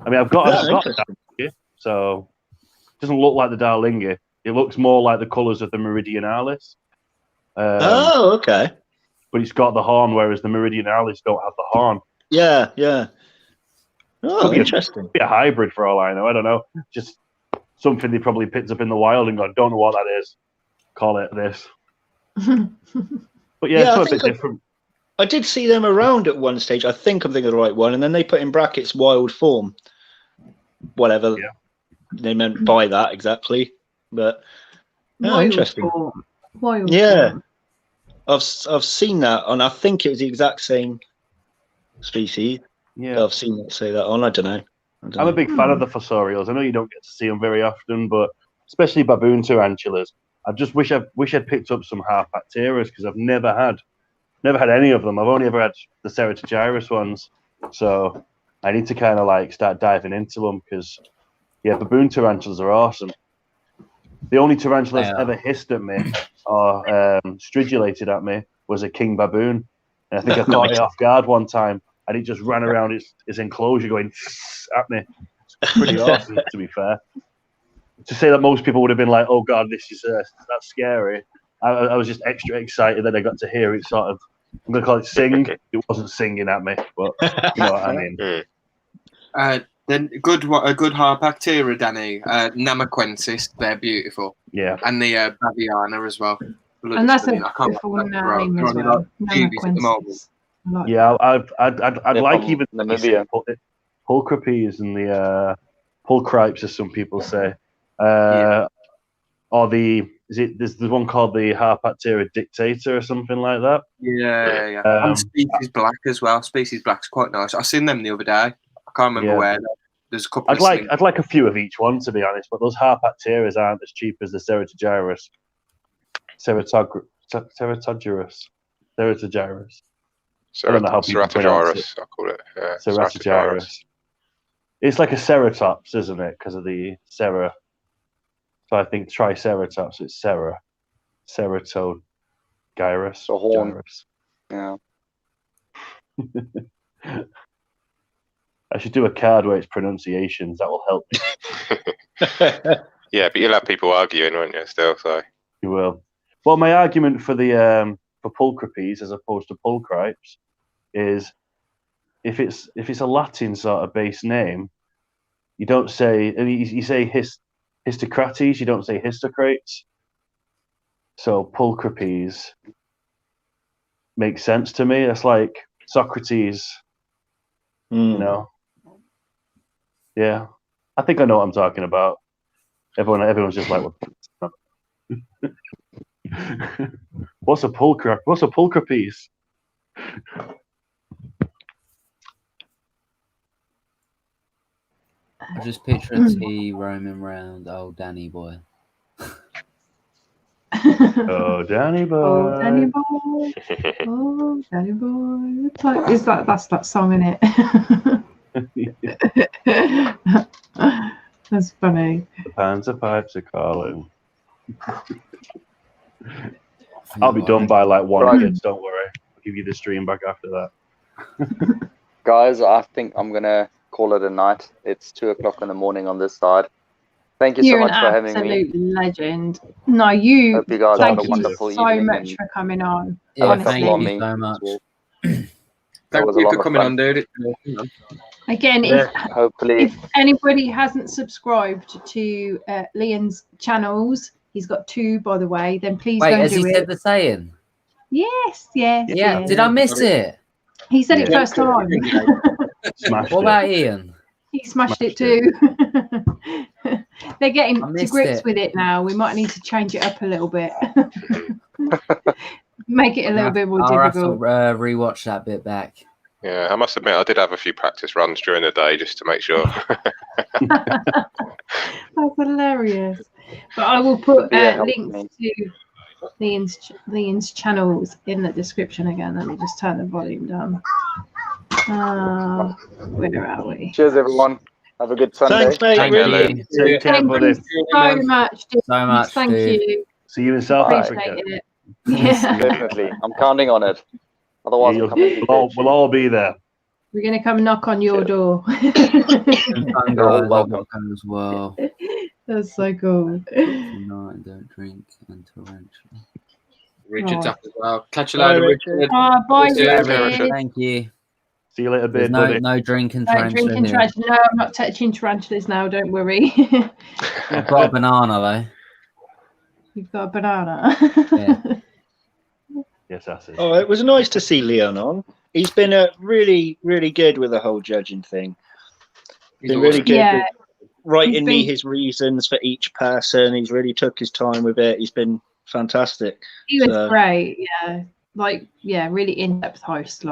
S3: I mean, I've got a Darlingi, so it doesn't look like the Darlingi. It looks more like the colours of the Meridionalis.
S12: Okay.
S3: but it's got the horn, whereas the Meridionalis don't have the horn.
S12: Yeah, yeah. Oh,
S3: Could be
S12: interesting.
S3: Be a hybrid for all I know. I don't know. Just something they probably picked up in the wild and gone, don't know what that is. Call it this. But yeah, it's a bit different.
S12: I did see them around at one stage. I think I'm thinking of the right one, and then they put in brackets wild form. Whatever they meant by that exactly, but interesting.
S11: Wild
S12: form. I've seen that, and I think it was the exact same species.
S3: Yeah,
S12: I've seen it say that on. I don't know.
S3: I'm a big fan of the fossorials. I know you don't get to see them very often, but especially baboon tarantulas. I just wish I'd picked up some Harpacteras because I've never had any of them. I've only ever had the Ceratogyrus ones, so I need to kind of like start diving into them because baboon tarantulas are awesome. The only tarantula that's ever hissed at me or stridulated at me was a king baboon, and I think I caught it off guard one time, and it just ran around its enclosure going at me. It's pretty awesome, to be fair. To say that most people would have been like, "Oh God, that's scary." I was just extra excited that I got to hear it sort of. I'm gonna call it sing. It wasn't singing at me, but you know what I mean.
S8: Then a good Harpactera, Danny. Namaquensis, they're beautiful.
S3: Yeah,
S8: and the Baviana as well.
S11: And that's a beautiful name as well. Namaquensis.
S3: Yeah, I'd like even the pulchripes and the pulchripes, as some people say. Or there's one called the Harpactera dictator or something like that.
S8: Yeah. And Species Black as well. Species Black's quite nice. I seen them the other day. I can't remember where. There's a couple.
S3: I'd like a few of each one, to be honest. But those Harpacteras aren't as cheap as the Ceratogyrus. Ceratogyrus. I don't know how people pronounce it.
S13: I call it. Yeah,
S3: Ceratogyrus. It's like a ceratops, isn't it? Because of the cera. So I think Triceratops. It's Ceratogyrus.
S16: The horn. Yeah.
S3: I should do a card where it's pronunciations. That will help me.
S13: Yeah, but you'll have people arguing, won't you? Still, so
S3: you will. Well, my argument for the for pulchripes as opposed to pulchripes is if it's a Latin sort of base name, you don't say you say Histocrates, you don't say Histocrates. So pulchripes makes sense to me. That's like Socrates, you know. Yeah, I think I know what I'm talking about. Everyone's just like, what's a pulchrip? What's a pulchripes?
S5: I just picture a T roaming around. Oh, Danny boy.
S3: Oh, Danny boy.
S11: Oh, Danny boy. Oh, Danny boy. That's that song, isn't it? That's funny.
S3: The Panzer pipes are calling. I'll be done by like 1 kids, don't worry. I'll give you the stream back after that.
S16: Guys, I think I'm gonna call it a night. It's 2:00 in the morning on this side. Thank you so much for having me.
S11: You're an absolute legend. No, you.
S16: Hope you guys
S11: thank
S16: have a wonderful
S11: you so
S16: evening
S11: much for coming on.
S5: Yeah,
S11: honestly.
S5: thank you so much.
S8: Thank you for coming on, dude.
S11: Again,
S16: hopefully,
S11: if anybody hasn't subscribed to Leon's channels, he's got 2, by the way, then please
S5: Wait,
S11: don't
S5: has
S11: do
S5: he
S11: it.
S5: said the saying?
S11: Yes.
S5: Yeah. Did I miss it?
S11: He said it first time.
S5: What about Ian?
S11: He smashed it too. They're getting to grips with it now. We might need to change it up a little bit. Make it a little bit more difficult.
S5: I'll have to rewatch that bit back.
S13: yeah, I must admit I did have a few practice runs during the day just to make sure.
S11: That's hilarious. But I will put links to Leon's channels in the description again. Let me just turn the volume down. Where are we?
S16: Cheers, everyone. Have a good Sunday.
S12: Thanks, mate.
S5: Thank you.
S3: Take care, buddy.
S11: So much. Thank you.
S3: See you in South Africa.
S11: Appreciate it. Yeah.
S16: Definitely. I'm counting on it. Otherwise,
S3: we'll all be there.
S11: We're going to come knock on your door.
S5: You're all welcome as well.
S11: That's so cool.
S5: Tonight, don't drink and tarantula.
S8: Richard's
S11: Oh.
S8: up as well. Catch you
S12: Bye,
S8: later,
S12: Richard.
S8: Richard.
S11: Bye,
S8: See you later,
S11: Richard.
S5: Thank you.
S3: See you later,
S5: There's
S3: beard buddy.
S5: no drinking
S11: Don't
S5: tarantula
S11: drinking
S5: here.
S11: tarantula. No, I'm not touching tarantulas now. Don't worry.
S5: I've got a banana though.
S11: You've got a banana.
S5: Yeah.
S3: Yes, that's it.
S12: Oh, it was nice to see Leon on. He's been really, really good with the whole judging thing. Been really good
S11: Yeah.
S12: with writing me
S11: been-
S12: his reasons for each person. He's really took his time with it. He's been fantastic.
S11: He was
S12: So-
S11: great. Yeah. Really in-depth host.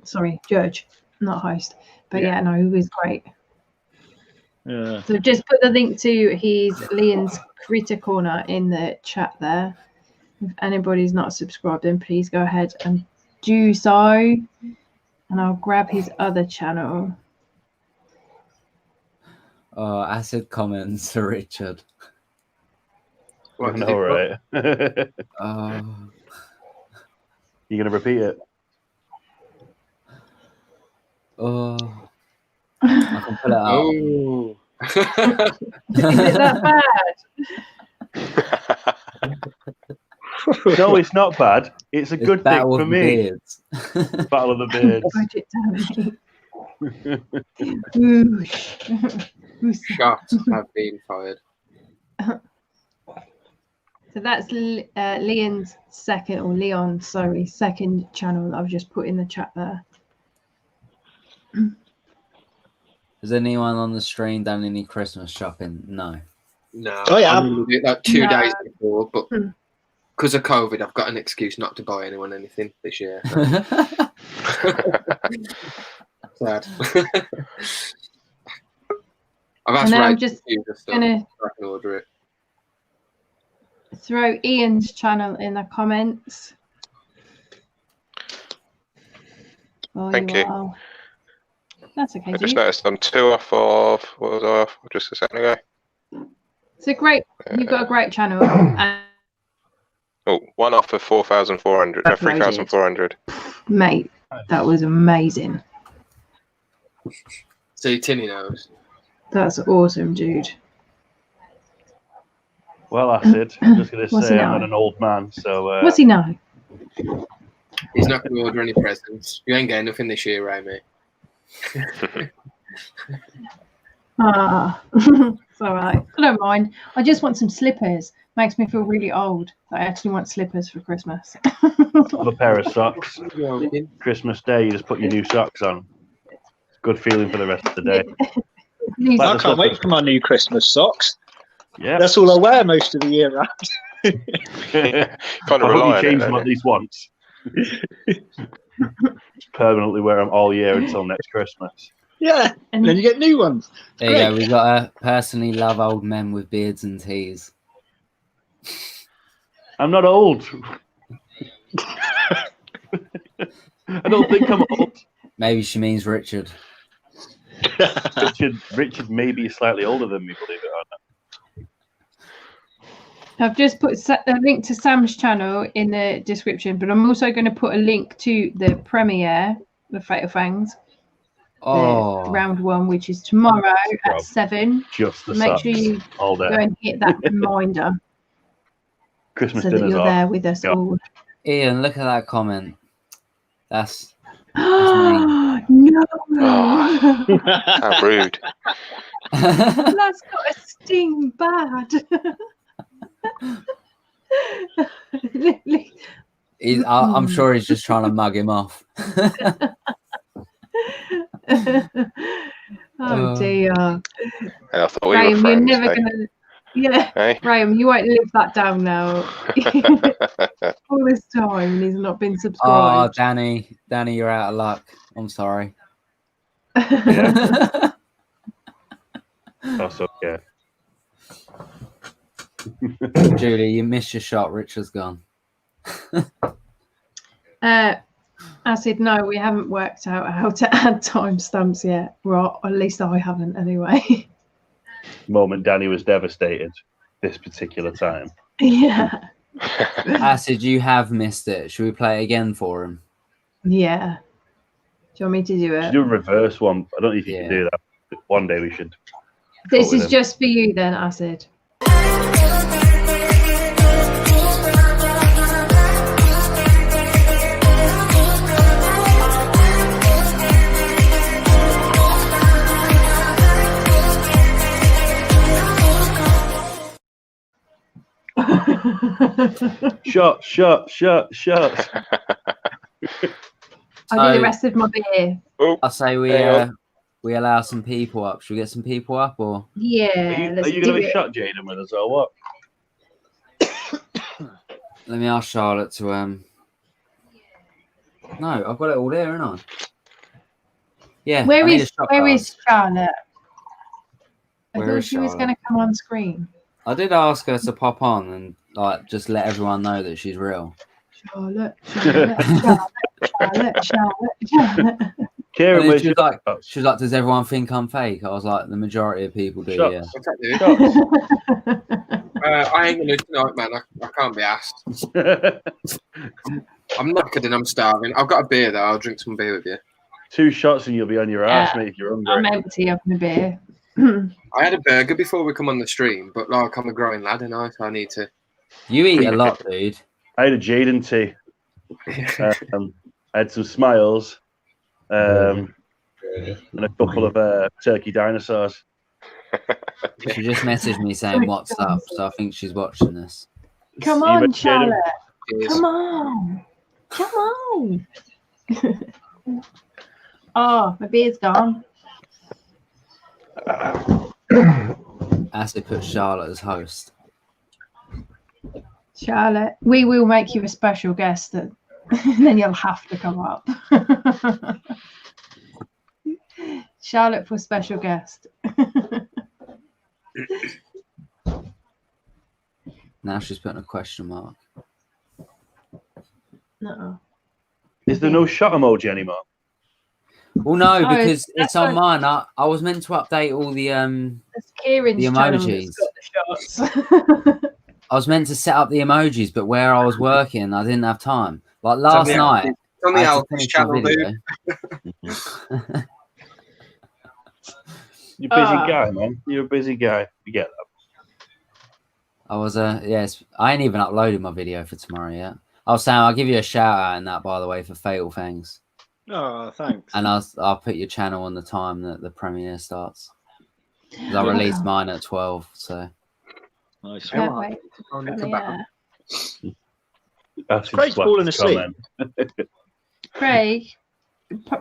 S11: Sorry, judge, not host. But yeah, no, he was great.
S12: Yeah.
S11: So just put the link to his Leon's Critter Corner in the chat there. If anybody's not subscribed, then please go ahead and do so. And I'll grab his other channel.
S5: Oh, acid comments to Richard.
S8: What did
S3: No,
S8: he put?
S3: right.
S5: Oh,
S3: You gonna repeat it?
S5: oh. I can pull it out.
S8: Oh.
S11: Is it that bad?
S3: No, it's not bad. It's a
S5: It's
S3: good thing
S5: Battle
S3: for
S5: of the
S3: me.
S5: Beards.
S3: Battle of the Beards.
S11: Budget down. Whoosh.
S8: Shots have been fired.
S11: So that's Leon's second channel that I've just put in the chat there.
S5: Has anyone on the stream done any Christmas shopping? No.
S8: No.
S12: Oh, yeah.
S8: I'm gonna do it like 2
S11: No.
S8: days before, but because of COVID, I've got an excuse not to buy anyone anything this year. Sad. I've asked
S11: And then I'm
S8: Ray
S11: just
S8: to do the stuff,
S11: gonna
S8: so I can order it.
S11: throw Ian's channel in the comments. Oh,
S13: Thank you.
S11: are. That's okay.
S13: I just
S11: dude.
S13: noticed I'm 2 off of, what was I off just a second ago?
S11: It's a great. You've got a great channel. And,
S13: Oh, 1 off of 4,400, no, 3,400.
S11: mate, that was amazing.
S8: See, Tinny knows.
S11: That's awesome, dude.
S3: Well, Acid, I'm just gonna
S11: What's
S3: say
S11: he
S3: I'm
S11: know?
S3: not an old man, so
S11: What's he know?
S8: He's not going to order any presents. You ain't getting nothing this year, Ray, mate.
S11: Ah, it's all right. I don't mind. I just want some slippers. Makes me feel really old. I actually want slippers for Christmas.
S3: have a pair of socks. Christmas Day, you just put your new socks on. Good feeling for the rest of the day.
S11: These-
S12: I can't wait for my new Christmas socks.
S3: Yeah,
S12: That's all I wear most of the year round.
S13: Kind
S3: I
S13: of
S3: hope
S13: rely
S3: you
S13: on
S3: change
S13: it,
S3: them
S13: don't
S3: at
S13: you?
S3: least once. Just permanently wear them all year until next Christmas.
S12: Yeah, and then you get new ones.
S5: There you go. We got a personally love old men with beards and tees.
S3: I'm not old. I don't think I'm old.
S5: Maybe she means Richard.
S3: Richard may be slightly older than me, believe it or not.
S11: I've just put a link to Sam's channel in the description, but I'm also going to put a link to the premiere of Fatal Fangs,
S5: Oh,
S11: the round 1, which is tomorrow at 7.
S3: Just the
S11: Make
S3: socks
S11: sure you
S3: all
S11: go
S3: day.
S11: and hit that reminder
S3: Christmas
S11: so that
S3: dinner's
S11: you're
S3: off.
S11: there with us
S3: Yeah.
S11: all.
S5: Ian, look at that comment. That's
S11: No,
S13: How rude.
S11: that's got a sting bad.
S5: I'm sure he's just trying to mug him off.
S11: Oh dear.
S13: I thought we were
S11: Graham, you're
S13: friends.
S11: never
S13: eh?
S11: gonna. Yeah,
S13: Hey?
S11: Graham, you won't live that down now. All this time, and he's not been
S5: Oh,
S11: subscribed.
S5: Danny, you're out of luck. I'm sorry.
S3: That's okay.
S5: Julie, you missed your shot. Richard's gone.
S11: I said no. We haven't worked out how to add timestamps yet. Well, at least I haven't, anyway.
S3: Moment Danny was devastated this particular time.
S11: Yeah,
S5: Acid, you have missed it. Should we play it again for him?
S11: yeah. Do you want me to do
S3: We
S11: it?
S3: should do a reverse one. I don't know if you can do that. But one day we should.
S11: This
S3: talk with
S11: is
S3: him.
S11: just for you then, Acid.
S3: Shot.
S11: I'll do the rest of my beer.
S5: I say we allow some people up. Should we get some people up or?
S11: Yeah,
S3: Are you going to be shot, Jaden, with us or what?
S5: Let me ask Charlotte to No, I've got it all there, haven't I? Yeah.
S11: Where
S5: I need
S11: is
S5: a shot
S11: Charlotte? I
S5: Where
S11: thought
S5: is
S11: she was
S5: Charlotte?
S11: going to come on screen.
S5: I did ask her to pop on and like just let everyone know that she's real.
S11: Charlotte.
S3: Kieran,
S5: And then
S3: where's
S5: she was
S3: your
S5: like, does everyone think I'm fake? I was like, the majority of people do,
S3: Shots.
S5: yeah.
S8: What's that, dude? I ain't gonna tonight, man. I can't be asked. I'm knackered and I'm starving. I've got a beer though. I'll drink some beer with you.
S3: 2 shots and you'll be on your ass, mate, if you're hungry.
S11: I'm empty of my beer.
S8: I had a burger before we come on the stream, but like I'm a growing lad and I need to.
S5: You eat a lot, dude.
S3: I had a Jaden tea. I had some Smiles and a couple of turkey dinosaurs.
S5: She just messaged me saying what's up, so I think she's watching this.
S11: Come
S3: You
S11: on,
S3: ready, Jaden?
S11: Charlotte. Come on. Come on. Oh, my beer's gone.
S5: Acid put Charlotte as host.
S11: Charlotte, we will make you a special guest, and then you'll have to come up. Charlotte for special guest.
S5: Now she's putting a question mark.
S11: No.
S3: Is there no shot emoji anymore?
S5: Well, no,
S11: Oh,
S5: because it's on
S11: that's
S5: mine. I was meant to update all the
S11: It's Kieran's channel
S5: emojis.
S11: that's got the shots.
S5: I was meant to set up the emojis, but where I was working, I didn't have time. Like last night,
S8: It's on the
S5: I had to
S8: Alpha's
S5: finish
S8: channel,
S5: my video.
S3: You're a busy guy, man. You're a busy guy. You get that.
S5: I was yes. I ain't even uploaded my video for tomorrow yet. I was saying I'll give you a shout out in that, by the way, for Fatal Fangs.
S12: Oh, thanks.
S5: And I'll put your channel on the time that the premiere starts. 'Cause I released mine at 12, so.
S12: Nice.
S11: Can't wait.
S3: That's
S12: Craig's falling asleep.
S11: Craig,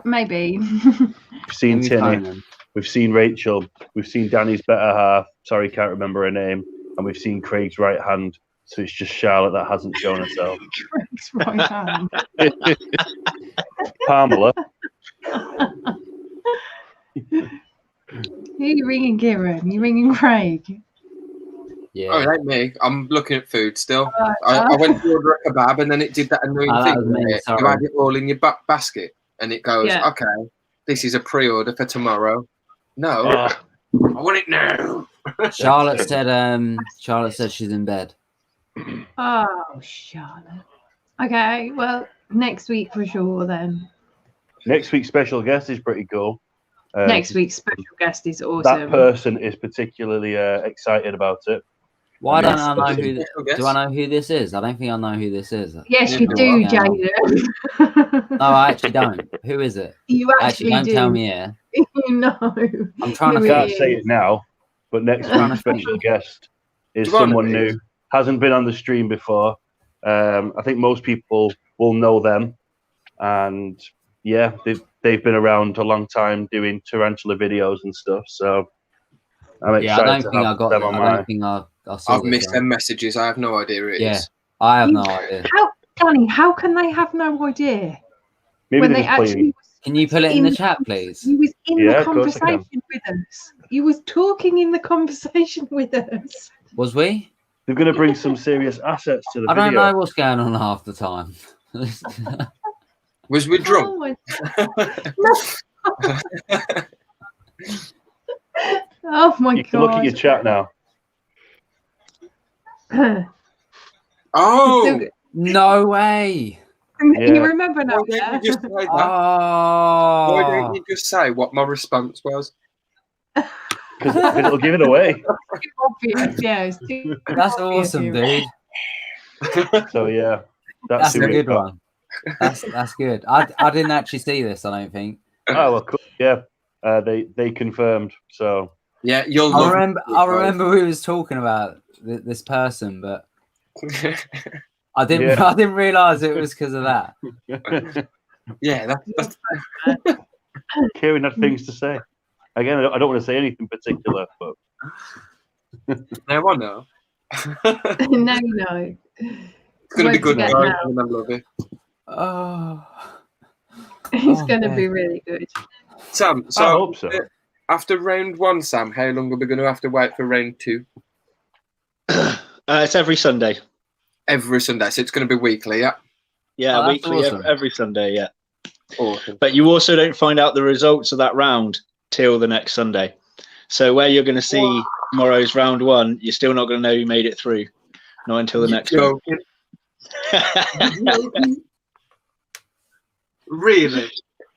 S11: maybe.
S3: We've seen
S5: Let me phone
S3: Tinny.
S5: him.
S3: We've seen Rachel. We've seen Danny's better half. Sorry, can't remember her name. And we've seen Craig's right hand. So it's just Charlotte that hasn't shown herself.
S11: Craig's right hand.
S3: Pamela.
S11: Who are you ringing, Kieran? You ringing Craig?
S5: Yeah.
S8: Oh, it ain't me. I'm looking at food still. I went to order a kebab and then it did that annoying
S5: Oh, that
S8: thing.
S5: was me,
S8: Where you
S5: sorry.
S8: had it all in your basket and it goes,
S11: Yeah.
S8: okay, this is a pre-order for tomorrow. No, I want it now.
S5: Charlotte said she's in bed.
S11: Oh, Charlotte. Okay, well, next week for sure then.
S3: Next week's special guest is pretty cool.
S11: Next week's special guest is awesome.
S3: That person is particularly excited about it.
S5: Why
S3: And
S5: don't I know
S3: that's-
S5: who? Do I know who this is? I don't think I know who this is.
S11: Yes, you do, Jaden.
S5: No, I actually don't. Who is it?
S11: You actually
S5: don't
S11: do.
S5: tell me here.
S11: You know.
S5: I'm trying to
S3: I can't
S5: think.
S3: say it now, but next
S5: Trying
S3: week's
S5: to think.
S3: special guest is
S8: Do you want
S3: someone
S8: to
S3: new. Hasn't been on the stream before. I think most people will know them, and yeah, they've been around a long time doing tarantula videos and stuff. So I'm
S5: Yeah, I
S3: excited
S5: don't
S3: to
S5: think I
S3: have
S5: got
S3: them
S5: that.
S3: on
S5: I
S3: my.
S5: don't think I saw
S8: I've
S5: this
S8: missed
S5: one.
S8: them messages. I have no idea who it is.
S5: Yeah, I have no idea.
S11: How, Danny, how can they have no idea?
S3: Maybe
S11: when
S3: they're
S11: they
S3: just playing.
S11: actually
S5: Can you put it in the chat, please?
S11: You was in
S3: Yeah,
S11: the
S3: of course I can.
S11: conversation with us. You was talking in the conversation with us.
S5: Was we?
S3: They're going to bring some serious assets to the
S5: I don't
S3: video.
S5: know what's going on half the time.
S8: Was we drunk?
S11: Oh my, oh my
S3: You can look at your
S11: god.
S3: chat now.
S8: Oh,
S5: No way.
S3: Yeah.
S11: You remember now?
S8: why don't you just say that?
S5: Oh.
S8: Why don't you just say what my response was?
S3: Because it'll give it away.
S11: Too obvious, yeah. It's too
S5: That's
S11: obvious
S5: awesome,
S11: here.
S5: dude.
S3: So yeah,
S5: That's
S3: who
S5: a
S3: we've
S5: good
S3: got.
S5: one. That's good. I didn't actually see this. I don't think.
S3: Oh well, cool. Yeah, they confirmed. So
S8: Yeah, you'll
S5: I
S8: love
S5: remember.
S8: it,
S5: I
S8: guys.
S5: remember we was talking about this person, but I didn't realise it was because of that.
S8: Yeah, that's
S3: Kieran had things to say. Again, I don't want to say anything particular, but
S8: now I know.
S11: No, no.
S8: It's going to be good, guys. I love it.
S5: Oh,
S11: it's going to be really good.
S8: Sam, so,
S3: I hope so.
S8: After round 1, Sam, how long are we going to have to wait for round 2?
S12: It's every Sunday.
S8: Every Sunday, so it's going to be weekly, yeah?
S12: Yeah, weekly,
S5: awesome.
S12: every Sunday, yeah.
S8: Awesome.
S12: But you also don't find out the results of that round till the next Sunday. So where you're going to see tomorrow's round 1, you're still not going to know who made it through. Not until the next one.
S8: Really?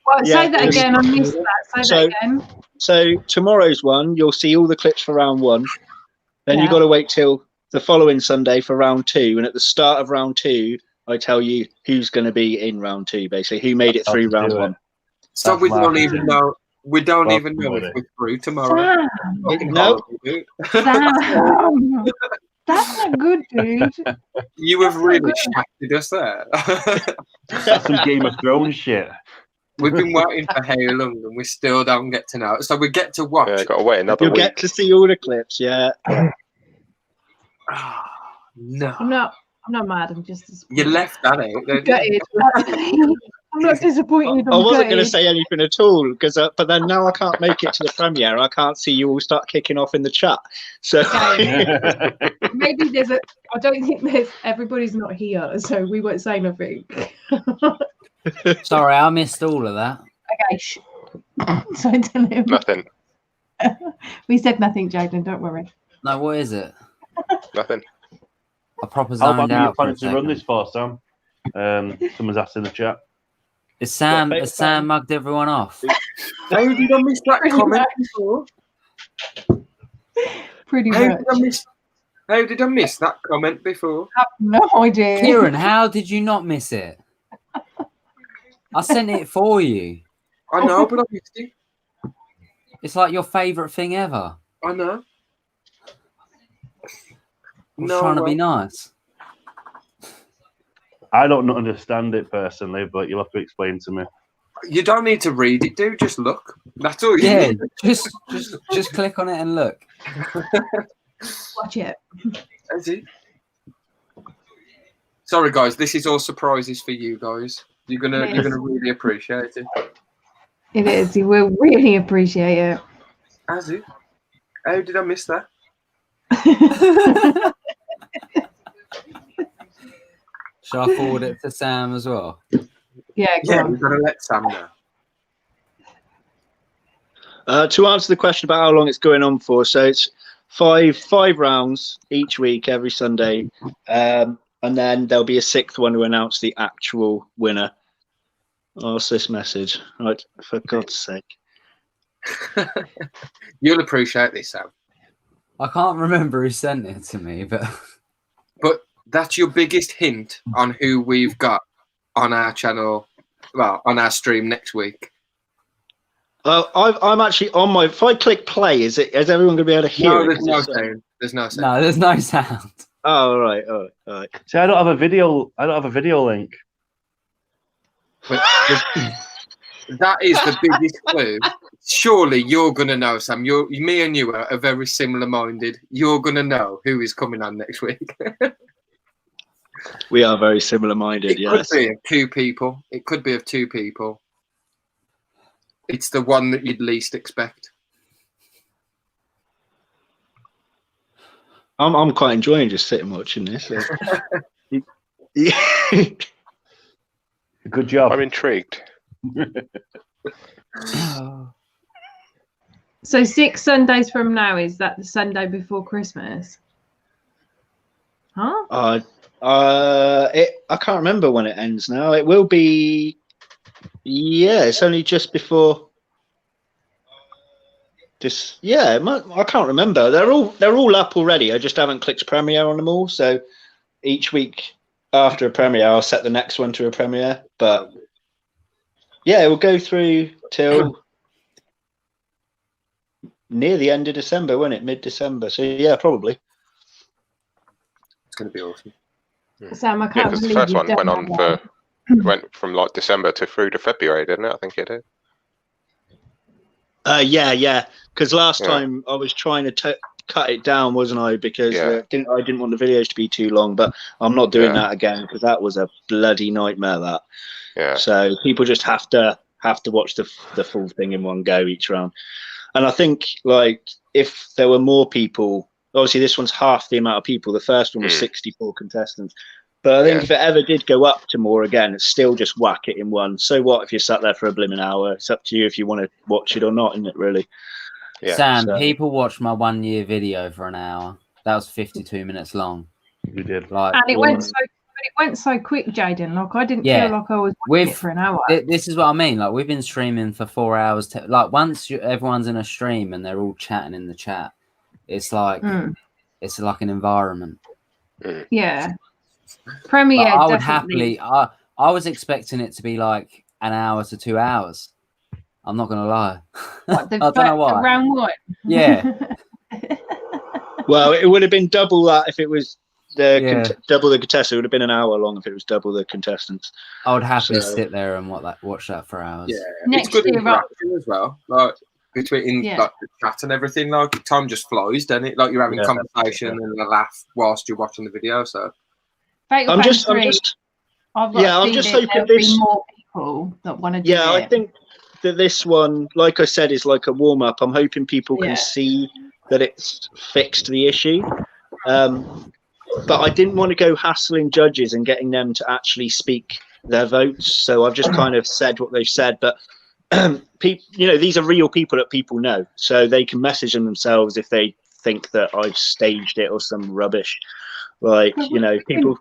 S11: Well, say that again. I missed that. Say that again.
S12: So tomorrow's one, you'll see all the clips for round 1. Then you've got to wait till the following Sunday for round 2. And at the start of round 2, I tell you who's going to be in round 2, basically, who made it through round 1.
S8: So we don't even know. We don't even know if we're through tomorrow.
S12: No.
S11: Sam, that's not good, dude.
S8: You have really shafted us there.
S3: That's some Game of Thrones shit.
S8: We've been waiting for how long and we still don't get to know. So we get to watch.
S13: Yeah, got to wait another
S12: You'll
S13: week.
S12: get to see all the clips, yeah.
S8: No.
S11: I'm not mad. I'm just
S8: You left that out.
S11: gutted. I'm not disappointed.
S12: I wasn't going to say anything at all, because but then now I can't make it to the premiere. I can't see you all start kicking off in the chat. So
S11: maybe there's a. I don't think there's. Everybody's not here, so we won't say nothing.
S5: Sorry, I missed all of that.
S11: Okay. So tell him.
S13: Nothing.
S11: We said nothing, Jaden. Don't worry.
S5: No, what is it?
S13: Nothing.
S5: I proper
S3: How
S5: zoned
S3: long are you
S5: out.
S3: planning to run this for, Sam? Someone's asked in the chat.
S5: Has Sam mugged everyone off?
S8: How did I miss that comment before?
S11: Pretty much.
S8: How did I miss that comment before?
S11: I have no idea.
S5: Kieran, how did you not miss it? I sent it for you.
S8: I know, but I missed it.
S5: It's like your favourite thing ever.
S8: I know.
S5: I was trying to be nice.
S3: I don't understand it personally, but you'll have to explain to me.
S8: You don't need to read it, dude. Just look. That's all you need.
S5: just click on it and look.
S11: Watch it.
S8: That's it. Sorry, guys. This is all surprises for you guys. You're gonna really appreciate it.
S11: It is. You will really appreciate it.
S8: Has it? How did I miss that?
S5: Shall I forward it to Sam as well?
S11: Yeah,
S8: we've got to let Sam know.
S12: To answer the question about how long it's going on for, so it's five rounds each week, every Sunday, and then there'll be a 6th one to announce the actual winner. What's this message? Right, for God's sake.
S8: You'll appreciate this, Sam.
S5: I can't remember who sent it to me, but
S8: that's your biggest hint on who we've got on our channel, well, on our stream next week.
S12: I'm actually on my. If I click play, is everyone going to be able to hear?
S8: No,
S12: it?
S8: there's no sound. There's no sound.
S5: No, there's no sound.
S12: Oh, all right.
S3: See, I don't have a video. I don't have a video link.
S8: That is the biggest clue. Surely you're gonna know, Sam. Me and you are very similar minded. You're gonna know who is coming on next week.
S12: We are very similar minded. Yes.
S8: Could be of 2 people. It could be of 2 people. It's the one that you'd least expect.
S12: I'm quite enjoying just sitting watching this.
S3: Good job.
S13: I'm intrigued.
S11: So 6 Sundays from now, is that the Sunday before Christmas? Huh?
S12: I can't remember when it ends now. It will be. Yeah, it's only just before. I can't remember. They're all up already. I just haven't clicked premiere on them all. So each week after a premiere, I'll set the next one to a premiere. But yeah, it will go through till near the end of December, won't it? Mid-December. So yeah, probably.
S8: It's going to be awesome.
S11: Sam, I
S13: Yeah,
S11: can't
S13: because the
S11: believe
S13: first
S11: you've
S13: one
S11: done
S13: went
S11: that
S13: on
S11: one.
S13: for went from like December to through to February, didn't it? I think it did.
S12: Yeah. Because last
S13: Yeah.
S12: time I was trying to cut it down, wasn't I? Because
S13: Yeah.
S12: I didn't want the videos to be too long, but I'm not doing
S13: Yeah.
S12: that again because that was a bloody nightmare. That.
S13: Yeah.
S12: So people just have to watch the full thing in one go each round. And I think like if there were more people, obviously this one's half the amount of people. The first one was 64 contestants. But I think if it ever did go up to more again, it's still just whack it in one. So what if you sat there for a blimmin' hour? It's up to you if you want to watch it or not, isn't it, really?
S13: Yeah.
S5: Sam,
S12: So-
S5: people watched my 1 year video for an hour. That was 52 minutes long.
S3: We did.
S5: Like,
S11: And it went so quick, Jaden. Like I didn't
S5: Yeah.
S11: feel like I was watching it for an hour.
S5: This is what I mean. Like we've been streaming for 4 hours. Like once everyone's in a stream and they're all chatting in the chat, it's like it's like an environment.
S11: Yeah. Premiere.
S5: But I would
S11: definitely.
S5: happily. I was expecting it to be like an hour to 2 hours. I'm not gonna lie.
S11: What,
S5: I don't know why.
S11: Round one.
S5: Yeah.
S12: Well, it would have been double that if it was
S5: Yeah.
S12: double the contestants. It would have been an hour long if it was double the contestants.
S5: I would happily
S12: So-
S5: sit there and watch that for hours.
S8: Yeah,
S11: Next
S8: it's good
S11: year,
S8: interaction as well. Like between
S11: Yeah.
S8: like the chat and everything, like time just flies, doesn't it? Like you're having
S12: Yeah.
S8: conversation and a laugh whilst you're watching the video. So
S11: Fatal
S12: I'm
S11: Fangs
S12: just
S11: III, I've got
S12: yeah,
S11: a
S12: I'm just
S11: feeling
S12: hoping
S11: there'll be
S12: this.
S11: more people that want to do
S12: Yeah,
S11: it.
S12: I think that this one, like I said, is like a warm up. I'm hoping people can
S11: Yeah.
S12: see that it's fixed the issue. But I didn't want to go hassling judges and getting them to actually speak their votes. So I've just kind of said what they've said. But people, these are real people that people know, so they can message them themselves if they think that I've staged it or some rubbish. Like, people.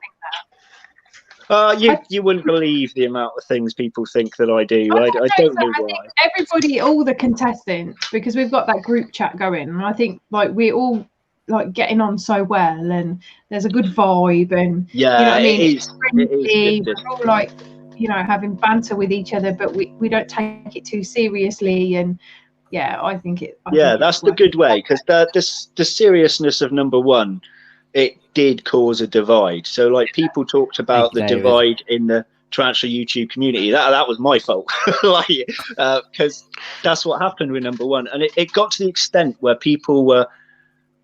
S12: You wouldn't believe the amount of things people think that I do. I don't know why.
S11: Everybody, all the contestants, because we've got that group chat going, and I think like we're all like getting on so well, and there's a good vibe, and
S12: Yeah,
S11: you know what I mean.
S12: it
S11: It's
S12: is.
S11: friendly.
S12: It is.
S11: We're all like, having banter with each other, but we don't take it too seriously, and I think it.
S12: That's the good way, because the seriousness of number one, it did cause a divide. So like people talked about the divide in the Tarantula YouTube community. That was my fault, because that's what happened with number one, and it got to the extent where people were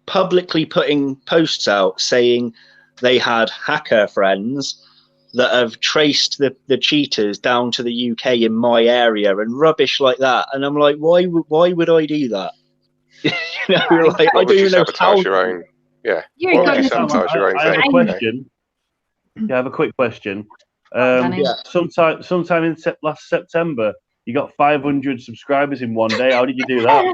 S12: publicly putting posts out saying they had hacker friends that have traced the cheaters down to the UK in my area and rubbish like that. And I'm like, why would I do that? I don't even know how.
S13: Your own, yeah.
S11: You
S13: Why
S11: ain't
S13: would you
S11: got
S13: sabotage your own
S3: I have
S13: thing?
S3: a question. Yeah, I have a quick question. Sometime in last September, you got 500 subscribers in one day. How did you do that?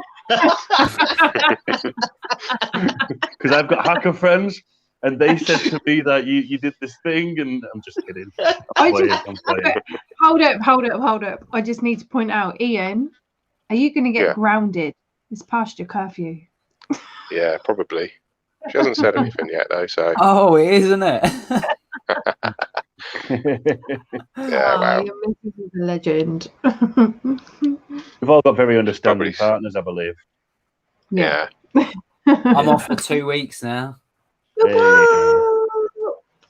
S3: Because I've got hacker friends, and they said to me that you did this thing, and I'm just kidding. I'm playing.
S11: Hold up. I just need to point out, Ian, are you going to get grounded? It's past your curfew.
S13: Yeah, probably. She hasn't said anything yet, though. So.
S5: Oh, it is, isn't it?
S13: Yeah, wow.
S11: Your missus is a legend.
S3: We've all got very understanding partners, I believe.
S13: Yeah.
S5: I'm off for 2 weeks now.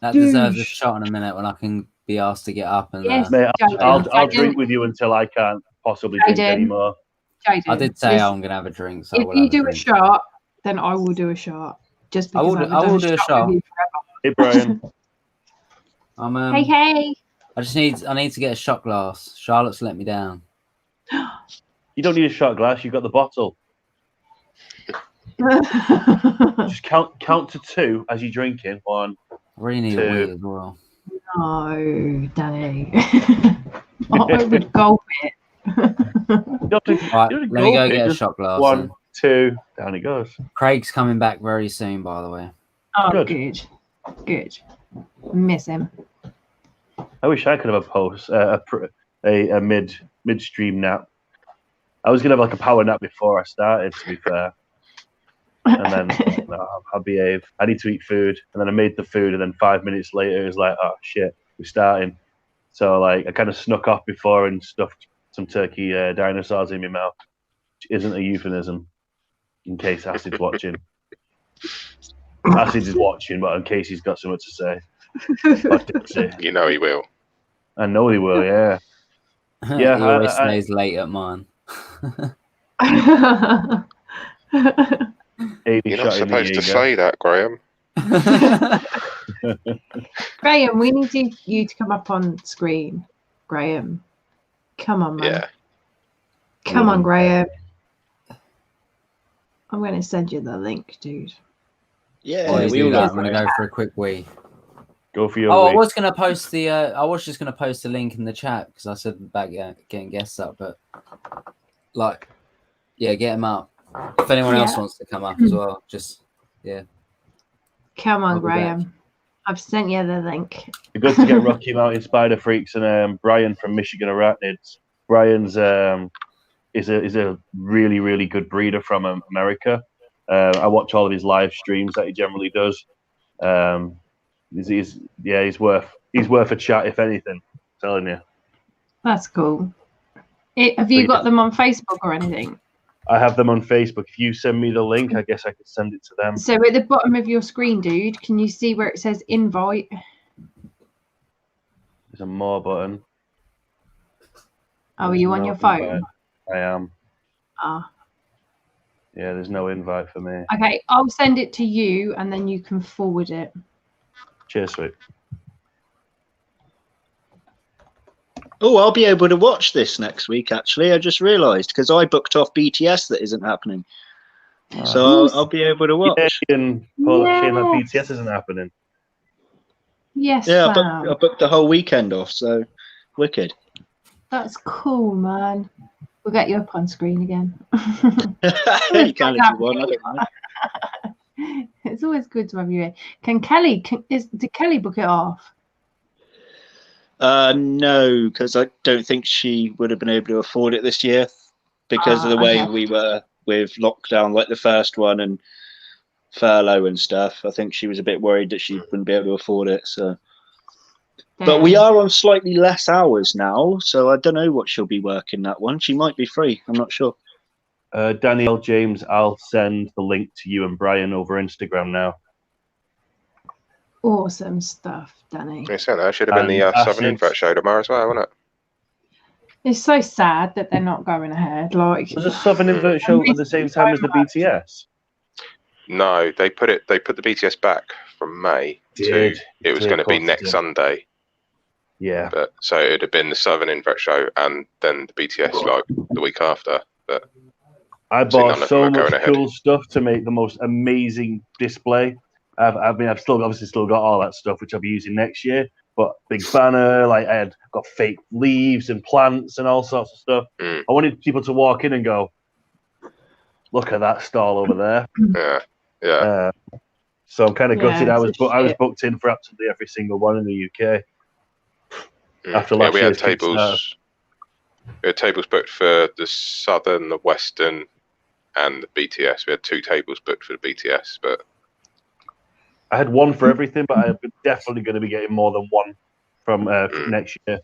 S5: That deserves a shot in a minute when I can be asked to get up and.
S11: Yes,
S3: Mate, I'll drink with you until I can't possibly drink anymore.
S11: Jaden,
S5: I did say I'm gonna have a drink. So
S11: if you do a shot, then I will do a shot. Just because
S5: I will do a shot.
S11: with you
S3: Hey, Brian.
S5: I'm,
S11: hey.
S5: I need to get a shot glass. Charlotte's let me down.
S3: You don't need a shot glass. You've got the bottle. Just count to 2 as you're drinking. 1.
S5: I really need
S3: 2.
S5: a wee as well.
S11: No, Danny. I would gulp it.
S5: Right, let me go get a shot glass.
S3: 1, 2, down it goes.
S5: Craig's coming back very soon, by the way.
S11: Oh, good. Miss him.
S3: I wish I could have a midstream nap. I was gonna have like a power nap before I started, to be fair. And then I'll behave. I need to eat food, and then I made the food, and then 5 minutes later it was like, oh shit, we're starting. So like I kind of snuck off before and stuffed some turkey dinosaurs in my mouth, which isn't a euphemism, in case Acid's watching. Acid is watching, but in case he's got something to say.
S13: You know he will.
S3: I know he will. Yeah.
S5: Yeah, he always stays late at mine.
S13: You're not supposed to say that, Graham.
S11: Graham, we need you to come up on screen. Graham, come on, man.
S13: Yeah.
S11: Come on, Graham. I'm going to send you the link, dude.
S5: Yeah, we all that. I'm going to go for a quick wee.
S3: Go for your
S5: wee.
S3: I
S5: was going to post the. I was just going to post the link in the chat because I said about getting guests up, but like, yeah, get them up. If anyone else wants to come up as well, just
S11: Come on, Graham. I've sent you the link.
S3: It's good to get Rocky Mountain Spider Freaks and Brian from Michigan Arachnids. Brian's is a really, really good breeder from America. I watch all of his live streams that he generally does. He's worth a chat if anything. I'm telling you.
S11: That's cool. Have you got them on Facebook or anything?
S3: I have them on Facebook. If you send me the link, I guess I could send it to them.
S11: So at the bottom of your screen, dude, can you see where it says invite?
S3: There's a more button.
S11: Oh, are you on your phone?
S3: Invite. I am.
S11: Ah.
S3: Yeah, there's no invite for me.
S11: Okay, I'll send it to you and then you can forward it.
S3: Cheers, sweet.
S12: Oh, I'll be able to watch this next week, actually. I just realised, because I booked off BTS that isn't happening. So I'll be able to watch.
S3: Yeah, and Paul, shame that BTS isn't happening.
S11: Yes,
S12: yeah, I booked the whole weekend off, so wicked.
S11: That's cool, man. We'll get you up on screen again.
S12: You can if you want, I don't mind.
S11: It's always good to have you here. Did Kelly book it off?
S12: No, because I don't think she would have been able to afford it this year because of the way we were with lockdown, like the first one and furlough and stuff. I think she was a bit worried that she wouldn't be able to afford it. So, but we are on slightly less hours now, so I don't know what she'll be working that one. She might be free. I'm not sure.
S3: Danielle James, I'll send the link to you and Brian over Instagram now.
S11: Awesome stuff, Danny.
S13: That should have been the Southern Invert show tomorrow as well, wasn't it?
S11: It's so sad that they're not going ahead. Like,
S3: was the Southern Invert show at the same time as the BTS?
S13: No, they put the BTS back from May to it was going to be next Sunday.
S3: Yeah.
S13: But so it would have been the Southern Invert show and then the BTS like the week after. But
S3: I bought so much cool stuff to make the most amazing display. I've still got all that stuff which I'll be using next year. But big banner, like I had got fake leaves and plants and all sorts of stuff. I wanted people to walk in and go, "Look at that stall over there."
S13: Yeah.
S3: So I'm kind of gutted. I was booked in for absolutely every single one in the UK. After last
S13: we
S3: year's
S13: had tables. We had tables booked for the Southern, the Western, and the BTS. We had 2 tables booked for the BTS, but
S3: I had one for everything. But I'm definitely going to be getting more than one from next year,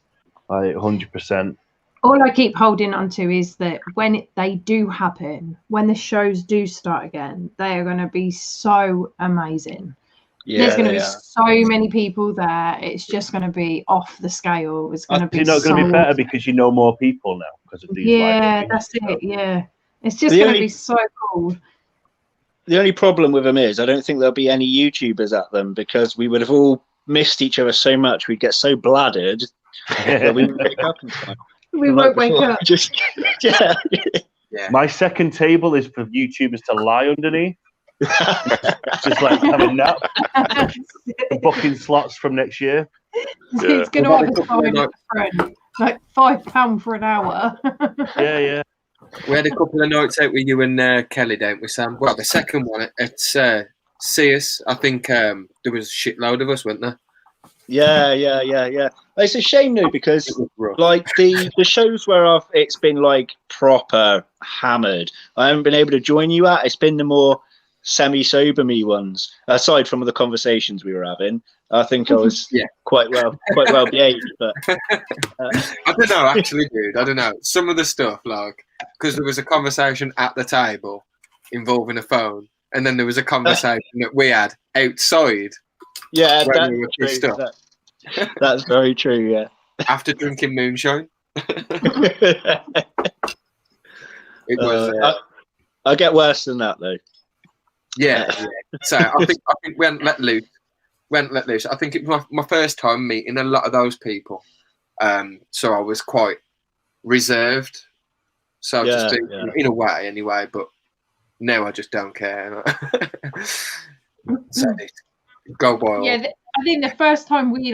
S3: like 100%.
S11: All I keep holding on to is that when they do happen, when the shows do start again, they are going to be so amazing. Yeah, there's going to be so many people there. It's just going to be off the scale. It's going to be.
S3: It's not going to be better because you know more people now because of these.
S11: Yeah, that's it. Yeah, it's just going to be so cool.
S12: The only problem with them is I don't think there'll be any YouTubers at them because we would have all missed each other so much. We'd get so bladdered that we wouldn't wake up in time.
S11: We won't wake up.
S12: Yeah.
S3: My second table is for YouTubers to lie underneath. Just like have a nap. Booking slots from next year.
S11: It's going to advertise friend, like £5 for an hour.
S3: Yeah.
S8: We had a couple of nights out with you and Kelly, don't we, Sam? Well, the second one at Sears, I think there was a shitload of us, weren't there?
S12: Yeah. It's a shame though because like the shows where it's been like proper hammered, I haven't been able to join you at. It's been the more semi-sober me ones. Aside from the conversations we were having, I think I was quite well behaved. But
S8: I don't know, actually, dude. I don't know. Some of the stuff, like, because there was a conversation at the table involving a phone, and then there was a conversation that we had outside
S12: Yeah,
S8: When
S12: that's
S8: we were
S12: true.
S8: pissed off.
S12: That's very true. Yeah.
S8: After drinking moonshine. It was.
S12: I get worse than that though.
S8: Yeah. So I think we hadn't let loose. I think it was my first time meeting a lot of those people. So I was quite reserved, so to speak, in a way, anyway. But now I just don't care. So go wild.
S11: Yeah, I think the first time we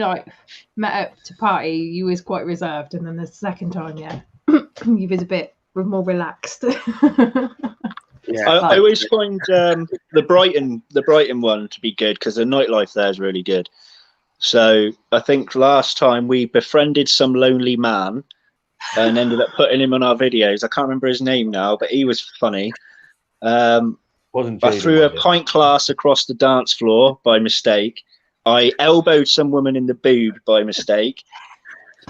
S11: met up to party, you was quite reserved, and then the second time, you was a bit more relaxed.
S12: Yeah, I always find the Brighton one to be good because the nightlife there is really good. So I think last time we befriended some lonely man and ended up putting him on our videos. I can't remember his name now, but he was funny. I threw a pint glass across the dance floor by mistake. I elbowed some woman in the boob by mistake.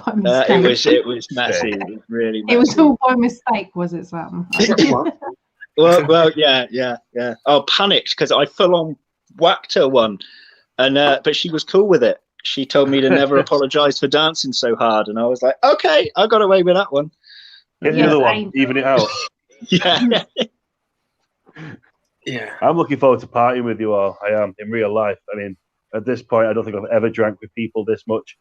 S12: It was messy. It was really messy.
S11: It was all by mistake, was it, Sam?
S12: well, yeah. I panicked because I full on whacked her one, and but she was cool with it. She told me to never apologise for dancing so hard, and I was like, okay, I got away with that one.
S3: Get the other one, even it out.
S12: Yeah.
S8: Yeah.
S3: I'm looking forward to partying with you all. I am in real life. I mean, at this point, I don't think I've ever drank with people this much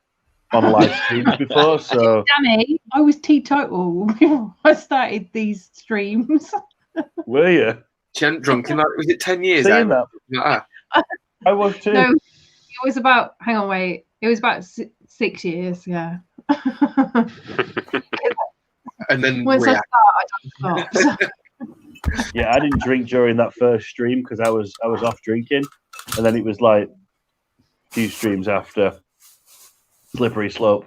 S3: on live streams before. So,
S11: Danny, I was teetotal before I started these streams.
S3: Were you?
S8: She hadn't drunk in was it 10 years?
S3: Saying that. I was too.
S11: No, it was about. Hang on, wait. It was about 6 years. Yeah.
S8: And then
S11: once I start, I don't stop.
S3: Yeah, I didn't drink during that first stream because I was off drinking, and then it was like a few streams after. Slippery slope.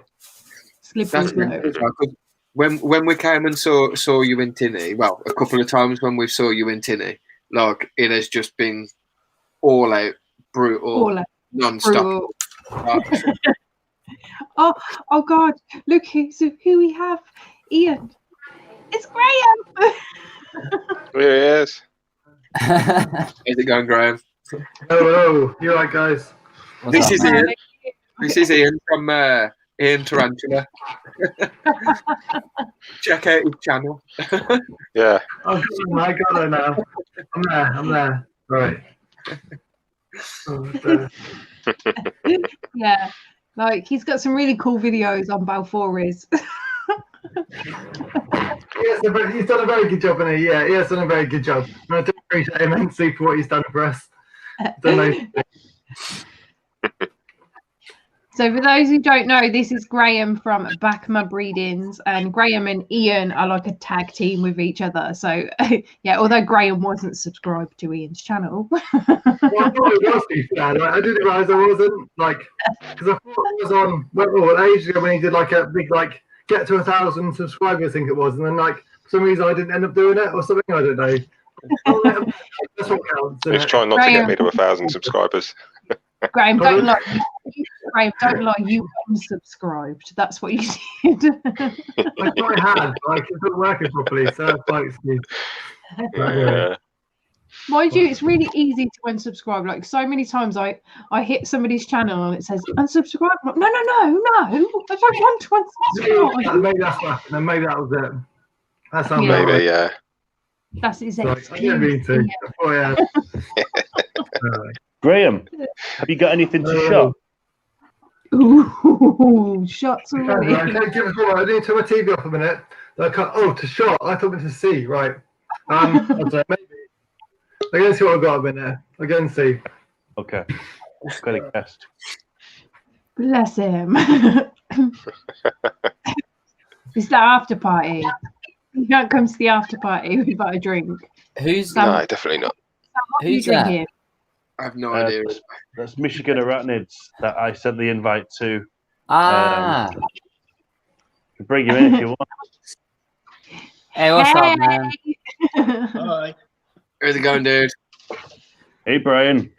S8: When we came and saw you in Tinny, well, a couple of times when we saw you in Tinny, like it has just been all out brutal, non-stop.
S11: Oh God! Look who we have, Ian. It's Graham.
S13: Here he is.
S8: How's it going, Graham?
S18: Hello, you right, guys?
S8: This is Ian. This is Ian from Ian Tarrantula. Check out his channel.
S13: Yeah.
S18: Oh, I got it now. I'm there. Right.
S11: Yeah, like he's got some really cool videos on Balfouris.
S18: He's done a very good job, hasn't he? Yeah, he has done a very good job. And I do appreciate him immensely for what he's done for us.
S11: So for those who don't know, this is Graham from Backma Breedings, and Graham and Ian are like a tag team with each other. So yeah, although Graham wasn't subscribed to Ian's channel.
S18: Well, I thought it was, to be fair. Like, I didn't realise I wasn't, like, because I thought it was on ages ago when he did like a big get to 1,000 subscribers, I think it was, and then for some reason I didn't end up doing it or something. I don't know. That's what counts.
S13: He's trying not to get me to 1,000 subscriibers.
S11: Graham, don't lie. Graham, don't lie. You unsubscribed. That's what you did.
S18: I thought I had, it wasn't working properly, so that's my excuse.
S13: Yeah.
S11: Mind you, it's really easy to unsubscribe. Like so many times, I hit somebody's channel and it says unsubscribe. No, I don't want to unsubscribe.
S18: Maybe that's what happened, and maybe that was it. That's how
S13: maybe, yeah.
S11: That's his
S18: excuse. I didn't mean to. Oh yeah.
S3: Graham, have you got anything to shot?
S11: Ooh, shots already.
S18: I need to turn my TV off a minute. To shot. I thought it was to see. Right. Maybe. I'm going to see what I've got a minute. I'll go and see.
S3: Okay. Got a guest.
S11: Bless him. It's the after party. You can't come to the after party without a drink.
S5: Who's
S13: no, definitely not.
S11: Who's drinking?
S8: I have no idea.
S3: That's Michigan Arachnids that I sent the invite to. Bring him in if you want.
S5: Hey, what's up, man?
S12: Hi.
S8: How's it going, dude?
S3: Hey, Brian.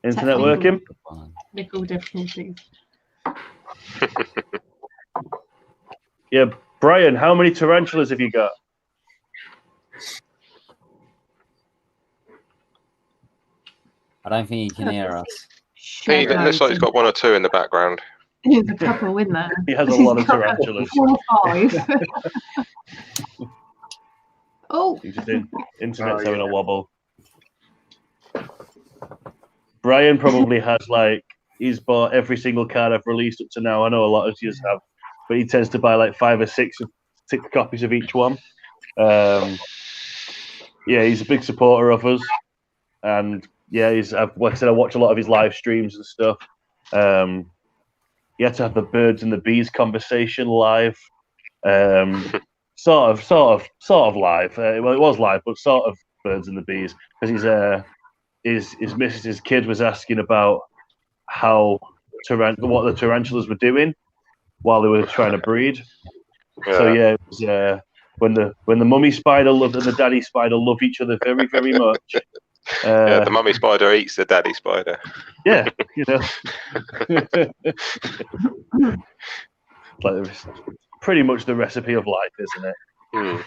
S3: Internet working?
S11: Technical difficulties.
S3: Yeah, Brian, how many tarantulas have you got?
S5: don't think he can hear us.
S13: He looks like he's got one or two in the background.
S11: There's a couple in there.
S3: He has a lot of tarantulas.
S11: 4 or 5. Oh.
S3: Internet's having a wobble. Brian probably has he's bought every single card I've released up to now. I know a lot of you have, but he tends to buy 5 or 6 copies of each one. Yeah, he's a big supporter of us, and yeah, like I said, I watch a lot of his live streams and stuff. He had to have the birds and the bees conversation live, sort of live. Well, it was live, but sort of birds and the bees, because his missus' kid was asking about what the tarantulas were doing while they were trying to breed. Yeah. So yeah, it was, when the mummy spider and the daddy spider love each other very, very much.
S13: Yeah, the mummy spider eats the daddy spider.
S3: Yeah, it's pretty much the recipe of life, isn't it?
S13: Mm.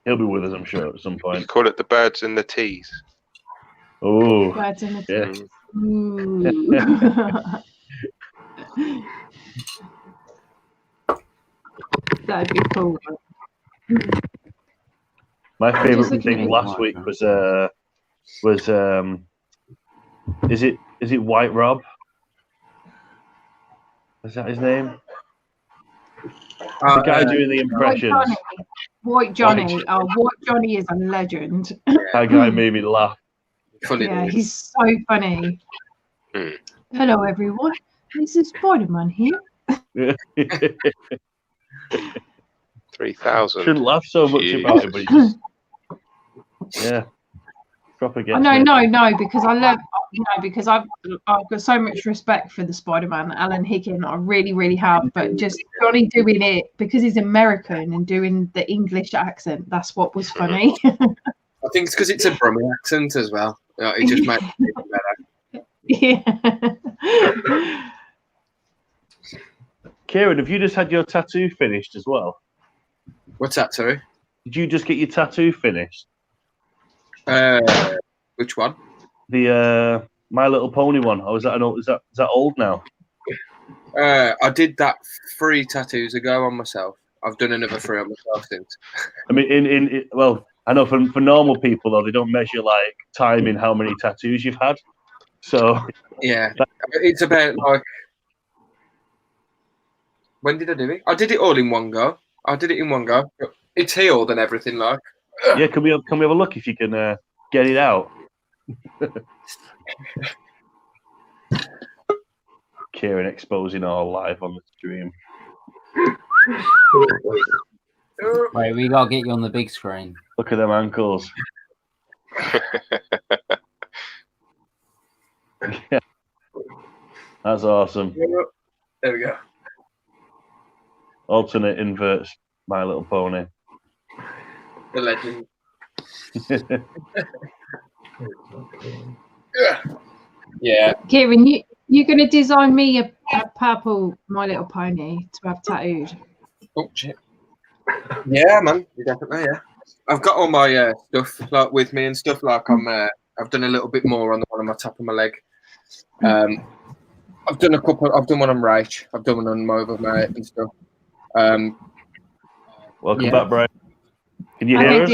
S3: He'll be with us, I'm sure, at some point.
S13: Call it the birds and the teas.
S3: Oh,
S11: birds and the
S3: teas.
S11: That'd be cool.
S3: My favourite thing last week was is it White Rob? Is that his name? The guy doing the impressions.
S11: White Johnny. Oh, White Johnny is a legend.
S3: That guy made me laugh.
S11: Yeah, he's so funny. Hello, everyone. This is Spider-Man here.
S13: 3,000.
S3: Shouldn't laugh so much about it, but yeah, proper gets
S11: No, because I love, because I've got so much respect for the Spider-Man, Alan Hicken. I really, really have. But just Johnny doing it because he's American and doing the English accent, that's what was funny.
S8: I think it's because it's a Brummie accent as well. It just makes it better.
S11: Yeah.
S3: Kieran, have you just had your tattoo finished as well?
S8: What's that, sorry?
S3: Did you just get your tattoo finished?
S8: Which one?
S3: The My Little Pony one. Oh, is that old now?
S8: I did that 3 tattoos ago on myself. I've done another 3 on myself since.
S3: I mean, well, I know for normal people though, they don't measure time in how many tattoos you've had. So
S8: yeah, it's about when did I do it? I did it all in one go. It's healed and everything
S3: Yeah, can we have a look if you can get it out? Kieran exposing all live on the stream.
S5: Wait, we gotta get you on the big screen.
S3: Look at them ankles. Yeah. That's awesome.
S8: There we go.
S3: Alternate inverts, My Little Pony.
S8: The legend. Yeah.
S11: Kieran, you're going to design me a purple My Little Pony to have tattooed.
S8: Oh shit. Yeah, man. Definitely, yeah. I've got all my stuff with me and stuff I've done a little bit more on the one on my top of my leg. I've done a couple. I've done one on Reich. I've done one on Mobile Mate and stuff.
S3: Welcome back, Brian. Can you hear us?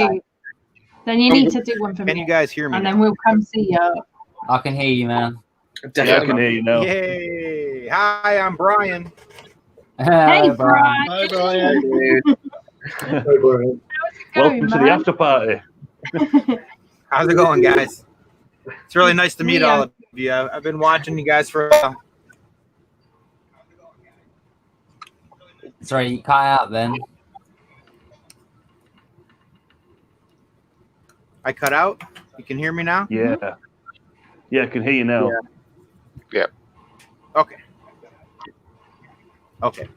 S11: Then you need to do one for me.
S19: Can you guys hear me?
S11: And then we'll come see you.
S5: I can hear you, man.
S3: Definitely. Yeah, I can hear you now.
S19: Yay! Hi, I'm Brian.
S11: Hey, Brian.
S19: Hi, Brian.
S18: Hi, Brian.
S3: Welcome to the after party.
S19: How's it going, guys? It's really nice to meet all of you. I've been watching you guys for a while.
S5: Sorry, you cut out then.
S19: I cut out? You can hear me now?
S3: Yeah. Yeah, I can hear you now.
S13: Yeah.
S19: Okay. Okay.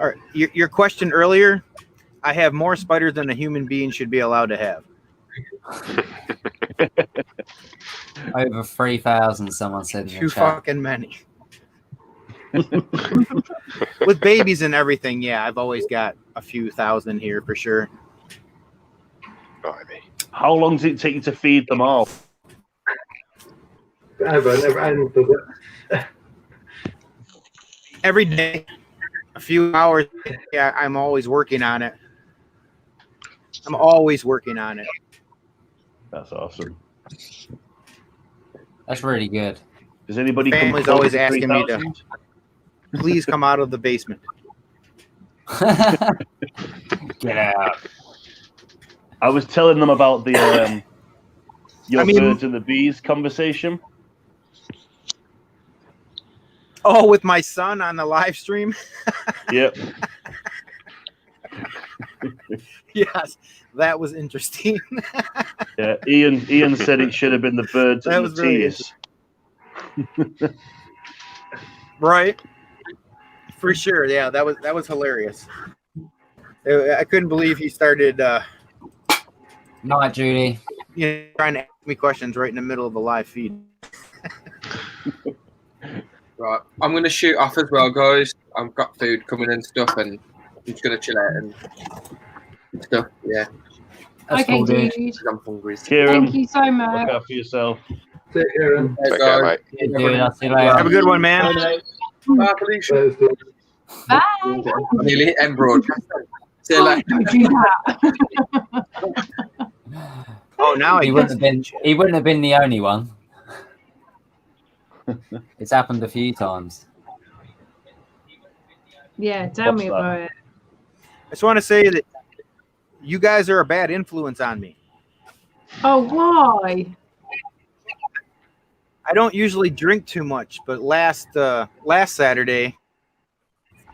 S19: All right. Your question earlier, I have more spiders than a human being should be allowed to have.
S5: Over 3,000, someone said in the
S19: Too
S5: chat.
S19: fucking many. With babies and everything, yeah, I've always got a few thousand here for sure.
S3: How long does it take you to feed them all?
S18: Never ends, does it?
S19: Every day, a few hours. Yeah, I'm always working on it. I'm always working on it.
S3: That's awesome.
S5: That's really good.
S3: Does anybody come
S19: Family's
S3: close
S19: always
S3: to
S19: asking me
S3: 3,000?
S19: to please come out of the basement.
S5: Get out.
S3: I was telling them about the your birds and the bees conversation.
S19: Oh, with my son on the live stream?
S3: Yep.
S19: Yes, that was interesting.
S3: Yeah, Ian said it should have been the birds
S19: That
S3: and
S19: was
S3: the
S19: really
S3: teas.
S19: Right. For sure. Yeah, that was hilarious. I couldn't believe he started
S5: Night, Judy.
S19: Trying to ask me questions right in the middle of a live feed.
S8: Right, I'm going to shoot off as well, guys. I've got food coming and stuff, and I'm just going to chill out and stuff. Yeah.
S11: Okay,
S8: cool,
S11: dude.
S8: I'm hungry.
S3: Kieran,
S11: Thank you so much.
S3: look out for yourself.
S18: Take care, Aaron.
S13: Take care, mate.
S5: Dude, I'll see you later.
S19: Have a good one, man.
S8: Bye, Felicia.
S11: Bye.
S8: I'm nearly end broadcast. See you later.
S11: Don't do that.
S19: Oh, now
S5: he wouldn't have been the only one. It's happened a few times.
S11: Yeah, tell me about it.
S19: I just want to say that you guys are a bad influence on me.
S11: Oh, why?
S19: I don't usually drink too much, but last Saturday,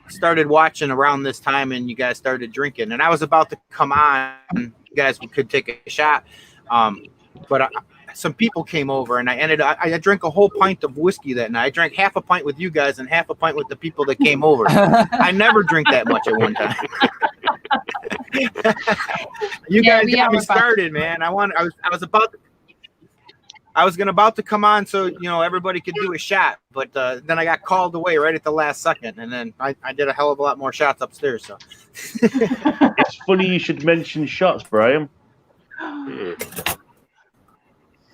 S19: started watching around this time, and you guys started drinking, and I was about to come on. You guys could take a shot, but some people came over, and I drank a whole pint of whiskey that night. I drank half a pint with you guys and half a pint with the people that came over. I never drink that much at one time. You guys got me started, man. I was about to come on so everybody could do a shot, but then I got called away right at the last second, and then I did a hell of a lot more shots upstairs. So
S3: It's funny you should mention shots, Brian.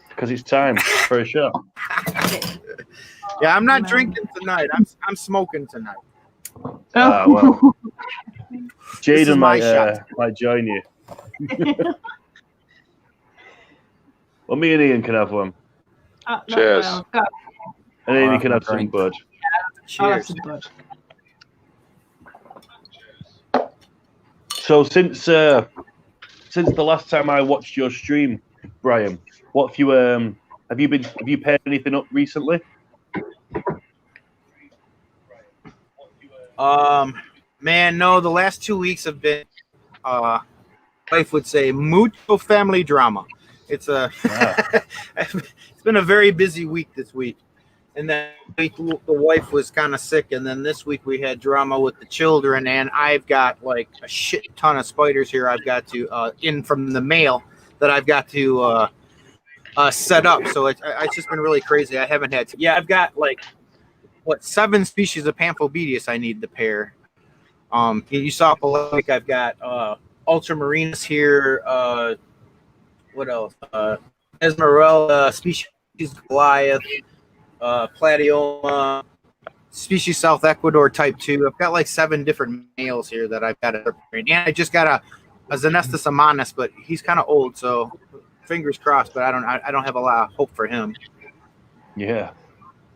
S3: Because it's time for a shot.
S19: Yeah, I'm not drinking tonight. I'm smoking tonight.
S3: Well,
S19: This is
S3: Jaden
S19: my shot.
S3: might join you. Well, me and Ian can have one.
S13: Cheers.
S3: And then you can have some bud.
S11: I'll have some bud.
S3: So since the last time I watched your stream, Brian, what have you paired anything up recently?
S19: Man, no, the last 2 weeks have been wife would say mucho family drama. It's it's been a very busy week this week. And then the wife was kind of sick, and then this week we had drama with the children, and I've got like a shit ton of spiders here I've got to in from the mail that I've got to set up. So it's just been really crazy. I haven't had to. Yeah, I've got like 7 species of Pamphobedius I need to pair. You saw below, like I've got Ultramarinus here. What else? Esmeralda, species Goliath, Platyoma, species South Ecuador type 2. I've got like 7 different males here that I've got to pair. And I just got a Xenestus amanus, but he's kind of old, so fingers crossed. But I don't have a lot of hope for him.
S3: Yeah.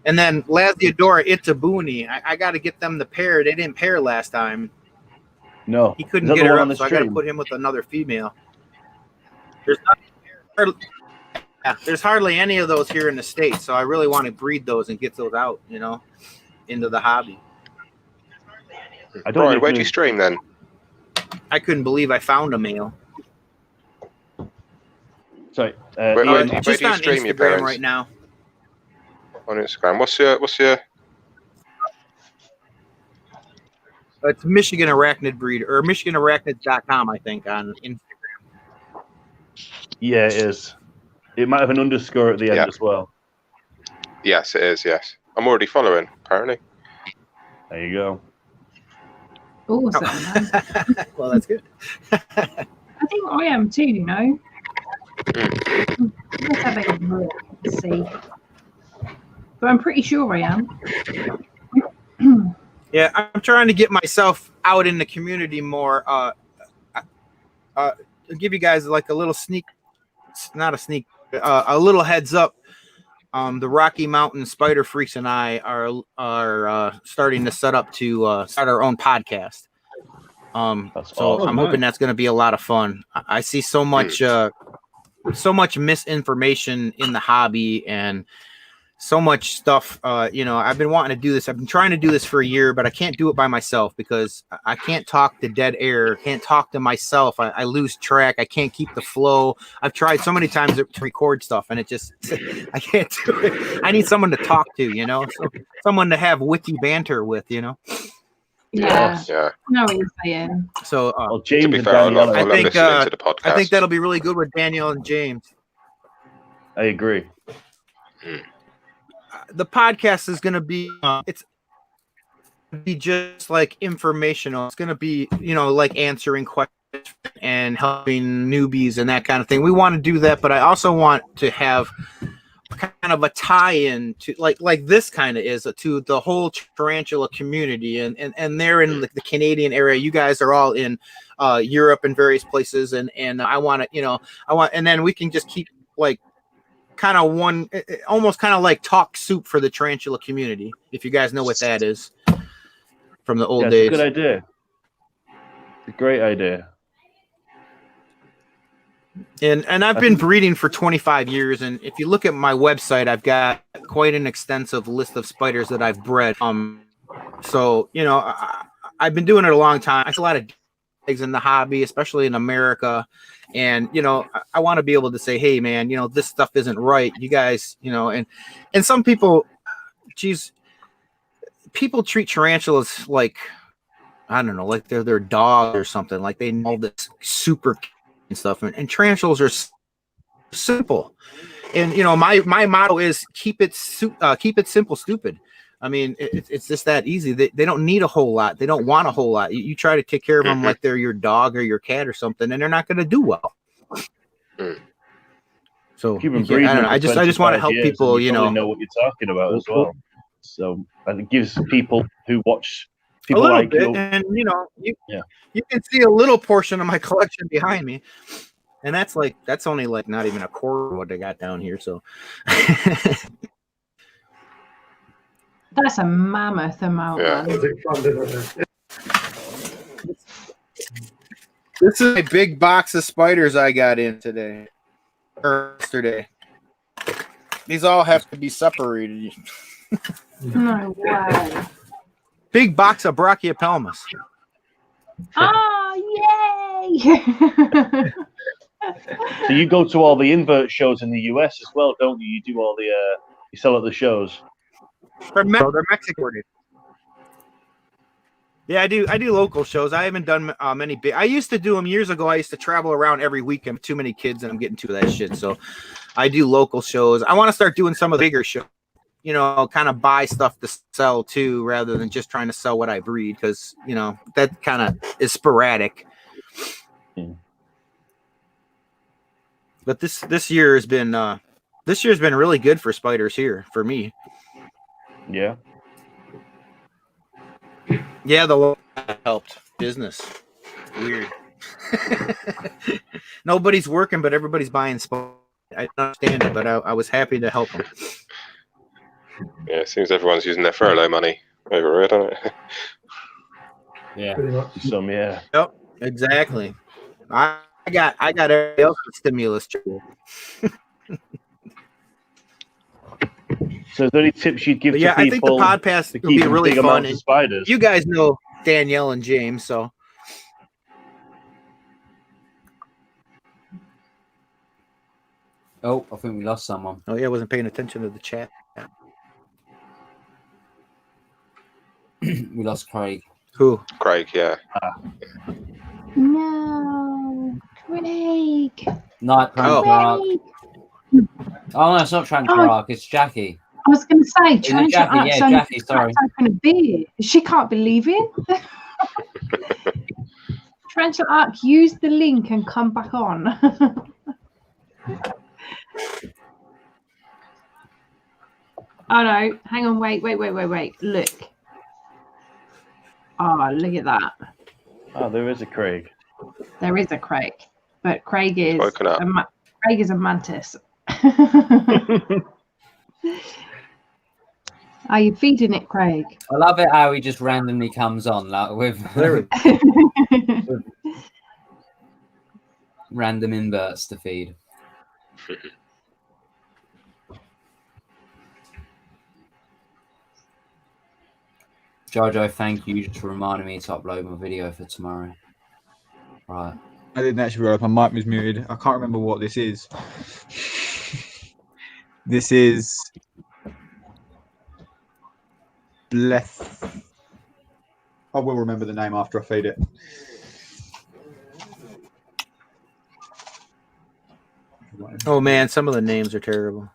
S19: And then Lasiodora Itabuni, I got to get them to pair. They didn't pair last time.
S3: No,
S19: he couldn't get her up, so I got to put him with another female. There's hardly any of those here in the States, so I really want to breed those and get those out, into the hobby.
S13: Brian, where'd you stream then?
S19: I couldn't believe I found a male.
S3: Sorry,
S13: where do
S19: just
S13: you
S19: on
S13: stream your
S19: Instagram
S13: parents?
S19: right now.
S13: On Instagram. What's your?
S19: It's Michigan Arachnid Breed or MichiganArachnids.com, I think, on Instagram.
S3: Yeah, it is. It might have an underscore at the end as well.
S13: Yes, it is. Yes, I'm already following. Apparently.
S3: There you go.
S11: Oh,
S19: well, that's good.
S11: I think I am too. Let's have a look. Let's see. But I'm pretty sure I am.
S19: Yeah, I'm trying to get myself out in the community more. I'll give you guys like a little a little heads up. The Rocky Mountain Spider Freaks and I are starting to set up to start our own podcast. So I'm hoping that's going to be a lot of fun. I see so much misinformation in the hobby and so much stuff. I've been wanting to do this. I've been trying to do this for a year, but I can't do it by myself because I can't talk to dead air. Can't talk to myself. I lose track. I can't keep the flow. I've tried so many times to record stuff, and it just I can't do it. I need someone to talk to, someone to have witty banter with,
S11: Yeah.
S19: No,
S11: what you're saying.
S19: So,
S3: James,
S13: to be fair, I love listening to the podcast.
S19: I think that'll be really good with Daniel and James.
S3: I agree.
S19: The podcast is going to be be just like informational. It's going to be like answering questions and helping newbies and that kind of thing. We want to do that, but I also want to have kind of a tie-in to like this kind of is to the whole tarantula community, and they're in the Canadian area. You guys are all in Europe and various places, and I want to and then we can just keep like kind of almost kind of like talk soup for the tarantula community, if you guys know what that is from the old days.
S3: It's a good idea. It's a great idea.
S19: And I've been breeding for 25 years, and if you look at my website, I've got quite an extensive list of spiders that I've bred. So I've been doing it a long time. There's a lot of eggs in the hobby, especially in America. And, I want to be able to say, hey, man, this stuff isn't right. You guys, and some people, people treat tarantulas like, I don't know, like they're their dog or something. Like they know this super and stuff. And tarantulas are simple. And, my motto is keep it simple, stupid. I mean, it's just that easy. They don't need a whole lot. They don't want a whole lot. You try to take care of them like they're your dog or your cat or something, and they're not going to do well. So I don't know. I just want to help people. You know
S3: what you're talking about as well. So and it gives people who watch people
S19: a little
S3: like
S19: bit,
S3: you.
S19: and you can see a little portion of my collection behind me. And that's only like not even a quarter of what I got down here. So
S11: that's a mammoth amount.
S19: Yeah. This is a big box of spiders I got in today or yesterday. These all have to be separated.
S11: No way.
S19: Big box of Brachypelmus.
S11: Oh, yay!
S3: So you go to all the invert shows in the US as well, don't you? You do all the you sell at the shows.
S19: They're Mexican. Yeah, I do local shows. I haven't done many big. I used to do them years ago. I used to travel around every weekend. Too many kids, and I'm getting to that shit. So I do local shows. I want to start doing some of the bigger shows. You know, kind of buy stuff to sell too, rather than just trying to sell what I breed, because that kind of is sporadic. But this year has been really good for spiders here for me.
S3: Yeah.
S19: Yeah, the law helped business. Weird. Nobody's working, but everybody's buying spiders. I don't understand it, but I was happy to help them.
S13: Yeah, it seems everyone's using their furlough money over here, don't it?
S5: Yeah.
S3: Some, yeah.
S19: Yep, exactly. I got everybody else's stimulus check.
S3: So is there any tips you'd give to people?
S19: I think the podcast will be really fun. And
S3: spiders?
S19: you guys know Danielle and James, so.
S5: Oh, I think we lost someone.
S19: Oh yeah, I wasn't paying attention to the chat.
S5: We lost Craig.
S19: Who?
S13: Craig, yeah.
S11: No, Craig.
S5: Night Craig. Oh no, it's not Tarantula. It's Jackie.
S11: I was going to say,
S5: Jackie. Yeah, Jackie. Sorry.
S11: Open a beer. She can't believe it. Tarantula Arc, use the link and come back on. Oh no, hang on, wait. Look. Oh, look at that.
S3: Oh, there is a Craig.
S11: There is a Craig, but Craig is Craig is a mantis. Are you feeding it, Craig?
S5: I love it how he just randomly comes on, like with random inverts to feed. Jojo, thank you just for reminding me to upload my video for tomorrow. Right.
S14: I didn't actually realize my mic was muted. I can't remember what this is. This is Bleth. I will remember the name after I feed it.
S19: Oh man, some of the names are terrible.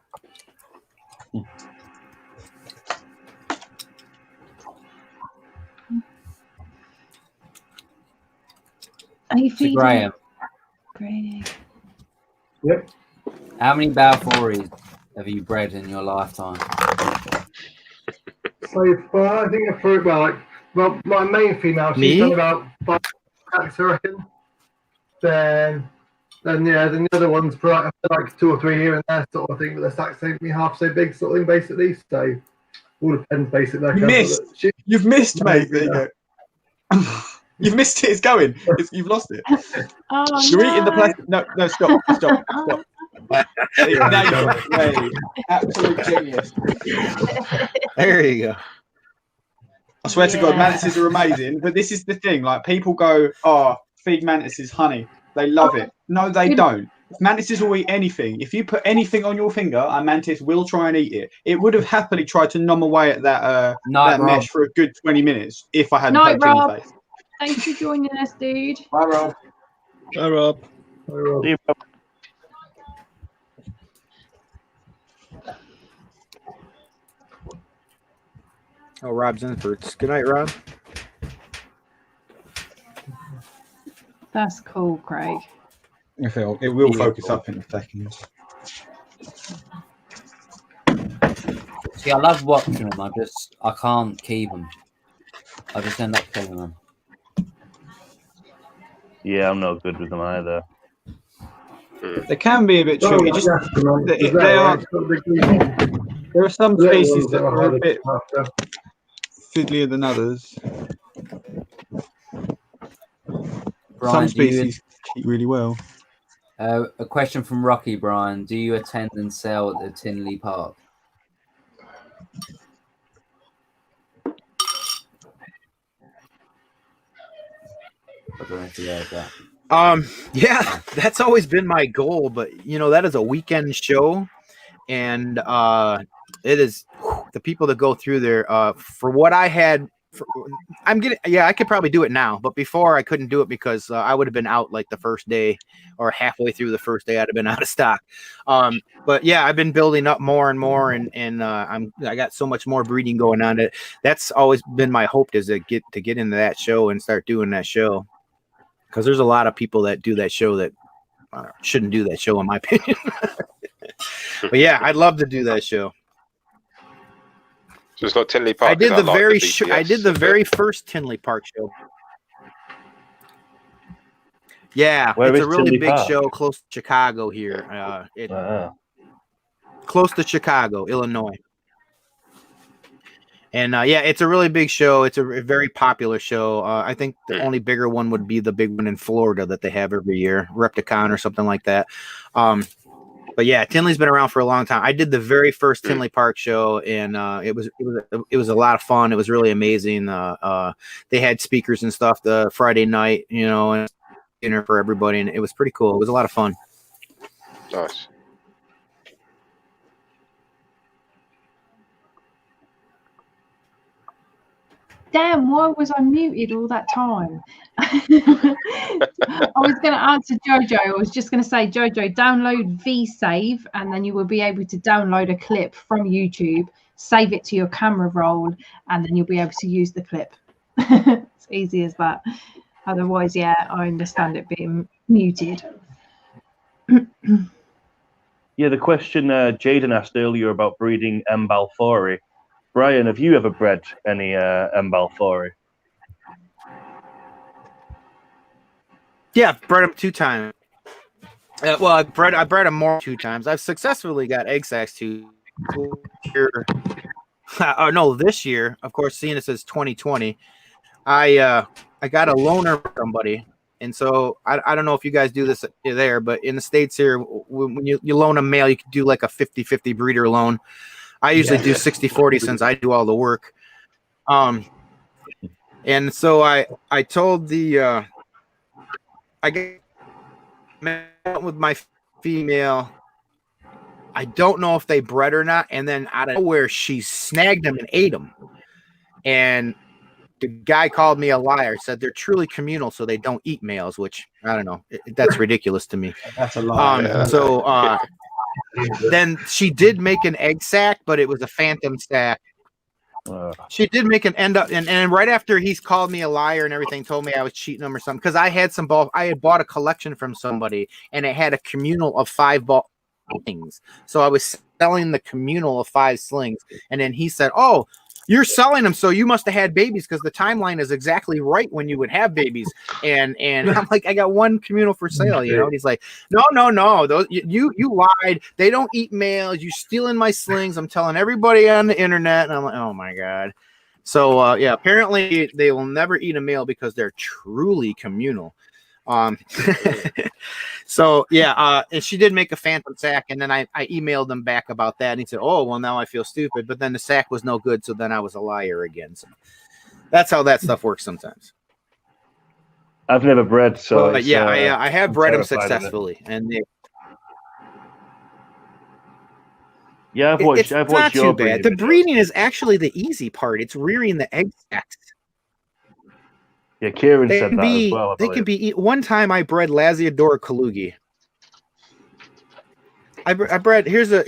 S11: Are you feeding
S5: Graham?
S11: Craig.
S18: Yep.
S5: How many Balfouries have you bred in your lifetime?
S18: So I think I've probably well, my main female, she's done about 5 stacks, I reckon. Then the other ones probably like 2 or 3 here and there sort of thing, but the stacks take me half so big sort of thing basically. So all depends basically.
S14: You've missed, mate. There you go. You've missed it. It's going. You've lost it.
S11: Oh,
S14: You're eating the plastic. No, stop. Absolute genius.
S19: There you go.
S14: I swear to God, mantises are amazing. But this is the thing: like people go, "Oh, feed mantises honey." They love it. No, they don't. Mantises will eat anything. If you put anything on your finger, a mantis will try and eat it. It would have happily tried to nom away at that mesh for a good 20 minutes if I hadn't poked it in the face.
S11: Thanks for joining us, dude.
S14: Bye, Rob.
S12: Hi, Rob.
S3: See you, Rob.
S19: Oh, Rob's Inverts. Good night, Rob.
S11: That's cool, Craig.
S14: It will focus up in a second.
S5: See, I love watching them. I can't keep them. I just end up killing them.
S3: Yeah, I'm not good with them either.
S14: They can be a bit tricky. There are some species that are a bit fiddlier than others.
S5: Brian,
S14: some species keep really well.
S5: A question from Rocky, Brian. Do you attend and sell at the Tinley Park? I don't know if you heard that.
S19: Yeah, that's always been my goal, but that is a weekend show, and it is the people that go through there. For what I had, I could probably do it now, but before I couldn't do it because I would have been out like the first day or halfway through the first day. I'd have been out of stock. But yeah, I've been building up more and more, and I got so much more breeding going on. That's always been my hope, is to get into that show and start doing that show. Because there's a lot of people that do that show that shouldn't do that show, in my opinion. But yeah, I'd love to do that show.
S13: So it's not Tinley Park.
S19: I did the very first Tinley Park show. Yeah, it's a really big show close to Chicago here. Close to Chicago, Illinois. And yeah, it's a really big show. It's a very popular show. I think the only bigger one would be the big one in Florida that they have every year, Repticon or something like that. But yeah, Tinley's been around for a long time. I did the very first Tinley Park show, and it was a lot of fun. It was really amazing. They had speakers and stuff the Friday night, and dinner for everybody, and it was pretty cool. It was a lot of fun.
S13: Nice.
S11: Damn, why was I muted all that time? I was going to answer Jojo. I was just going to say, Jojo, download VSave, and then you will be able to download a clip from YouTube, save it to your camera roll, and then you'll be able to use the clip. It's easy as that. Otherwise, yeah, I understand it being muted.
S3: Yeah, the question Jaden asked earlier about breeding M. balfouri. Brian, have you ever bred any M. balfouri?
S19: Yeah, I've bred them 2 times. Well, I bred them more 2 times. I've successfully got egg sacs 2 year. Oh no, this year, of course, seeing this as 2020, I got a loaner from somebody, and so I don't know if you guys do this there, but in the States here, when you loan a male, you can do like a 50-50 breeder loan. I usually do 60-40 since I do all the work. And so I told the I met with my female. I don't know if they bred or not, and then out of nowhere she snagged them and ate them. And the guy called me a liar, said they're truly communal, so they don't eat males, which I don't know. That's ridiculous to me.
S14: That's a lie.
S19: So then she did make an egg sac, but it was a phantom sac. She did make an end up, and right after he's called me a liar and everything, told me I was cheating him or something, because I had I had bought a collection from somebody, and it had a communal of 5 slings. So I was selling the communal of 5 slings, and then he said, "Oh, you're selling them, so you must have had babies, because the timeline is exactly right when you would have babies." And I'm like, "I got 1 communal for sale," you know. And he's like, "No, those you lied. They don't eat males. You stealing my slings. I'm telling everybody on the internet." And I'm like, "Oh my god." So yeah, apparently they will never eat a male because they're truly communal. So yeah, and she did make a phantom sac, and then I emailed them back about that, and he said, "Oh, well, now I feel stupid," but then the sac was no good, so then I was a liar again. So that's how that stuff works sometimes.
S3: I've never bred, so
S19: but yeah, I have bred them successfully, and
S3: I've watched
S19: not
S3: your
S19: too bad. The breeding is actually the easy part. It's rearing the egg sacs.
S3: Yeah, Kieran said that as well.
S19: They can be. One time I bred Laziodora Kalugi. I bred. Here's this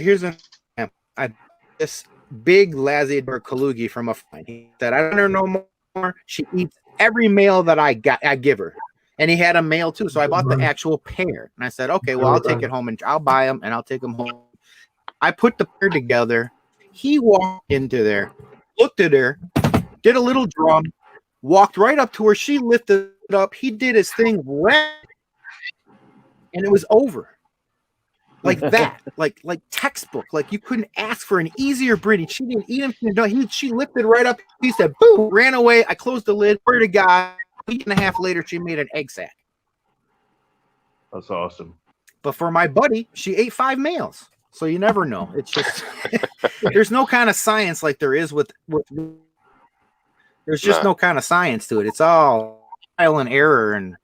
S19: big Laziodora Kalugi from a friend. He said, "I don't know no more. She eats every male that I give her." And he had a male too, so I bought the actual pair. And I said, "Okay, well, I'll take it home and I'll buy them and I'll take them home." I put the pair together. He walked into there, looked at her, did a little drum. Walked right up to her. She lifted it up. He did his thing, and it was over. Like that, like textbook. Like you couldn't ask for an easier breeding. She didn't eat him. She lifted right up. He said, "Boom!" Ran away. I closed the lid. Where to God? A week and a half later, she made an egg sac.
S3: That's awesome.
S19: But for my buddy, she ate 5 males. So you never know. It's just there's no kind of science like there is with. There's just no kind of science to it. It's all trial and error and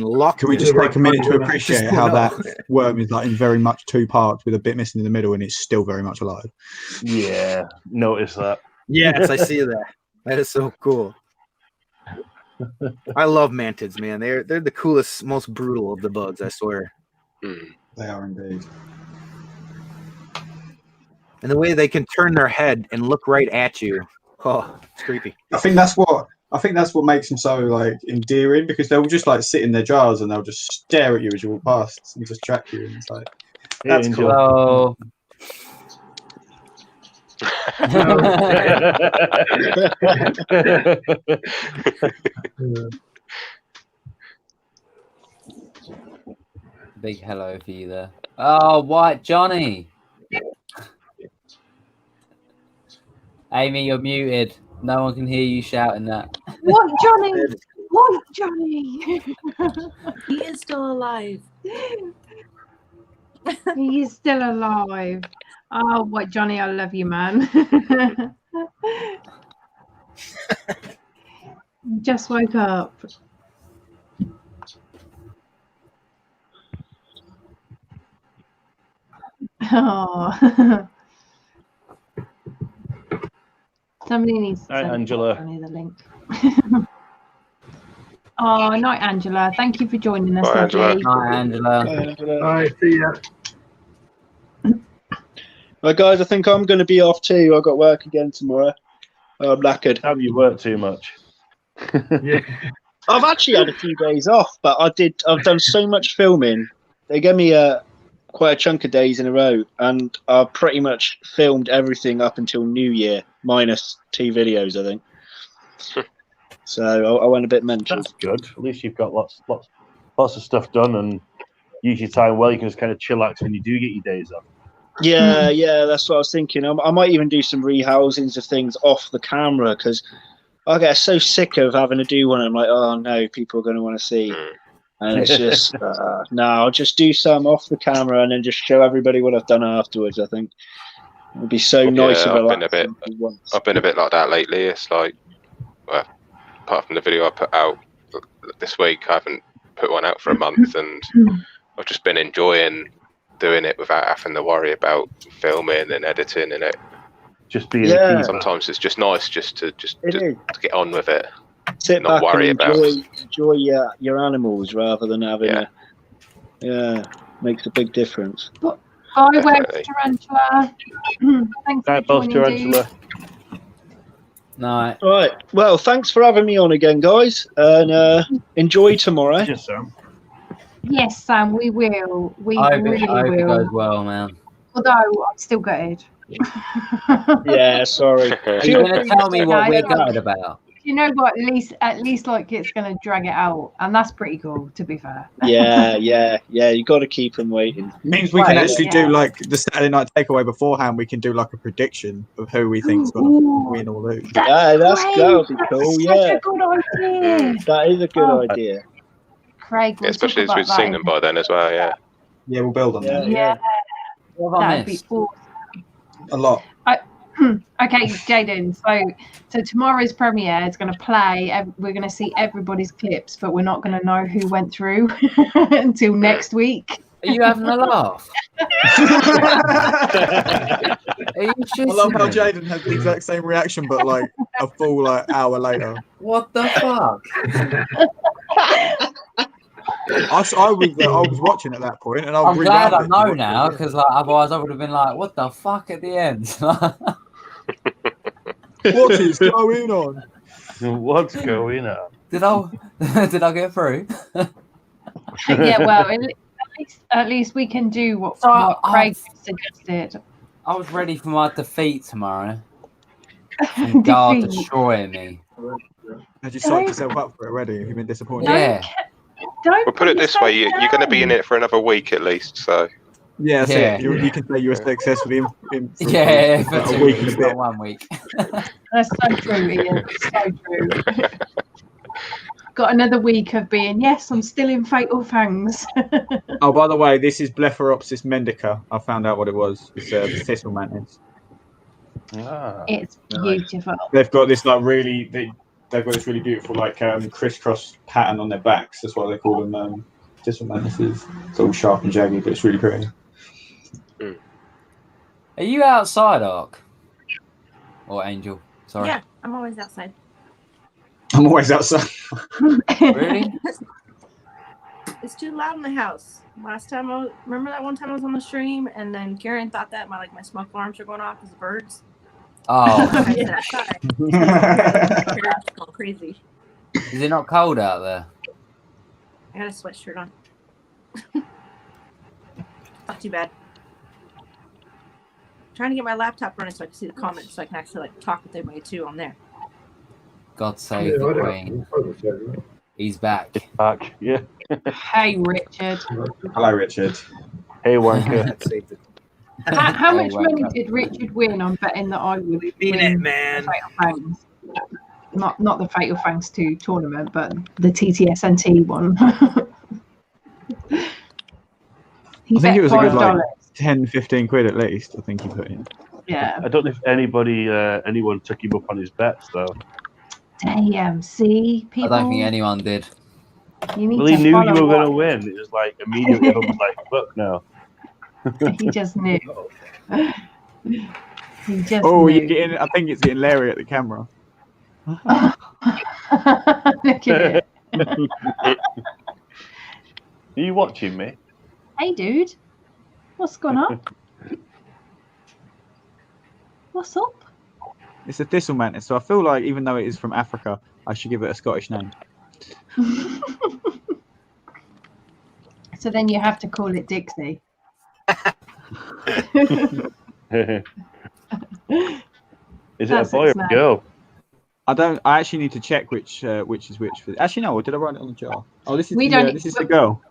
S19: luck.
S14: Can we just take a minute to appreciate how that worm is like in very much 2 parts with a bit missing in the middle, and it's still very much alive?
S3: Yeah, notice that.
S19: Yes, I see that. That is so cool. I love mantids, man. They're the coolest, most brutal of the bugs, I swear.
S14: They are indeed.
S19: And the way they can turn their head and look right at you. Oh, it's creepy.
S14: I think that's what makes them so like endearing, because they'll just like sit in their jars and they'll just stare at you as you walk past and just track you. And it's like, that's cool.
S5: Big hello for you there. Oh, White Johnny. Amy, you're muted. No one can hear you shouting that.
S11: What, Johnny? What, Johnny?
S9: He is still alive.
S11: He is still alive. Oh, what, Johnny? I love you, man. Just woke up. Oh. Somebody needs to send
S3: Angela.
S11: the link. Oh, night, Angela. Thank you for joining us.
S13: Bye, Angela.
S5: Hi, Angela.
S18: Hi, see ya.
S12: Well, guys, I think I'm going to be off too. I've got work again tomorrow. I'm knackered.
S3: Have you worked too much?
S18: Yeah.
S12: I've actually had a few days off, but I've done so much filming. They gave me a quite a chunk of days in a row, and I pretty much filmed everything up until New Year, minus 2 videos, I think. So I went a bit mental.
S3: That's good. At least you've got lots of stuff done, and use your time well. You can just kind of chillax when you do get your days off.
S12: Yeah, that's what I was thinking. I might even do some rehousings of things off the camera, because I get so sick of having to do one. I'm like, oh no, people are going to want to see. And it's just, no, I'll just do some off the camera and then just show everybody what I've done afterwards. I think it would be so nice.
S13: I've been a bit like that lately. It's like, well, apart from the video I put out this week, I haven't put one out for a month, and I've just been enjoying doing it without having to worry about filming and editing and it.
S3: Just being
S13: sometimes it's just nice just to get on with it.
S12: Sit
S13: not
S12: back
S13: worry
S12: and enjoy your animals rather than having makes a big difference.
S11: Bye, Webs Tarantula. Thanks for joining,
S3: Tarantula.
S5: No.
S12: All right. Well, thanks for having me on again, guys, and enjoy tomorrow.
S3: Yes, Sam.
S11: Yes, Sam, we will. We
S5: I
S11: really
S5: hope it
S11: will.
S5: goes well, man.
S11: Although I'm still gutted.
S12: Yeah, sorry.
S5: Are you going to tell me what we're gutted about?
S11: You know what? At least like it's going to drag it out, and that's pretty cool. To be fair.
S12: Yeah. You got to keep them waiting.
S14: Means we can actually do like the Saturday night takeaway beforehand. We can do like a prediction of who we think's going to win or lose.
S12: That'll be cool.
S11: Such
S12: Yeah,
S11: a good idea.
S12: that is a good idea.
S11: Craig, we'll
S13: especially as
S11: talk
S13: we've
S11: about
S13: seen
S11: that
S13: them by then as well. Yeah.
S14: Yeah, we'll build on that.
S11: Yeah,
S5: What have I
S11: that'd be
S5: missed?
S11: awesome.
S14: A lot.
S11: Okay, Jaden. So tomorrow's premiere is going to play. We're going to see everybody's clips, but we're not going to know who went through until next week.
S5: Are you having a laugh? Are you
S14: I love how Jaden had the exact same reaction, but like a full hour later.
S5: What the fuck?
S14: I was watching at that point, and
S5: I'm glad I know now, because otherwise I would have been like, "What the fuck?" at the end.
S14: What is going on?
S3: What's going on?
S5: Did I get through?
S11: Yeah, well, at least we can do what Craig suggested.
S5: I was ready for my defeat tomorrow. And God destroying me.
S14: Had you psyched yourself up for it already? Have you been disappointed?
S5: Yeah.
S13: Well, put it this way: you're going to be in it for another week at least. So.
S14: Yeah, that's it. You can say you were successfully in for
S5: a
S14: week and a bit.
S5: 1 week.
S11: That's so true, Ian. So true. Got another week of being, yes, I'm still in Fatal Fangs.
S14: Oh, by the way, this is Blepharopsis mendica. I found out what it was. It's a thistle mantis.
S11: It's beautiful.
S14: They've got this they've got this really beautiful crisscross pattern on their backs. That's why they call them thistle mantises. It's all sharp and jaggy, but it's really pretty.
S5: Are you outside, Ark? Or Angel? Sorry.
S9: Yeah, I'm always outside.
S14: I'm always outside.
S5: Really?
S9: It's too loud in the house. Remember that one time I was on the stream, and then Karen thought that my smoke alarms were going off because of birds.
S5: Oh.
S9: I said outside. Karen's going crazy.
S5: Is it not cold out there?
S9: I got a sweatshirt on. Not too bad. Trying to get my laptop running so I can see the comments, so I can actually talk with everybody too on there.
S5: God save the Queen. He's back.
S3: Back, yeah.
S11: Hey, Richard.
S14: Hello, Richard.
S3: Hey, Wanker.
S11: How much money did Richard win on betting that I would win
S19: it, man.
S11: Fatal Fangs? Not the Fatal Fangs 2 tournament, but the TTSNT one.
S14: I think it was a good 10, 15 quid at least. I think he put in.
S11: Yeah.
S3: I don't know if anyone took him up on his bets though.
S11: Damn, see, people.
S5: I don't think anyone did.
S11: You need
S3: Well, he
S11: to
S3: knew you
S11: follow
S3: were going to
S11: what-
S3: win. It was like immediately, I was like, "Look now."
S11: He just knew. He just
S14: Oh,
S11: knew.
S14: you're getting. I think it's getting Larry at the camera.
S11: Look at it.
S3: Are you watching me?
S11: Hey, dude. What's going on? What's up?
S14: It's a thistle mantis, so I feel like even though it is from Africa, I should give it a Scottish name.
S11: So then you have to call it Dixie.
S3: Is it a boy or a girl?
S14: I actually need to check which is which. Actually, no. Did I write it on the jar? Oh, this is this is the girl.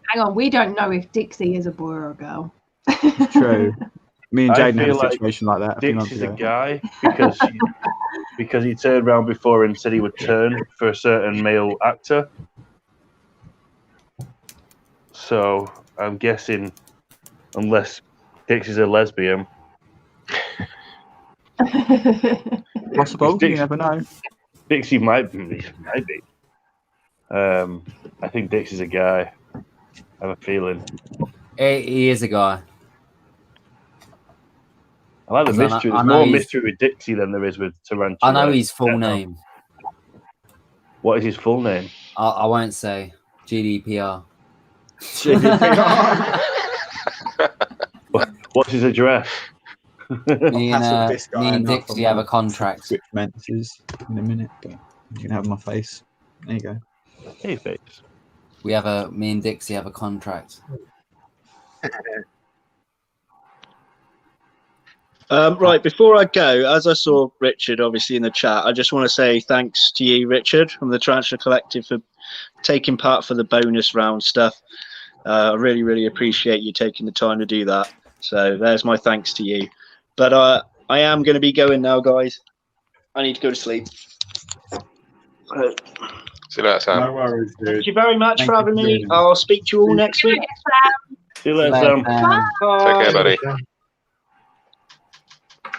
S11: Hang on, we don't know if Dixie is a boy or a girl.
S14: It's true. Me and
S3: I
S14: Jaden had a
S3: feel like
S14: situation like that a few months
S3: Dixie's a
S14: ago.
S3: guy because he turned around before and said he would turn for a certain male actor. So I'm guessing, unless Dixie's a lesbian.
S14: Possible. You never know.
S3: Dixie might be. I think Dixie's a guy. I have a feeling.
S5: He is a guy.
S3: I like the mystery. There's more mystery with Dixie than there is with Tarantula.
S5: I know his full name.
S3: What is his full name?
S5: I won't say. GDPR.
S14: GDPR.
S3: What's his address?
S5: Me and Dixie have a contract.
S14: Switch menses in a minute, but you can have my face. There you go.
S3: Hey, face.
S5: Me and Dixie have a contract.
S12: Right, before I go, as I saw Richard obviously in the chat, I just want to say thanks to you, Richard, from the Tarantula Collective, for taking part for the bonus round stuff. I really, really appreciate you taking the time to do that. So there's my thanks to you. But I am going to be going now, guys. I need to go to sleep.
S13: See you later, Sam.
S14: No worries, dude.
S12: Thank you very much
S14: Thank
S12: for having
S14: you,
S12: me.
S14: dude.
S12: I'll speak to you all next week.
S3: See you later, Sam.
S12: Bye.
S13: Take care, buddy.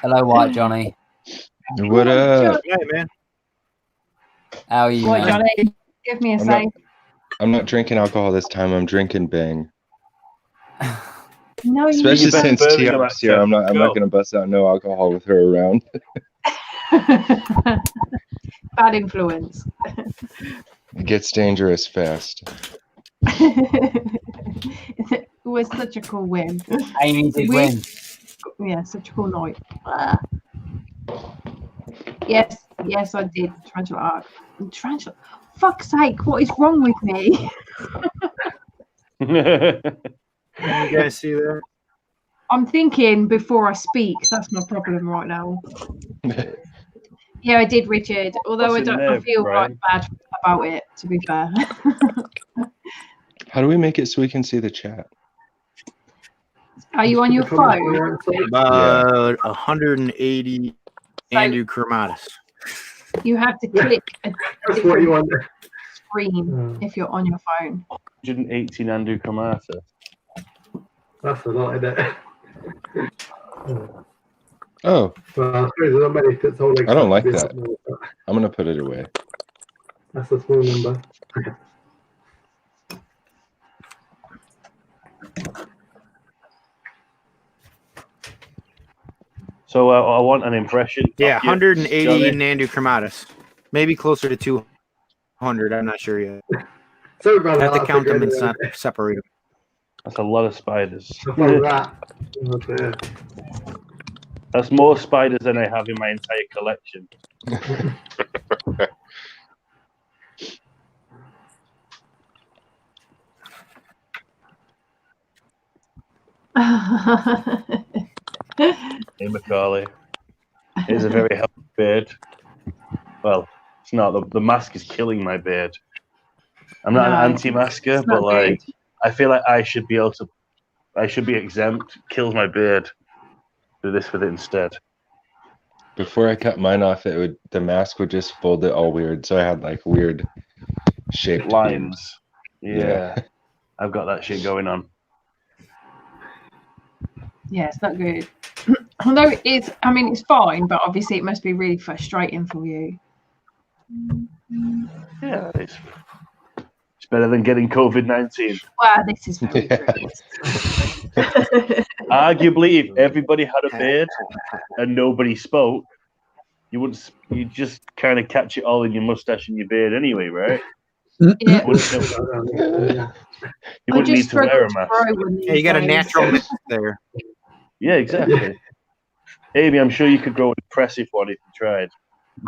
S5: Hello, White Johnny.
S20: What up?
S19: Hey, man.
S5: How are you,
S11: What,
S5: man?
S11: Johnny? Give me a say.
S20: I'm not drinking alcohol this time. I'm drinking Bang.
S11: No, you
S20: Especially
S11: didn't.
S20: since Tiara's here, I'm not gonna bust out no alcohol with her around.
S11: Bad influence.
S20: It gets dangerous fast.
S11: It was such a cool win.
S5: Amy did win.
S11: Yeah, such a cool night. Yes, I did. Tarantula arc. Tarantula. Fuck's sake, what is wrong with me?
S19: You guys see that?
S11: I'm thinking before I speak. That's my problem right now. Yeah, I did, Richard. Although
S3: What's in
S11: I
S3: there,
S11: feel
S3: Brian?
S11: quite bad about it, to be fair.
S20: How do we make it so we can see the chat?
S11: Are you on your phone?
S19: About 180 Andrew Chromatis.
S11: You have to click a
S18: That's what you want.
S11: screen if you're on your phone.
S3: 118 Andrew Kamata.
S18: That's a lot, isn't it?
S20: Oh,
S18: Well, I suppose there's not many that's holding.
S20: I don't like that. I'm gonna put it away.
S18: That's a small number.
S3: So I want an impression.
S19: Yeah,
S3: of you,
S19: 180
S3: Johnny.
S19: Nandu Chromatis. Maybe closer to 200. I'm not sure yet.
S18: So
S19: I have to count them and separate them.
S3: That's a lot of spiders.
S18: Stuff like that. Oh, dear.
S3: That's more spiders than I have in my entire collection. Hey, Macaulay. It's a very healthy beard. Well, it's not. The mask is killing my beard. I'm not an anti-masker,
S11: it's
S3: but
S11: not
S3: like, I feel like I should be able to. I should be exempt. Kills my beard. Do this with it instead.
S20: Before I cut mine off, the mask would just fold it all weird, so I had like weird shaped
S3: Lines.
S20: beards.
S3: Yeah. I've got that shit going on.
S11: Yeah, it's not good. Although it is, I mean, it's fine, but obviously it must be really frustrating for you.
S3: Yeah, it's better than getting COVID-19.
S11: Well, this is very true.
S3: Arguably, if everybody had a beard and nobody spoke, you just kind of catch it all in your mustache and your beard anyway, right?
S11: Yeah.
S3: You wouldn't need to wear a mask.
S19: Yeah, you got a natural mix there.
S3: Yeah, exactly. Amy, I'm sure you could grow an impressive one if you tried.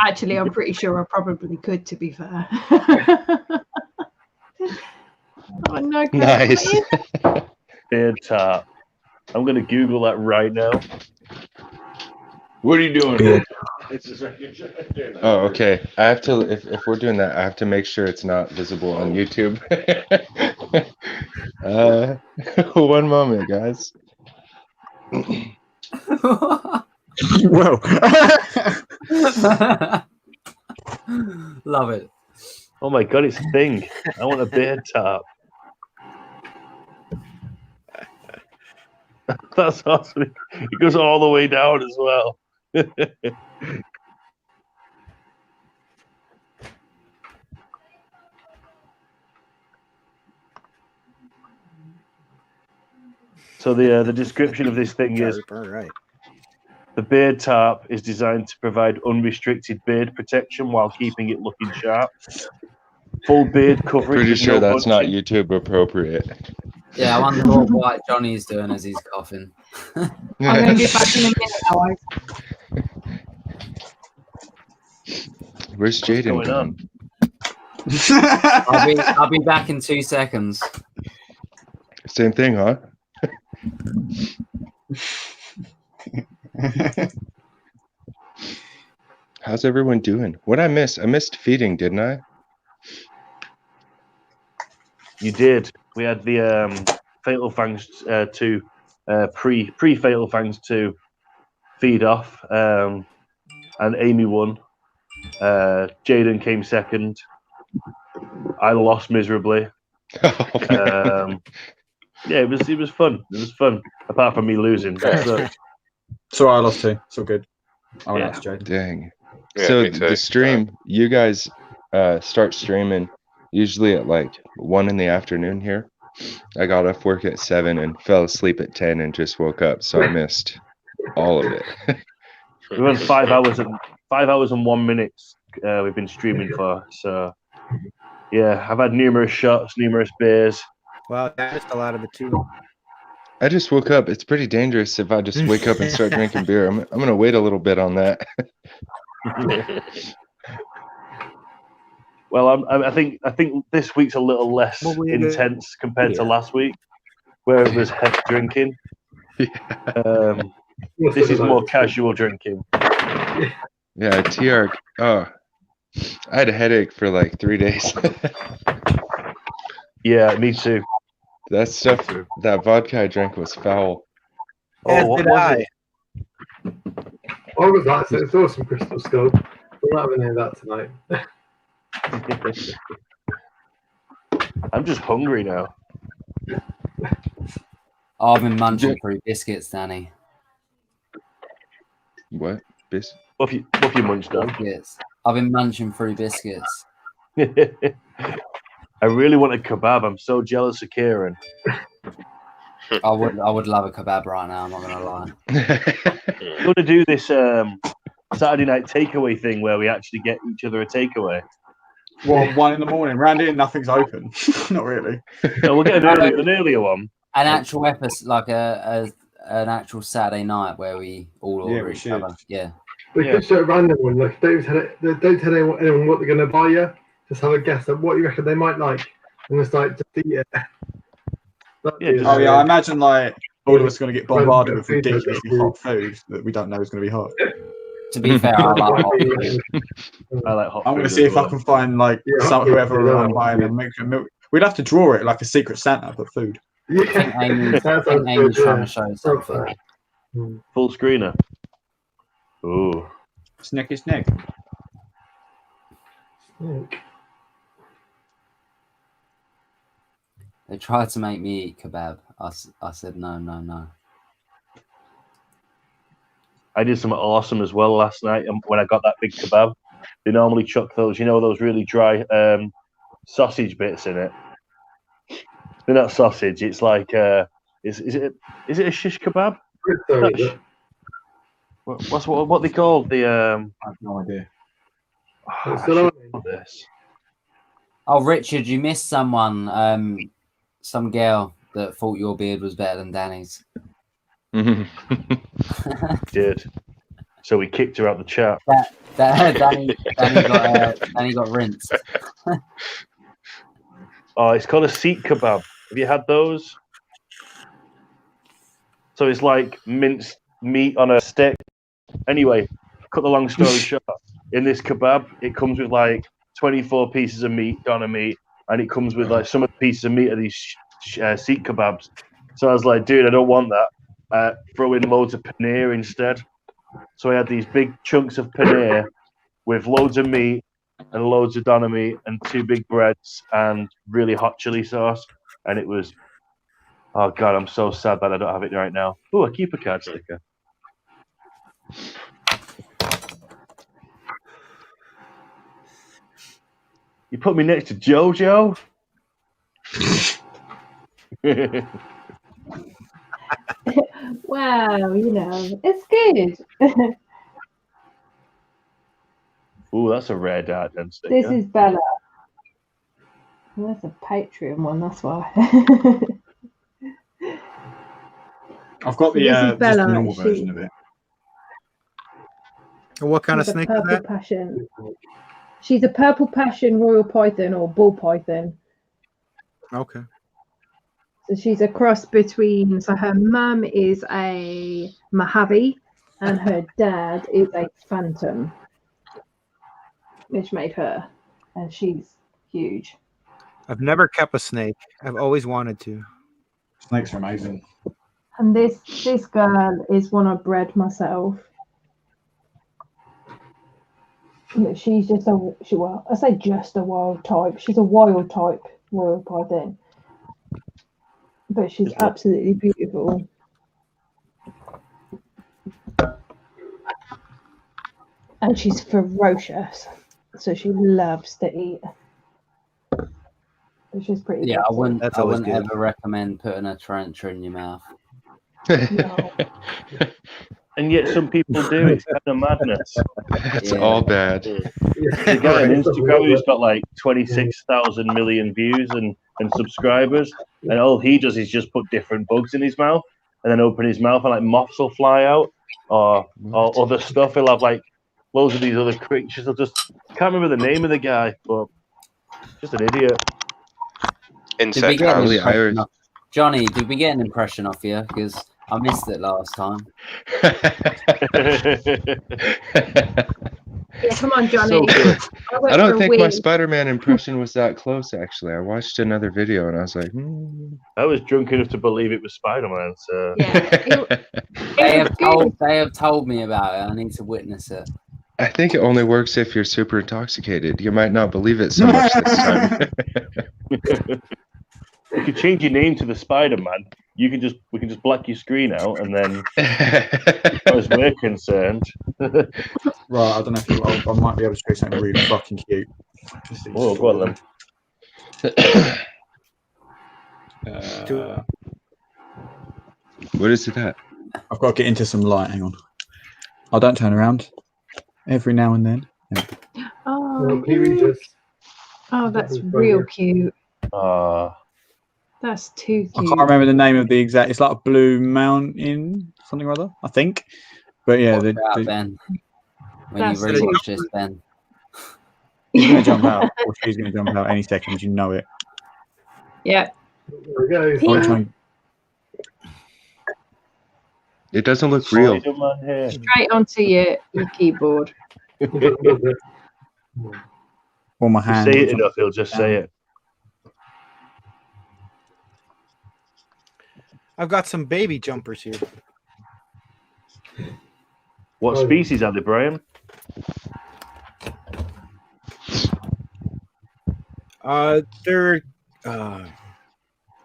S11: Actually, I'm pretty sure I probably could, to be fair. Oh, no,
S20: Nice.
S3: Beard tart. I'm going to Google that right now.
S20: What are you doing? Oh, okay. I have to. If we're doing that, I have to make sure it's not visible on YouTube. 1 moment, guys.
S14: Well,
S5: love it.
S3: Oh my god, it's a thing. I want a beard top. That's awesome. It goes all the way down as well. So the description of this thing is: the beard tarp is designed to provide unrestricted beard protection while keeping it looking sharp. Full beard coverage.
S20: Pretty sure
S3: no
S20: that's not
S3: bunching.
S20: YouTube appropriate.
S5: Yeah, I wonder what White Johnny's doing as he's coughing.
S11: I'm going to get back in a minute, guys.
S20: Where's Jaden gone?
S5: I'll be back in 2 seconds.
S20: Same thing, huh? How's everyone doing? What I miss? I missed feeding, didn't I?
S3: You did. We had the Fatal Fangs 2 pre Fatal Fangs 2 feed off, and Amy won. Jaden came second. I lost miserably. Yeah, it was fun. It was fun. Apart from me losing.
S14: So I lost too. It's all good. I
S3: Yeah.
S14: lost, Jaden.
S20: Dang.
S13: Yeah,
S20: So
S13: me too.
S20: the stream, you guys start streaming usually at like 1 in the afternoon here. I got off work at 7 and fell asleep at 10 and just woke up, so I missed all of it.
S3: We went 5 hours and 1 minute. We've been streaming for. So yeah, I've had numerous shots, numerous beers.
S19: Well, I missed a lot of it too.
S20: I just woke up. It's pretty dangerous if I just wake up and start drinking beer. I'm gonna wait a little bit on that.
S3: Well, I think this week's a little less intense compared to last week, where it was heavy drinking. This is more casual drinking.
S20: Yeah, TR. Oh, I had a headache for like 3 days.
S3: Yeah, me too.
S20: That stuff, that vodka I drank was foul.
S3: Oh, what was it?
S18: What was that? So it's awesome, Crystal Skull. We're not having any of that tonight.
S3: I'm just hungry now.
S5: I've been munching through biscuits, Danny.
S20: What?
S3: What have you munched on?
S5: Biscuits. I've been munching through biscuits.
S3: I really want a kebab. I'm so jealous of Kieran.
S5: I would love a kebab right now. I'm not gonna lie.
S3: We're going to do this Saturday night takeaway thing where we actually get each other a takeaway.
S14: Well, 1 in the morning. Round here, nothing's open. Not really.
S3: No, we'll get an earlier one.
S5: An actual episode, like an actual Saturday night where we all order each other. Yeah.
S18: We could show a random one. Like, don't tell anyone what they're going to buy you. Just have a guess at what you reckon they might like, and just like just eat it.
S14: Oh yeah, I imagine like all of us are going to get bombarded with ridiculously hot food that we don't know is going to be hot.
S5: To be fair, I like hot food.
S3: I like hot food.
S14: I'm going to see if I can find like whoever I'm buying and make a milk. We'd have to draw it like a Secret Santa, but food.
S5: I think Amy's trying to show something.
S3: Full screener. Ooh.
S14: Snack is neck.
S5: They tried to make me eat kebab. I said no.
S3: I did something awesome as well last night when I got that big kebab. They normally chuck those, those really dry sausage bits in it. They're not sausage. It's like, is it a shish kebab? What they called the?
S14: I have no idea.
S5: Oh, Richard, you missed someone. Some girl that thought your beard was better than Danny's.
S3: Did. So we kicked her out the chat.
S5: Danny got rinsed.
S3: Oh, it's called a seat kebab. Have you had those? So it's like minced meat on a stick. Anyway, cut the long story short, in this kebab, it comes with like 24 pieces of meat, doner meat, and it comes with like some of the pieces of meat of these seat kebabs. So I was like, dude, I don't want that. Throw in loads of paneer instead. So I had these big chunks of paneer with loads of meat and loads of doner meat and 2 big breads and really hot chili sauce. And it was, oh God, I'm so sad that I don't have it right now. Oh, a keeper card sticker. You put me next to JoJo?
S11: Wow, you know, it's good.
S3: Ooh, that's a rare dart then sticker.
S11: This is Bella. Well, that's a Patreon one, that's why.
S14: I've got the, just the normal version of it.
S19: What kind of
S11: She's a
S19: snake is
S11: purple
S19: that?
S11: passion. She's a purple passion royal python or bull python.
S19: Okay.
S11: So she's a cross between, so her mum is a Mojave and her dad is a phantom, which made her, and she's huge.
S19: I've never kept a snake. I've always wanted to.
S14: Snakes are amazing.
S11: And this girl is one I bred myself. She's just I say just a wild type. She's a wild type royal python. But she's absolutely beautiful. And she's ferocious. So she loves to eat. Which is pretty
S5: Yeah,
S11: good.
S5: I wouldn't ever recommend putting a tarantula in your mouth.
S11: No.
S3: And yet some people do. It's kind of madness.
S20: It's all bad.
S3: The guy on Instagram who's got like 26,000 million views and subscribers, and all he does is just put different bugs in his mouth and then open his mouth and like moths will fly out or other stuff. He'll have like loads of these other creatures. I just can't remember the name of the guy, but just an idiot.
S13: Insect
S5: Johnny, did we get an impression off you? Because I missed it last time.
S11: Yeah, come on, Johnny.
S20: So good. I don't think my
S11: week.
S20: Spider-Man impression was that close, actually. I watched another video and I was like,
S3: I was drunk enough to believe it was Spider-Man. So
S5: They have told me about it. I need to witness it.
S20: I think it only works if you're super intoxicated. You might not believe it so much this time.
S3: You could change your name to the Spider-Man. We can just black your screen out, and then, as far as we're concerned,
S14: right? I don't know if I might be able to show you something really fucking cute.
S3: Oh, go on
S14: then.
S20: What is it at?
S14: I've got to get into some light. Hang on. I don't turn around. Every now and then.
S11: Oh, that's real cute. That's too cute.
S14: I can't remember the name of the exact. It's like a blue mountain, something or other, I think. But yeah,
S5: Ben. When you rewatch this, Ben.
S14: He's going to jump out, or she's going to jump out any second. You know it.
S11: Yeah.
S18: There we go.
S20: It doesn't look real.
S11: Straight onto your keyboard.
S14: Or my hand.
S3: Say it enough, he'll just say it.
S19: I've got some baby jumpers here.
S3: What species are they, Brian?
S19: They're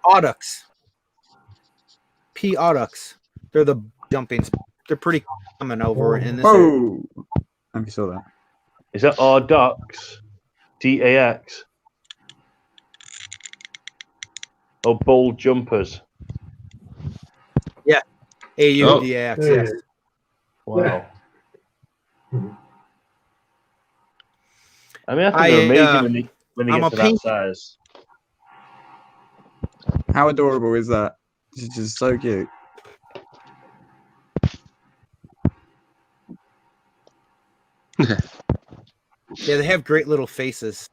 S19: auducks. P auducks. They're the jumping. They're pretty common over in this area.
S14: Oh, have you saw that?
S3: Is that audax? DAX? Oh, bold jumpers.
S19: Yeah, AUDAX.
S3: Oh.
S19: Yes.
S3: Wow. I mean, I think they're amazing when they get to that size.
S14: How adorable is that? It's just so cute.
S19: Yeah, they have great little faces.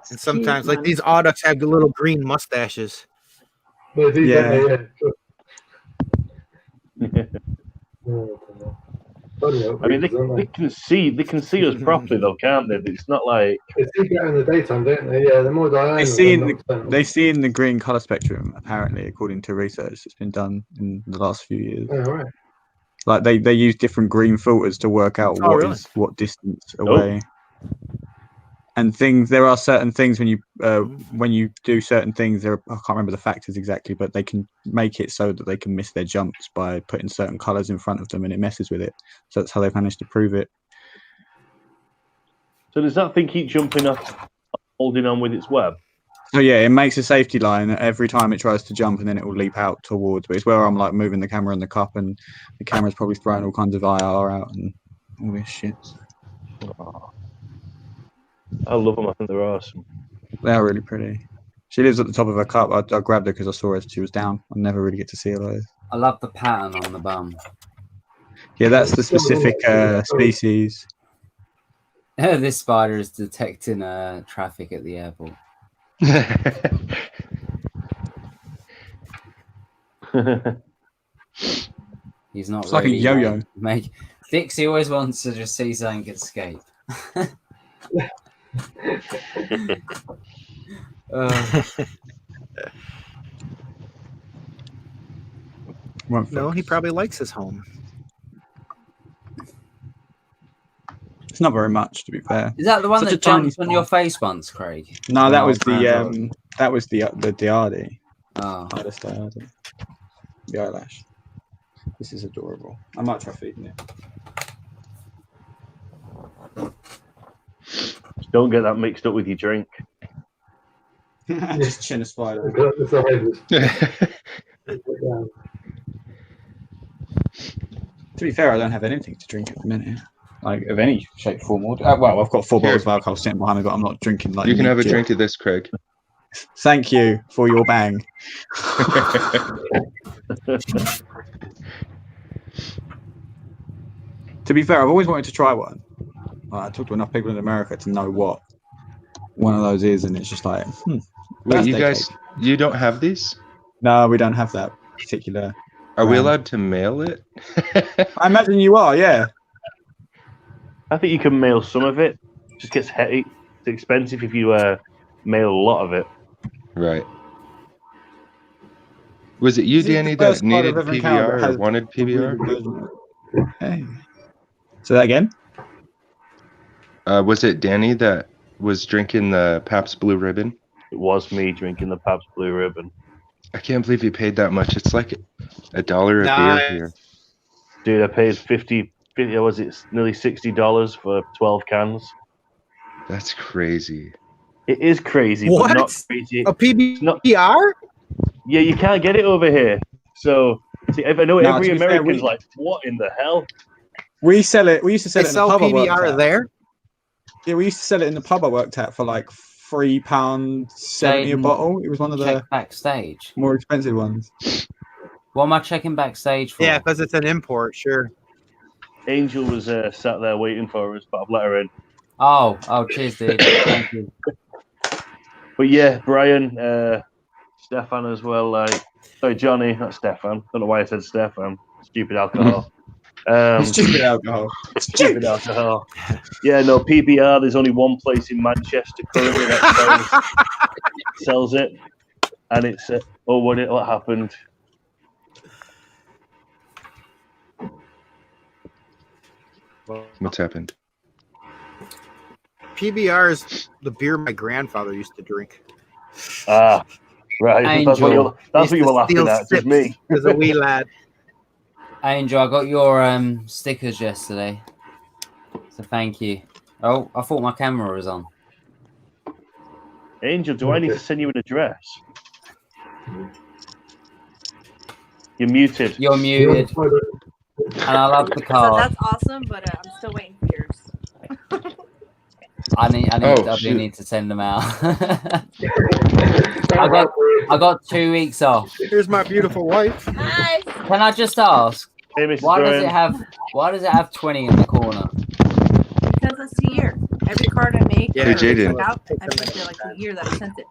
S19: And sometimes, like these auducks have the little green mustaches.
S14: Yeah.
S3: I mean, they can see us properly though, can't they? It's not like
S18: they see better in the daytime, don't they? Yeah, they're more diurnal.
S14: They see in the green color spectrum, apparently, according to research that's been done in the last few years.
S18: Oh, right.
S14: Like they use different green filters to work out what distance away. And there are certain things when you do certain things. I can't remember the factors exactly, but they can make it so that they can miss their jumps by putting certain colors in front of them, and it messes with it. So that's how they've managed to prove it.
S3: So does that thing keep jumping up, holding on with its web?
S14: So yeah, it makes a safety line every time it tries to jump, and then it will leap out towards. But it's where I'm like moving the camera in the cup, and the camera's probably throwing all kinds of IR out and all this shit.
S3: Oh. I love them. I think they're awesome.
S14: They are really pretty. She lives at the top of her cup. I grabbed her because I saw her as she was down. I never really get to see her though.
S5: I love the pattern on the bum.
S14: Yeah, that's the specific species.
S5: This spider is detecting traffic at the airport. He's not.
S14: It's like a yo-yo.
S5: Dixie always wants to just see something escape.
S19: No, he probably likes his home.
S14: It's not very much, to be fair.
S5: Is that the one that jumped on your face once, Craig?
S14: No, that was the Diardi.
S5: Oh,
S14: the eyelash. This is adorable. I might try feeding it.
S3: Don't get that mixed up with your drink.
S14: Just chin a spider. To be fair, I don't have anything to drink at the minute. Like, of any shape, form, or... well, I've got 4 bottles of alcohol sitting behind me, but I'm not drinking like...
S20: You can have a drink of this, Craig.
S14: Thank you for your bang. To be fair, I've always wanted to try one. I talked to enough people in America to know what one of those is, and it's just like,
S20: Wait, you guys, you don't have these?
S14: No, we don't have that particular.
S20: Are we allowed to mail it?
S14: I imagine you are, yeah.
S3: I think you can mail some of it. It just gets heavy. It's expensive if you mail a lot of it.
S20: Right. Was it you, Danny, that needed PBR or wanted PBR?
S14: Hey. Say that again?
S20: Was it Danny that was drinking the Pabst Blue Ribbon?
S3: It was me drinking the Pabst Blue Ribbon.
S20: I can't believe you paid that much. It's like $1 a beer here.
S3: Dude, I paid 50 was it nearly $60 for 12 cans?
S20: That's crazy.
S3: It is crazy,
S19: What?
S3: but not crazy.
S19: A PBR?
S3: Yeah, you can't get it over here. So, see, I know every
S14: to be fair,
S3: American's like, what in the hell?
S14: We used to sell it in the
S19: sell
S14: pub I worked
S19: PBR
S14: at.
S19: there?
S14: Yeah, we used to sell it in the pub I worked at for like £3.70 a bottle. It was one of the
S5: backstage
S14: more expensive ones.
S5: What am I checking backstage for?
S19: Yeah, because it's an import, sure.
S3: Angel was sat there waiting for us, but I've let her in.
S5: Oh, cheers, dude. Thank you.
S3: But yeah, Brian, Stefan as well. Sorry, Johnny, not Stefan. Don't know why I said Stefan. Stupid alcohol.
S14: Stupid alcohol.
S3: Stupid alcohol. Yeah, no, PBR, there's only one place in Manchester currently that sells it. And it's, what happened?
S20: What's happened?
S19: PBR is the beer my grandfather used to drink.
S3: Ah, right. That's what you were laughing at, just me.
S19: As a wee lad.
S5: Angel, I got your stickers yesterday, so thank you. Oh, I thought my camera was on.
S3: Angel, do I need to send you an address? You're muted.
S5: You're muted. And I love the card.
S21: So that's awesome, but I'm still waiting for yours.
S5: I do need to send them out. I got 2 weeks off.
S19: Here's my beautiful wife.
S21: Hi.
S5: Can I just ask?
S3: Hey, Mr.
S5: Why
S3: Brian.
S5: does it have 20 in the corner?
S21: Because it's a year. Every card I make,
S20: Hey, Jaden.
S21: I make it like a year that I sent it.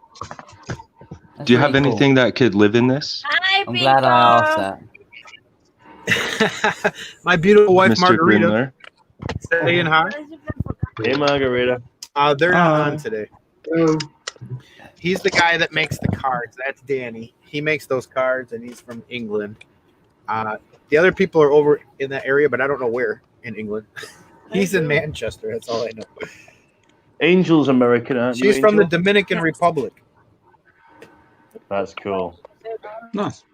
S20: Do you have anything that could live in this?
S21: Hi,
S5: I'm glad I asked that.
S19: My beautiful wife,
S20: Mr.
S19: Margarita.
S20: Grimler.
S19: Saying hi.
S3: Hey, Margarita.
S19: They're not on today. He's the guy that makes the cards. That's Danny. He makes those cards, and he's from England. The other people are over in that area, but I don't know where in England. He's in Manchester. That's all I know.
S3: Angel's American, aren't you?
S19: She's from the
S3: Angel?
S19: Dominican Republic.
S3: That's cool.
S14: Nice.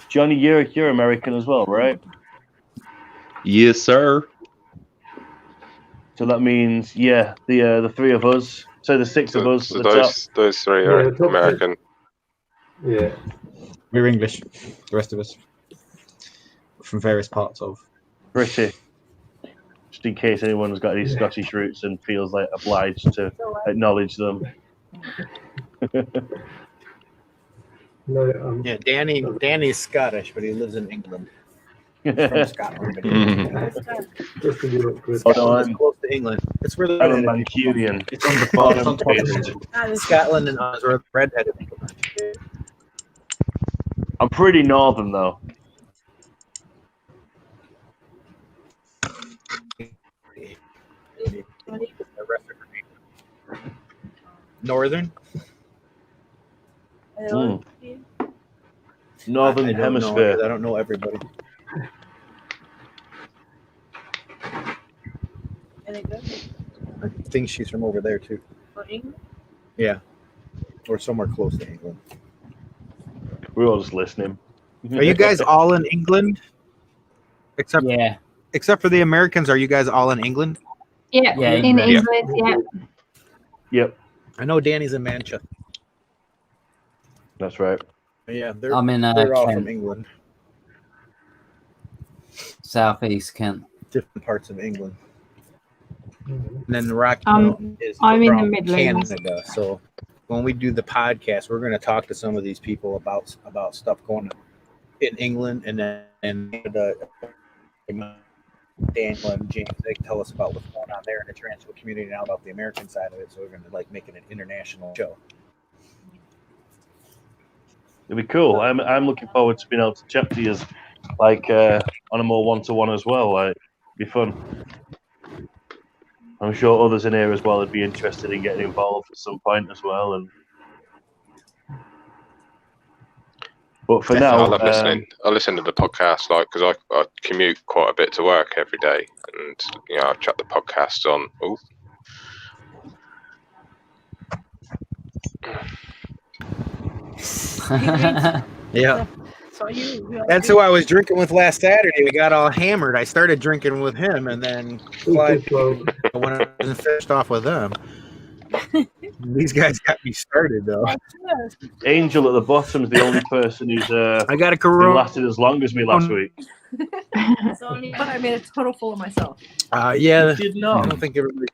S3: Johnny, you're American as well, right?
S20: Yes, sir.
S3: So that means, the three of us, so the six of us.
S13: So those three are American.
S17: Yeah.
S14: We're English. The rest of us from various parts of
S3: British. Just in case anyone's got any Scottish roots and feels like obliged to acknowledge them.
S19: Yeah, Danny's Scottish, but he lives in England. He's from Scotland. But Scotland is close to England. It's where the
S3: I'm a
S19: redheaded people
S3: Mancunian.
S19: come.
S3: It's on the bottom page.
S19: Scotland and Oz where the redheaded people come.
S3: I'm pretty northern though.
S19: Northern?
S3: Northern
S19: I don't
S3: Hemisphere.
S19: know, I don't know everybody. I think she's from over there too. Yeah. Or somewhere close to England.
S3: We're all just listening.
S19: Are you guys all in England? Except for the Americans, are you guys all in England?
S11: Yeah, in England, yeah.
S3: Yep.
S19: I know Danny's in Manchester.
S3: That's right.
S19: Yeah,
S5: I'm in
S19: they're all
S5: Kent.
S19: from England.
S5: Southeast Kent.
S19: Different parts of England. And then the Rocky
S11: I'm
S19: Mountain is
S11: in the
S19: around
S11: Midlands.
S19: Canada. So when we do the podcast, we're going to talk to some of these people about stuff going on in England, and then Canada. Daniel and James, they tell us about what's going on there in the tarantula community and about the American side of it. So we're going to make it an international show.
S3: It'd be cool. I'm looking forward to being able to chat to you on a more one-to-one as well. It'd be fun. I'm sure others in here as well would be interested in getting involved at some point as well. But for now,
S13: I love listening. I listen to the podcast because I commute quite a bit to work every day, and I chuck the podcasts on. Ooh.
S19: Yeah. That's who I was drinking with last Saturday. We got all hammered. I started drinking with him, and then Clyde, when I wasn't finished off with them. These guys got me started, though.
S3: Angel at the bottom is the only person who's
S19: I got a Corona.
S3: lasted as long as me last week.
S21: But I made a total fool of myself.
S19: Yeah,
S3: You did not.
S19: I don't think everybody.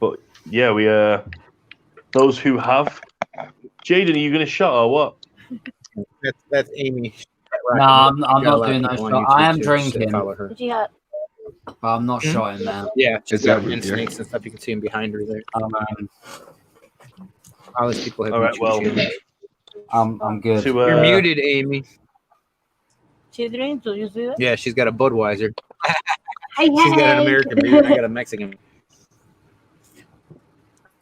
S3: But yeah, we those who have. Jaden, are you going to shot or what?
S19: That's Amy.
S5: No, I'm not doing those shots. I am drinking,
S19: Follow her.
S5: but I'm not shotting now.
S19: Yeah,
S20: Is that
S19: and
S20: what
S19: snakes and stuff. You can see them behind her there. All these people have.
S3: All right, well,
S5: I'm good.
S19: You're muted, Amy.
S21: She drinks, do you see that?
S19: Yeah, she's got a Budweiser.
S11: Hey,
S19: She's got an American beer, and I got a Mexican.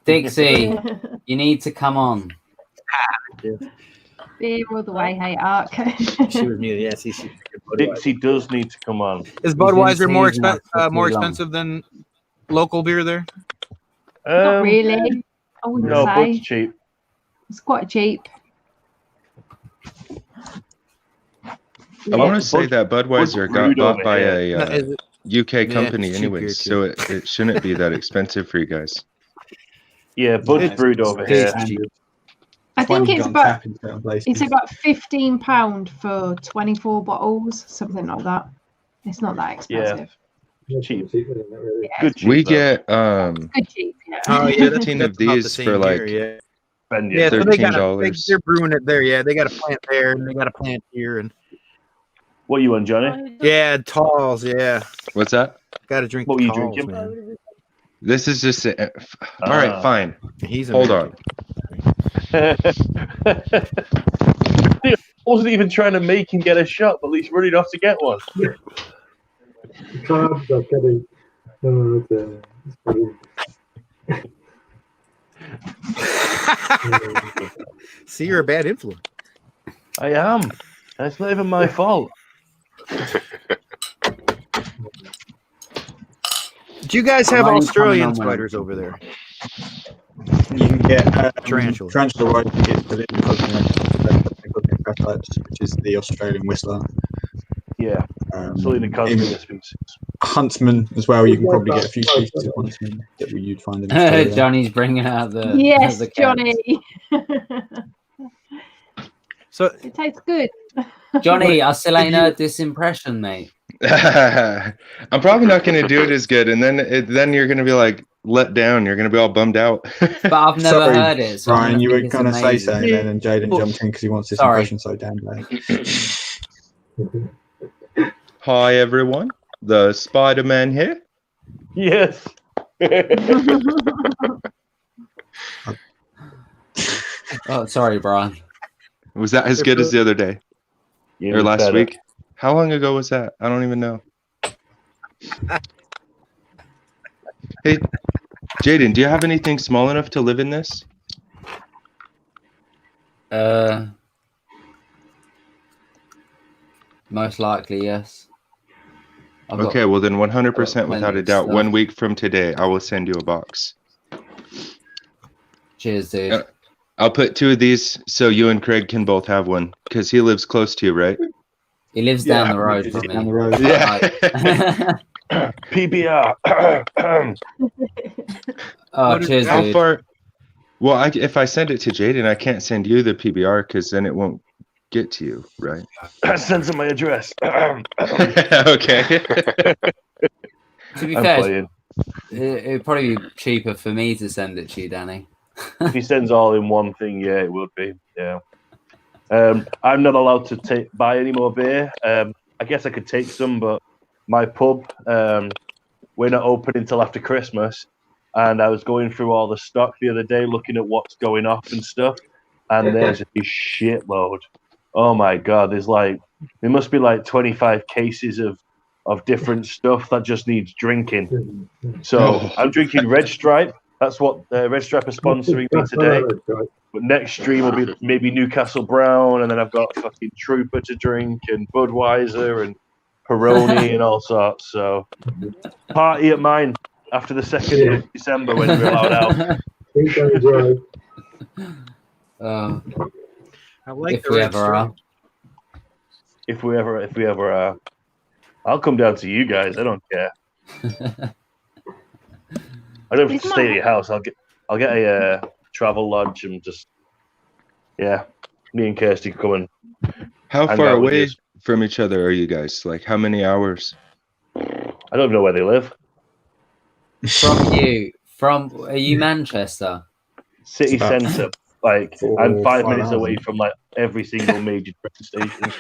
S5: Dixie, you need to come on.
S11: Beer all the way, hey, Ark.
S19: She was muted. Yeah, see,
S3: Dixie does need to come on.
S19: Is Budweiser more expensive than local beer there?
S11: Not really. I wouldn't
S3: No,
S11: say.
S3: Bud's cheap.
S11: It's quite cheap.
S20: I want to say that Budweiser got
S3: brewed
S20: bought
S3: over
S20: by
S3: here.
S20: a UK company
S19: it's cheap
S20: anyway,
S19: here,
S20: so it shouldn't be that expensive for you guys.
S3: Yeah, Bud's brewed over here.
S11: I think it's about £15 for 24 bottles, something like that. It's not that expensive.
S3: Cheap.
S11: Yeah.
S3: Good cheap.
S20: We get
S11: Good cheap, yeah.
S19: Oh yeah,
S20: 15 of these for like
S19: yeah.
S3: Yeah,
S19: So they got
S20: $13.
S19: they're brewing it there. Yeah, they got a plant there, and they got a plant here, and
S3: What you on, Johnny?
S19: yeah, talls. Yeah,
S20: What's that?
S19: got to drink.
S3: What were you
S19: Talls,
S3: drinking?
S19: man.
S20: This is just all right. Fine. Hold on.
S3: I wasn't even trying to make him get a shot, but at least running off to get one.
S18: Carbs are getting. Oh, it's funny.
S19: See, you're a bad influence.
S3: I am. And it's not even my fault.
S19: Do you guys have Australian spiders over there?
S14: You can get
S19: Tarantula.
S14: Tarantula right, you get the which is the Australian whistler.
S3: Yeah. So in the cosmic species.
S14: Huntsman as well. You can probably get a few species of huntsman that you'd find in Australia.
S5: Johnny's bringing out the
S11: Yes,
S5: the cats.
S11: Johnny.
S19: So
S11: it tastes good.
S5: Johnny, I still ain't heard this impression, mate.
S20: I'm probably not going to do it as good, and then you're going to be like let down. You're going to be all bummed out.
S5: But I've never heard it. So
S14: Ryan, you were going to say something, and then Jaden jumped in because he wants this impression so damn bad.
S20: Hi everyone, the Spider-Man here.
S3: Yes.
S5: Oh, sorry, Brian.
S20: Was that as good as the other day?
S3: Yeah,
S20: or last
S3: better.
S20: week? How long ago was that? I don't even know. Hey, Jaden, do you have anything small enough to live in this?
S5: Most likely, yes.
S20: Okay, well then 100% without a doubt,
S5: stuff.
S20: 1 week from today, I will send you a box.
S5: Cheers, dude.
S20: I'll put 2 of these so you and Craig can both have one, because he lives close to you, right?
S5: He lives down the road from me.
S14: Down the road.
S20: Yeah.
S3: PBR.
S5: Oh, cheers,
S20: How
S5: dude.
S20: far? Well, if I send it to Jaden, I can't send you the PBR because then it won't get to you, right?
S3: Send him my address.
S20: Okay.
S5: To be
S3: I'm
S5: fair,
S3: playing.
S5: it'd probably be cheaper for me to send it to you, Danny.
S3: If he sends all in one thing, yeah, it would be. Yeah. I'm not allowed to buy any more beer. I guess I could take some, but my pub, we're not open until after Christmas. And I was going through all the stock the other day, looking at what's going off and stuff. And there's a shitload. Oh my God. There must be like 25 cases of different stuff that just needs drinking. So I'm drinking Red Stripe. That's what Red Stripe is sponsoring me today. But next stream will be maybe Newcastle Brown, and then I've got fucking Trooper to drink, and Budweiser, and Peroni, and all sorts. So party at mine after the 2nd of December when we're allowed out.
S19: I like
S5: If
S19: the
S5: we
S19: red
S5: ever are.
S3: If we ever are, I'll come down to you guys. I don't care. I don't have to stay at your house. I'll get a travel lodge and just me and Kirsty come and.
S20: How
S3: hang
S20: far
S3: out with
S20: away
S3: you.
S20: from each other are you guys? Like how many hours?
S3: I don't know where they live.
S5: Are you Manchester?
S3: City centre. Like I'm 5 minutes
S14: hours.
S3: away from like every single major train station.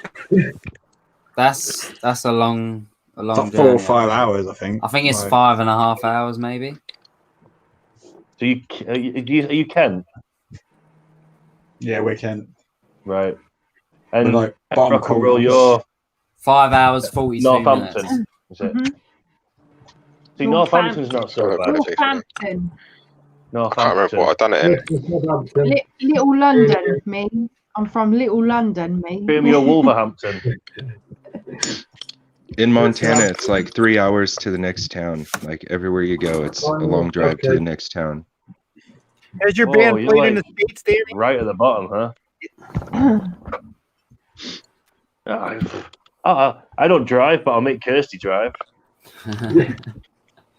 S5: That's a long
S14: It's like
S5: journey.
S14: 4 or 5 hours, I think.
S5: I think it's
S14: Like,
S5: 5.5 hours, maybe.
S3: So are you Kent?
S14: Yeah, we can.
S3: Right. And
S14: We're like bottom
S3: Rock and Roll,
S14: corners.
S3: you're
S5: 5 hours, 42
S3: Northampton.
S5: minutes.
S3: Is it? See, Northampton's not so bad.
S11: Northampton.
S13: I can't remember what I've done it in.
S11: Little London, me. I'm from Little London, me.
S3: You're Wolverhampton.
S20: In Montana, it's like 3 hours to the next town. Like everywhere you go, it's a long drive to the next town.
S19: Has your band
S3: you're
S19: played in the
S3: like
S19: States, Danny?
S3: right at the bottom, huh? I don't drive, but I'll make Kirsty drive.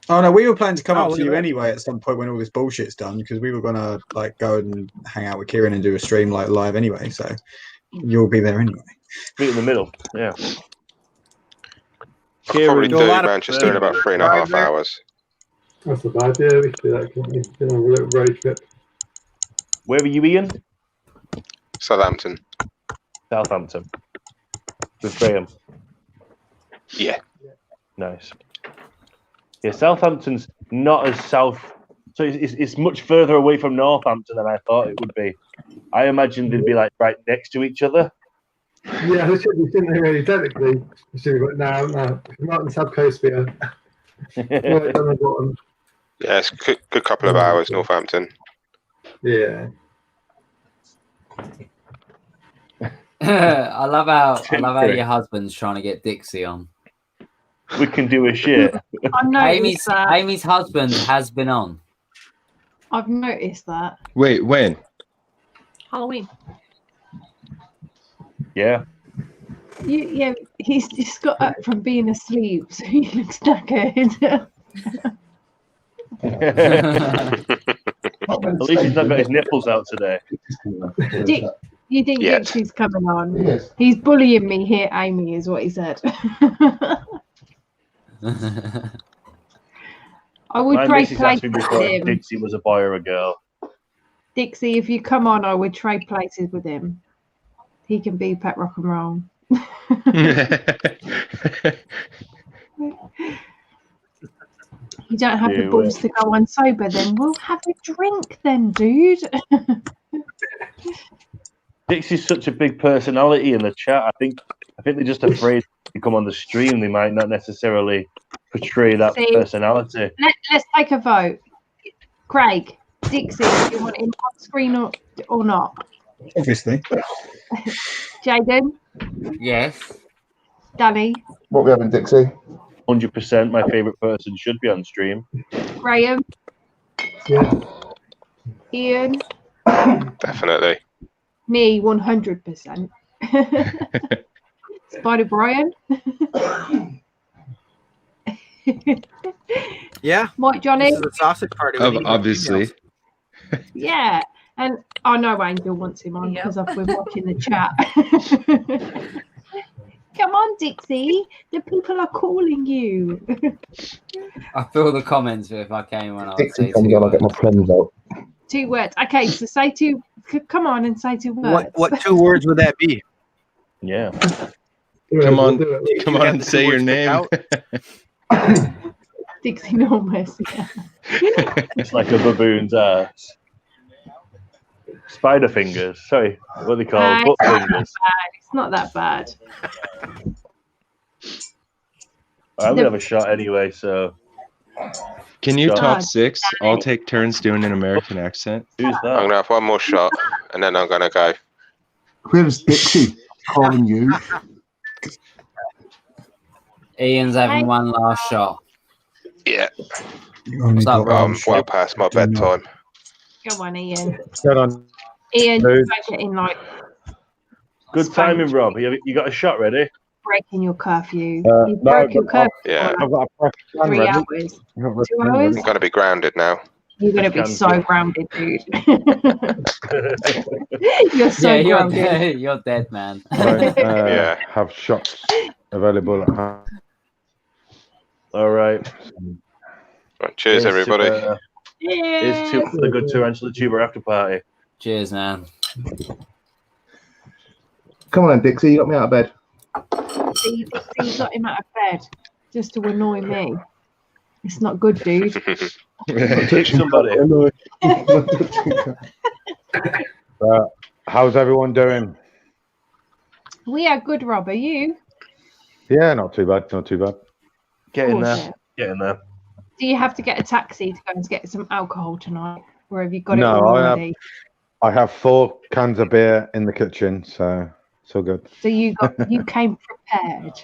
S14: Oh no, we were planning to come
S19: Oh,
S14: up
S19: look
S14: to
S19: at
S14: you
S19: that.
S14: anyway at some point when all this bullshit's done, because we were gonna like go and hang out with Kieran and do a stream like live anyway. So you'll be there anyway.
S3: Meet in the middle. Yeah.
S13: I'll probably
S19: Do
S13: do
S19: a lot of
S13: Manchester in about 3.5 hours.
S18: That's a bad idea. We could do that. Couldn't we? Do a little road trip.
S3: Where are you, Ian?
S13: Southampton.
S3: Southampton. With Graham.
S13: Yeah.
S3: Nice. Yeah, Southampton's not as south, so it's much further away from Northampton than I thought it would be. I imagined they'd be like right next to each other.
S18: Yeah, they should be, shouldn't they, really? Technically, they should be, but no. Not in the South Coast here. Right down the bottom.
S13: Yeah, it's a good couple of hours, Northampton.
S18: Yeah.
S5: I love how your husband's trying to get Dixie on.
S3: We can do a shit.
S11: I've noticed that.
S5: Amy's husband has been on.
S11: I've noticed that.
S20: Wait, when?
S21: Halloween.
S3: Yeah.
S11: Yeah, he's just got up from being asleep, so he looks knackered.
S3: At least he's not got his nipples out today.
S11: You think Dixie's coming on? Yes. He's bullying me here, Amy, is what he said. I would trade places with him.
S3: Dixie was a boy or a girl.
S11: Dixie, if you come on, I would trade places with him. He can be Petrock N Roll. You don't have the balls to go on sober, then we'll have a drink then, dude.
S3: Dixie's such a big personality in the chat. I think they're just afraid to come on the stream. They might not necessarily portray that personality.
S11: Let's take a vote. Craig, Dixie, do you want him on screen or not?
S14: Obviously.
S11: Jaden?
S5: Yes.
S11: Danny?
S7: What we having, Dixie?
S3: 100%. My favourite person should be on stream.
S11: Graham?
S18: Yeah.
S11: Ian?
S13: Definitely.
S11: Me, 100%. Spider Brian?
S19: Yeah.
S11: Mike Johnny?
S19: This is the sausage party.
S20: Obviously.
S11: Yeah. And I know Angel wants him on because I've been watching the chat. Come on, Dixie. The people are calling you.
S5: I feel the comments if I came on.
S7: Dixie comes on, I'll get my friends out.
S11: 2 words. Okay, so say 2. Come on and say 2 words.
S19: What 2 words would that be?
S3: Yeah.
S20: Come on and say your name.
S11: Dixie Normus. Yeah.
S3: It's like a baboon's ass. Spider fingers. Sorry, what are they called? Butt fingers.
S11: It's not that bad.
S3: I'm gonna have a shot anyway, so.
S20: Can you top 6? I'll take turns doing an American accent.
S3: Who's that?
S13: I'm gonna have one more shot, and then I'm gonna go.
S7: Where's Dixie calling you?
S5: Ian's having one last shot.
S13: Yeah.
S5: What's that,
S13: I'm well past my bedtime.
S11: Go on, Ian.
S7: Get on.
S11: Ian, you're getting like
S3: Good timing, Rob. You got a shot ready?
S11: breaking your curfew. You broke your curfew.
S13: Yeah.
S11: For like 3 hours. 2 hours?
S13: I'm gonna be grounded now.
S11: You're gonna be so grounded, dude. You're so grounded.
S5: You're dead, man.
S13: Yeah.
S7: Have shots available at home.
S3: All right.
S13: Cheers, everybody.
S3: Here's to the good Tarantula Tuber after party.
S5: Cheers, man.
S7: Come on, Dixie. You got me out of bed.
S11: See, you got him out of bed just to annoy me. It's not good, dude.
S3: Take somebody.
S7: How's everyone doing?
S11: We are good, Rob. Are you?
S7: Yeah, not too bad. Not too bad.
S3: Get in there.
S11: Awesome.
S3: Get in there.
S11: Do you have to get a taxi to go and get some alcohol tonight? Or have you got it all already?
S7: I have 4 cans of beer in the kitchen, so it's all good.
S11: So you came prepared.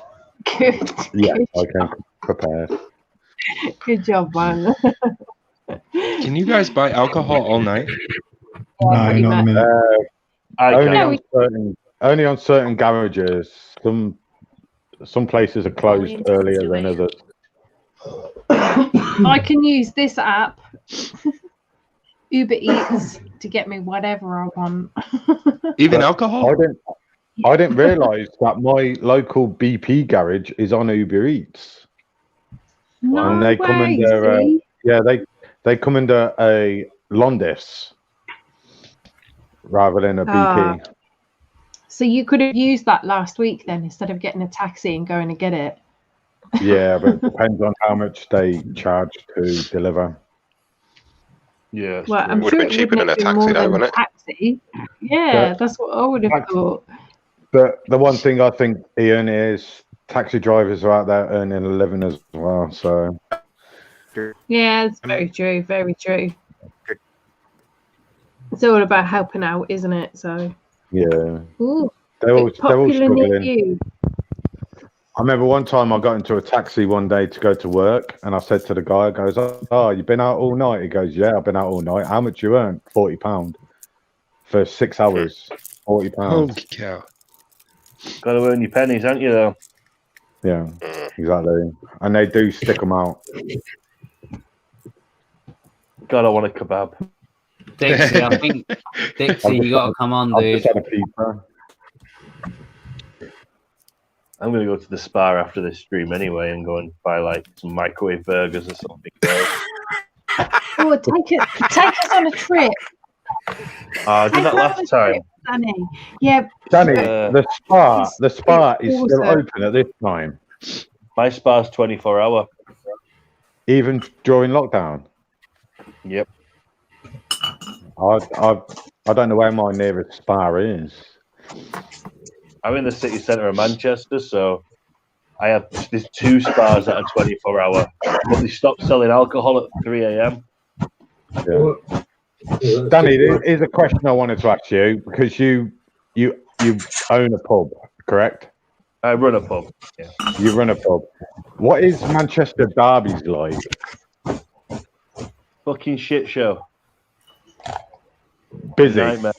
S11: Good.
S7: Yeah,
S11: Good
S7: I came prepared.
S11: Good job, man.
S20: Can you guys buy alcohol all night?
S7: No,
S11: not a minute.
S7: Only on certain garages. Some places are closed earlier than others.
S11: I can use this app, Uber Eats, to get me whatever I want.
S20: Even alcohol?
S7: I didn't realise that my local BP garage is on Uber Eats.
S11: No
S7: And they
S11: way,
S7: come under they come under a Londis rather than a BP.
S11: So you could have used that last week then, instead of getting a taxi and going to get it.
S7: Yeah, but it depends on how much they charge to deliver.
S3: Yeah,
S11: Well, I'm
S13: Would
S11: sure
S13: have been
S11: it
S13: cheaper
S11: wouldn't
S13: than a
S11: have been
S13: taxi,
S11: more
S13: though,
S11: than
S13: wouldn't it?
S11: taxi. Yeah,
S7: But-
S11: that's what I would have thought.
S7: But the one thing I think, Ian, is taxi drivers are out there earning a living as well. So
S11: Yeah, it's very true. Very true. It's all about helping out, isn't it? So,
S7: yeah,
S11: ooh,
S7: they're all
S11: popular near
S7: struggling.
S11: you.
S7: I remember one time I got into a taxi one day to go to work, and I said to the guy, I goes, "Oh, you've been out all night?" He goes, "Yeah, I've been out all night." "How much you earn?" £40 for 6 hours. £40.
S20: Holy cow!
S3: Got to earn your pennies, haven't you? Though.
S7: Yeah, exactly. And they do stick them out.
S3: God, I want a kebab.
S5: Dixie, I think Dixie, you got to come on,
S7: I've
S5: dude.
S7: just had a pizza.
S3: I'm going to go to the spa after this stream anyway and go and buy like some microwave burgers or something.
S11: Oh, take us on a trip.
S3: I did that last time.
S11: Danny. Yeah,
S7: Danny, the spa is still
S11: awesome.
S7: open at this time.
S3: My spa's 24-hour.
S7: Even during lockdown?
S3: Yep.
S7: I don't know where my nearest spa is.
S3: I'm in the city centre of Manchester, so there's 2 spas that are 24-hour, but they stopped selling alcohol at 3 a.m.
S7: Yeah. Danny, here's a question I wanted to ask you, because you own a pub, correct?
S3: I run a pub. Yeah.
S7: You run a pub. What is Manchester derbies like?
S3: Fucking shit show.
S7: Busy.
S3: Nightmare.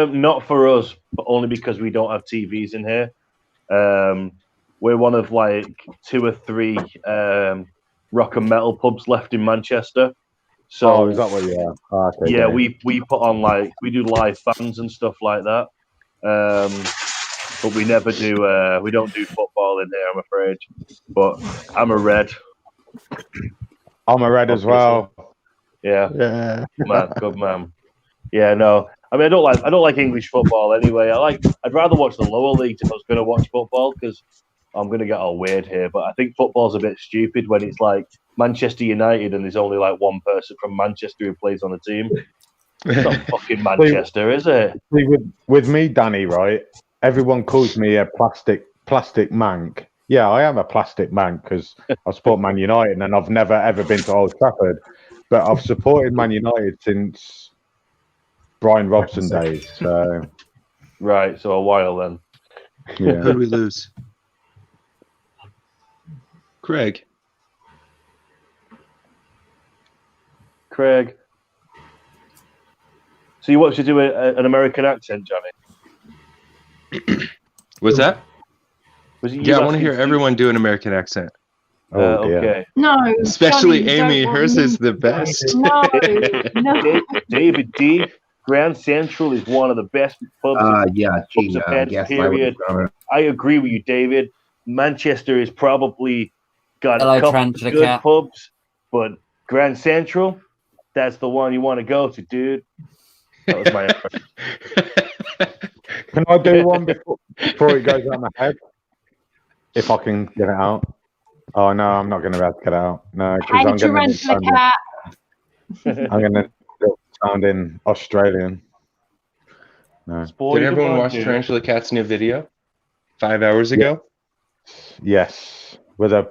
S3: Not for us, but only because we don't have TVs in here. We're one of like 2 or 3 rock and metal pubs left in Manchester. So
S7: is that what you are? Oh, okay,
S3: yeah,
S7: great.
S3: we put on we do live bands and stuff like that. But we never do. We don't do football in here, I'm afraid. But I'm a Red.
S7: I'm a Red as well.
S3: Yeah.
S7: Yeah.
S3: Good man. Yeah, no. I mean, I don't like English football anyway. I'd rather watch the lower leagues if I was going to watch football, because I'm going to get all weird here. But I think football's a bit stupid when it's like Manchester United and there's only like one person from Manchester who plays on the team. It's not fucking Manchester, is it?
S7: See, with me, Danny, right? Everyone calls me a plastic mank. Yeah, I am a plastic mank because I support Man United and I've never ever been to Old Trafford, but I've supported Man United since Brian Robson days. So
S3: right, so a while then.
S7: Yeah.
S20: Who did we lose? Craig.
S3: So you want to do an American accent, Johnny?
S20: What's that?
S3: Was it you
S20: Yeah, I want to
S3: asking
S20: hear
S3: to-
S20: everyone do an American accent.
S3: Okay.
S11: No,
S20: Especially
S11: Johnny,
S20: Amy.
S11: don't
S20: Hers
S11: want
S20: is the best.
S11: No, no.
S3: David D. Grand Central is one of the best pubs.
S4: Yeah,
S3: pubs of Pence, period. I agree with you, David. Manchester is probably got
S5: Hello,
S3: a couple of
S5: Tarantula
S3: good
S5: Cat.
S3: pubs, but Grand Central, that's the one you want to go to, dude. That was my
S7: Can I do one before it goes out my head? If I can get it out. Oh no, I'm not going to be able to get it out. No, because I'm going to sound in Australian. No.
S20: Did everyone watch Tarantula Cat's new video 5 hours ago?
S7: Yes, with a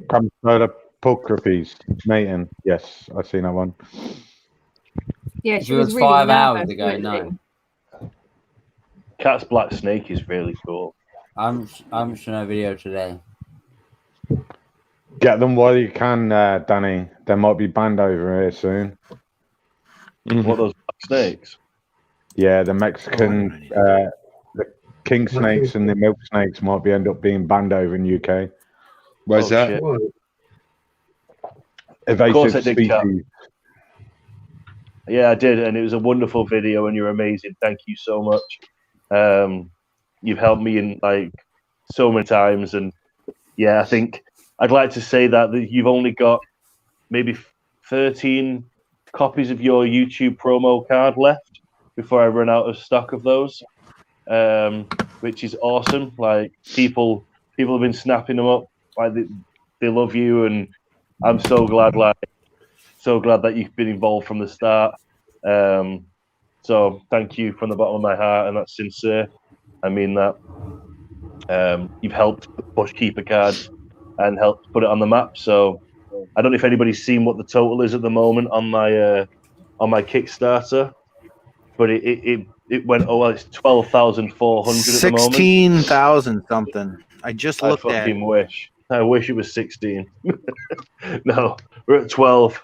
S7: crumb soda poker piece mating. Yes, I've seen that one.
S11: Yeah,
S5: If
S11: she
S5: it
S11: was
S5: was
S11: really
S5: 5 hours
S11: nervous,
S5: ago,
S11: wasn't
S5: no.
S3: Cat's Black Snake is really cool.
S5: I'm showing a video today.
S7: Get them while you can, Danny. They might be banned over here soon.
S3: What, those black snakes?
S7: Yeah, the Mexican, the king snakes and the milk snakes might end up being banned over in UK.
S20: Why's that?
S3: Shit.
S7: Evasive
S3: Of course I did,
S7: species.
S3: Cat. Yeah, I did, and it was a wonderful video, and you're amazing. Thank you so much. You've helped me in like so many times, and yeah, I think I'd like to say that you've only got maybe 13 copies of your YouTube promo card left before I run out of stock of those, which is awesome. Like people have been snapping them up like they love you, and I'm so glad that you've been involved from the start. So thank you from the bottom of my heart, and that's sincere. I mean that. You've helped push keeper cards and helped put it on the map. So I don't know if anybody's seen what the total is at the moment on my Kickstarter, but it went, oh well, it's 12,400 at the moment.
S19: 16,000 something. I just looked at it.
S3: I wish it was 16. No, we're at 12.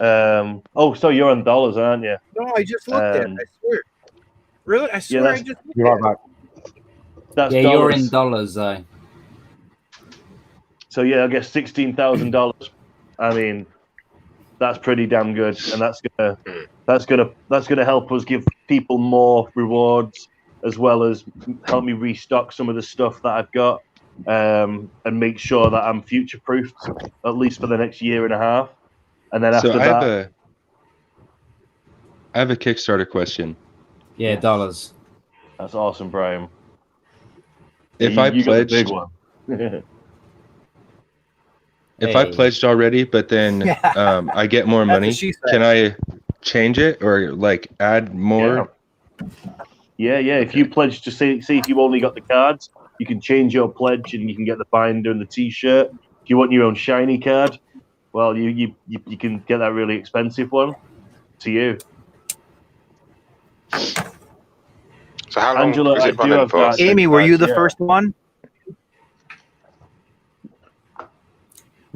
S3: Oh, so you're on dollars, aren't you?
S19: No, I just looked at it. I swear. Really? I swear I just looked
S7: You're
S19: at it.
S7: right,
S3: That's
S5: yeah,
S3: dollars.
S5: you're in dollars though.
S3: So yeah, I guess $16,000. I mean, that's pretty damn good, and that's gonna help us give people more rewards, as well as help me restock some of the stuff that I've got, and make sure that I'm future proofed at least for the next year and a half. And then after that,
S20: I have a Kickstarter question.
S5: Yeah, dollars.
S3: That's awesome, Brian.
S20: If
S3: I
S20: I pledged,
S3: big one.
S20: If I pledged already, but then I get more
S19: That's
S20: money,
S19: what she said.
S20: can I change it or like add more?
S3: Yeah. If you pledge to see if you only got the cards, you can change your pledge and you can get the binder and the T-shirt. If you want your own shiny card, well, you can get that really expensive one. To you.
S13: So how long
S3: Angela,
S13: is it
S3: I do
S13: running
S3: have
S13: for?
S3: that.
S19: Amy, were you the
S3: Yeah.
S19: first one?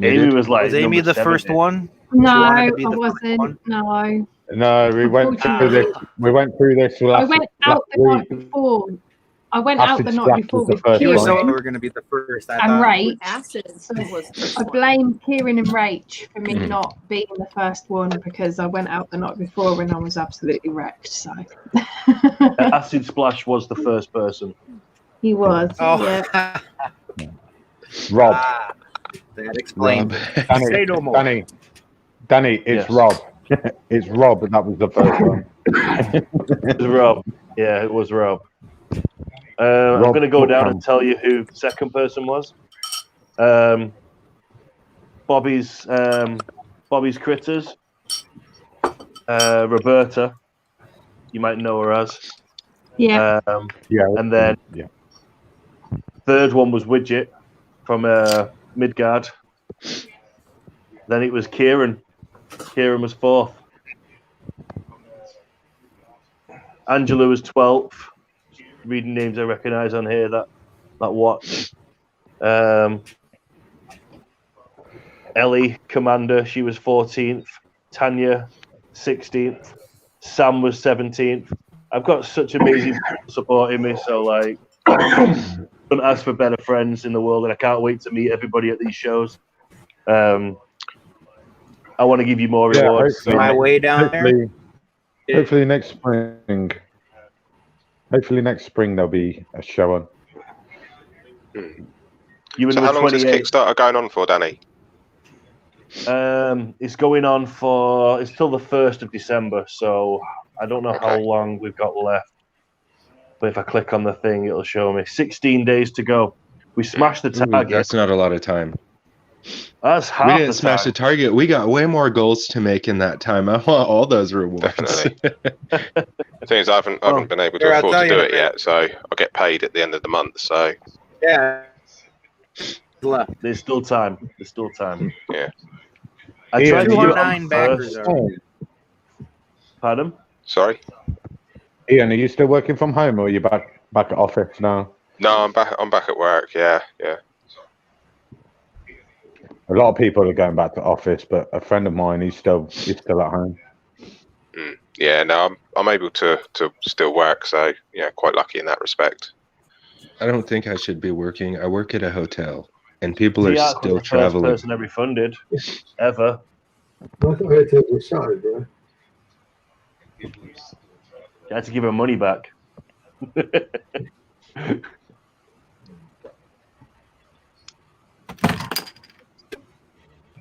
S3: Amy was like,
S19: Was Amy the first one?
S11: No,
S19: She wanted
S11: I
S19: to be the first
S11: wasn't.
S19: one?
S11: No.
S7: No, we went through this. We went through this
S11: I
S7: last
S11: went out the
S7: week.
S11: night before. I went out
S7: Acid
S11: the night
S7: Splash
S11: before
S7: was the
S11: with
S7: first
S19: You were
S7: one.
S19: so
S11: Kieran
S19: we were going to be the first. I
S11: and
S19: thought.
S11: Rach.
S9: Acid
S11: So
S9: was the first
S11: I
S9: one.
S11: blame Kieran and Rach for me
S20: Mhm.
S11: not being the first one because I went out the night before and I was absolutely wrecked. So
S3: Acid Splash was the first person.
S11: he was.
S19: Oh.
S11: Yeah.
S7: Rob.
S19: That explains.
S20: Rob.
S19: Say no more.
S7: Danny, it's
S3: Yes.
S7: Rob. It's Rob, and that was the first one.
S3: It was Rob. Yeah, it was Rob. I'm
S7: Rob
S3: going to go down
S7: Buckham.
S3: and tell you who the second person was. Bobby's Critters. Roberta. You might know her as.
S11: Yeah.
S7: Yeah.
S3: And then third one was Widget from Midgard. Then it was Kieran. Kieran was fourth. Angela was 12th. Reading names I recognise on here that watch. Ellie, Commander, she was 14th. Tanya, 16th. Sam was 17th. I've got such amazing people supporting me, so like, couldn't ask for better friends in the world, and I can't wait to meet everybody at these shows. I want to give you more rewards.
S7: hopefully-
S19: My way down there.
S7: Hopefully next spring. Hopefully next spring there'll be a show on.
S3: You
S13: So how long is this Kickstarter going on for, Danny?
S3: It's going on it's till the 1st of December, so I don't know how long we've got left. But if I click on the thing, it'll show me 16 days to go. We smashed the
S20: Ooh,
S3: target.
S20: that's not a lot of time.
S3: That's half
S20: We didn't
S3: the
S20: smash
S3: time.
S20: the target. We got way more goals to make in that time. I want all those rewards.
S13: Definitely. The thing is, I haven't been able to
S19: Here, I'll
S13: afford
S19: tell
S13: to
S19: you
S13: do
S19: in a
S13: it
S19: minute.
S13: yet, so I'll get paid at the end of the month. So
S19: Yeah. Left.
S3: There's still time. There's still time.
S13: yeah.
S3: I tried to do it on
S19: 209
S3: the
S19: backers
S3: first.
S19: are.
S3: Pardon?
S13: Sorry.
S7: Ian, are you still working from home, or are you back at office now?
S13: No, I'm back at work. Yeah.
S7: A lot of people are going back to office, but a friend of mine, he's still at home.
S13: Yeah. No, I'm able to still work. So yeah, quite lucky in that respect.
S20: I don't think I should be working. I work at a hotel, and people are
S3: Ziak was
S20: still
S3: the
S20: traveling.
S3: first person I refunded ever.
S18: I thought hotels were shuttered, bro.
S3: You had to give her money back.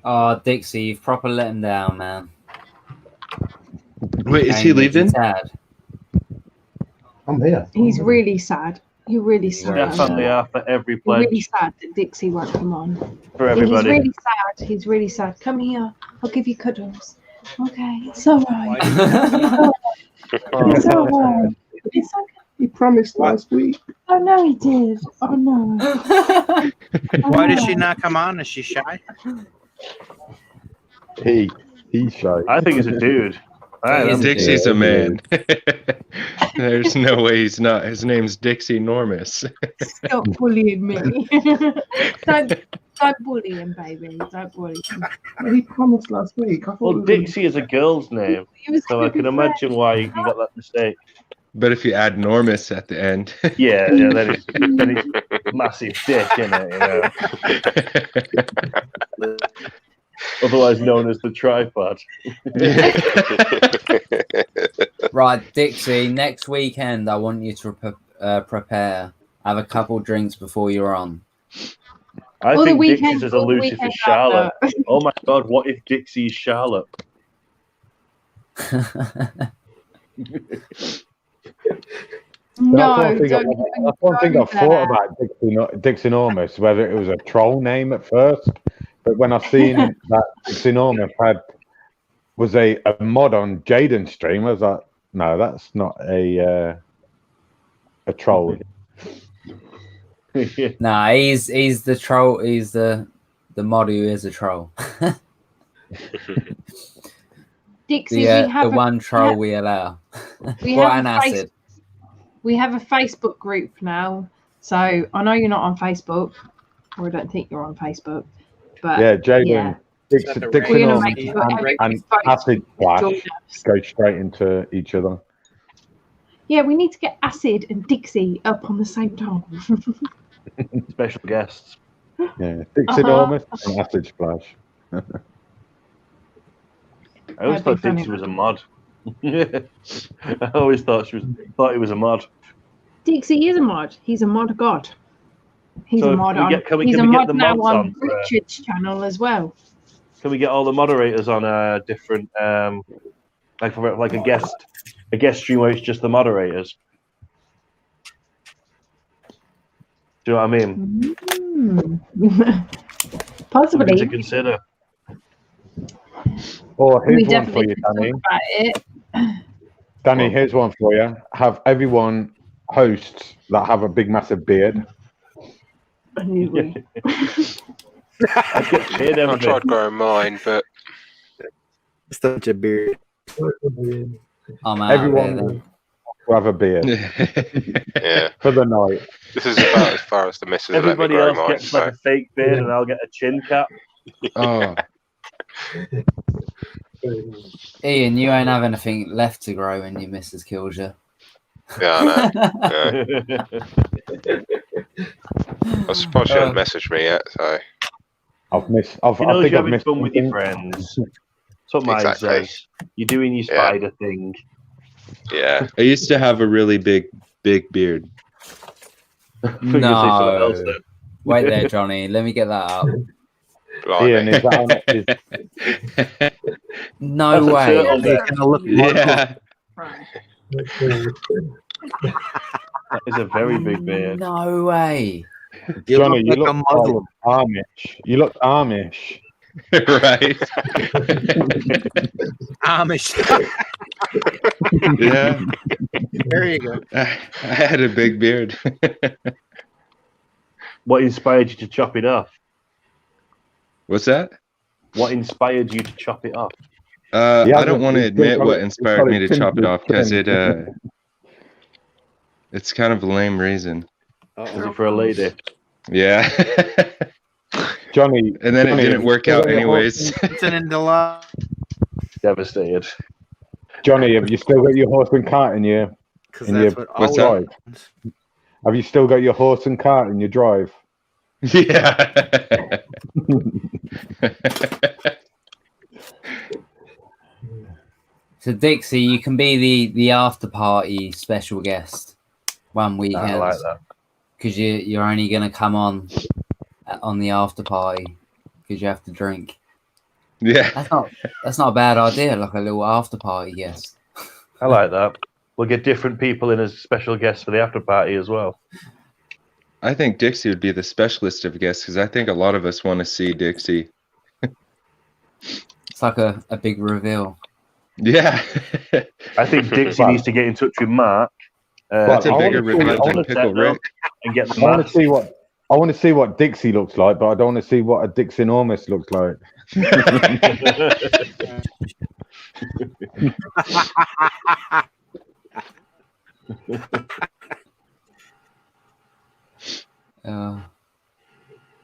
S5: Oh, Dixie, you've proper let him down, man.
S20: Wait, is he leaving?
S5: Sad.
S18: I'm here.
S11: He's really sad. You're really sad.
S3: Definitely are for every
S11: You're
S3: pledge.
S11: really sad that Dixie won't come on.
S3: For
S11: Yeah,
S3: everybody.
S11: he's really sad. He's really sad. Come here. I'll give you cuddles. Okay, it's all right. It's all right. It's okay.
S18: He promised last week.
S11: Oh no, he did. Oh no.
S19: Why does she not come on? Is she shy?
S7: He's shy.
S3: I think he's a dude.
S20: Dixie's a man. There's no way he's not. His name's Dixie Normus.
S11: Stop bullying me. don't bully him, baby. Don't bully him.
S18: He promised last week.
S3: Well, Dixie is a girl's name, so I can imagine why you got that mistake.
S20: But if you add Normus at the end,
S3: yeah, then it's massive dick, innit? You know? Otherwise known as the tripod.
S5: Right, Dixie, next weekend I want you to prepare. Have a couple drinks before you're on.
S3: I think Dixie's as elusive as Charlotte. Oh my god, what if Dixie's Charlotte?
S11: No,
S7: that's one thing I thought about Dixie Normus, whether it was a troll name at first, but when I seen that Dixie Normus was a mod on Jaden's stream, I was like, no, that's not a troll.
S5: Nah, he's the troll. He's the mod who is a troll.
S11: Dixie,
S5: the one troll we allow.
S11: We
S5: What
S11: have
S5: an
S11: a
S5: acid.
S11: We have a Facebook group now, so I know you're not on Facebook, or I don't think you're on Facebook. But
S7: Yeah, Jaden,
S11: yeah.
S7: Dixie
S11: We're gonna
S7: Normus
S11: make sure
S7: and Acid Flash go straight into each other.
S11: Yeah, we need to get Acid and Dixie up on the same time.
S3: Special guests.
S7: Yeah, Dixie Normus and Acid Splash.
S3: I always thought Dixie was a mod. I always thought he was a mod.
S11: Dixie is a mod. He's a mod god. He's
S3: So
S11: a mod on.
S3: can we
S11: He's a
S3: get
S11: mod
S3: the
S11: now
S3: mods
S11: on
S3: on for,
S11: Richard's channel as well.
S3: Can we get all the moderators on a different, like a guest stream where it's just the moderators? Do you know what I mean?
S11: Possibly.
S3: Something to consider.
S7: Or
S11: We
S7: here's one for
S11: definitely
S7: you,
S11: can
S7: Danny.
S11: talk about it.
S7: Danny, here's one for you. Have everyone hosts that have a big, massive beard.
S13: I tried growing mine, but
S19: such a beard.
S5: I'm out
S7: Everyone
S5: there,
S7: will have a beard.
S13: Yeah.
S7: For the night.
S13: This is about as far as the missus let me
S3: Everybody
S13: grow
S3: else
S13: mine.
S3: gets like a fake beard, and I'll get a chin cap.
S20: Oh,
S5: Ian, you ain't have anything left to grow when your missus kills you.
S13: Yeah, I know. Yeah. I suppose she hasn't messaged me yet, so.
S3: You know, you're having fun with your friends. That's what mine says. You're doing your spider thing.
S13: Yeah.
S20: I used to have a really big beard.
S5: No. Wait there, Johnny. Let me get that up.
S7: Ian, is that on,
S5: No
S3: That's a
S5: way.
S3: turtle there.
S20: Yeah.
S3: That is a very big beard.
S5: No way.
S7: Johnny, you look like Amish. You look Amish.
S20: Right.
S19: Amish.
S20: Yeah.
S19: There you go.
S20: I had a big beard.
S3: What inspired you to chop it off?
S20: What's that?
S3: What inspired you to chop it off?
S20: I don't want to admit what inspired me to chop it off because it's kind of a lame reason.
S3: Was it for a lady?
S20: Yeah.
S7: Johnny.
S20: And then
S7: Johnny,
S20: it didn't work out anyways.
S3: Devastated.
S7: Johnny, have you still got your horse and cart in your
S20: What's
S7: drive? Have you still got your horse and cart in your drive?
S20: Yeah.
S5: So Dixie, you can be the after party special guest one weekend.
S3: I like that.
S5: Because you're only gonna come on the after party because you have to drink.
S20: Yeah.
S5: That's not a bad idea. Like a little after party guest.
S3: I like that. We'll get different people in as special guests for the after party as well.
S20: I think Dixie would be the specialist of guests because I think a lot of us want to see Dixie.
S5: It's like a big reveal.
S20: Yeah.
S3: I think Dixie needs to get in touch with Mark.
S20: That's a bigger reveal than Pickle Rick.
S3: And get the
S7: I want to see what Dixie looks like, but I don't want to see what a Dixinormous looks like.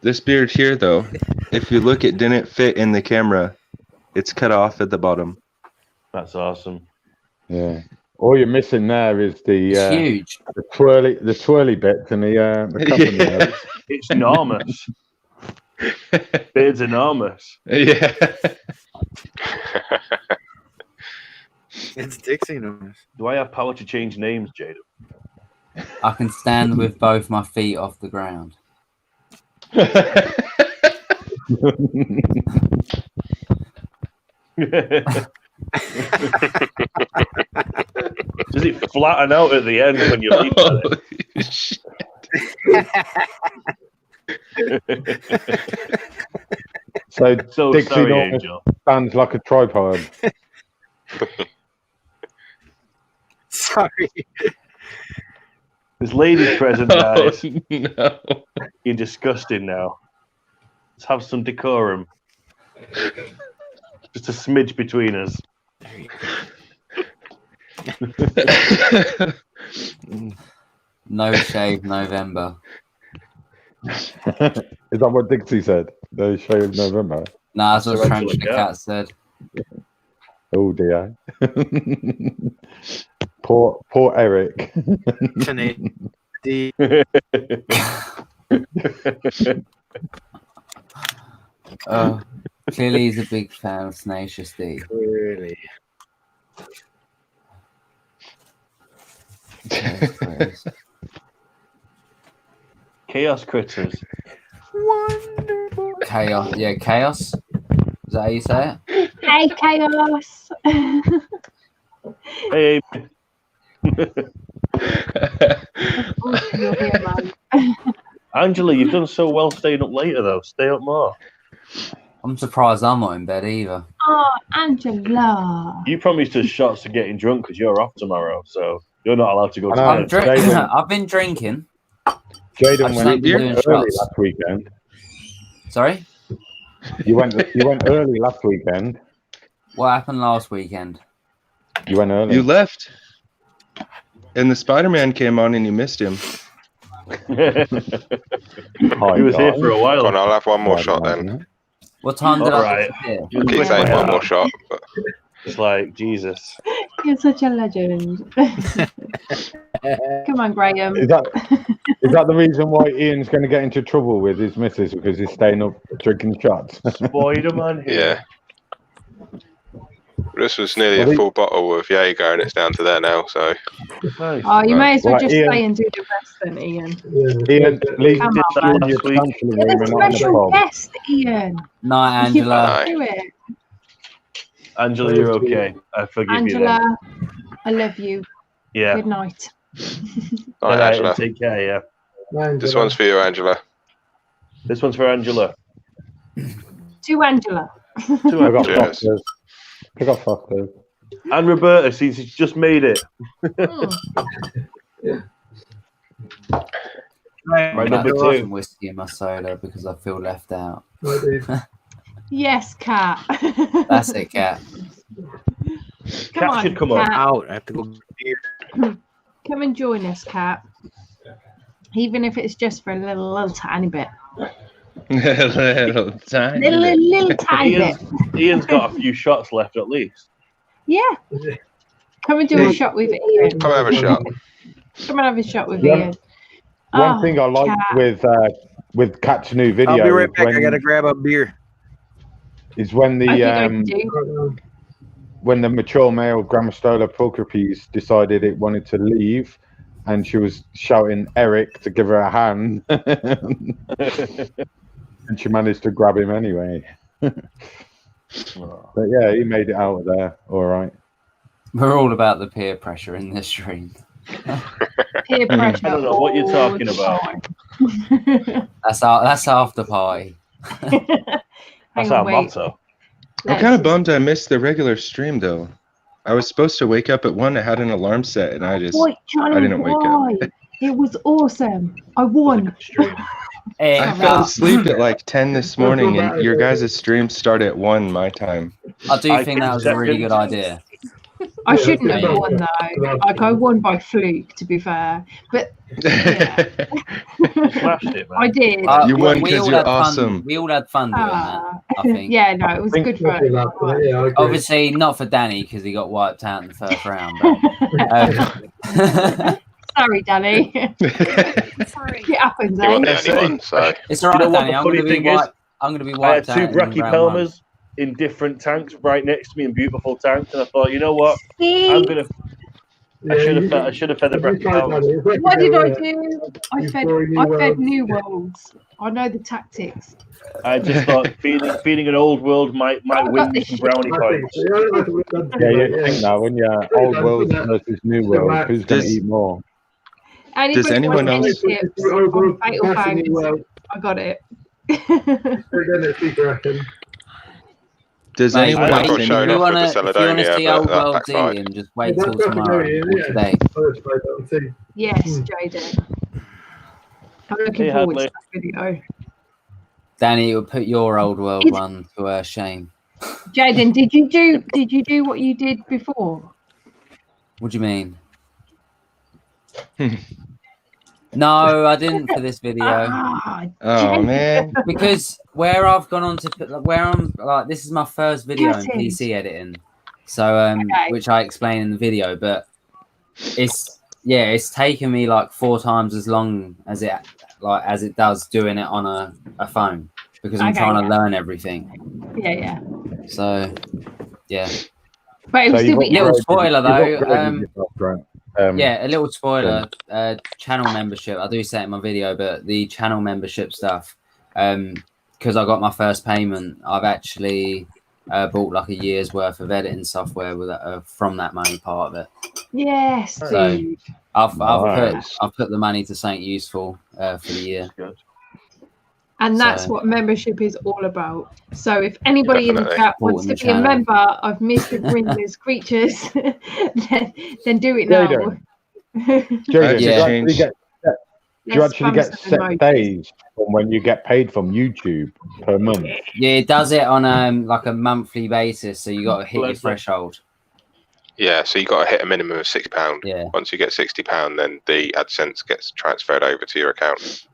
S20: This beard here, though, if you look, it didn't fit in the camera. It's cut off at the bottom.
S3: That's awesome.
S7: Yeah. All you're missing there is the
S5: huge.
S7: the twirly bits and the cup there.
S3: It's enormous. Beard's enormous.
S20: Yeah.
S19: It's Dixie enormous.
S3: Do I have power to change names, Jaden?
S5: I can stand with both my feet off the ground.
S3: Does it flatten out at the end when you leave
S7: it? So Dixie
S3: sorry,
S7: Norman
S3: Angel.
S7: stands like a tripod.
S19: Sorry.
S3: There's ladies present, guys.
S20: No.
S3: You're disgusting now. Let's have some decorum. Just a smidge between us.
S5: No shave November.
S7: Is that what Dixie said? No shave November.
S5: Nah, that's what Tarantula Cat said.
S7: Oh dear. Poor Eric.
S5: Clearly he's a big fan of Tenacious D.
S19: Clearly.
S3: Chaos critters.
S5: Wonderful. Chaos. Yeah, chaos. Is that how you say it?
S11: Hey, Chaos.
S3: Hey. Angela, you've done so well staying up later, though. Stay up more.
S5: I'm surprised I'm not in bed either.
S11: Oh, Angela.
S3: You promised us shots to getting drunk because you're off tomorrow, so you're not allowed to go to bed.
S5: I've been drinking.
S7: Jaden went early last weekend.
S5: Sorry?
S7: You went early last weekend.
S5: What happened last weekend?
S7: You went early.
S20: You left. And the Spider-Man came on and you missed him.
S3: He was here for a while.
S13: Go on, I'll have one more shot then.
S5: What time did I
S13: I keep saying one more shot. But...
S3: It's like, Jesus.
S11: You're such a legend. Come on, Graham.
S7: Is that the reason why Ian's going to get into trouble with his missus because he's staying up drinking shots?
S3: Spider-Man here.
S13: Yeah. This was nearly a full bottle of Jaeger and it's down to there now, so...
S11: Oh, you may as well just
S7: Ian,
S11: stay and do the rest then, Ian.
S7: Ian, leave
S11: Come
S7: this
S11: on,
S7: in
S11: man.
S7: your tarantula room
S11: You're
S7: and
S11: the
S7: not in the
S11: special
S7: pub.
S11: guest, Ian.
S5: Night,
S11: You've
S5: Angela.
S11: got to do it.
S3: Angela, you're okay. I forgive you then.
S11: Angela, I love you.
S3: Yeah.
S11: Good night.
S13: Alright, Angela.
S3: Take care, yeah.
S13: This one's for you, Angela.
S3: This one's for Angela.
S11: To Angela.
S7: I got
S13: Cheers.
S7: Fosters. I got Fosters.
S3: And Roberta, since he's just made it.
S5: Right,
S3: number two.
S5: Whiskey in my soda because I feel left out.
S11: Yes, Cat.
S5: That's it, Cat.
S11: Come on,
S3: should come
S11: Cat.
S19: Out. I have to go beer.
S11: Come and join us, Cat. Even if it's just for a little tiny bit.
S20: Little tiny
S11: Little tiny bit.
S3: Ian's got a few shots left at least.
S11: Yeah. Come and do a shot with Ian.
S13: Come and have a shot.
S11: Come and have a shot with
S7: Yeah.
S11: Ian.
S7: One thing I like
S11: Cat.
S7: with Cat's new video
S19: I'll be right back.
S7: is
S19: I gotta grab a beer.
S7: when
S11: Okay,
S7: the when the mature male Grammastola pulchripes decided it wanted to leave, and she was shouting Eric to give her a hand, and she managed to grab him anyway. But yeah, he made it out of there all right.
S5: We're all about the peer pressure in this stream.
S11: Peer pressure.
S3: I don't know what you're talking about.
S5: That's after party.
S3: That's our motto.
S20: I'm kind of bummed I missed the regular stream though. I was supposed to wake up at 1. I had an alarm set, and I didn't wake up.
S11: It was awesome. I won.
S20: I fell asleep at like 10 this morning, and your guys' stream started at 1 my time.
S5: I do think that was a really good idea.
S11: I shouldn't have won though. Like I won by fluke, to be fair. But yeah.
S3: Smashed it, man.
S11: I did.
S20: You won because you're awesome.
S5: We all had fun doing that, I think.
S11: Yeah, no, it was good fun.
S5: Obviously, not for Danny because he got wiped out in the first round. But,
S11: sorry, Danny. Sorry. It happens,
S13: He wasn't the only one, so.
S5: It's all right,
S3: You know what
S5: Danny.
S3: the
S5: I'm going
S3: funny
S5: to be
S3: thing is?
S5: wiped. I'm going to be
S3: I
S5: wiped
S3: had
S5: out.
S3: two brachypelmas in different tanks right next to me in beautiful tanks, and I thought, you know what? I'm gonna. I should have fed the brachypelmas.
S11: What did I do? I fed New Worlds. I know the tactics.
S3: I just thought feeding an old world might win me some brownie points.
S7: Yeah, you think that when you're old world versus new world, who's going to eat more?
S20: Does anyone else?
S11: Fatal Fangs. I got it.
S20: Does anyone else?
S5: If you want to see old world eating, just wait till tomorrow or today.
S11: Yes, Jaden. I'm looking forward to that video.
S5: Danny, it will put your old world one to shame.
S11: Jaden, did you do what you did before?
S5: What do you mean? No, I didn't for this video.
S20: Oh man!
S5: Because where I've gone on to where I'm like, this is my first video in PC editing, so which I explain in the video, but it's taken me like 4 times as long as it does doing it on a phone because I'm trying to learn everything.
S11: Yeah.
S5: So yeah.
S11: But it was still
S5: little spoiler though.
S7: Yeah,
S5: a little spoiler. Channel membership. I do say it in my video, but the channel membership stuff. Because I got my first payment, I've actually bought like a year's worth of editing software with from that money part of it.
S11: Yes,
S5: So
S11: dude.
S5: I've put the money to something useful for the year.
S11: And that's what membership is all about. So if anybody in the chat wants to be a member of Mr. Grinder's Creatures, then do it now.
S7: Do you actually get set days from when you get paid from YouTube per month?
S5: Yeah, it does it on like a monthly basis, so you got to hit your threshold.
S13: Yeah, so you got to hit a minimum of £60.
S5: Yeah.
S13: Once you get £60, then the AdSense gets transferred over to your account.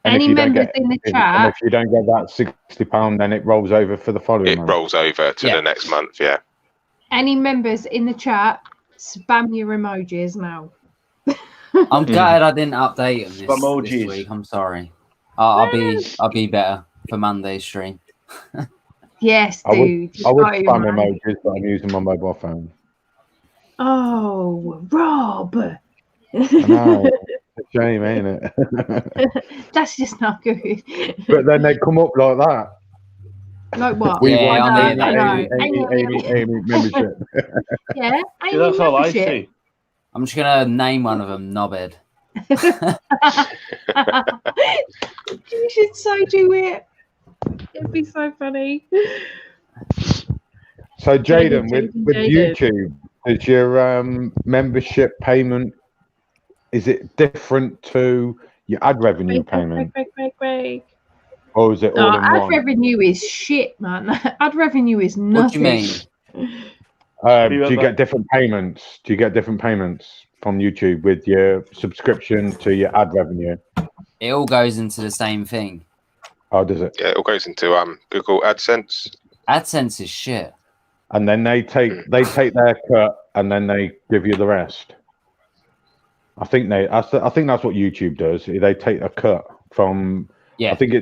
S11: Any members in the chat?
S7: And if you don't get that £60, then it rolls over for the following month.
S13: It rolls over to the next month, yeah.
S11: Any members in the chat, spam your emojis now.
S5: I'm glad I didn't update them this week. I'm sorry. I'll be better for Monday's stream.
S11: Yes,
S7: I
S11: dude.
S7: would spam emojis, but I'm using my mobile phone.
S11: Oh, Rob.
S7: I know. It's a shame, ain't it?
S11: That's just not good.
S7: But then they come up like that.
S11: Like what?
S5: I
S11: know.
S7: Amy membership.
S11: Yeah,
S3: See, that's all I see.
S5: I'm just gonna name one of them Knobhead.
S11: You should so do it. It'd be so funny.
S7: So Jaden, with YouTube, is your membership payment, is it different to your ad revenue payment? Or is it all in
S11: ad
S7: one?
S11: revenue is shit, man. Ad revenue is nothing.
S5: What do you mean?
S7: Do you get different payments? Do you get different payments from YouTube with your subscription to your ad revenue?
S5: It all goes into the same thing.
S7: Oh, does it?
S13: Yeah, it all goes into Google AdSense.
S5: AdSense is shit.
S7: And then they take their cut and then they give you the rest. I think that's what YouTube does. They take a cut from.
S5: Yeah.
S7: I think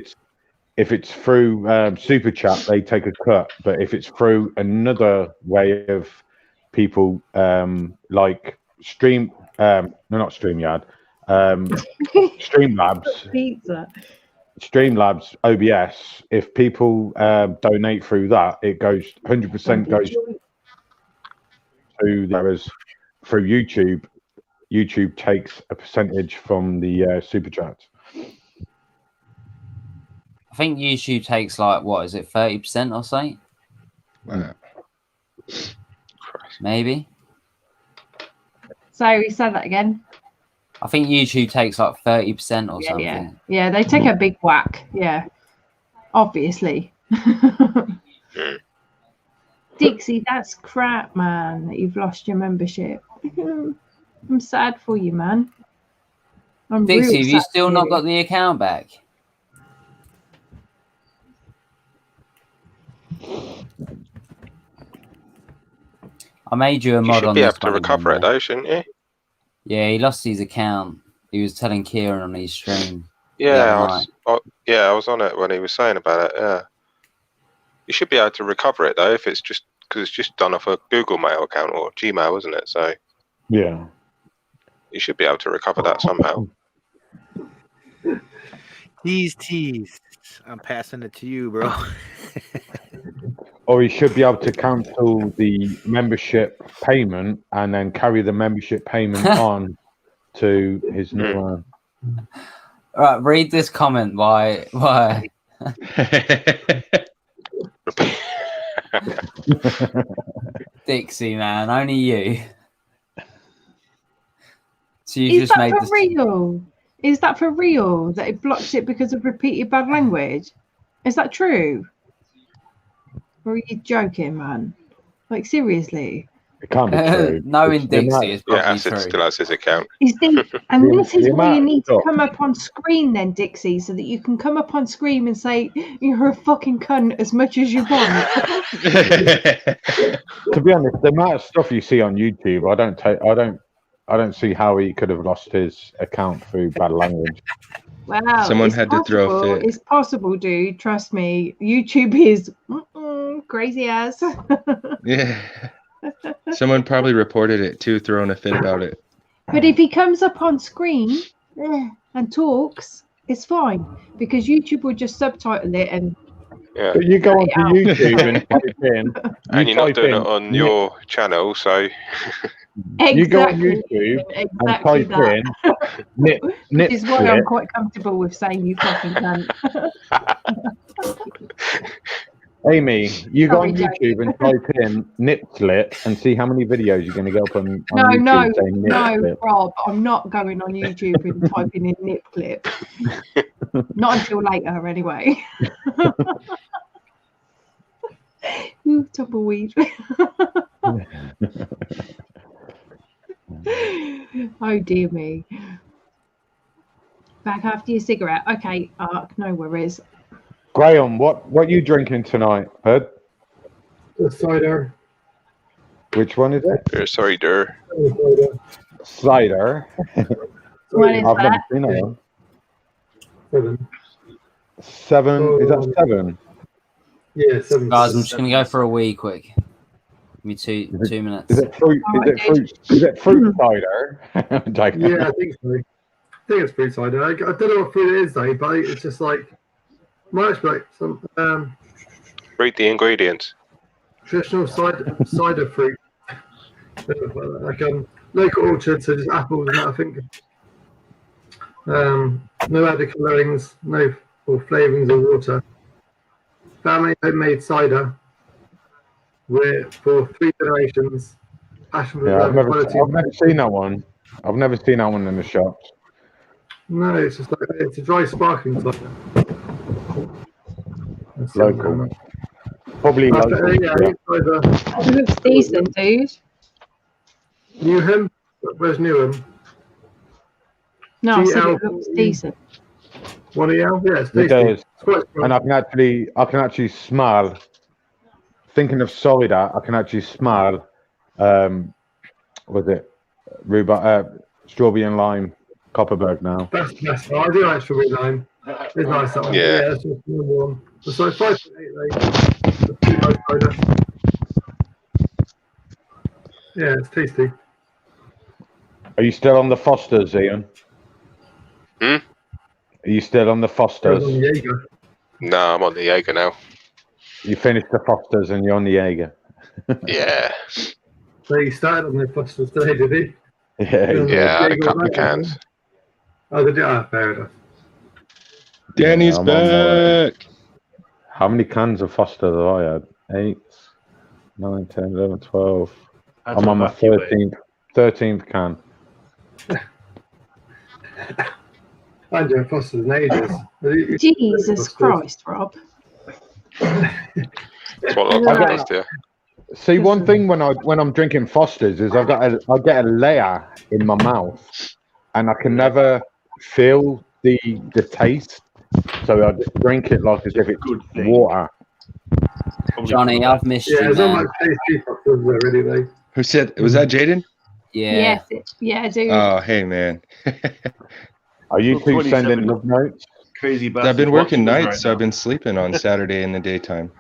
S7: if it's through Super Chat, they take a cut. But if it's through another way of people like not StreamYard, Streamlabs.
S11: Pizza.
S7: Streamlabs OBS, if people donate through that, it goes 100% goes to whereas through YouTube takes a percentage from the super chats.
S5: think YouTube takes like what is it, 30% or something?
S20: Wow.
S5: Maybe.
S11: So say that again.
S5: I think YouTube takes like 30% or something.
S11: Yeah, they take a big whack. Yeah, obviously. Dixie, that's crap, man. That you've lost your membership. I'm sad for you, man. I'm
S5: Dixie,
S11: real
S5: have you
S11: sad
S5: still
S11: for
S5: not
S11: you.
S5: got the account back? I made you a
S13: You
S5: mod
S13: should
S5: on
S13: be
S5: this
S13: able to
S5: one
S13: recover
S5: again,
S13: it though, shouldn't you?
S5: Yeah, he lost his account. He was telling Kieran on his stream.
S13: Yeah,
S5: the
S13: I was on it when he was saying about it. Yeah, you should be able to recover it though if it's just because it's just done off a Google Mail account or Gmail, isn't it? So
S7: yeah,
S13: you should be able to recover that somehow.
S19: Tease. I'm passing it to you, bro.
S7: or he should be able to cancel the membership payment and then carry the membership payment on to his new one.
S5: Right, read this comment. Why? Dixie, man, only you. So you
S11: Is
S5: just
S11: that
S5: made
S11: for
S5: this.
S11: real? Is that for real that it blocked it because of repeated bad language? Is that true? Or are you joking, man? Like, seriously?
S7: It can't be true.
S5: Knowing Dixie is probably
S13: Acid
S5: true.
S13: still has his account.
S11: And this is
S7: the
S11: why you
S7: amount
S11: need to
S7: of-
S11: come up on screen then, Dixie, so that you can come up on screen and say you're a fucking cunt as much as you want.
S7: To be honest, the amount of stuff you see on YouTube, I don't see how he could have lost his account through bad language.
S11: Wow.
S20: Someone
S11: it's
S20: had to throw a
S11: possible.
S20: fit.
S11: It's possible, dude. Trust me. YouTube is crazy ass.
S20: Yeah. Someone probably reported it too, throwing a fit about it.
S11: But if he comes up on screen and talks, it's fine because YouTube will just subtitle it and.
S13: Yeah.
S7: But you go onto YouTube and type in.
S13: And you're not doing it on your channel, so.
S7: You go on YouTube and type in nip
S11: Which is why I'm
S7: slip.
S11: quite comfortable with saying you fucking cunt.
S7: Amy, you go on
S11: Sorry,
S7: YouTube and type in nip slip and see how many videos you're going to go up on YouTube saying nip
S11: No,
S7: slip.
S11: Rob, I'm not going on YouTube and typing in nip clip. Not until later, anyway. Ooh, tumbleweed. Oh dear me. Back after your cigarette. Okay, Ark, no worries.
S7: Graham, what are you drinking tonight, bud?
S18: The cider.
S7: Which one is it?
S13: Sorry, Der.
S7: Cider.
S11: What is
S7: I've never
S11: that?
S7: seen that one.
S18: 7.
S7: 7? Is that 7?
S18: Yeah, 7.
S5: Guys, I'm just gonna go for a wee quick. Give me two minutes.
S7: Is it fruit? Is it fruit cider?
S18: Yeah, I think so. I think it's fruit cider. I don't know what fruit it is though, but it's just like much like some
S13: Read the ingredients.
S18: traditional cider fruit. Like local orchards, so just apples and that, I think. No added colorings, no or flavorings or water. Family homemade cider. We're for 3 generations. Passion for
S7: Yeah, I've never
S18: quality.
S7: seen that one. I've never seen that one in the shops.
S18: No, it's just like it's a dry sparkling cider.
S7: Local. Probably local.
S18: Yeah,
S11: It looks decent, dude.
S18: Newham? Where's Newham?
S11: No, I said it looks decent.
S18: One EL? Yeah, it's
S7: It
S18: tasty.
S7: does.
S18: It's quite
S7: And I can actually smell. Thinking of cider, I can actually smell. Was it strawberry and lime, Copperberg now?
S18: That's the best one. I do like strawberry lime. It's nice that one.
S13: Yeah.
S18: That's just the number one. So 5.8 cider. Yeah, it's tasty.
S7: Are you still on the Fosters, Ian?
S13: Hmm?
S7: Are you still on the Fosters?
S18: On the Jaeger.
S13: No, I'm on the Jaeger now.
S7: You finished the Fosters and you're on the Jaeger.
S13: Yeah.
S18: So he started on the Fosters today, did he?
S13: Yeah, I had a couple of cans.
S18: Oh, did you? Ah, fair enough.
S20: Danny's
S7: I'm on my way.
S20: back.
S7: How many cans of Foster have I had? 8, 9, 10, 11, 12.
S3: That's
S7: I'm on my
S3: a vacuum,
S7: 13th can.
S18: I enjoy Foster's in ages.
S11: Jesus Christ, Rob.
S13: That's what I like best, yeah.
S7: See, one thing when I'm drinking Foster's is I get a layer in my mouth, and I can never feel the taste. So I just drink it like as if it's water.
S5: Johnny, I've missed you,
S18: it's not
S5: man.
S18: much tasty Foster's there, really, though.
S20: Who said? Was that Jaden?
S5: Yeah.
S11: Yeah, dude.
S20: Oh, hey, man.
S7: Are you two sending love notes?
S3: Crazy
S20: I've been working nights, so I've been sleeping on Saturday in the daytime.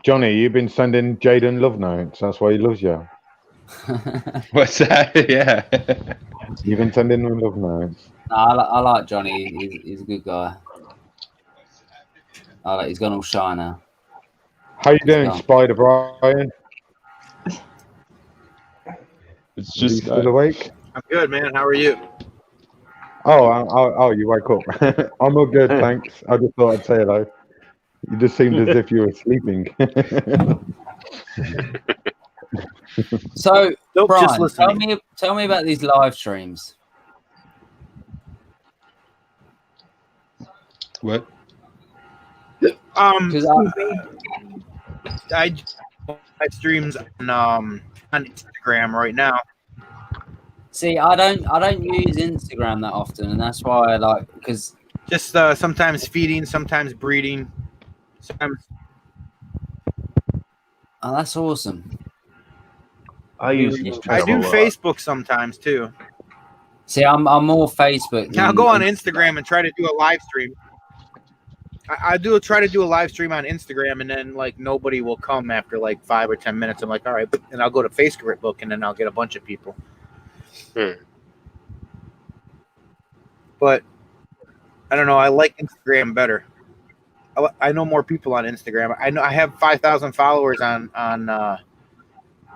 S7: Johnny, you've been sending Jaden love notes. That's why he loves you.
S20: What's that? Yeah.
S7: You've been sending him love notes.
S5: No, I like Johnny. He's a good guy. He's gone all shy now.
S7: How you doing, Spider Brian?
S20: It's just
S7: still awake.
S19: I'm good, man. How are you?
S7: Oh, you woke up. I'm all good, thanks. I just thought I'd say hello. You just seemed as if you were sleeping.
S5: So,
S19: Nope,
S5: Brian,
S19: just listening.
S5: tell me about these live streams.
S20: What?
S5: Because
S19: I live streams on Instagram right now.
S5: See, I don't use Instagram that often, and that's why I like, because
S19: just sometimes feeding, sometimes breeding, sometimes.
S5: Oh, that's awesome.
S19: I do Facebook sometimes too.
S5: See, I'm more Facebook.
S19: I'll go on Instagram and try to do a live stream. I try to do a live stream on Instagram, and then like nobody will come after like 5 or 10 minutes. I'm like, all right, and I'll go to Facebook, and then I'll get a bunch of people. But I don't know. I like Instagram better. I know more people on Instagram. I know I have 5,000 followers on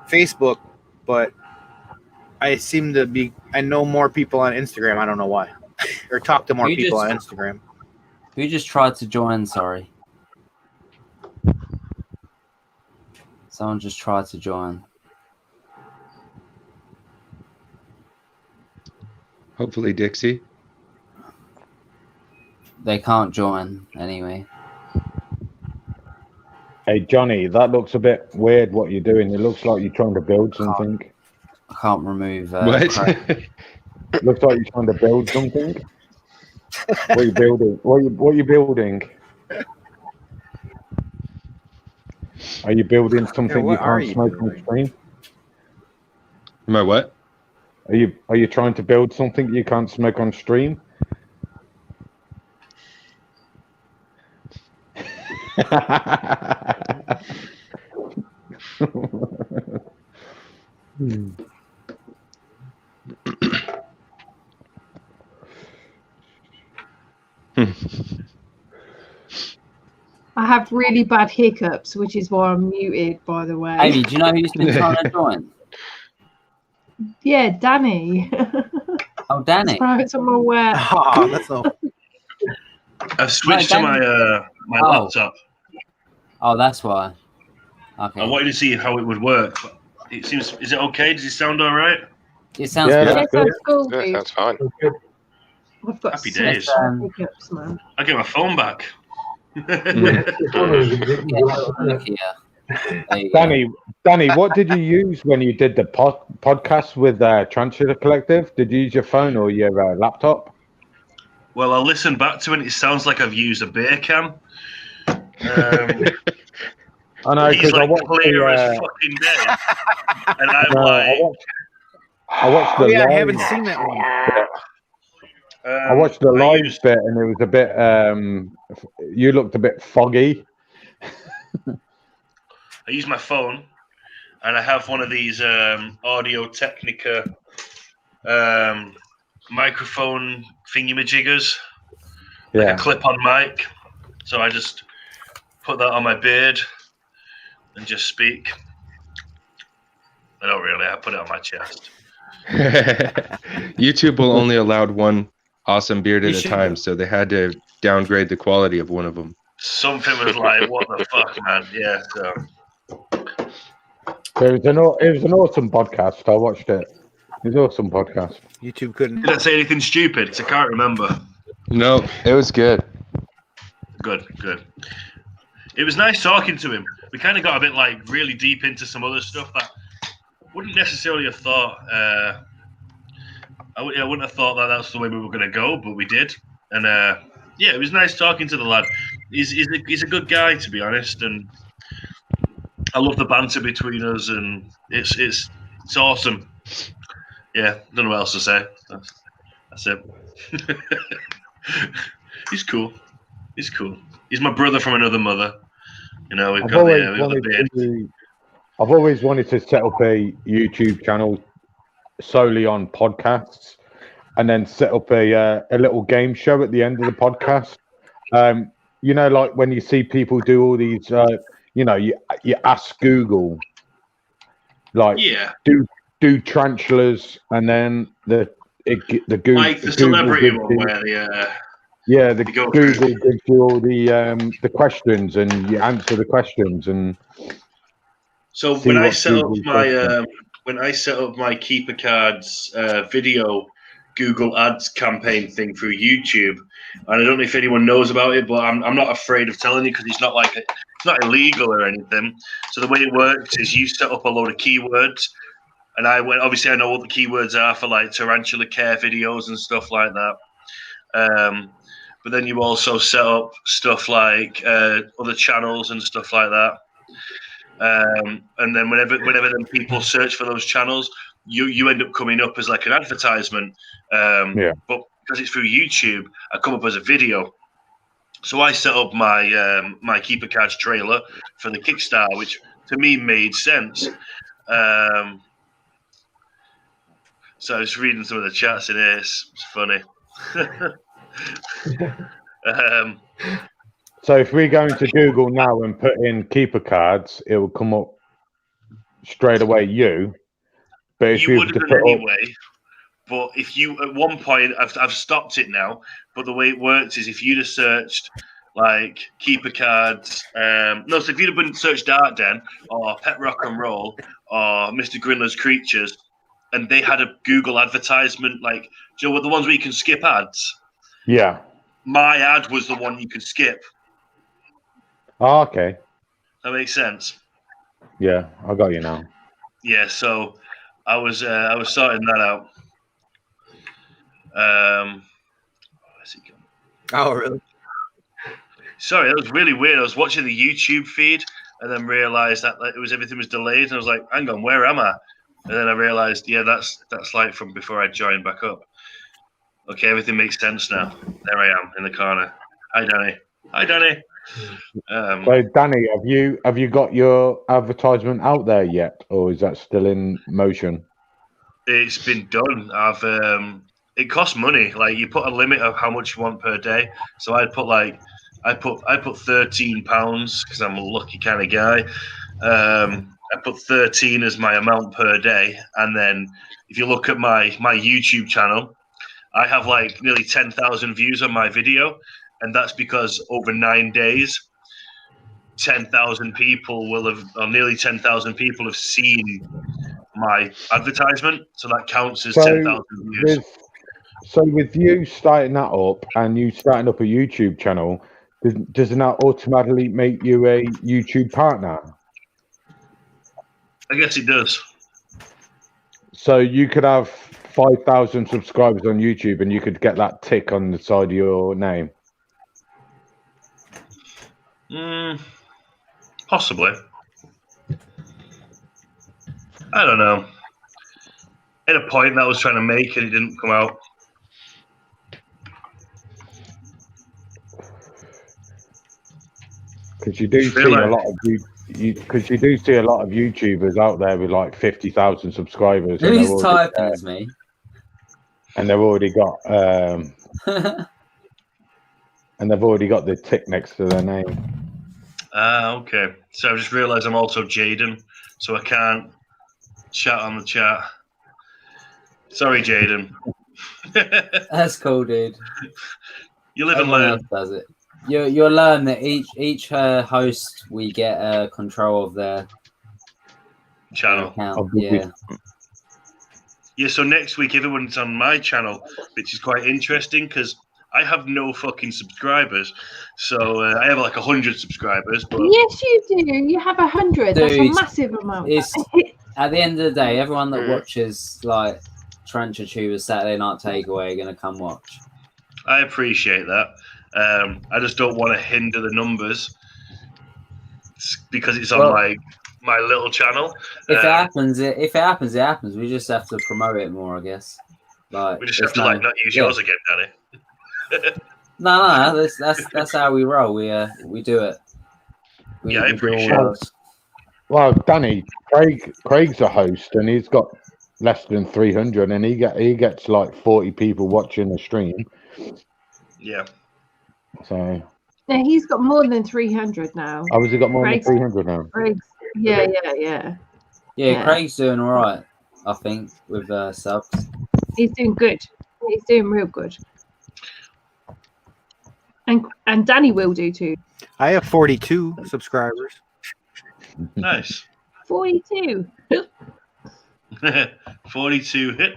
S19: Facebook, but I know more people on Instagram. I don't know why, or talk to more people on Instagram.
S5: Who just tried to join? Sorry, someone just tried to join.
S20: Hopefully, Dixie.
S5: They can't join anyway.
S7: Hey, Johnny, that looks a bit weird what you're doing. It looks like you're trying to build something.
S5: I can't remove...
S7: What? Looks like you're trying to build something. What are you building? What are you building? Are you building something you can't smoke on stream?
S20: Am I what?
S7: Are you trying to build something you can't smoke on stream?
S11: I have really bad hiccups, which is why I'm muted, by the way.
S5: Amy, do you know who's been trying to join?
S11: Yeah, Danny.
S5: Oh, Danny.
S11: As far as I'm aware.
S19: Oh, that's all.
S3: I've switched to my laptop.
S5: Oh, that's why. Okay.
S3: I wanted to see how it would work. But it seems. Is it okay? Does it sound all right?
S5: It sounds
S11: Yeah,
S5: good.
S11: that sounds cool,
S13: Yeah,
S11: dude.
S13: that's fine.
S11: I've got
S3: Happy
S11: such
S3: days.
S11: hiccups, man.
S3: I get my phone back.
S7: Danny, what did you use when you did the podcast with Tarantula Collective? Did you use your phone or your laptop?
S3: Well, I listened back to it. And it sounds like I've used a beer can.
S7: I know,
S3: he's
S7: because I
S3: like
S7: watched
S3: clear as fucking day, and I'm like,
S7: I watched the
S19: I
S7: live.
S19: haven't seen that one.
S7: I watched the live bit, and it was a bit. You looked a bit foggy.
S3: I use my phone, and I have one of these Audio Technica microphone thingamajiggers, like a clip-on mic. So I just put that on my beard and just speak. I don't really. I put it on my chest.
S20: YouTube will only allow one awesome beard at a time, so they had to downgrade the quality of one of them.
S3: something was like, what the fuck, man? Yeah. So.
S7: It was an awesome podcast. I watched it. It was an awesome podcast.
S19: YouTube couldn't.
S3: Did I say anything stupid? 'Cause I can't remember.
S20: No, it was good.
S3: Good. It was nice talking to him. We kind of got a bit like really deep into some other stuff that wouldn't necessarily have thought. I wouldn't have thought that that's the way we were going to go, but we did. And yeah, it was nice talking to the lad. He's a good guy, to be honest, and I love the banter between us, and it's awesome. Yeah, don't know what else to say. That's it. He's cool. He's my brother from another mother. You know, we've got the beard.
S7: I've always wanted to set up a YouTube channel solely on podcasts, and then set up a little game show at the end of the podcast. You know, like when you see people do all these, you know, you ask Google, like, do tarantulas, and then the Google,
S3: like the celebrity one where
S7: the Google gives you all the questions, and you answer the questions. And
S3: so when I set up my Keeper Cards video Google Ads campaign thing through YouTube, and I don't know if anyone knows about it, but I'm not afraid of telling you because it's not like it's not illegal or anything. So the way it works is you set up a load of keywords, and obviously I know what the keywords are for like tarantula care videos and stuff like that. But then you also set up stuff like other channels and stuff like that. And then whenever them people search for those channels, you end up coming up as like an advertisement. But because it's through YouTube, I come up as a video. So I set up my my Keeper Cards trailer for the Kickstarter, which to me made sense. So I was reading some of the chats in here. It's funny.
S7: So if we go into Google now and put in Keeper Cards, it will come up straight away. But if
S3: you would have done anyway. But if you at one point, I've stopped it now. But the way it works is if you'd have searched like Keeper Cards, so if you'd have been searched Dart Den or Petrock N Roll or Mr. Grinler's Creatures, and they had a Google advertisement, like, do you know what, the ones where you can skip ads?
S7: Yeah.
S3: My ad was the one you could skip.
S7: Oh, okay.
S3: That makes sense.
S7: Yeah, I got you now.
S3: Yeah, so I was sorting that out. Where's it gone?
S19: Oh, really?
S3: Sorry, that was really weird. I was watching the YouTube feed and then realized that everything was delayed, and I was like, "Hang on, where am I?" And then I realized, yeah, that's like from before I joined back up. Okay, everything makes sense now. There I am in the corner. Hi, Danny.
S7: So, Danny, have you got your advertisement out there yet, or is that still in motion?
S3: It's been done. It costs money. Like you put a limit of how much you want per day. So I put £13 because I'm a lucky kind of guy. I put 13 as my amount per day, and then if you look at my YouTube channel, I have like nearly 10,000 views on my video, and that's because over 9 days, 10,000 people nearly 10,000 people have seen my advertisement, so that counts as 10,000 views.
S7: So with you starting that up and you starting up a YouTube channel, doesn't that automatically make you a YouTube partner?
S3: I guess it does.
S7: So you could have 5,000 subscribers on YouTube and you could get that tick on the side of your name.
S3: Possibly. I don't know. At a point that I was trying to make and it didn't come out.
S7: Because you do see a lot of YouTubers out there with like 50,000 subscribers.
S5: Who's typing as me?
S7: And they've already got the tick next to their name.
S3: Okay. So I just realised I'm also Jaden, so I can't chat on the chat. Sorry, Jaden.
S5: That's cool, dude.
S3: You live and learn.
S5: Does it? You'll learn that each host we get control of their
S1: channel.
S5: Account. Yeah.
S1: Yeah, so next week everyone's on my channel, which is quite interesting because I have no fucking subscribers. So I have like 100 subscribers. But
S11: Yes, you do. You have 100. That's a
S5: Dude,
S11: massive amount.
S5: It's at the end of the day, everyone that watches like Tarantula Tubers Saturday Night Takeaway are gonna come watch.
S1: I appreciate that. I just don't want to hinder the numbers because it's on my little channel.
S5: If it happens, it happens. We just have to promote it more, I guess. Like
S1: we just have to not use yours again, Danny.
S5: No, that's how we roll. We do it.
S1: I appreciate it.
S7: Well, Danny, Craig's a host, and he's got less than 300, and he gets like 40 people watching the stream.
S1: Yeah.
S7: So.
S11: Yeah, he's got more than 300 now.
S7: Oh, has he got more than 300 now?
S11: Craig's, yeah.
S5: Yeah, Craig's doing all right, I think, with subs.
S11: He's doing good. He's doing real good. And Danny will do too.
S19: I have 42 subscribers.
S1: Nice.
S11: 42.
S1: 42 hit.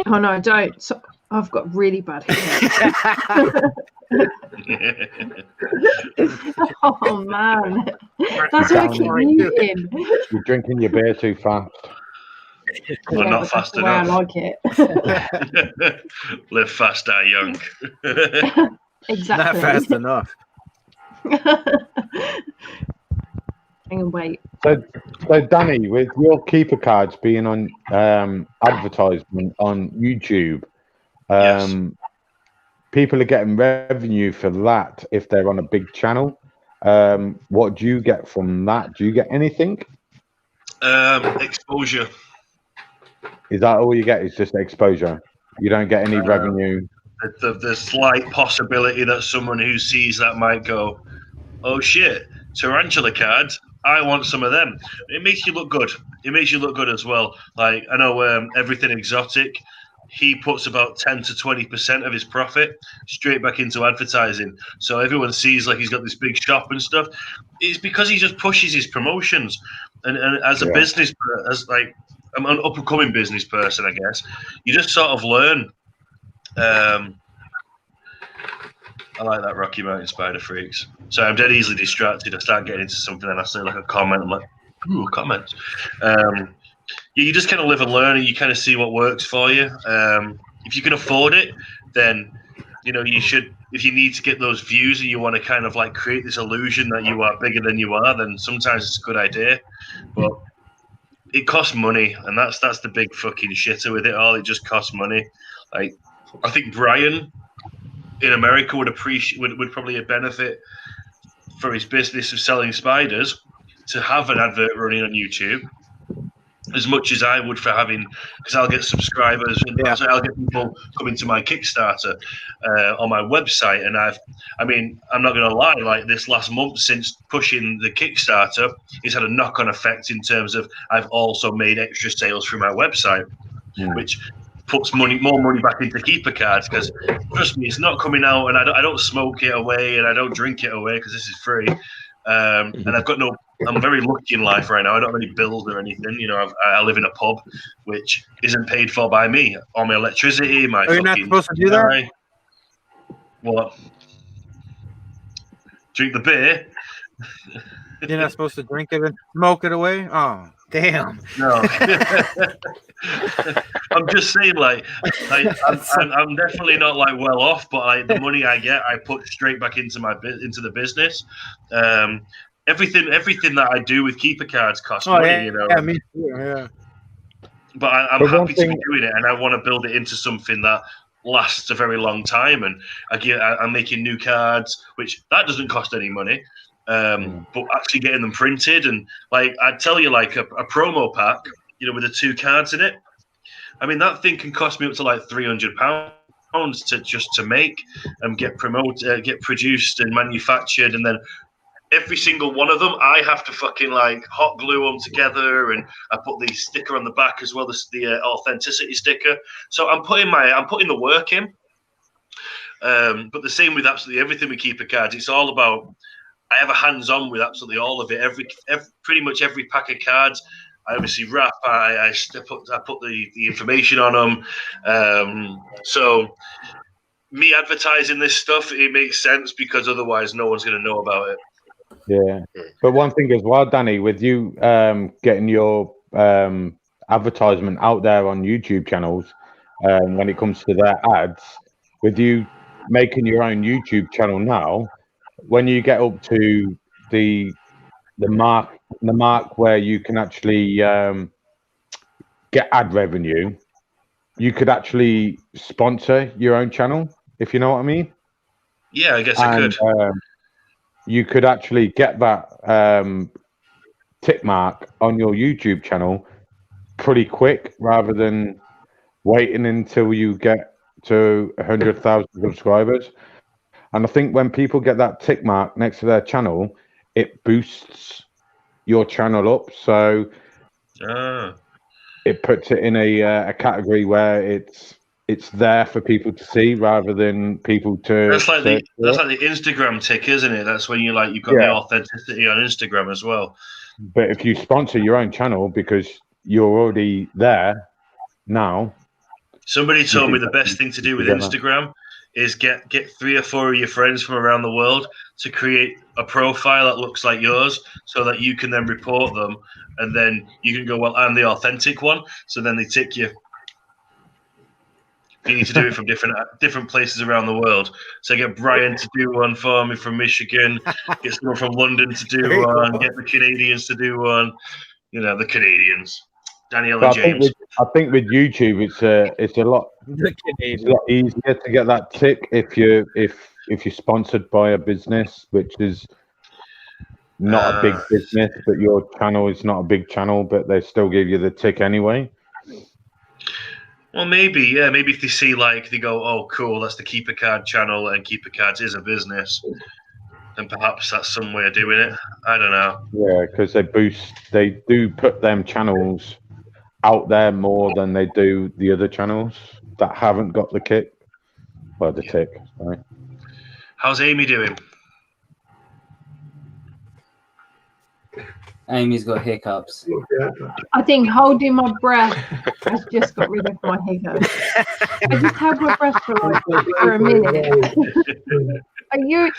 S11: Oh no, don't. So, I've got really bad hair. Oh man, that's why I keep muting.
S7: You're drinking your beer too fast.
S1: Well, not fast enough.
S11: I like it.
S1: Live fast, die young.
S11: Exactly.
S19: Not fast enough.
S11: Hang on, wait.
S7: So Danny, with your keeper cards being on advertisement on YouTube, people are getting revenue for that if they're on a big channel. What do you get from that? Do you get anything?
S1: Exposure.
S7: Is that all you get? Is just exposure? You don't get any revenue?
S1: The slight possibility that someone who sees that might go, oh shit, tarantula cards, I want some of them. It makes you look good. It makes you look good as well. Like, I know Everything Exotic, he puts about 10 to 20% of his profit straight back into advertising. So everyone sees like he's got this big shop and stuff. It's because he just pushes his promotions. And as a business, as like I'm an up and coming business person, I guess, you just sort of learn. I like that Rocky Mountain Spider Freaks. So I'm dead easily distracted. I start getting into something and I say like a comment. I'm like, ooh, comment. You just kind of live and learn, and you kind of see what works for you. If you can afford it, then you should. If you need to get those views and you want to kind of like create this illusion that you are bigger than you are, then sometimes it's a good idea. But it costs money, and that's the big fucking shitter with it all. It just costs money. Like I think Brian in America would probably benefit for his business of selling spiders to have an advert running on YouTube as much as I would for having, because I'll get subscribers and I'll get people coming to my Kickstarter on my website. And I'm not going to lie, like this last month since pushing the Kickstarter, it's had a knock-on effect in terms of I've also made extra sales through my website, which puts more money back into keeper cards, because trust me, it's not coming out, and I don't smoke it away and I don't drink it away because this is free. And I'm very lucky in life right now. I don't have any bills or anything. I live in a pub which isn't paid for by me. All my electricity, my
S19: you're not supposed to do that?
S1: What? Drink the beer?
S19: You're not supposed to drink it and smoke it away? Oh, damn.
S1: No. I'm just saying, I'm definitely not like well off, but the money I get, I put straight back into the business. Everything that I do with keeper cards costs money,
S19: Yeah, me too. Yeah.
S1: But I'm happy to be doing it, and I want to build it into something that lasts a very long time. And I'm making new cards, which that doesn't cost any money. But actually getting them printed, and like I'd tell you, like a promo pack, with the 2 cards in it. I mean, that thing can cost me up to like £300 to make and get promoted, get produced and manufactured, and then every single one of them, I have to fucking like hot glue them together, and I put the sticker on the back as well, the authenticity sticker. So I'm putting the work in. But the same with absolutely everything with keeper cards. It's all about. I have a hands-on with absolutely all of it. Pretty much every pack of cards, I obviously wrap. I put the information on them. So me advertising this stuff, it makes sense because otherwise no one's going to know about it.
S7: Yeah, but one thing as well, Danny, with you getting your advertisement out there on YouTube channels, when it comes to their ads, with you making your own YouTube channel now, when you get up to the mark where you can actually get ad revenue, you could actually sponsor your own channel, if you know what I mean.
S1: Yeah, I guess I could.
S7: You could actually get that tick mark on your YouTube channel pretty quick, rather than waiting until you get to 100,000 subscribers. And I think when people get that tick mark next to their channel, it boosts your channel up. So it puts it in a category where it's there for people to see, rather than people to.
S1: That's like the Instagram tick, isn't it? That's when you've got the authenticity on Instagram as well.
S7: But if you sponsor your own channel because you're already there now.
S1: Somebody told me the best thing to do with Instagram is get 3 or 4 of your friends from around the world to create a profile that looks like yours, so that you can then report them, and then you can go, well, I'm the authentic one, so then they tick you. You need to do it from different places around the world. So get Brian to do one for me from Michigan, get someone from London to do one, get the Canadians to do one. The Canadians, Danielle and James.
S7: I think with YouTube, it's a lot easier to get that tick if you're sponsored by a business, which is not a big business, but your channel is not a big channel, but they still give you the tick anyway.
S1: Well, maybe if they see they go, oh, cool, that's the Keeper Card channel, and Keeper Cards is a business, then perhaps that's some way of doing it. I don't know.
S7: Yeah, because they do put them channels out there more than they do the other channels that haven't got the tick. Well, the tick. Sorry.
S1: How's Amy doing?
S5: Amy's got hiccups.
S11: I think holding my breath has just got rid of my hiccups. I just held my breath for a minute. And you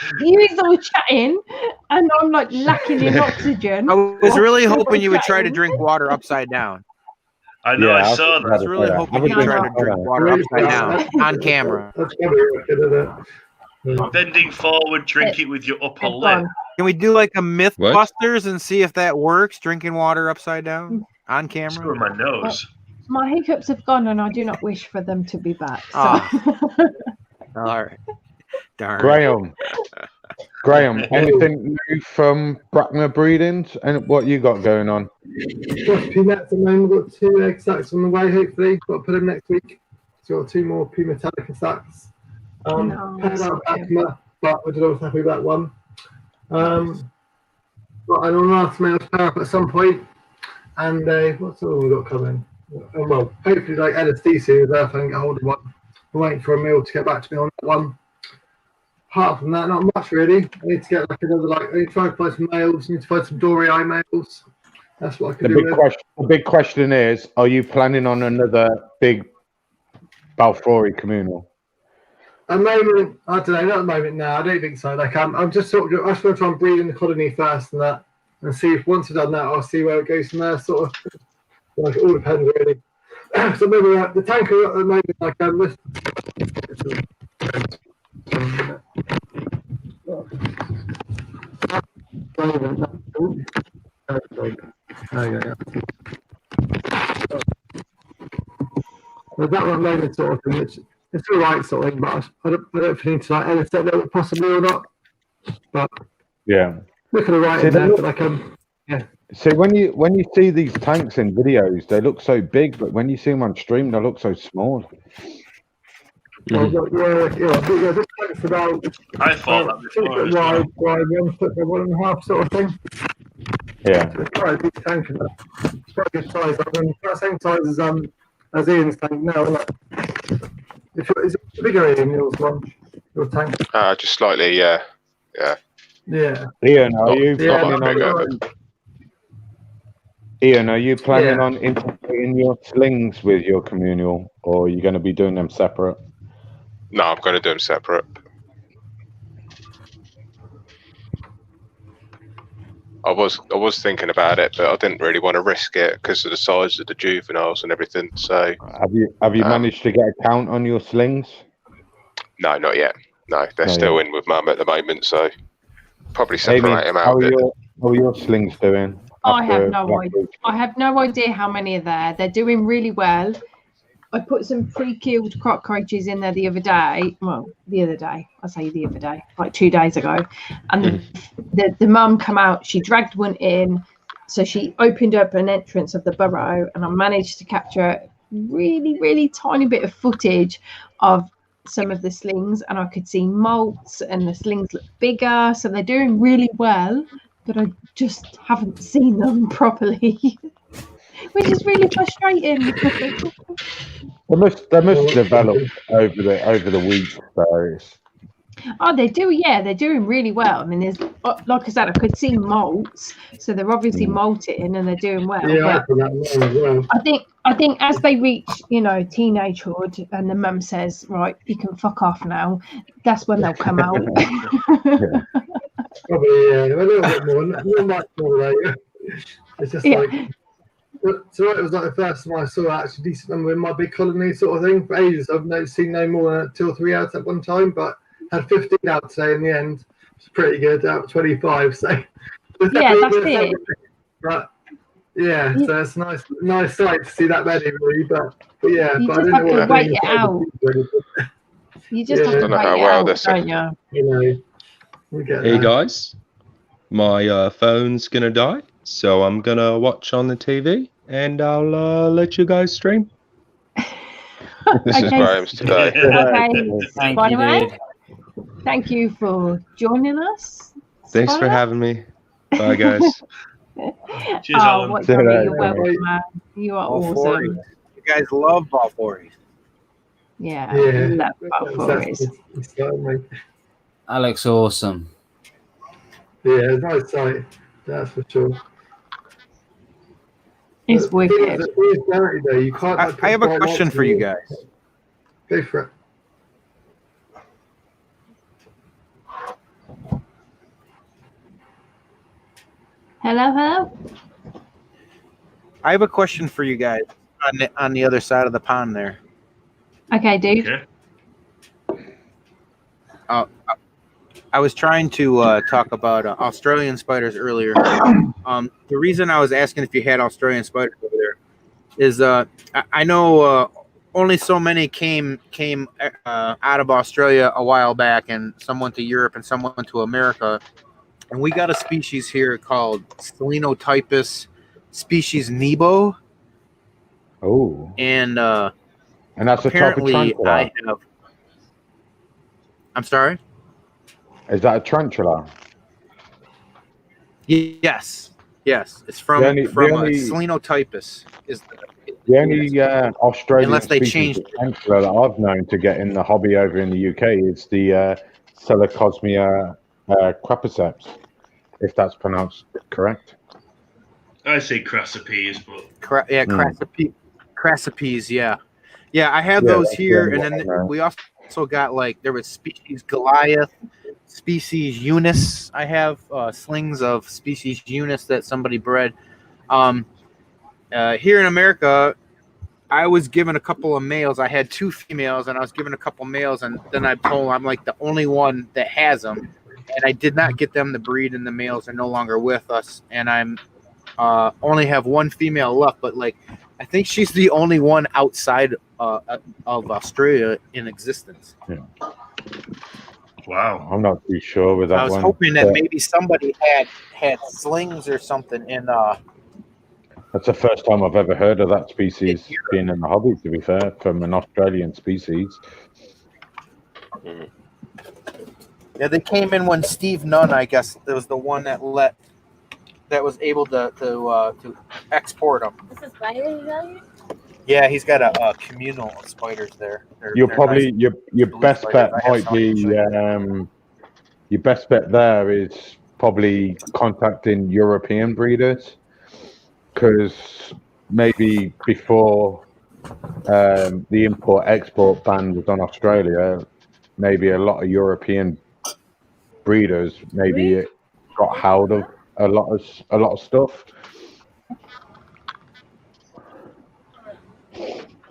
S11: all chatting, and I'm lacking in oxygen.
S19: I was really hoping you would try to drink water upside down.
S1: I know, I saw that.
S19: I was really hoping you would try to drink water upside down on camera.
S1: Bending forward, drink it with your upper lip.
S19: Can we do a Mythbusters and see if that works? Drinking water upside down on camera.
S1: Screw my nose.
S11: My hiccups have gone, and I do not wish for them to be back. So.
S19: All right. Darn.
S7: Graham, anything new from Bracknell Breedings? And what you got going on?
S18: Just Puma at the moment. We've got 2 egg sacs on the way, hopefully. Got to put them next week. So got 2 more Puma Metallica sacs. Paired out Acma, but I don't know what's happening with that one. Got an last male pair up at some point, and what's all we got coming? Well, hopefully LSD series if I can get hold of one. I'm waiting for Emil to get back to me on that one. Apart from that, not much really. I need to get another I need to try and find some males. I need to find some Dory Eye males. That's what I can do.
S7: The big question is: are you planning on another big Balfouri communal?
S18: At the moment, I don't know. Not at the moment, no. I don't think so. I'm just sort of. I just want to try and breed in the colony first, and see if once I've done that, I'll see where it goes from there. Sort of. It all depends really. So maybe the tanker at the moment, that one moment sort of thing, which it's all right sort of thing, but I don't think to edit that possibly or not. But
S7: yeah,
S18: looking alright in there, but yeah.
S7: So when you see these tanks in videos, they look so big, but when you see them on stream, they look so small.
S18: Yeah, this tank's about
S1: I thought that before.
S18: Wide, 1 foot by 1.5 sort of thing.
S7: Yeah.
S18: So it's quite a big tank. It's quite a good size. I mean, it's the same size as Ian's tank now, isn't it? It's a bigger Ian's one. Your tank.
S13: Just slightly, yeah.
S18: Yeah.
S7: Ian, are you
S13: Not
S7: planning
S13: much bigger,
S7: on?
S13: but
S7: Ian, are you planning on integrating your slings with your communal, or are you going to be doing them separate?
S13: no, I'm going to do them separate. I was thinking about it, but I didn't really want to risk it because of the size of the juveniles and everything. So
S7: Have you managed to get a count on your slings?
S13: no, not yet. No, they're
S7: Not
S13: still
S7: yet.
S13: in with Mum at the moment, so probably
S7: Amy,
S13: separate them
S7: how
S13: out.
S7: are your slings doing?
S11: I have
S7: after
S11: no
S7: last
S11: idea.
S7: week?
S11: I have no idea how many are there. They're doing really well. I put some pre-killed cockroaches in there the other day. Well, the other day. I say the other day, like 2 days ago. And the mum come out. She dragged one in. So she opened up an entrance of the burrow, and I managed to capture a really, really tiny bit of footage of some of the slings, and I could see molts, and the slings look bigger. So they're doing really well, but I just haven't seen them properly, which is really frustrating.
S7: They must develop over the week. So
S11: Oh, they do, yeah, they're doing really well. I mean, there's, like I said, I could see molts, so they're obviously molting and they're doing well.
S18: Yeah,
S11: But
S18: I put that one as well.
S11: I think as they reach, teenagehood, and the mum says, right, you can fuck off now, that's when they'll come out.
S18: Probably, yeah, a little bit more, not much more later. It's just like, tonight was like the first time I saw actually decent number in my big colony sort of thing. For ages, I've seen no more than 2 or 3 outs at one time, but had 15 out today in the end. It's pretty good, out of 25. So
S11: yeah, that's it.
S18: But yeah, so it's nice sight to see that many, really. But yeah,
S11: You
S18: but
S11: just
S18: I don't know
S11: have to
S18: what
S11: wait it out. You just have to
S13: know
S11: wait
S13: how
S11: it
S13: well
S11: out,
S13: they're
S11: don't you?
S18: You know, we get
S20: Hey
S18: there.
S20: guys, my phone's gonna die, so I'm gonna watch on the TV, and I'll let you guys stream.
S13: This is
S11: Okay.
S13: Graham's today.
S11: Okay,
S5: Thank
S11: by
S5: you,
S11: the way,
S5: dude.
S11: thank you for joining us.
S20: Thanks for
S11: Spider.
S20: having me. Bye, guys.
S1: Cheers, Alan.
S11: Whatever, you're welcome, man. You are
S19: All
S11: awesome.
S19: fours. You guys love ball fours.
S11: Yeah,
S18: Yeah,
S11: love about fours.
S5: That looks awesome.
S18: Yeah, nice sight, that's for sure.
S11: It's
S18: But the thing
S11: wicked.
S18: is, it is dirty though. You can't.
S19: I have a question for you guys.
S18: Go for it.
S11: Hello.
S19: I have a question for you guys on the other side of the pond there.
S11: Okay, dude.
S19: I was trying to talk about Australian spiders earlier. The reason I was asking if you had Australian spiders over there is I know only so many came out of Australia a while back, and some went to Europe and some went to America. And we got a species here called Selenotypus species Nebo.
S7: oh,
S19: And
S7: that's a type of
S19: apparently
S7: tarantula.
S19: I'm sorry?
S7: Is that a tarantula?
S19: Yes. It's from
S7: The only-
S19: Selenotypus.
S7: The only Australian
S19: Unless they
S7: species
S19: changed
S7: of tarantula that I've known to get in the hobby over in the UK is the Selachosmia quapiceps, if that's pronounced correct.
S1: I say crassipes, but
S19: Crassipes, yeah. I have
S7: Yeah,
S19: those
S7: that's
S19: here,
S7: the
S19: and
S7: one
S19: then
S7: I know.
S19: we also got there was species Goliath, species Eunice. I have slings of species Eunice that somebody bred. Here in America, I was given a couple of males. I had 2 females, and I was given a couple males, and then I'm told I'm the only one that has them, and I did not get them to breed, and the males are no longer with us, and I'm only have 1 female left, but I think she's the only one outside of Australia in existence.
S7: Yeah.
S1: Wow,
S7: I'm not too sure with that
S19: I was
S7: one.
S19: hoping that
S7: but
S19: maybe somebody had slings or something in.
S7: That's the first time I've ever heard of that species being in the hobby, to be fair, from an Australian species.
S19: Yeah, they came in when Steve Nunn, I guess, was the one that was able to export them.
S9: This is spider value?
S19: Yeah, he's got a communal of spiders there.
S7: You're
S19: They're
S7: probably
S19: nice
S7: your
S19: blue
S7: best
S19: spiders.
S7: bet
S19: I have
S7: might
S19: some I can
S7: be
S19: show you.
S7: your best bet there is probably contacting European breeders, because maybe before the import-export ban was on Australia, maybe a lot of European breeders maybe got hold of a lot of stuff.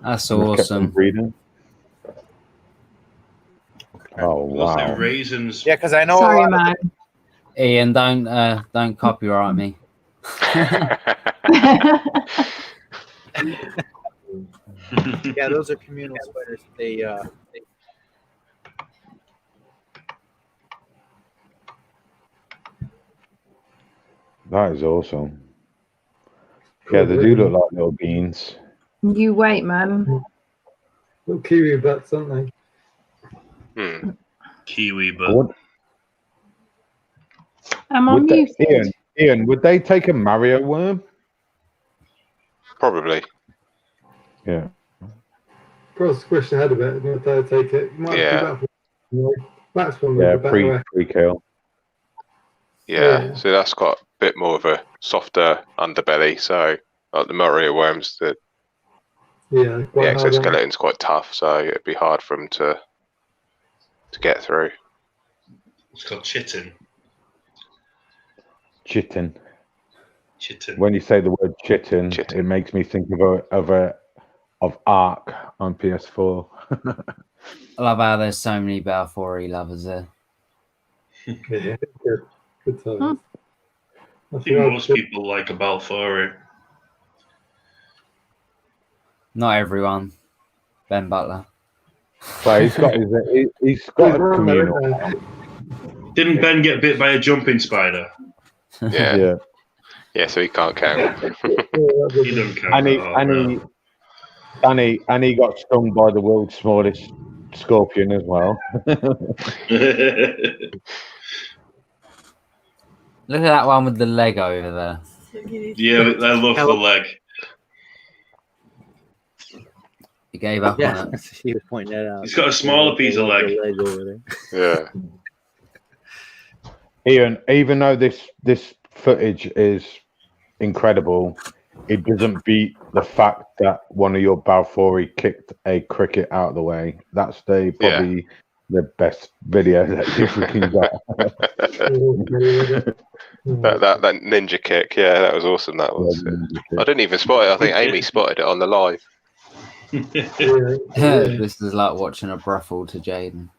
S5: That's
S7: And just kept them
S5: awesome.
S7: breeding. Oh
S1: What's
S7: wow!
S1: them raisins?
S19: Yeah, because I know
S11: Sorry,
S19: a lot
S11: man.
S5: Ian, don't copyright me.
S19: Yeah, those are communal spiders. They
S7: That is awesome. Yeah, they do look like little beans.
S11: You wait, man.
S18: Little kiwi butts, aren't they?
S1: Kiwi butt.
S7: Would
S11: Am I
S7: they,
S11: muted?
S7: Ian, would they take a Mario worm?
S13: Probably.
S7: Yeah.
S18: Probably squish the head a bit, and if they'll take it. Might
S13: Yeah.
S18: That's one
S7: Yeah,
S18: with the better
S7: pre-kill.
S13: Yeah, so that's got a bit more of a softer underbelly. So like the Mario worms, the exoskeleton's quite tough, so it'd be hard for them to get through.
S1: It's called chitin.
S7: Chitin.
S1: Chitin.
S7: When you say the word chitin, it makes me think of Ark on PS4.
S5: I love how there's so many Balfour lovers there.
S18: Yeah, good times.
S1: I think most people like a Balfour.
S5: Not everyone. Ben Butler.
S7: But he's got a communal.
S1: Didn't Ben get bit by a jumping spider?
S13: Yeah. Yeah, so he can't count.
S1: He doesn't count.
S7: And he got stung by the world's smallest scorpion as well.
S5: Look at that one with the leg over there.
S1: Yeah, I love the leg.
S5: He gave up on it.
S4: He was pointing that out.
S1: He's got a smaller piece of leg.
S4: Over there.
S13: Yeah.
S7: Ian, even though this footage is incredible, it doesn't beat the fact that one of your Balfour kicked a cricket out of the way. That's probably the best video that you freaking got.
S13: that ninja kick, yeah, that was awesome. That was. I didn't even spot it. I think Amy spotted it on the live.
S5: This is like watching a brothel to Jaden.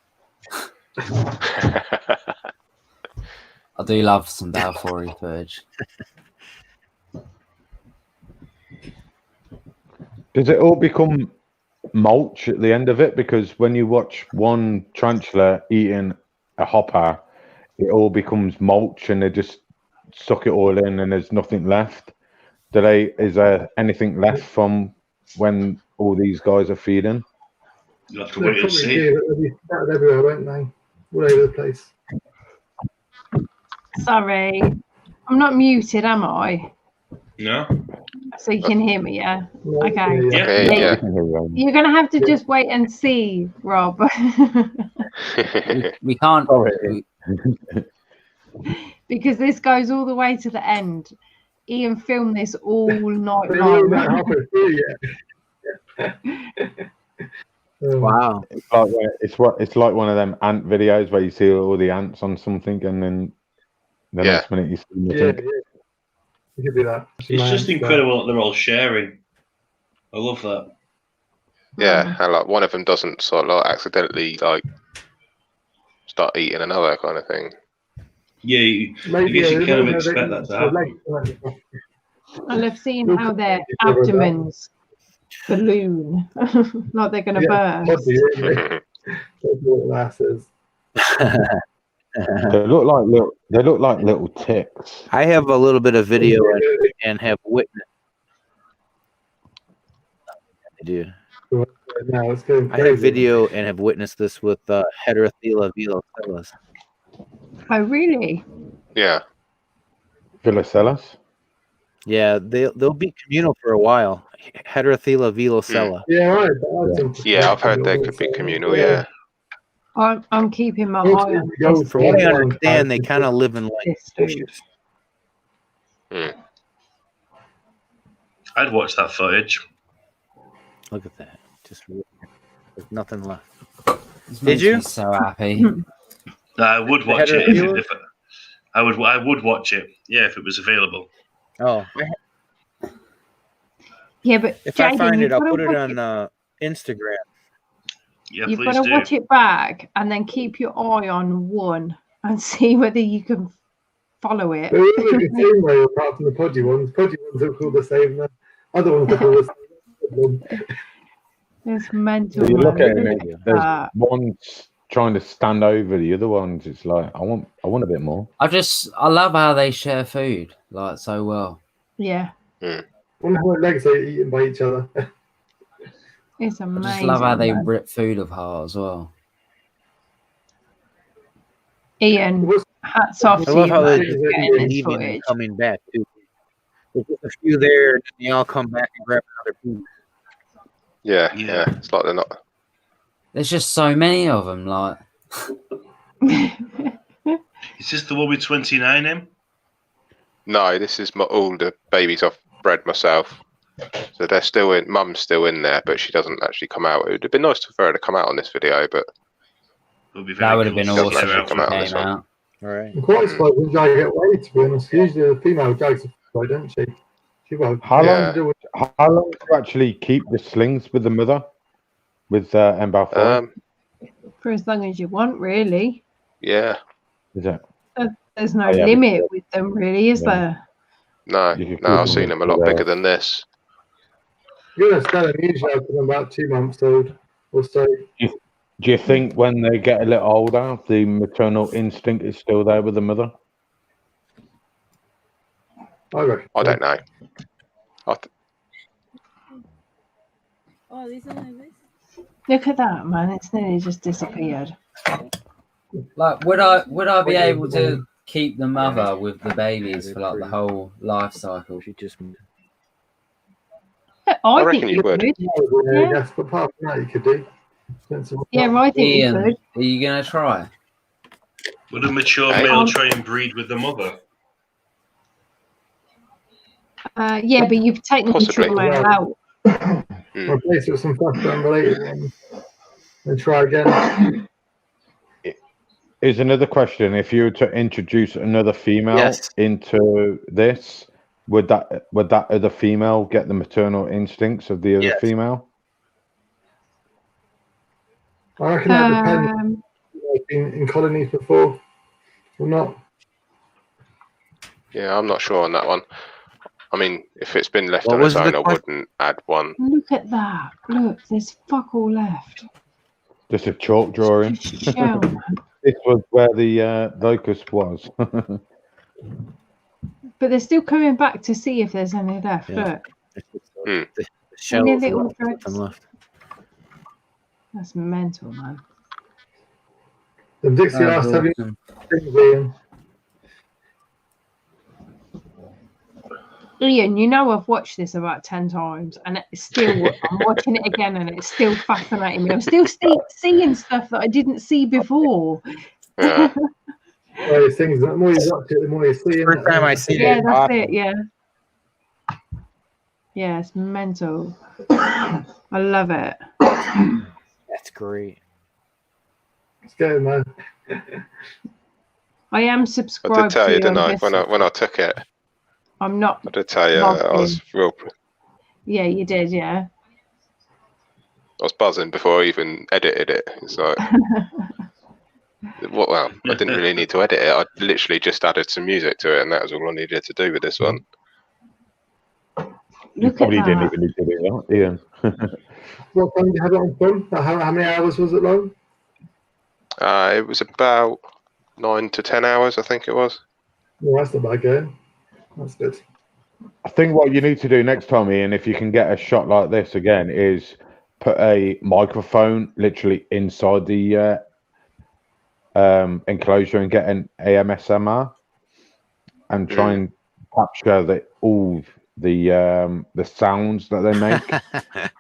S5: I do love some Balfour footage.
S7: Does it all become mulch at the end of it? Because when you watch one tarantula eating a hopper, it all becomes mulch and they just suck it all in and there's nothing left. Is there anything left from when all these guys are feeding?
S1: You'll have to wait and see.
S18: They'll be scattered everywhere, won't they? All over the place.
S11: Sorry. I'm not muted, am I?
S1: No.
S11: So you can hear me, yeah? Okay.
S1: Yeah.
S11: You're going to have to just wait and see, Rob.
S5: We can't.
S11: Because this goes all the way to the end. Ian filmed this all night long.
S4: Wow.
S7: It's like one of them ant videos where you see all the ants on something and then the next minute you see nothing.
S18: You could do that.
S1: It's just incredible that they're all sharing. I love that.
S13: Yeah, and like one of them doesn't sort of like accidentally like start eating another kind of thing.
S1: Yeah, I guess you kind of expect that to happen.
S11: I love seeing how their abdomens balloon, like they're going to burst.
S7: They look like little ticks.
S4: I have a little bit of video and have witnessed. I do. I have video and have witnessed this with Heterothela velocellus.
S11: Oh, really?
S13: Yeah.
S7: Velocellus?
S4: Yeah, they'll be communal for a while, Heterothela velocella.
S20: Yeah, I've heard they could be communal. Yeah.
S11: I'm keeping my eye on this.
S4: From what I understand, they kind of live in like bushes.
S1: I'd watch that footage.
S4: Look at that. Just there's nothing left.
S5: Did you? So happy.
S1: I would watch it if I would watch it. Yeah, if it was available.
S4: Oh.
S11: Yeah, but
S4: if
S11: Jaden,
S4: I find it, I'll put it
S11: watch
S4: on Instagram.
S1: Yeah,
S11: You've
S1: please
S11: got to
S1: do.
S11: watch it back and then keep your eye on one and see whether you can follow it.
S18: They all look the same way, apart from the podgy ones. Podgy ones look all the same. The other ones look all the same.
S11: It's mental.
S7: So you look at
S11: man.
S7: it, there's one trying to stand over the other ones. It's like I want a bit more.
S5: I love how they share food like so well.
S11: Yeah.
S18: Wonder how many legs are eaten by each other.
S11: It's amazing.
S5: I just love how they
S11: man.
S5: rip food apart as well.
S11: Ian, hats off
S4: I
S11: to
S4: love
S11: you
S4: how
S11: man,
S4: they're
S11: for
S4: just
S11: getting this
S4: leaving and
S11: footage.
S4: coming back too. There's just a few there, and they all come back and grab another piece.
S13: Yeah. It's like they're not.
S5: There's just so many of them. Like,
S1: Is this the one with 29 in?
S13: No, this is all the babies I've bred myself. So they're still in. Mum's still in there, but she doesn't actually come out. It would have been nice for her to come out on this video, but
S5: that would have been
S13: she doesn't
S5: awesome
S13: actually
S5: if
S13: come
S5: she
S13: out on this
S5: came
S13: one.
S5: out.
S4: All right.
S18: I'm quite surprised when Jag get away, to be honest. Usually the female Jags are don't she? She will.
S7: How long do you actually keep the slings with the mother? With MBAL4?
S11: For as long as you want, really.
S13: Yeah.
S7: Is it?
S11: There's no
S7: Oh, yeah,
S11: limit with them, really, is there?
S13: No, I've seen them a lot bigger than this.
S18: You're going to stand them usually up to about 2 months old or so.
S7: Do you think when they get a little older, the maternal instinct is still there with the mother?
S13: I don't know.
S21: Oh, these are like this.
S11: Look at that, man. It's nearly just disappeared.
S5: Like, would I be able to keep the mother with the babies for like the whole life cycle?
S4: She just.
S11: I
S13: reckon you would.
S11: Yeah.
S18: Yes, but apart from that, you could do.
S11: Yeah, I think you
S5: Ian,
S11: could.
S5: are you gonna try?
S1: Would a mature male try and breed with the mother?
S11: Yeah, but you've taken
S1: Possibly.
S11: the male out.
S18: Replace it with some faster unrelated ones and try again.
S7: Is another question: if you were to introduce another female into this, would that other female get the maternal instincts of the other female?
S18: I reckon that depends. I've been in colonies before or not.
S13: Yeah, I'm not sure on that one. I mean, if it's been left
S7: What
S13: on its
S7: was the
S13: own, I wouldn't add one.
S11: Look at that. Look, there's fuck all left.
S7: Just a chalk drawing.
S11: Shell, man.
S7: This was where the locust was.
S11: But they're still coming back to see if there's any left.
S4: Yeah.
S11: Look.
S4: The
S11: Any
S4: shells
S11: little
S4: left.
S11: dregs?
S4: left.
S11: That's mental, man.
S18: The Dixie asked, have you things, Ian?
S11: Ian, you know I've watched this about 10 times and it's still, I'm watching it again and it's still fascinating me. I'm still seeing stuff that I didn't see before.
S13: Yeah.
S18: Those things, the more you watch it, the more you see.
S4: First time I see
S11: Yeah,
S4: it.
S11: that's it, yeah. Yeah, it's mental. I love it.
S4: That's great.
S18: It's good, man.
S11: I am
S13: I
S11: subscribed
S13: did tell
S11: to
S13: you,
S11: you
S13: didn't
S11: on
S13: I?
S11: this.
S13: When I took it,
S11: I'm not.
S13: I did tell you
S11: logged
S13: I was
S11: in.
S13: I
S11: Yeah, you did, yeah.
S13: was buzzing before I even edited it. It's like, well, I didn't really need to edit it. I literally just added some music to it, and that was all I needed to do with this one.
S7: You
S11: Look
S7: probably
S11: at
S7: didn't
S11: that.
S7: even need to do that, Ian.
S18: What time did you have it on film? How many hours was it long?
S13: It was about 9 to 10 hours, I think it was.
S18: Well, that's not bad going. That's good.
S7: I think what you need to do next time, Ian, if you can get a shot like this again, is put a microphone literally inside the enclosure and get an AMSMR and try and capture all the sounds that they make.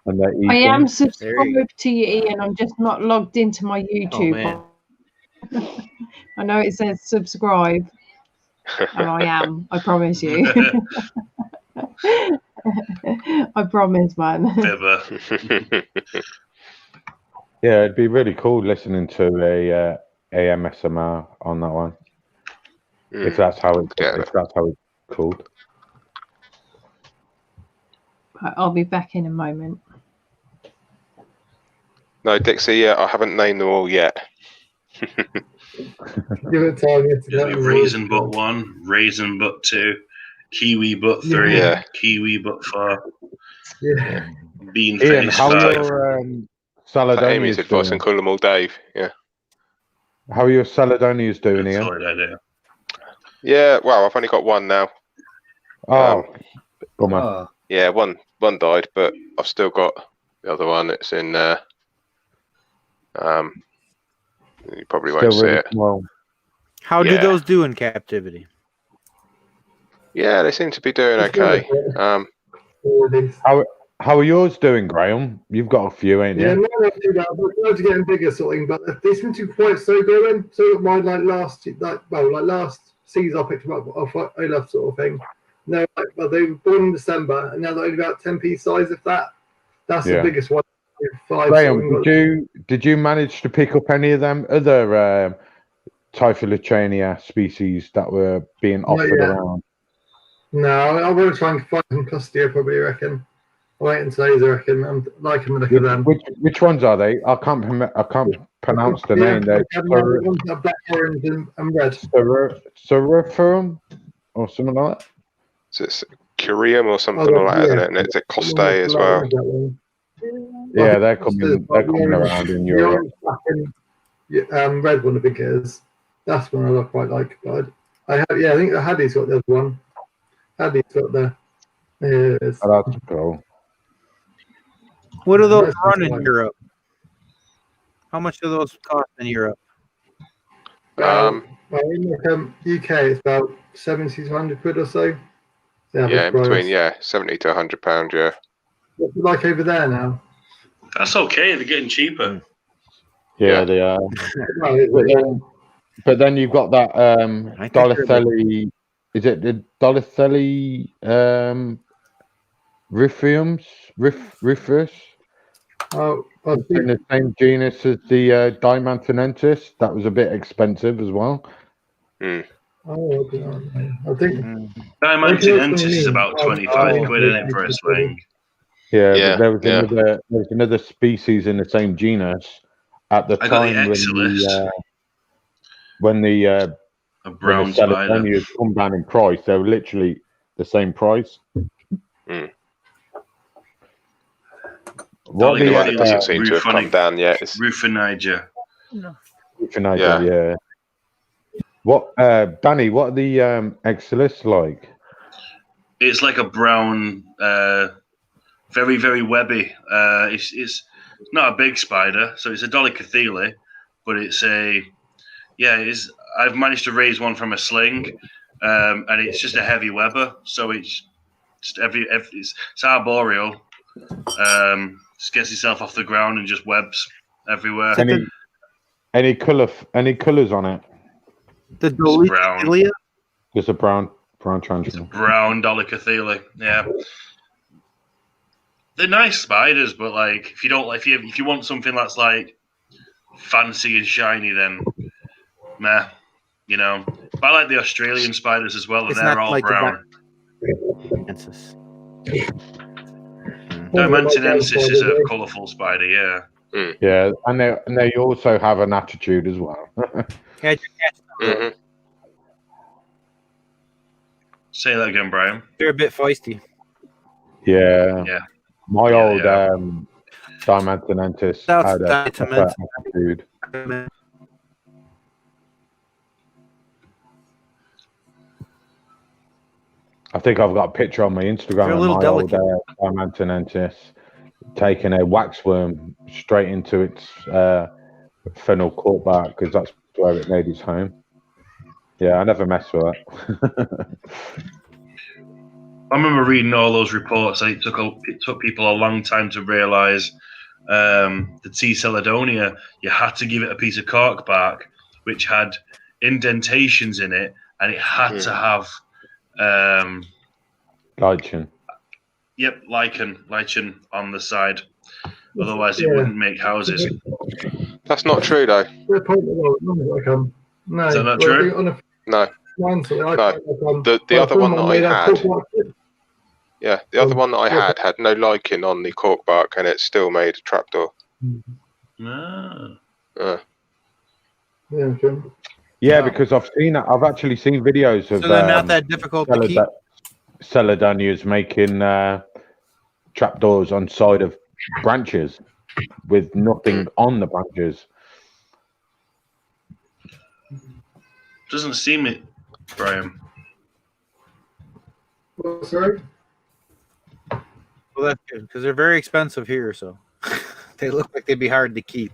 S7: And they eat
S11: I am
S7: them.
S11: subscribed to you, Ian. I'm just not logged into my YouTube. I know it says subscribe, and I am. I promise you. I promise, man.
S7: Yeah, it'd be really cool listening to a AMSMR on that one. If that's how it's called.
S11: I'll be back in a moment.
S13: No, Dixie, I haven't named them all yet.
S18: Give it time.
S1: Raisin butt 1, raisin butt 2, kiwi butt 3, kiwi butt 4, bean
S7: Ian,
S1: face
S7: how
S1: 5.
S7: your
S13: Amy's
S7: Saladonius
S13: advice
S7: doing?
S13: and call them all Dave. Yeah.
S7: How are your Saladonius doing, Ian?
S1: Solid idea.
S13: Yeah. Well, I've only got one now.
S7: Oh, bummer.
S13: Yeah, one died, but I've still got the other one. It's in. You probably won't see it.
S7: Well,
S19: how do those do in captivity?
S13: Yeah, they seem to be doing okay.
S7: How are yours doing, Graham? You've got a few, ain't you?
S18: Yeah, mine not too bad. Those are getting bigger, sort of thing, but they seem to be quite slow going. So mine, last season, I picked them up off Olaf, sort of thing. No, they were born in December, and now they're only about 10p size. If that, that's the biggest one.
S7: Graham, did you manage to pick up any of them other Typhlotrania species that were being offered around?
S18: No, I want to try and find some custody, I probably reckon. I'll wait and say, I reckon. I'm liking the look of them.
S7: Which ones are they? I can't pronounce the name. They're
S18: black, orange, and red.
S7: Suriferum or something like that.
S13: So it's Curium or something like that, isn't it? And it's a Costae as well.
S7: Yeah, they're coming around in Europe.
S18: Red one, I think it is. That's one I quite like. But I think Hattie's got the other one. Hattie's got the.
S7: Oh, that's cool.
S19: What do those run in Europe? How much do those cost in Europe?
S18: In UK, it's about 70 to 100 quid or so.
S13: Yeah, in between 70 to £100. Yeah.
S18: What's it like over there now?
S1: That's okay. They're getting cheaper.
S7: Yeah, they are. But then you've got that Dolicheli. Is it the Dolicheli Rufus?
S18: Oh,
S7: in the same genus as the Diamantinensis. That was a bit expensive as well.
S18: Oh, I think
S1: Diamantinensis is about 25 quid in it for a swing.
S7: Yeah, there was another species in the same genus at the time when the
S1: brown spider
S7: Saladonius come down in price. They were literally the same price.
S13: What the one that doesn't seem to have come down yet is
S1: Rufiniger.
S7: Yeah. What, Danny? What are the Exilis like?
S1: It's like a brown, very, very webby. It's not a big spider, so it's a Dolichothele, but it's I've managed to raise one from a sling, and it's just a heavy webber, so it's just it's arboreal. Just gets itself off the ground and just webs everywhere.
S7: Any colours on it?
S19: The Dolichothele?
S7: Just a brown tarantula.
S1: Brown Dolichothele, yeah. They're nice spiders, but like if you want something that's like fancy and shiny, then meh, you know. But I like the Australian spiders as well, and they're all like brown. Diamantinensis is a colourful spider, yeah.
S7: Yeah, and they also have an attitude as well.
S1: Say that again, Brian.
S19: They're a bit feisty.
S7: Yeah. My old Diamantinensis had a attitude. I think I've got a picture on my Instagram of my old Diamantinensis taking a waxworm straight into its fennel court bark because that's where it made its home. Yeah, I never messed with that.
S1: I remember reading all those reports, and it took people a long time to realise the T. Celedonia, you had to give it a piece of cork bark which had indentations in it, and it had to have
S7: lichen.
S1: Yep, lichen on the side. Otherwise, it wouldn't make houses.
S13: That's not true, though.
S18: No,
S1: Is that not true?
S13: No. No. The other one that I had. Yeah, the other one that I had no lichen on the cork bark, and it still made a trapdoor.
S7: Yeah, because I've actually seen videos of
S19: So they're not that difficult to keep.
S7: Celadonias making trapdoors on side of branches with nothing on the branches.
S1: Doesn't seem it, Brian.
S18: Sorry?
S19: Well, that's good because they're very expensive here, so they look like they'd be hard to keep.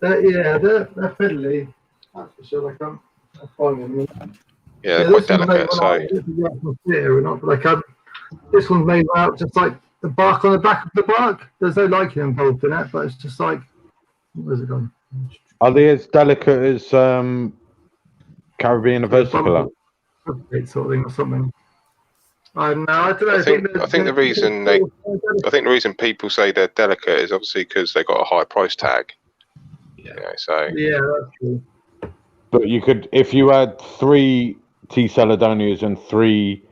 S18: Yeah, they're fiddly. That's for sure. Like, I'm finding them.
S13: Yeah, they're quite delicate.
S18: This one's made out just like the bark on the back of the bark. There's no lichen involved in it, but it's just like, where's it gone?
S7: Are they as delicate as Caribbean versicolor?
S18: Sort of thing or something. I don't know.
S13: I think the reason people say they're delicate is obviously because they got a high price tag. Yeah. So
S18: yeah, that's true.
S7: But you could, if you had 3 T. Celadonias and 3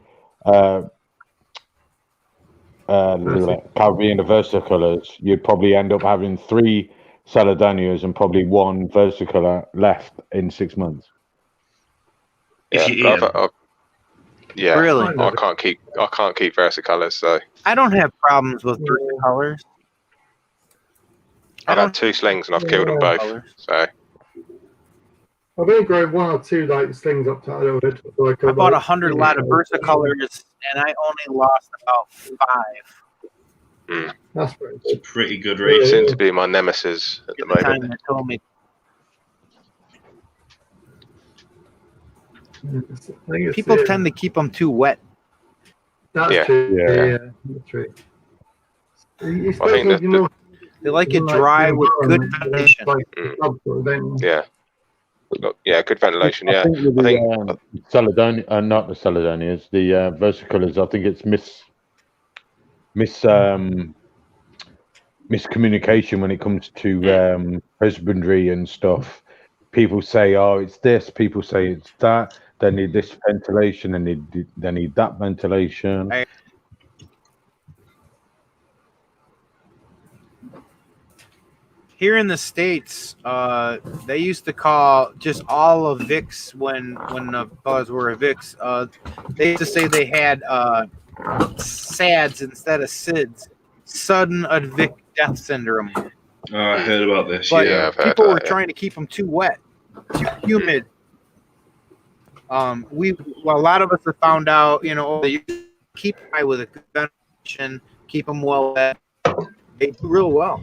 S7: Caribbean versicolors, you'd probably end up having 3 Celadonias and probably 1 versicolor left in 6 months.
S13: Yeah,
S19: really.
S13: I can't keep versicolors, so
S19: I don't have problems with versicolors.
S13: I've had 2 slings and I've killed them both. So
S18: I've only grown 1 or 2 like slings up to a little bit.
S19: I bought 100 lot of versicolors and I only lost about 5.
S18: That's
S1: pretty good
S13: They
S1: rate.
S13: seem to be my nemesis at the moment.
S19: They told me. People tend to keep them too wet.
S18: That's true. Yeah, that's true.
S13: I think that
S19: they like it dry with good ventilation.
S13: Yeah, good ventilation.
S7: I think with the Celedonia, not the Celadonias, the versicolors. I think it's miscommunication when it comes to husbandry and stuff. People say, "Oh, it's this." People say it's that. They need this ventilation, and they need that ventilation.
S19: Here in the States, they used to call just all of Vicks when the colors were Vicks. They used to say they had SADS instead of SIDS, sudden advic death syndrome.
S1: Oh, I heard about this.
S19: But
S1: yeah,
S19: people were trying to keep them too wet, too humid. A lot of us have found out, they keep high with a good ventilation, keep them well wet. They do real well.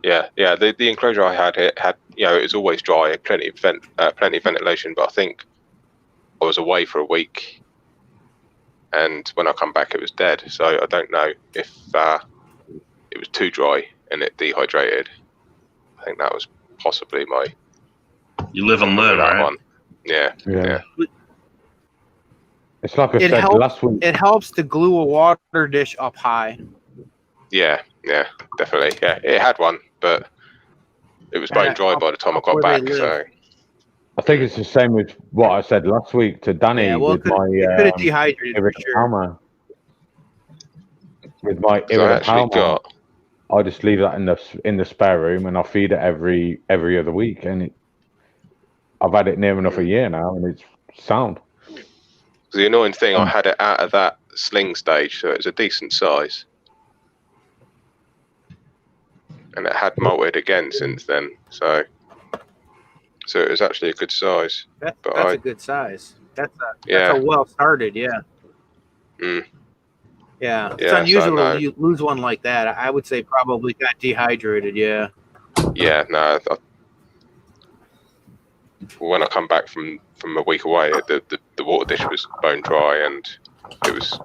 S13: Yeah. The enclosure I had, it was always dry, plenty of ventilation. But I think I was away for a week, and when I come back, it was dead. So I don't know if it was too dry and it dehydrated. I think that was possibly my.
S1: You live and learn, right?
S13: One. Yeah.
S7: It's like I said last week.
S19: It helps to glue a water dish up high.
S13: Yeah, definitely. Yeah, it had one, but it was bone dry by the time I got back. So
S7: I think it's the same with what I said last week to Danny with my Irritapalma. With my Irritapalma, I just leave that in the spare room, and I feed it every other week, and I've had it near enough a year now, and it's sound.
S13: The annoying thing, I had it out of that sling stage, so it's a decent size. And it had molted again since then, so it was actually a good size.
S19: That's a good size. That's a well started, yeah. Yeah, it's unusual to lose one like that. I would say probably got dehydrated, yeah.
S13: Yeah, no. when I come back from a week away, the water dish was bone dry and it was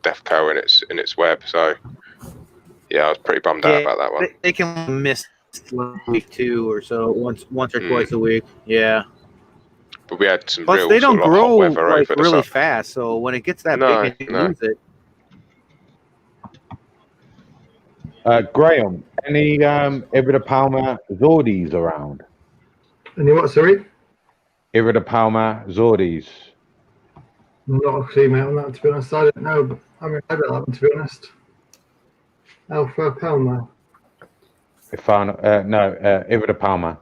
S13: death cow in its web. So yeah, I was pretty bummed out about that one.
S19: They can miss 1 week, 2 or so, once or twice a week. Yeah.
S13: But we had some
S19: Plus,
S13: real
S19: they don't
S13: sort of
S19: grow
S13: hot weather
S19: like
S13: over the
S19: really
S13: summer.
S19: fast. So when it gets that
S13: No,
S19: big, you
S13: no.
S19: lose it.
S7: Graham, any Iridopalma Zordis around?
S18: Any what, sorry?
S7: Iridopalma Zordis.
S18: Not a female on that, to be honest. I don't know, but I mean, I don't like them, to be honest. Alpha Palma.
S7: Iridopalma.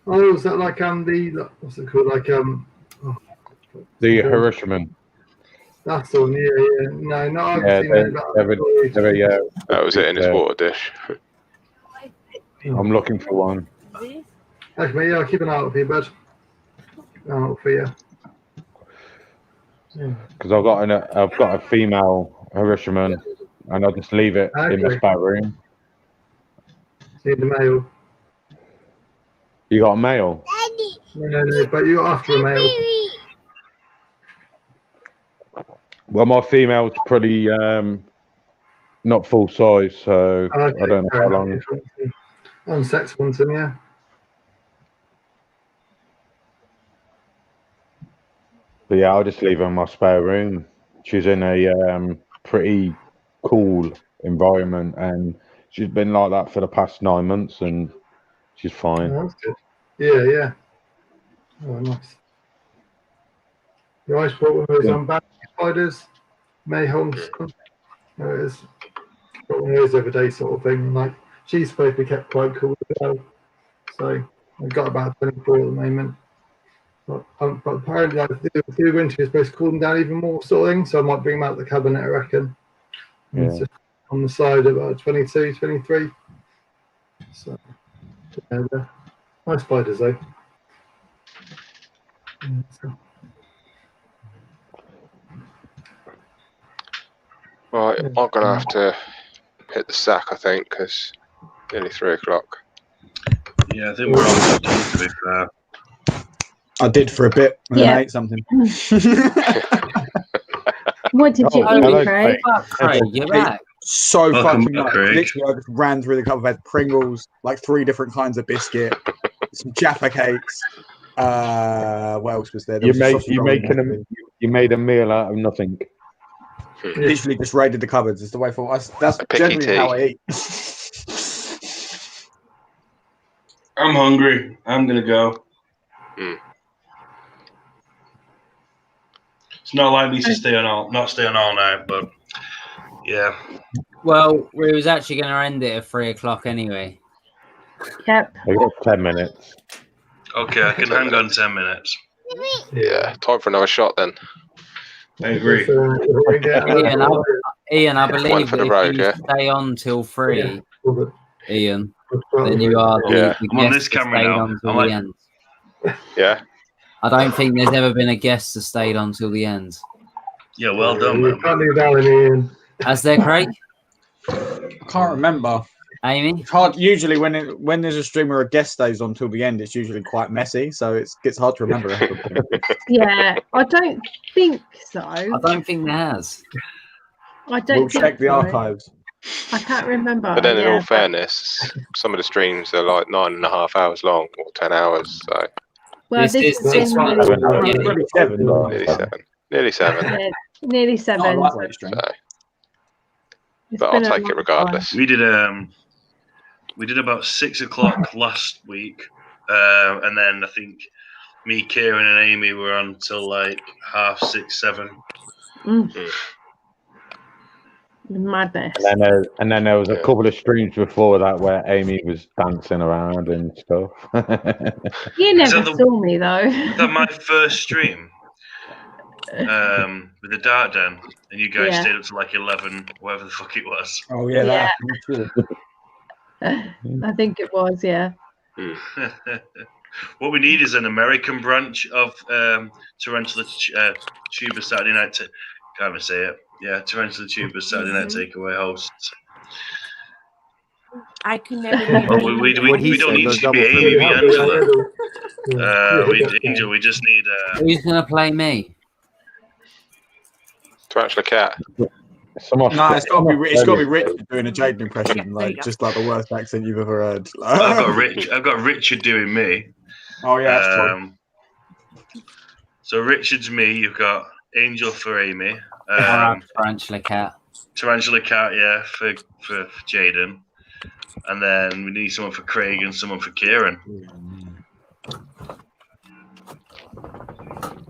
S18: Oh, is that like the what's it called? Like
S7: The Hiroshima.
S18: That's the one. Yeah. No, no, I've
S7: Yeah,
S18: seen that.
S13: That was it in his water dish.
S7: I'm looking for one.
S18: Okay, mate, yeah, I'll keep an eye out for you, bud. Out for you.
S7: Because I've got a female Hiroshima, and I'll just leave it in the spare room.
S18: See the male.
S7: You got a male?
S18: No, but you're after a male.
S7: Well, my female's pretty not full size, so I don't know how long.
S18: On sex hunting, yeah.
S7: But yeah, I'll just leave her in my spare room. She's in a pretty cool environment, and she's been like that for the past 9 months, and she's fine.
S18: Oh, that's good. Yeah. Oh, nice. Yeah, I bought one of those banter spiders, Mayholm's. There it is. Got one of those every day sort of thing. Like, she's supposed to be kept quite cool as well. So I've got about 24 at the moment. But apparently, like, the winter is supposed to cool them down even more, sort of thing. So I might bring them out the cabinet, I reckon. And it's just on the side about 22, 23. So, yeah, they're nice spiders, though. Yeah, so.
S13: Right, I'm gonna have to hit the sack, I think, because nearly 3 o'clock.
S1: Yeah, I think we're all done, to be fair.
S14: I did for a bit and then I ate something.
S11: What did you eat, Craig?
S5: Craig, you're back.
S14: So
S1: Welcome
S14: fucking
S1: back,
S14: much.
S1: Craig.
S14: Literally, I just ran through the cupboard. I had Pringles, like 3 different kinds of biscuit, some Jaffa cakes. What else was there? There was a sausage roll in there.
S7: You made a meal out of nothing.
S14: Literally just raided the cupboards. It's the way forward. That's generally how I eat.
S1: I'm hungry. I'm gonna go. It's not likely to stay on all night, but yeah.
S5: Well, we was actually going to end it at 3 o'clock anyway.
S11: Yep.
S7: I got 10 minutes.
S1: Okay, I can hang on 10 minutes.
S13: Yeah, time for another shot then.
S1: I agree.
S5: Ian, I
S13: One
S5: believe
S13: for
S5: that
S13: the road,
S5: if you
S13: yeah.
S5: stay on till 3, Ian, then you are
S13: Yeah.
S5: the
S1: I'm on
S5: guest
S1: this
S5: that
S1: camera
S5: stayed
S1: now.
S5: on till
S1: I'm
S5: the
S1: like-
S5: end.
S13: Yeah.
S5: I don't think there's ever been a guest that stayed on till the end.
S1: Yeah, well done,
S18: You
S1: man.
S18: can't leave that in, Ian.
S5: Has there, Craig?
S14: I can't remember.
S5: Amy?
S14: It's hard. Usually, when there's a stream where a guest stays on till the end, it's usually quite messy, so it gets hard to remember everything.
S11: Yeah, I don't think so.
S5: I don't think there has.
S11: I don't
S14: We'll
S11: think
S14: check the
S11: so.
S14: archives.
S11: I can't remember.
S13: But then, in
S11: yeah,
S13: all fairness, some of the streams are like 9.5 hours long or 10 hours. So
S11: well,
S5: This
S11: this
S5: is
S11: has
S5: 6
S11: been
S5: months.
S11: really
S13: nearly 7. Nearly 7.
S11: yeah, nearly 7.
S14: Not a lightweight stream.
S13: So,
S11: It's
S13: but I'll
S11: been a
S13: take
S11: long
S13: it regardless.
S1: We did about 6 o'clock last week, and then I think me, Kieran, and Amy were on till like 6:30, 7.
S11: Madness.
S7: And then there was a couple of streams before that where Amy was dancing around and stuff.
S11: You never
S1: the-
S11: saw me though.
S1: Was that my first stream? With the Dart Den, and you guys
S11: Yeah.
S1: stayed up to like 11, whatever the fuck it was.
S14: Oh yeah,
S11: Yeah.
S14: that.
S11: I think it was, yeah.
S1: What we need is an American branch of Tarantula Tuber Saturday Night. Can't even say it. Yeah, Tarantula Tuber Saturday Night Takeaway hosts.
S9: I can never be.
S1: Well, we don't need you to be Amy, be Angela. Angel, we just need.
S5: Who's gonna play me?
S13: Tarantula cat.
S14: No, it's got to be Rich doing a Jaden impression, like just like the worst accent you've ever heard.
S1: I've got Richard doing me.
S14: Oh yeah, that's true.
S1: So Richard's me. You've got Angel for Amy.
S5: Tarantula cat.
S1: Tarantula cat, yeah, for Jaden, and then we need someone for Craig and someone for Kieran.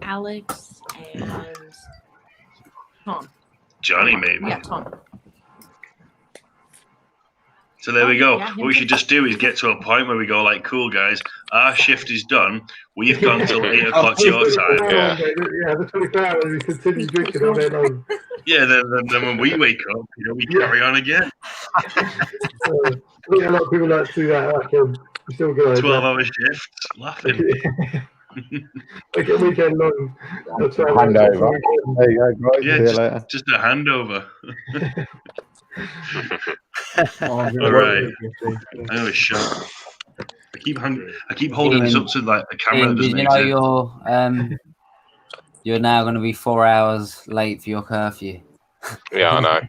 S9: Alex and Tom.
S1: Johnny, maybe.
S9: Yeah, Tom.
S1: So there we go.
S9: Yeah,
S1: What we should just do is get to a point where we go like, cool guys, our shift is done. We've gone till 8 o'clock your time.
S18: Yeah, the 24 hours we continue drinking all day long.
S1: Yeah, then when we wake up, we carry on again.
S18: I think a lot of people like to do that. Like, still good.
S1: 12-hour shifts, laughing.
S18: Like a weekend long.
S7: Handover. There you go, guys.
S1: Yeah,
S7: See you later.
S1: just a handover. All right. I know it's shot. I keep holding this up to like a camera.
S5: Did you know you're now going to be 4 hours late for your curfew?
S13: Yeah, I know.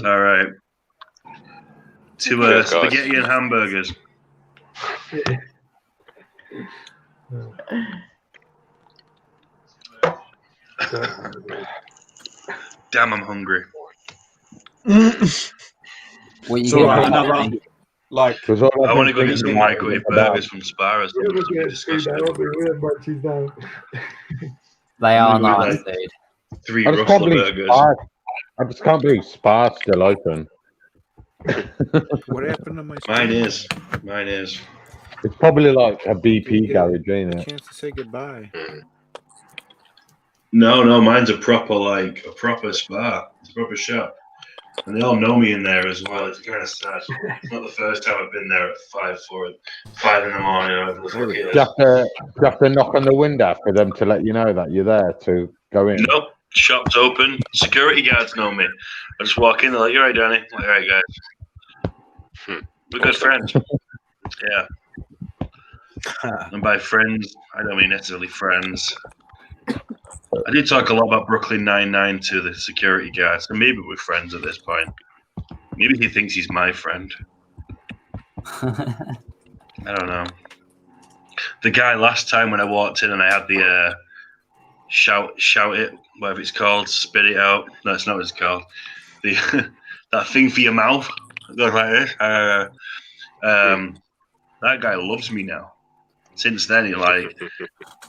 S1: All right. To spaghetti and hamburgers. Damn, I'm hungry.
S5: What you
S14: So, like,
S1: I want to go get some microwave burgers from Spar.
S5: They are nice, dude.
S1: 3
S7: I just
S1: Russell
S7: can't believe
S1: burgers.
S7: Spar's, I just can't believe Spar's still open.
S19: What happened to my
S1: Mine is.
S7: It's probably like a BP garage, ain't it?
S19: Chance to say goodbye.
S1: No, mine's a proper Spar. It's a proper shop. And they all know me in there as well. It's kind of sad. It's not the first time I've been there at 5 in the morning. Or whatever the fuck it is.
S7: You have to knock on the window for them to let you know that you're there to go in.
S1: Nope. Shop's open. Security guards know me. I just walk in. They're like, "You're right, Danny." I'm like, "All right, guys. We're good friends." Yeah. And by friends, I don't mean necessarily friends. I did talk a lot about Brooklyn Nine-Nine to the security guard, so maybe we're friends at this point. Maybe he thinks he's my friend. I don't know. The guy last time when I walked in and I had the shout it, whatever it's called, spit it out. No, it's not what it's called. The that thing for your mouth. Goes like this. That guy loves me now. Since then, he like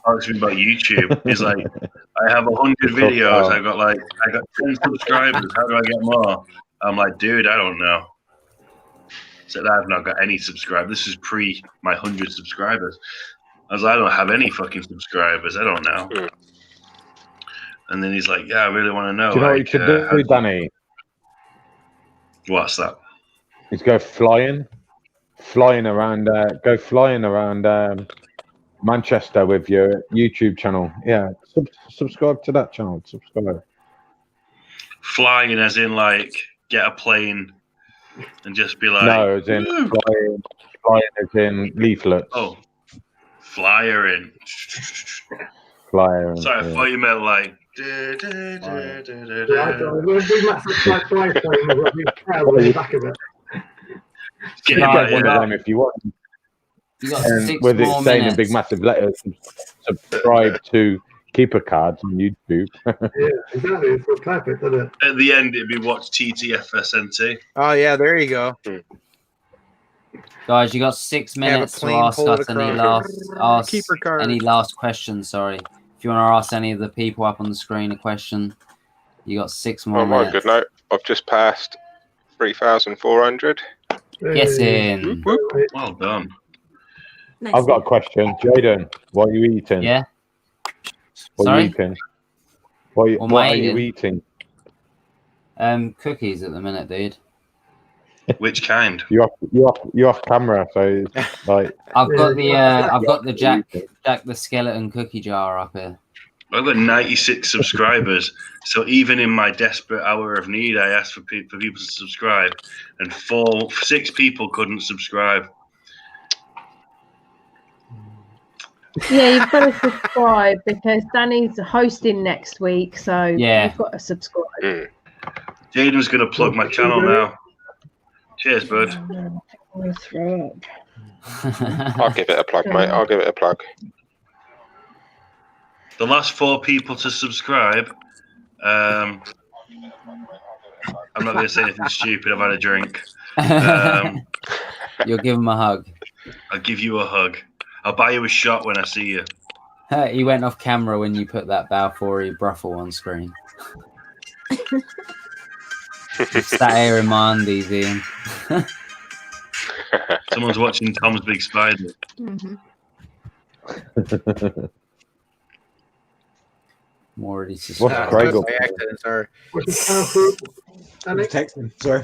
S1: talks to me about YouTube. He's like, I have 100 videos. I got 10 subscribers. How do I get more? I'm like, dude, I don't know. Said I've not got any subscribers. This is pre my 100 subscribers. I was like, I don't have any fucking subscribers. I don't know. And then he's like, yeah, I really want to know.
S7: Do you know what you should do, Danny?
S1: What's that?
S7: Is go flying around Manchester with your YouTube channel. Yeah, subscribe to that channel. Subscribe.
S1: Flying as in like get a plane and just be like.
S7: No, as in flying as in leaflets.
S1: Oh, flyer in.
S7: Flyer.
S1: Sorry, I thought you meant like.
S7: You get one of them if you want. And with it saying in big massive letters, subscribe to Keeper Cards on YouTube.
S18: Yeah, exactly. It's what classic, doesn't it?
S1: At the end, it'd be watch TTSNT.
S19: Oh yeah, there you go.
S5: Guys, you got 6 minutes to ask us any last questions. Sorry, if you want to ask any of the people up on the screen a question, you got 6 more minutes.
S13: Oh my good note. I've just passed 3,400.
S5: Yes, in.
S1: Well done.
S9: Nice.
S7: I've got a question, Jaden. What are you eating?
S5: Yeah.
S7: What are you eating? What are you eating?
S5: Cookies at the minute, dude.
S1: Which kind?
S7: You off camera, so it's like
S5: I've got the Jack the Skeleton cookie jar up here.
S1: I've got 96 subscribers, so even in my desperate hour of need, I asked for people to subscribe, and 6 people couldn't subscribe.
S11: Yeah, you've got to subscribe because Danny's hosting next week, so you've got to subscribe.
S1: Jaden's going to plug my channel now. Cheers, bud.
S13: I'll give it a plug, mate. I'll give it a plug.
S1: The last 4 people to subscribe. I'm not going to say anything stupid. I've had a drink.
S5: You'll give him a hug.
S1: I'll give you a hug. I'll buy you a shot when I see you.
S5: He went off camera when you put that Balfour Bruffle on screen. Sat here in my undies, Ian.
S1: Someone's watching Tom's Big Spider.
S5: I'm already
S3: What's Craig up?
S19: Sorry.
S14: What's the channel called? Texting. Sorry.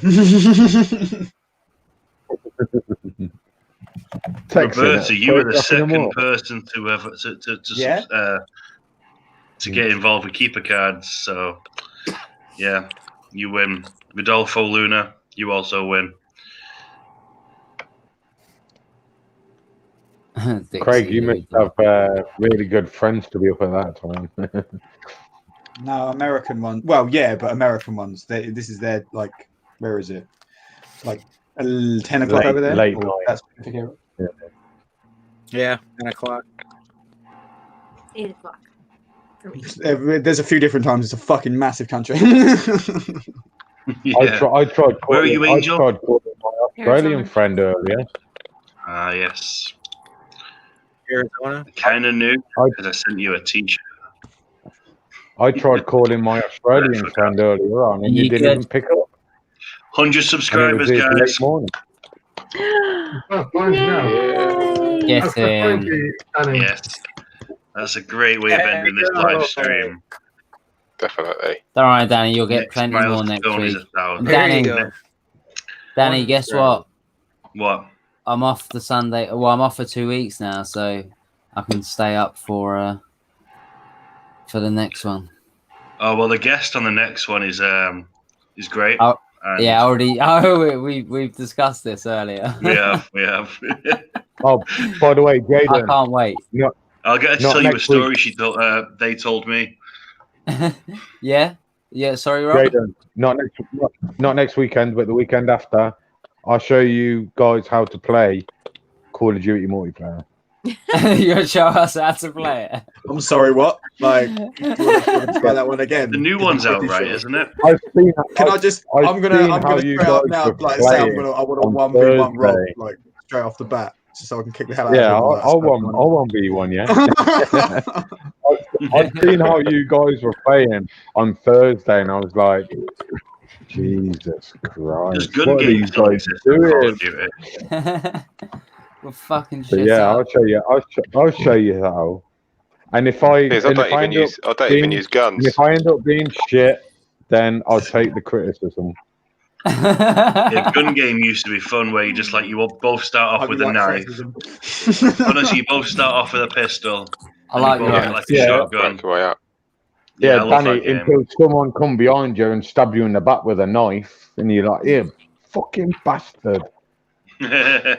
S1: Roberta, you were the second person to ever to get involved with keeper cards. So, yeah, you win. Rodolfo Luna, you also win.
S7: Craig, you must have really good friends to be up at that time.
S14: No, American ones. Well, yeah, but American ones. This is their, like, where is it? Like 10 o'clock over there?
S7: Late
S14: night.
S7: That's
S19: Yeah, 10 o'clock.
S9: 8 o'clock.
S14: There's a few different times. It's a fucking massive country.
S1: Yeah.
S7: I tried
S1: Where are you, Angel?
S7: I tried calling my Australian friend earlier.
S1: Ah, yes.
S19: Arizona?
S1: Kind of new because I sent you a t-shirt.
S7: I tried calling my Australian friend earlier on, and you didn't even pick up.
S1: 100 subscribers,
S7: and it was
S1: guys.
S7: late morning.
S5: Get in.
S1: Yes. That's a great way of ending this live stream.
S13: Definitely.
S5: Don't worry, Danny. You'll get
S1: Next
S5: plenty more
S1: milestone
S5: next
S1: is
S5: week.
S1: 1,000.
S5: Danny, guess what?
S1: What?
S5: I'm off the Sunday. Well, I'm off for 2 weeks now, so I can stay up for the next one.
S1: Oh well, the guest on the next one is great.
S5: Oh,
S1: And
S5: yeah, already. Oh, we've discussed this earlier.
S1: we have.
S7: Oh, by the way, Jaden.
S5: I can't wait.
S1: I'll get her to
S7: Not
S1: tell you a
S7: next
S1: story
S7: week.
S1: they told me.
S5: Yeah. Sorry, Rob.
S7: Jaden, not next weekend, but the weekend after. I'll show you guys how to play Call of Duty multiplayer.
S5: You're gonna show us how to play it.
S14: I'm sorry, what? Like, you want to try that one again?
S1: The new one's out, right? Isn't it?
S14: Can I just? I'm gonna straight up now, like say I want a 1v1 roll, like straight off the bat, just so I can kick the hell out of
S7: Yeah,
S14: him.
S7: I'll 1v1, yeah. I've seen how you guys were playing on Thursday, and I was like, Jesus Christ.
S1: There's gun
S7: What are
S1: games
S7: these guys doing?
S5: We're fucking
S7: But
S5: shit
S7: yeah,
S5: up.
S7: I'll show you. I'll show you how. And if I
S13: Yes, I don't even use guns.
S7: If I end up being shit, then I'll take the criticism.
S1: Yeah, gun game used to be fun, where you just like you both start off with a knife. Honestly, you both start off with a pistol.
S5: I like
S1: and you both get, like a shotgun.
S7: Yeah,
S1: I love
S7: Danny,
S1: that game.
S7: until someone come behind you and stab you in the back with a knife, and you're like, "Yeah, fucking bastard."
S1: Mate,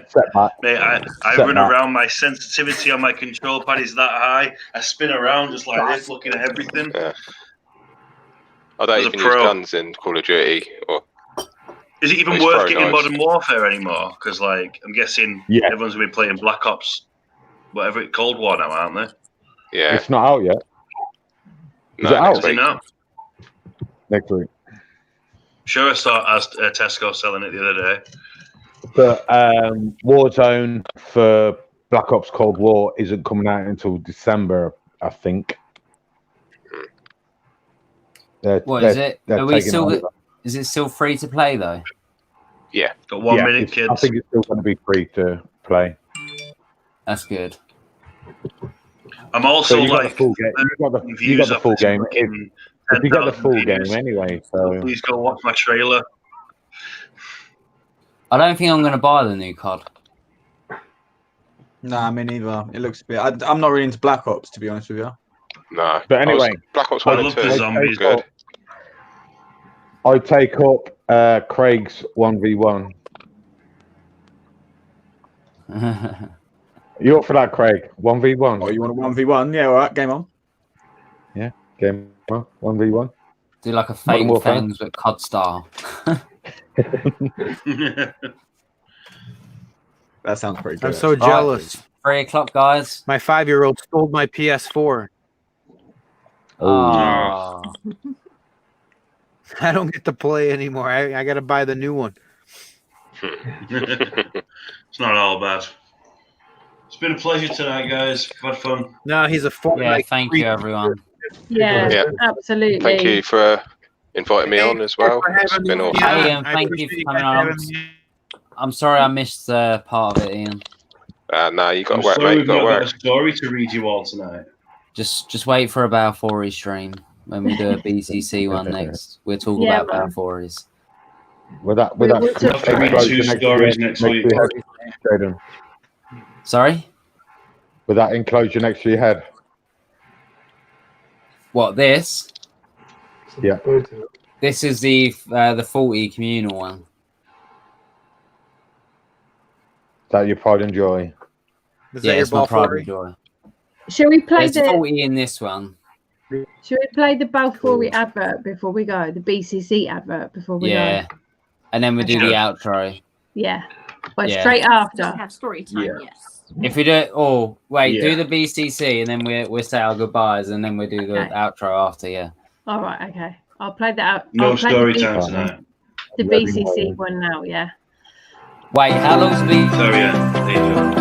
S1: I run around. My sensitivity on my control pad is that high. I spin around just like this, looking at everything.
S13: Yeah. I don't even use guns in Call of Duty. Or
S1: is it even
S13: It's
S1: worth
S13: very
S1: getting
S13: nice.
S1: Modern Warfare anymore? Because like I'm guessing everyone's gonna be playing Black Ops, whatever it's Cold War now, aren't they?
S13: Yeah.
S7: It's not out yet.
S13: No,
S7: Is it out?
S1: Is it not?
S7: Next week.
S1: Sure, I saw Tesco selling it the other day.
S7: But Warzone for Black Ops Cold War isn't coming out until December, I think.
S5: What is it? Are we still? Is it still free to play though?
S13: Yeah.
S1: Got 1 minute, kids.
S7: I think it's still going to be free to play.
S5: That's good.
S1: I'm also
S7: So you got
S1: like
S7: the full game. You got the full game. If you got the full game anyway, so
S1: please go watch my trailer.
S5: I don't think I'm going to buy the new COD.
S14: Nah, me neither. It looks a bit. I'm not really into Black Ops, to be honest with you.
S13: No.
S7: But anyway,
S13: Black Ops
S1: I
S13: 1 and
S1: love
S13: 2
S1: the zombies.
S13: good.
S7: I take up Craig's 1v1. You up for that, Craig? 1v1.
S14: Oh, you want a 1v1? Yeah, all right, game on.
S7: Yeah, game on. 1v1.
S5: Do like a Fatal Fangs but COD style.
S14: That sounds pretty good.
S19: I'm so jealous.
S5: 3 o'clock, guys.
S19: My 5-year-old stole my PS4.
S5: Oh.
S19: I don't get to play anymore. I got to buy the new one.
S1: It's not all bad. It's been a pleasure tonight, guys. Had fun.
S19: No, he's a Fortnite.
S5: Yeah, thank you, everyone.
S11: Yeah, absolutely.
S13: Thank you for inviting me on as well. It's been awesome.
S5: Ian, thank you for coming on. I'm sorry I missed part of it, Ian.
S13: No, you got
S1: I'm
S13: to work,
S1: sorry
S13: mate. You
S1: we've
S13: got to
S1: not got
S13: work.
S1: a story to read you all tonight.
S5: Just wait for a Balfour stream when we do a BCC one next. We'll talk about Balfours.
S7: With that,
S1: We'll read 2 stories next week.
S5: Sorry?
S7: With that enclosure next to your head.
S5: What, this?
S7: Yeah.
S5: This is the 40 communal one.
S7: Is that your pride and joy?
S5: Yeah, it's my pride and joy.
S11: Shall we play
S5: There's 40 in this one.
S11: Shall we play the Balfour advert before we go? The BCC advert before we go?
S5: And then we do the outro.
S11: Yeah. But
S5: Yeah.
S11: straight after.
S9: Have story time, yes.
S5: If we do it, wait,
S11: Yeah.
S5: do the BCC and then we'll say our goodbyes and then we'll do the
S11: Okay.
S5: outro after, yeah.
S11: All right, okay. I'll play that out.
S1: No
S11: I'll play
S1: story
S11: the
S1: time
S11: BCC
S1: tonight.
S11: The BCC one now, yeah.
S5: Wait, how long's the...
S1: So, yeah, there you go.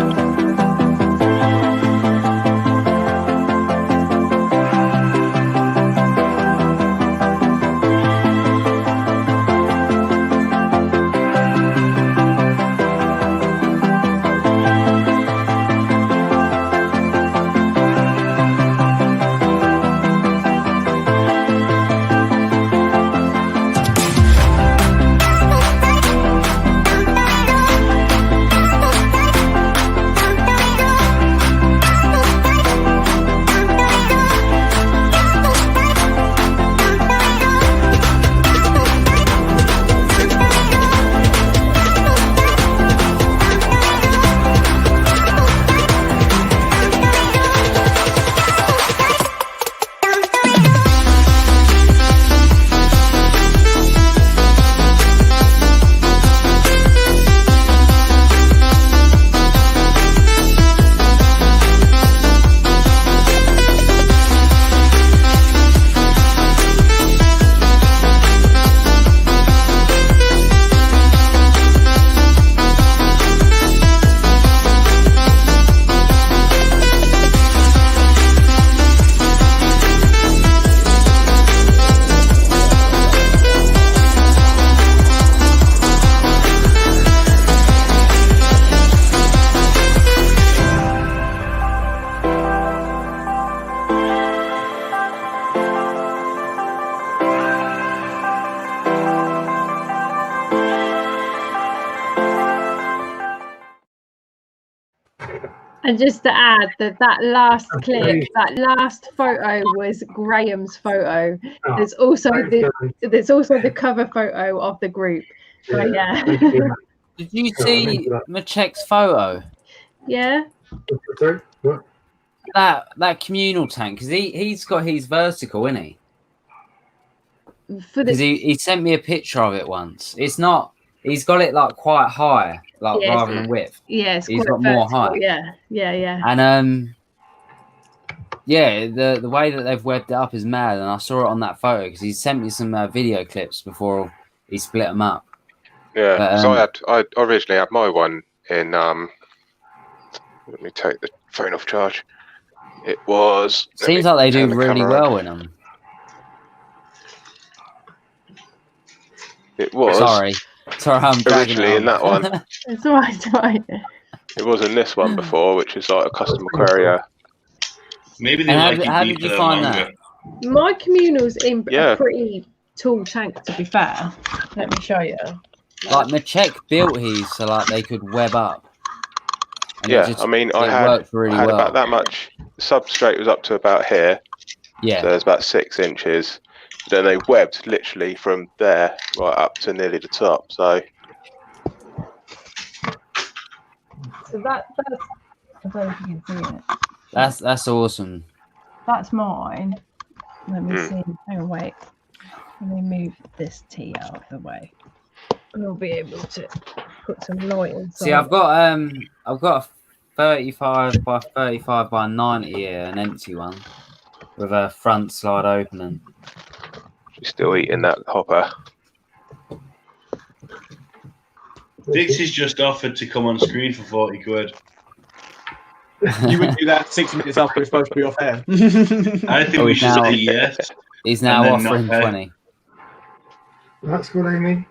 S11: And just to add that last clip, that last photo was Graham's photo. There's also the cover photo of the group. So yeah.
S5: Did you see Machek's photo?
S11: Yeah.
S5: That communal tank, because he's got his vertical, isn't he? Because he sent me a picture of it once. It's not. He's got it like quite high, like rather than width.
S11: Yeah,
S5: he's got more height.
S11: Yeah.
S5: And the way that they've webbed it up is mad. And I saw it on that photo because he sent me some video clips before he split them up.
S13: Yeah,
S5: But,
S13: so I originally had my one in. Let me take the phone off charge. It was.
S5: Seems like they do really well in them.
S13: It was.
S5: Sorry, I'm
S13: originally in that one.
S11: It's all right.
S13: It was in this one before, which is like a custom aquaria.
S1: Maybe
S5: they like how did you find that?
S11: My communal's in a pretty tall tank, to be fair. Let me show you.
S5: Like Machek built his so like they could web up. And
S13: Yeah, I mean, I had
S5: really
S13: about
S5: well.
S13: that much. The substrate was up to about here,
S5: Yeah.
S13: So there's about 6 inches. Then they webbed literally from there right up to nearly the top. So
S11: that's I don't know if you can see it.
S5: That's awesome.
S11: That's mine. Let me
S13: Mm.
S11: see. Hang on, wait. Let me move this tea out of the way. And I'll be able to put some light inside.
S5: See, I've got a 35 by 35 by 90 here, an empty one with a front slide opening.
S13: she's still eating that hopper.
S3: Dixie's just offered to come on screen for 40 quid.
S14: You would do that 60 minutes after we're supposed to be off air.
S3: I think we should say yes.
S5: He's now
S3: and then
S5: offering
S3: not pay.
S5: 20.
S18: That's good, Amy.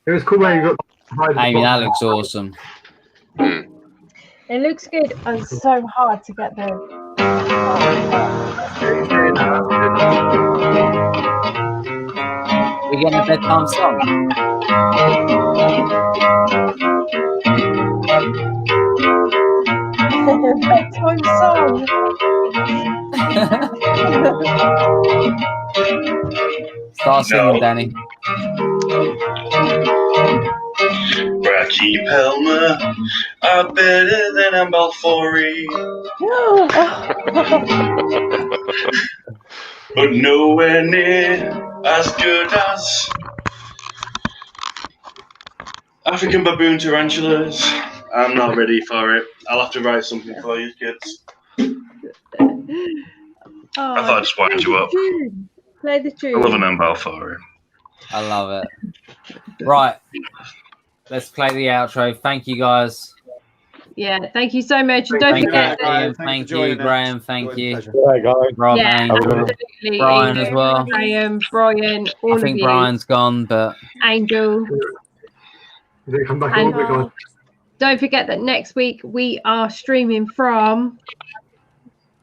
S18: It was cool when you got.
S5: Amy, that looks awesome.
S11: It looks good. And it's so hard to get the.
S5: We getting a bedtime song.
S11: Bedtime song.
S5: Start singing, Danny.
S3: Rocky Palmer are better than Ambalfori, but nowhere near as good as African baboon tarantulas. I'm not ready for it. I'll have to write something for you, kids. I thought I'd just wind you up.
S11: Play the tune.
S3: I love an Ambalfori.
S5: I love it. Right. Let's play the outro. Thank you, guys.
S11: Yeah, thank you so much. And don't forget,
S5: Ian, thank you, Graham, thank you.
S7: Hey, guys.
S5: Rob,
S11: yeah, absolutely.
S5: Brian
S11: Ian,
S5: as well.
S11: Graham, Brian, all
S5: I
S11: of
S5: think
S11: you.
S5: Brian's gone, but
S11: Angel.
S18: Come back
S11: And
S18: a little bit, guys.
S11: don't forget that next week we are streaming from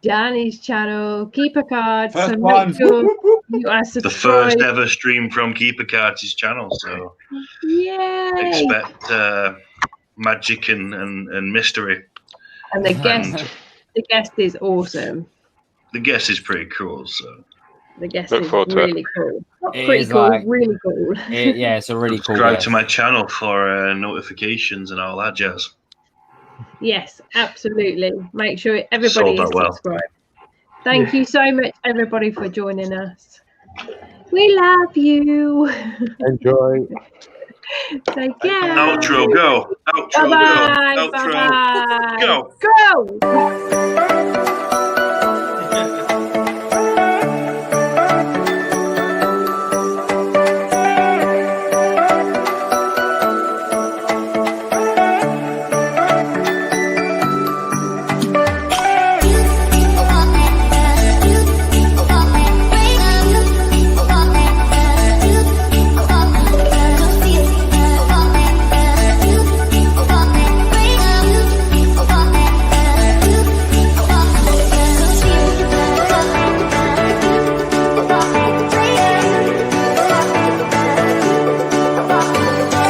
S11: Danny's channel, Keeper Cards.
S14: First
S11: so
S14: one.
S11: make sure you are
S3: The
S11: subscribed.
S3: first ever stream from Keeper Cards' channel, so
S11: Yay!
S3: expect magic and mystery.
S11: And the guest is awesome.
S3: The guest is pretty cool, so
S11: The guest
S13: Look
S11: is
S13: forward to
S11: really
S13: it.
S11: cool. Not
S5: It
S11: pretty
S5: is
S11: cool,
S5: like-
S11: really cool.
S5: yeah, it's a really cool
S3: subscribe
S5: guest.
S3: to my channel for notifications and all that jazz.
S11: Yes, absolutely. Make sure everybody
S3: Sold
S11: is
S3: that well.
S11: subscribed. Thank you so much, everybody, for joining us. We love you.
S7: Enjoy.
S11: Take care.
S3: Outro, go. Outro,
S11: Bye-bye.
S3: go. Outro,
S11: Bye-bye.
S3: go.
S11: Go.